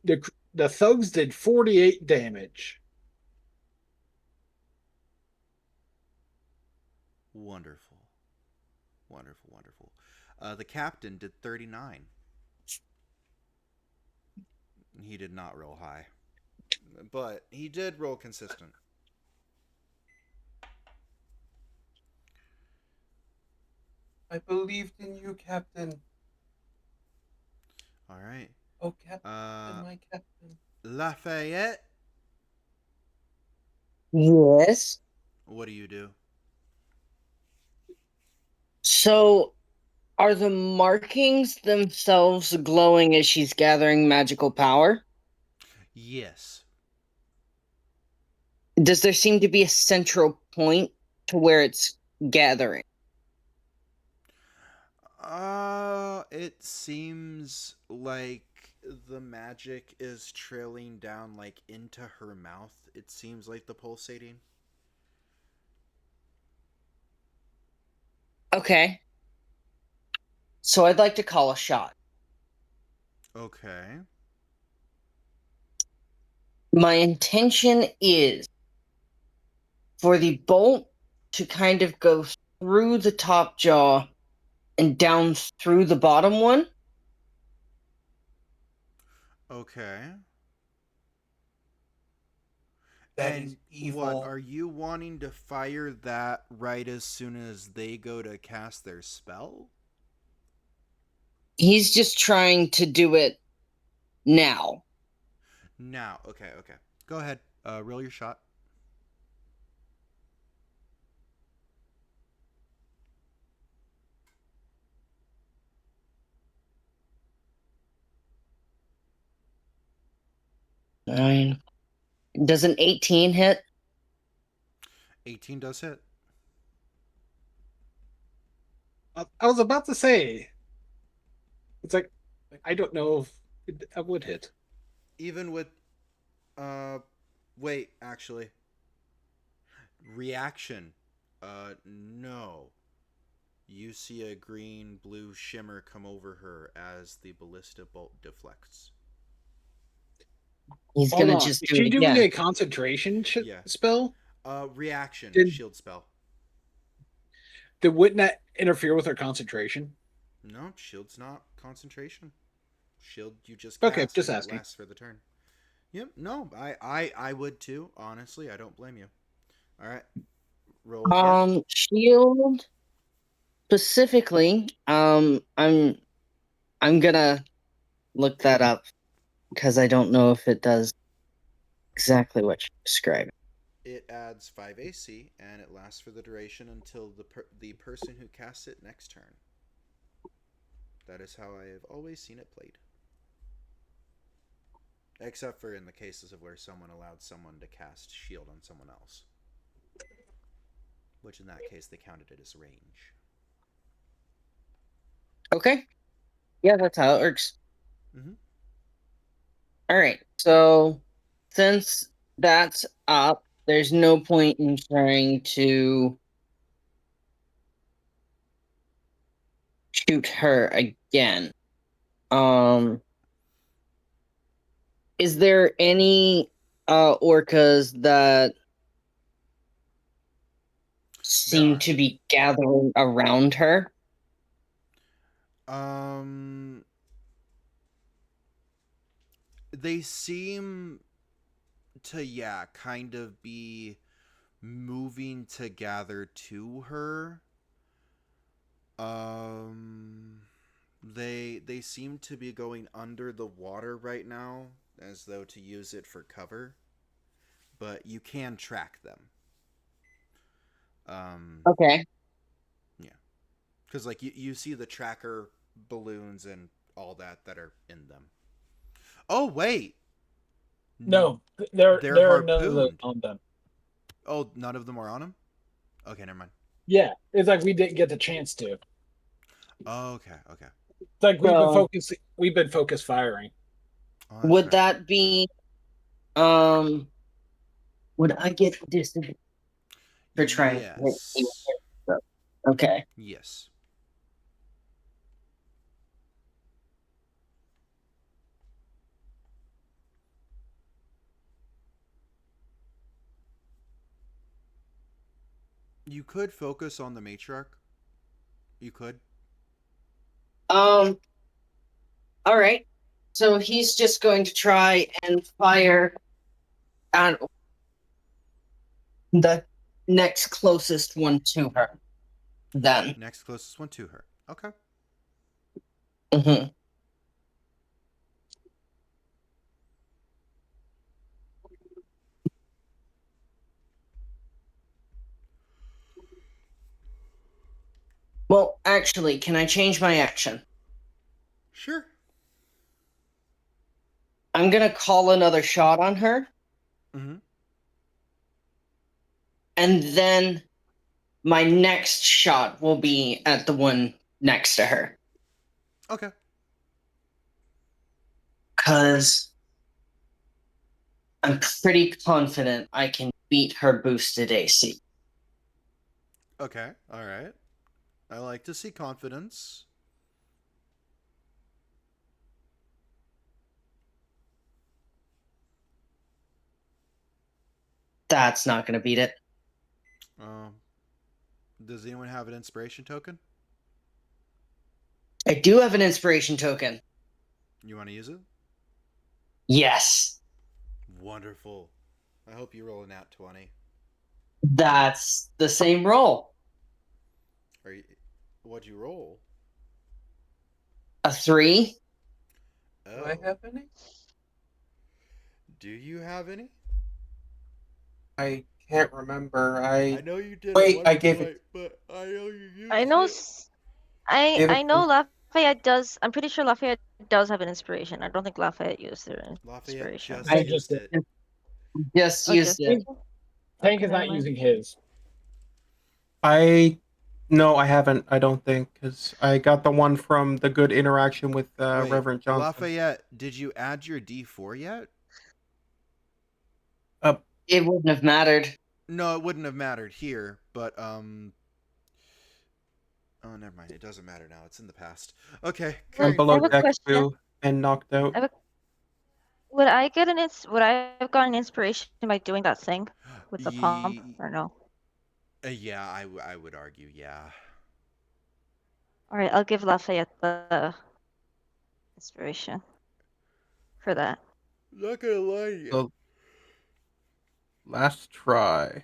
The thugs did 48 damage. Wonderful. Wonderful, wonderful. The captain did 39. He did not roll high. But he did roll consistent. I believed in you, Captain. All right. Oh, Captain, my Captain. Lafayette, Yes. what do you do? So, are the markings themselves glowing as she's gathering magical power? Yes. Does there seem to be a central point to where it's gathering? It seems like the magic is trailing down like into her mouth. It seems like the pulsating. Okay. So I'd like to call a shot. Okay. My intention is for the bolt to kind of go through the top jaw and down through the bottom one. Okay. That And is evil. what are you wanting to fire that right as soon as they go to cast their spell? He's just trying to do it now. Now, okay, okay. Go ahead. Roll your shot. Nine. Does an 18 hit? 18 does hit. I was about to say, it's like, I don't know if I would hit. Even with, wait, actually. Reaction. No. You see a green blue shimmer come over her as the ballista bolt deflects. He's Hold gonna on. just Is do she it doing again. a concentration Yeah. spell? Reaction. Did- Shield spell. Then wouldn't that interfere with her concentration? No, shield's not concentration. Shield you just Okay, cast just and asking. that lasts for the turn. Yep, no, I would too, honestly. I don't blame you. Alright. Roll again. Shield specifically, I'm gonna look that up because I don't know if it does exactly what you're describing. It adds 5 AC and it lasts for the duration until the person who casts it next turn. That is how I have always seen it played. Except for in the cases of where someone allowed someone to cast shield on someone else. Which in that case they counted it as range. Okay. Yeah, that's how it works. Mm-hmm. All right. So since that's up, there's no point in trying to shoot her again. Is there any orcas that seem are. to be gathering around her? Um, they seem to, yeah, kind of be moving to gather to her. Um, they seem to be going under the water right now, as though to use it for cover. But you can track them. Okay. Yeah, because like you see the tracker balloons and all that are in them. Oh wait, No, they're there are none of those harpooned. on them. Oh, none of them are on them. Okay, never mind. Yeah, it's like we didn't get the chance to. It's Okay, okay. like So we've been focus firing. Oh, that's would fair. that be um would I get disadvantage for trying to hit you? Yes. Okay. Yes. You could focus on the matriarch. You could. Um all right. So he's just going to try and fire at the next closest one to her. Then. Next closest one to her. Okay. Mm-hmm. Well, actually, can I change my action? Sure. I'm gonna call another shot on her, Mm-hmm. and then my next shot will be at the one next to her. Okay. Because I'm pretty confident I can beat her boosted AC. Okay. All right. I like to see confidence. That's not gonna beat it. Um, does anyone have an inspiration token? I do have an inspiration token. You want to use it? Yes. Wonderful. I hope you roll a nat 20. That's the same roll. Are you? What'd you roll? A 3. Oh. Do I have any? Do you have any? I can't remember. I know you did Wait, at one I gave point, it. but I know you used I know. it. Gave I it know to. Lafayette does. I'm pretty sure Lafayette does have an inspiration. I don't think Lafayette used their Lafayette inspiration. just I used just it. Just Oh, used just it. Tank okay, is never not mind. using his. No, I haven't. I don't think because I got the one from the good interaction with Wait, Reverend Johnson. Lafayette, did you add your D4 yet? It wouldn't have mattered. No, it wouldn't have mattered here, but oh, never mind. It doesn't matter now. It's in the past. Okay, I'm I carrying below have a forward. deck question. 2 and knocked out. I have a, would I get would I have gotten inspiration by doing that thing with the pump or no? Yeah, I would argue, yeah. All right, I'll give Lafayette the inspiration for that. Not gonna lie to you. So last try.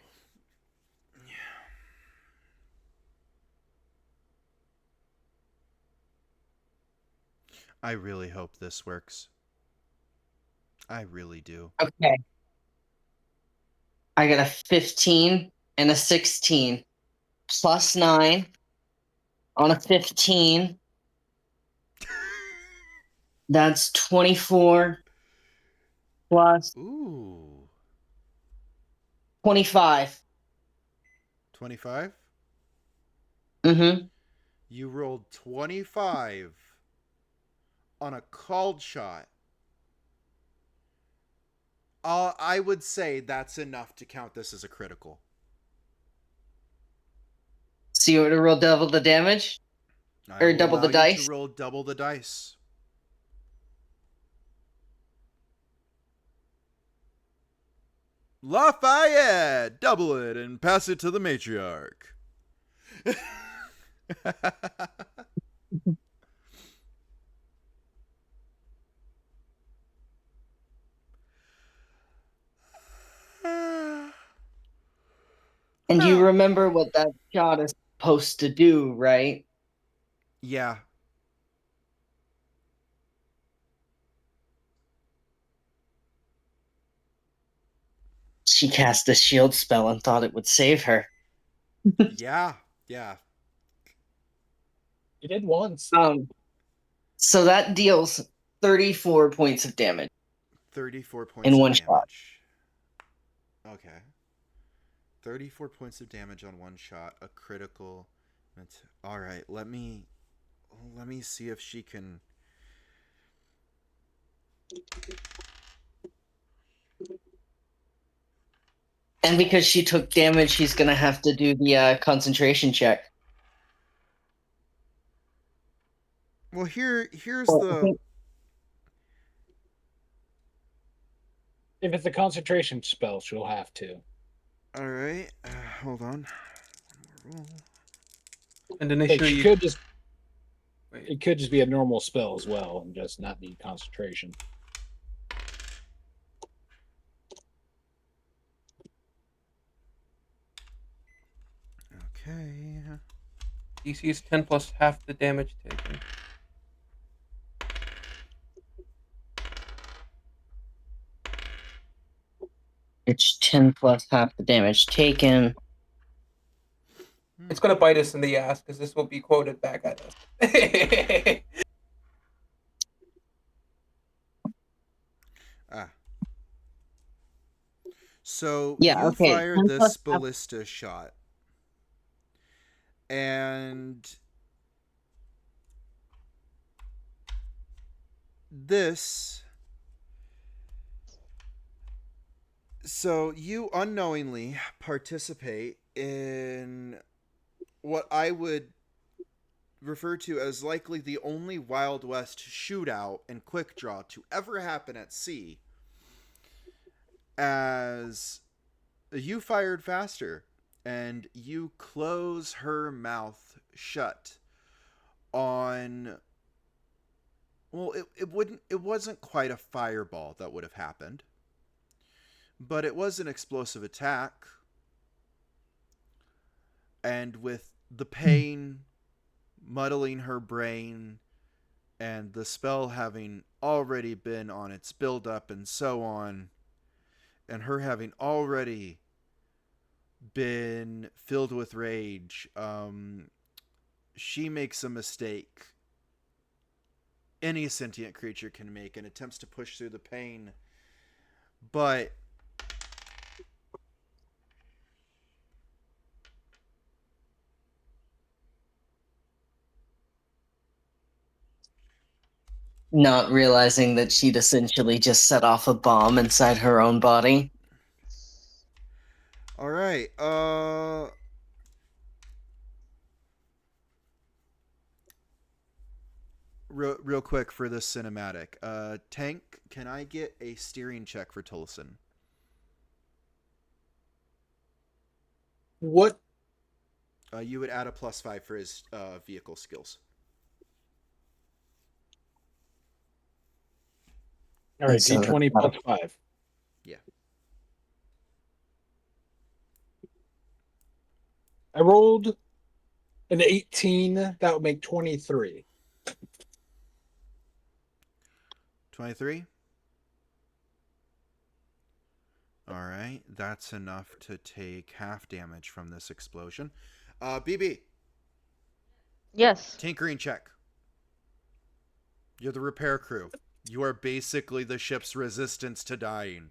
I really hope this works. I really do. Okay. I got a 15 and a 16. Plus 9 on a 15. That's 24 plus Ooh. 25. 25? Mm-hmm. You rolled 25 on a called shot, I would say that's enough to count this as a critical. So you want to roll double the damage? I Or will double allow the you dice? to roll double the dice. Lafayette, double it and pass it to the matriarch. And you remember what that shot is supposed to do, right? Yeah. She cast a shield spell and thought it would save her. Yeah. Yeah. You did once. So that deals 34 points of damage 34 points in of one shot. damage. Okay. 34 points of damage on one shot, a critical. All right, let me see if she can. And because she took damage, she's going to have to do the concentration check. Well, here's Well, I the. think- If it's a concentration spell, she'll have to. All right, hold on. One more roll. And Like, initially, she you could just. It could just be a normal spell as well, and just not need concentration. Okay. DC is 10 plus half the damage taken. It's 10 plus half the damage taken. It's going to bite us in the ass because this will be quoted back at us. Ah. So Yeah, you okay. fired 10 this plus half- ballista shot, and this. So you unknowingly participate in what I would refer to as likely the only Wild West shootout and quick draw to ever happen at sea, as you fired faster and you close her mouth shut on. Well, it wasn't quite a fireball that would have happened, but it was an explosive attack. And with the pain muddling her brain and the spell having already been on its build up and so on, and her having already been filled with rage, she makes a mistake any sentient creature can make and attempts to push through the pain, but Not realizing that she'd essentially just set off a bomb inside her own body. all right. Real quick for this cinematic. Tank, can I get a steering check for Tolson? What? You would add a +5 for his vehicle skills. All right, So D20 that's- plus 5. Yeah. I rolled an 18. That would make 23. 23? Alright, that's enough to take half damage from this explosion. BB, Yes. tinkering check. You're the repair crew. You are basically the ship's resistance to dying.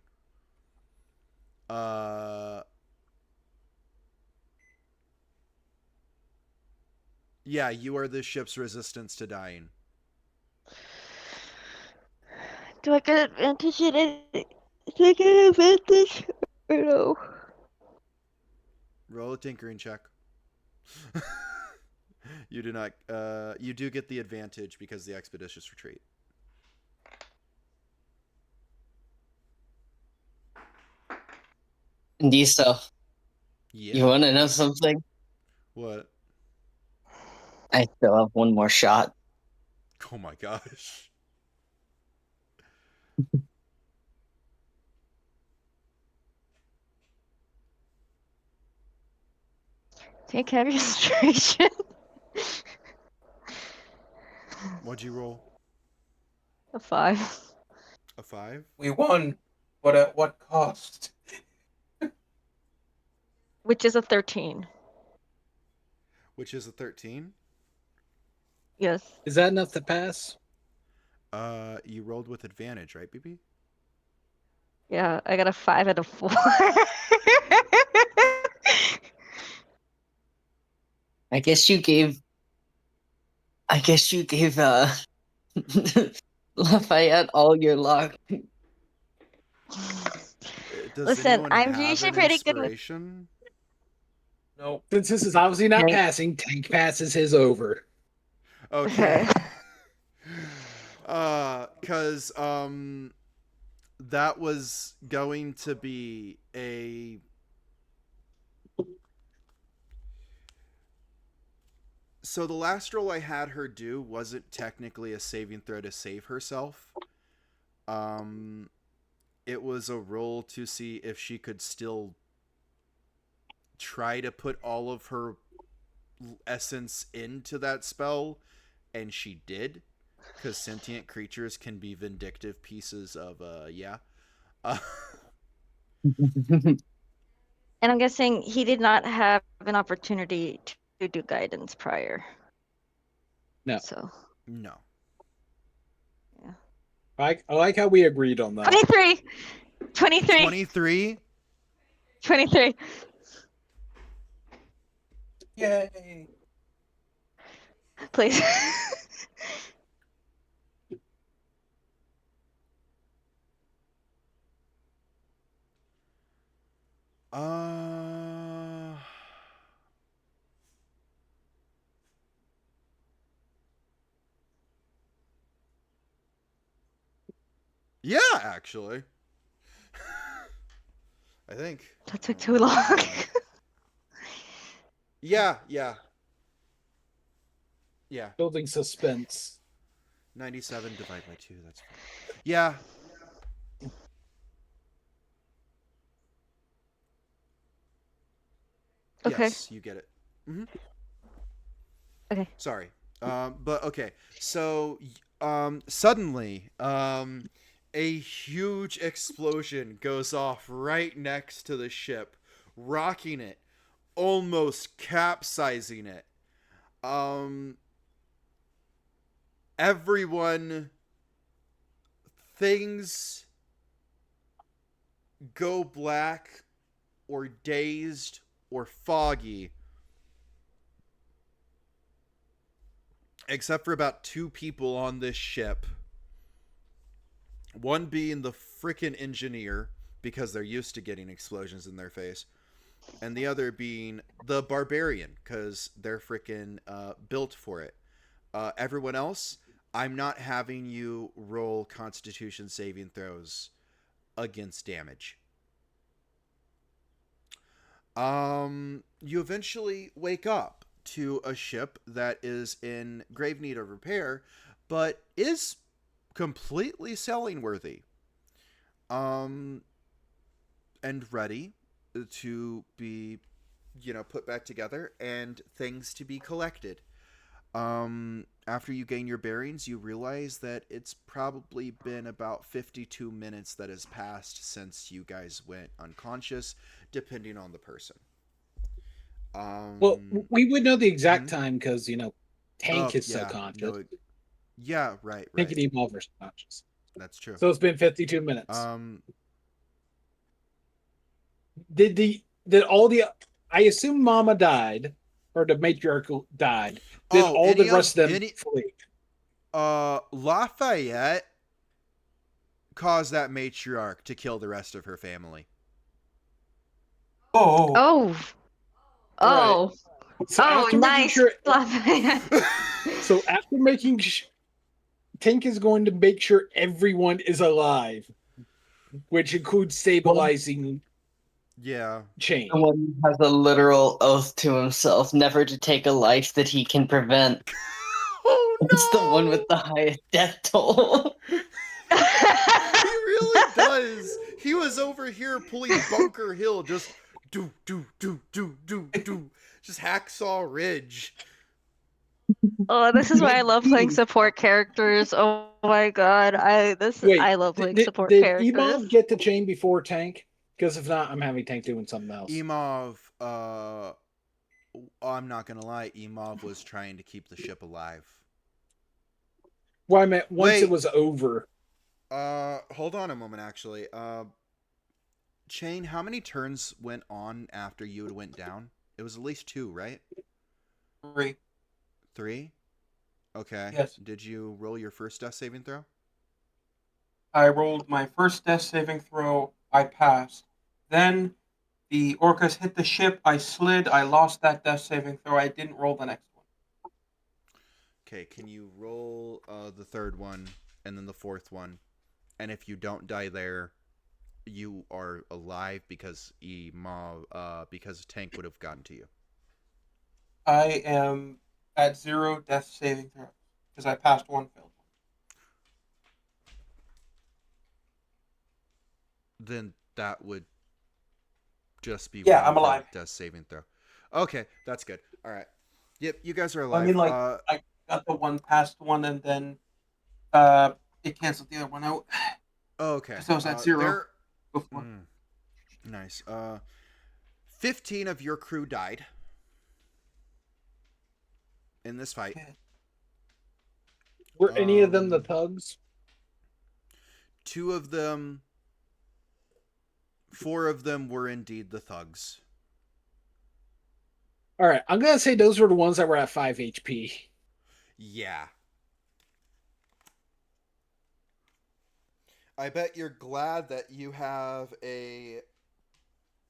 Yeah, you are the ship's resistance to dying. Do I get advantage in it? Do I get advantage or no? Roll a tinkering check. You do not. You do get the advantage because the expeditious retreat. Diso, Yeah. you want to know something? What? I still have one more shot. Oh my gosh. Take concentration. What'd you roll? A 5. A 5? We won, but at what cost? Which is a 13. Which is a 13. Yes. Is that enough to pass? You rolled with advantage, right, BB? Yeah, I got a 5 and a 4. I guess you gave Lafayette all your luck. Does Listen, anyone I'm have usually an pretty good with. inspiration? No. Since this is obviously not Tank. passing, Tank passes his over. Okay. Okay. Cause that was going to be a so the last roll I had her do wasn't technically a saving throw to save herself. It was a roll to see if she could still try to put all of her essence into that spell, and she did, because sentient creatures can be vindictive pieces of yeah. And I'm guessing he did not have an opportunity to do guidance prior. No. So. No. I like how we agreed on that. 23! 23! 23. 23! Yay. Please. Yeah, actually. I think. That took too long. Yeah. Building suspense. 97 divided by 2, that's fine. Yeah. Okay. Yes, you get it. Mm-hmm. Okay. Sorry. But okay. So, suddenly, a huge explosion goes off right next to the ship, rocking it, almost capsizing it. Everyone, things go black or dazed or foggy, except for about 2 people on this ship. One being the frickin' engineer, because they're used to getting explosions in their face, and the other being the barbarian, because they're frickin' built for it. Everyone else, I'm not having you roll Constitution saving throws against damage. You eventually wake up to a ship that is in grave need of repair, but is completely sailing worthy. And ready to be, put back together and things to be collected. After you gain your bearings, you realize that it's probably been about 52 minutes that has passed since you guys went unconscious, depending on the person. Well, we would know the exact time because, Tank is yeah, so conscious. no, yeah, right. Tank and Evolver's conscious. That's true. So it's been 52 minutes. Did all the, I assume Mama died, or the matriarch died. Did all the rest of them flee? Lafayette cause that matriarch to kill the rest of her family. Oh, Oh. Oh. So Oh, after making nice. sure, Fluff. so after making, Tank is going to make sure everyone is alive, which includes stabilizing Yeah. Chain. Someone has a literal oath to himself never to take a life that he can prevent. Oh no! It's the one with the highest death toll. He really does. He was over here pulling Bunker Hill, just do, just Hacksaw Ridge. Oh, this is why I love playing support characters. Oh my god. Wait, I love playing support did characters. Emov get the chain before Tank? Because if not, I'm having Tank doing something else. Emov, I'm not gonna lie, Emov was trying to keep the ship alive. Well, I meant once Wait. it was over. Hold on a moment, actually. Chain, how many turns went on after you went down? It was at least 2, right? 3. 3? Okay. Yes. Did you roll your first death saving throw? I rolled my first death saving throw. I passed. Then the orcas hit the ship. I slid. I lost that death saving throw. I didn't roll the next one. Okay, can you roll the third one and then the fourth one? And if you don't die there, you are alive because because Tank would have gotten to you. I am at 0 death saving throw because I passed one failed one. Then that would just be Yeah, one I'm alive. death saving throw. Okay, that's good. All right. Yep, you guys are alive. I mean, like, I got the one past one, and then it canceled the other one out. Okay. So I was at 0 before. Nice. 15 of your crew died in this fight. Were any of them the thugs? 2 of them, 4 of them were indeed the thugs. All right, I'm gonna say those were the ones that were at 5 HP. Yeah. I bet you're glad that you have a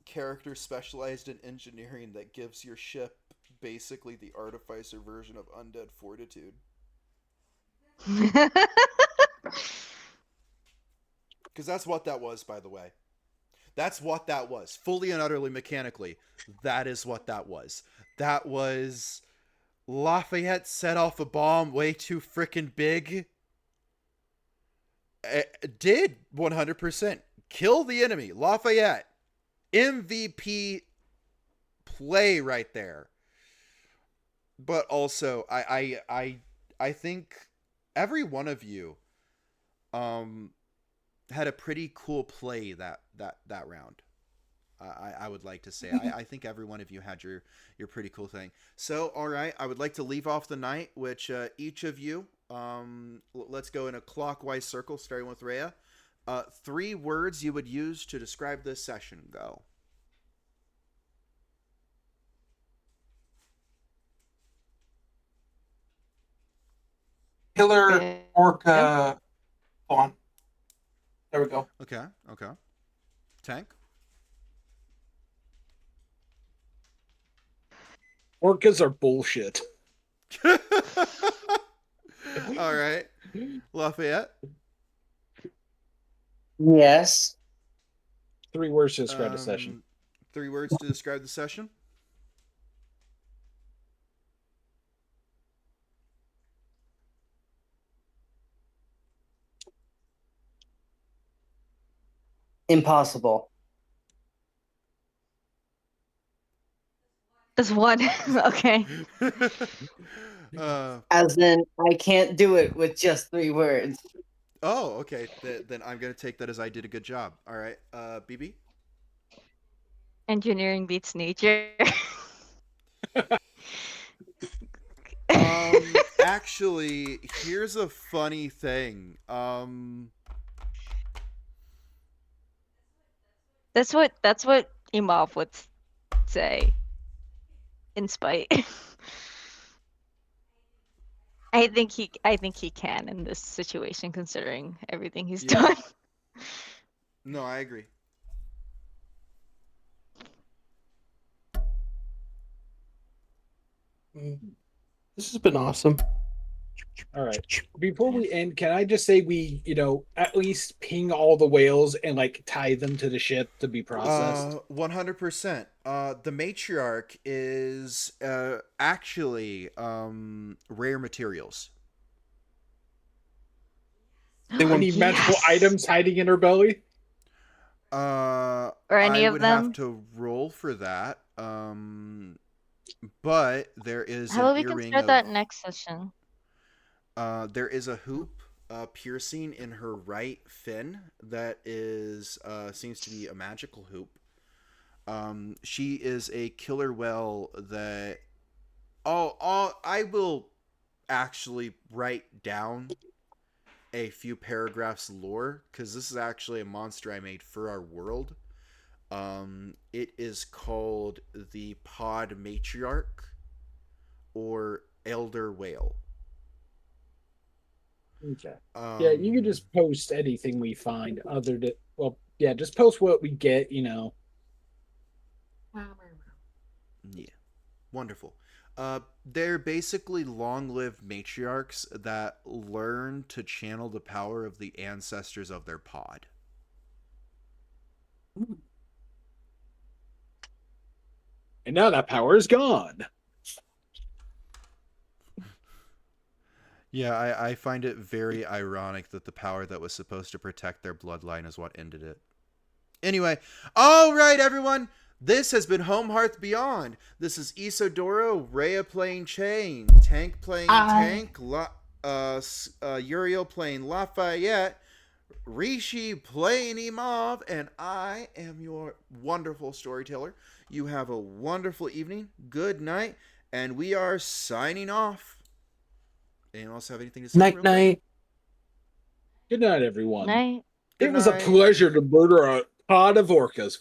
character specialized in engineering that gives your ship basically the artificer version of undead fortitude. Because that's what that was, by the way. That's what that was. Fully and utterly mechanically, that is what that was. That was Lafayette set off a bomb way too frickin' big. It did 100% kill the enemy. Lafayette, MVP play right there. But also, I think every one of you had a pretty cool play that round. I would like to say. I think every one of you had your pretty cool thing. So, all right, I would like to leave off the night, which each of you, let's go in a clockwise circle, starting with Rhea. 3 words you would use to describe this session. Go. Killer orca spawn. There we go. Okay. Tank? Orcas are bullshit. All right. Lafayette? Yes. 3 words to describe the session. 3 words to describe the session? Impossible. Just one. Okay. As in, I can't do it with just 3 words. Oh, okay. Then I'm going to take that as I did a good job. All right. BB? Engineering beats nature. Actually, here's a funny thing. That's what Imov would say. In spite. I think he can in this situation, considering everything he's done. No, I agree. This has been awesome. All right. Before we end, can I just say we, at least ping all the whales and like tie them to the ship to be processed? 100%. The matriarch is actually rare materials. They want Any magical Yes. items hiding in her belly? Or any I of would them? have to roll for that. But there is How an about we can earring start of. that next session? There is a hoop piercing in her right fin that is seems to be a magical hoop. She is a killer whale that. Oh, I will actually write down a few paragraphs lore because this is actually a monster I made for our world. It is called the Pod Matriarch or Elder Whale. Okay. Yeah, you can just post anything we find other than, well, yeah, just post what we get, Yeah, wonderful. They're basically long-lived matriarchs that learn to channel the power of the ancestors of their pod. And now that power is gone. Yeah, I find it very ironic that the power that was supposed to protect their bloodline is what ended it. Anyway, all right, everyone. This has been Home Hearth Beyond. This is Isidoro, Rhea playing Chain, Tank playing Tank, Uriel playing Lafayette, Rishi playing Imov, and I am your wonderful storyteller. You have a wonderful evening, good night, and we are signing off. Anyone else have anything to say? Night, night. Good night, everyone. Night. It was a night. pleasure to murder a pod of orcas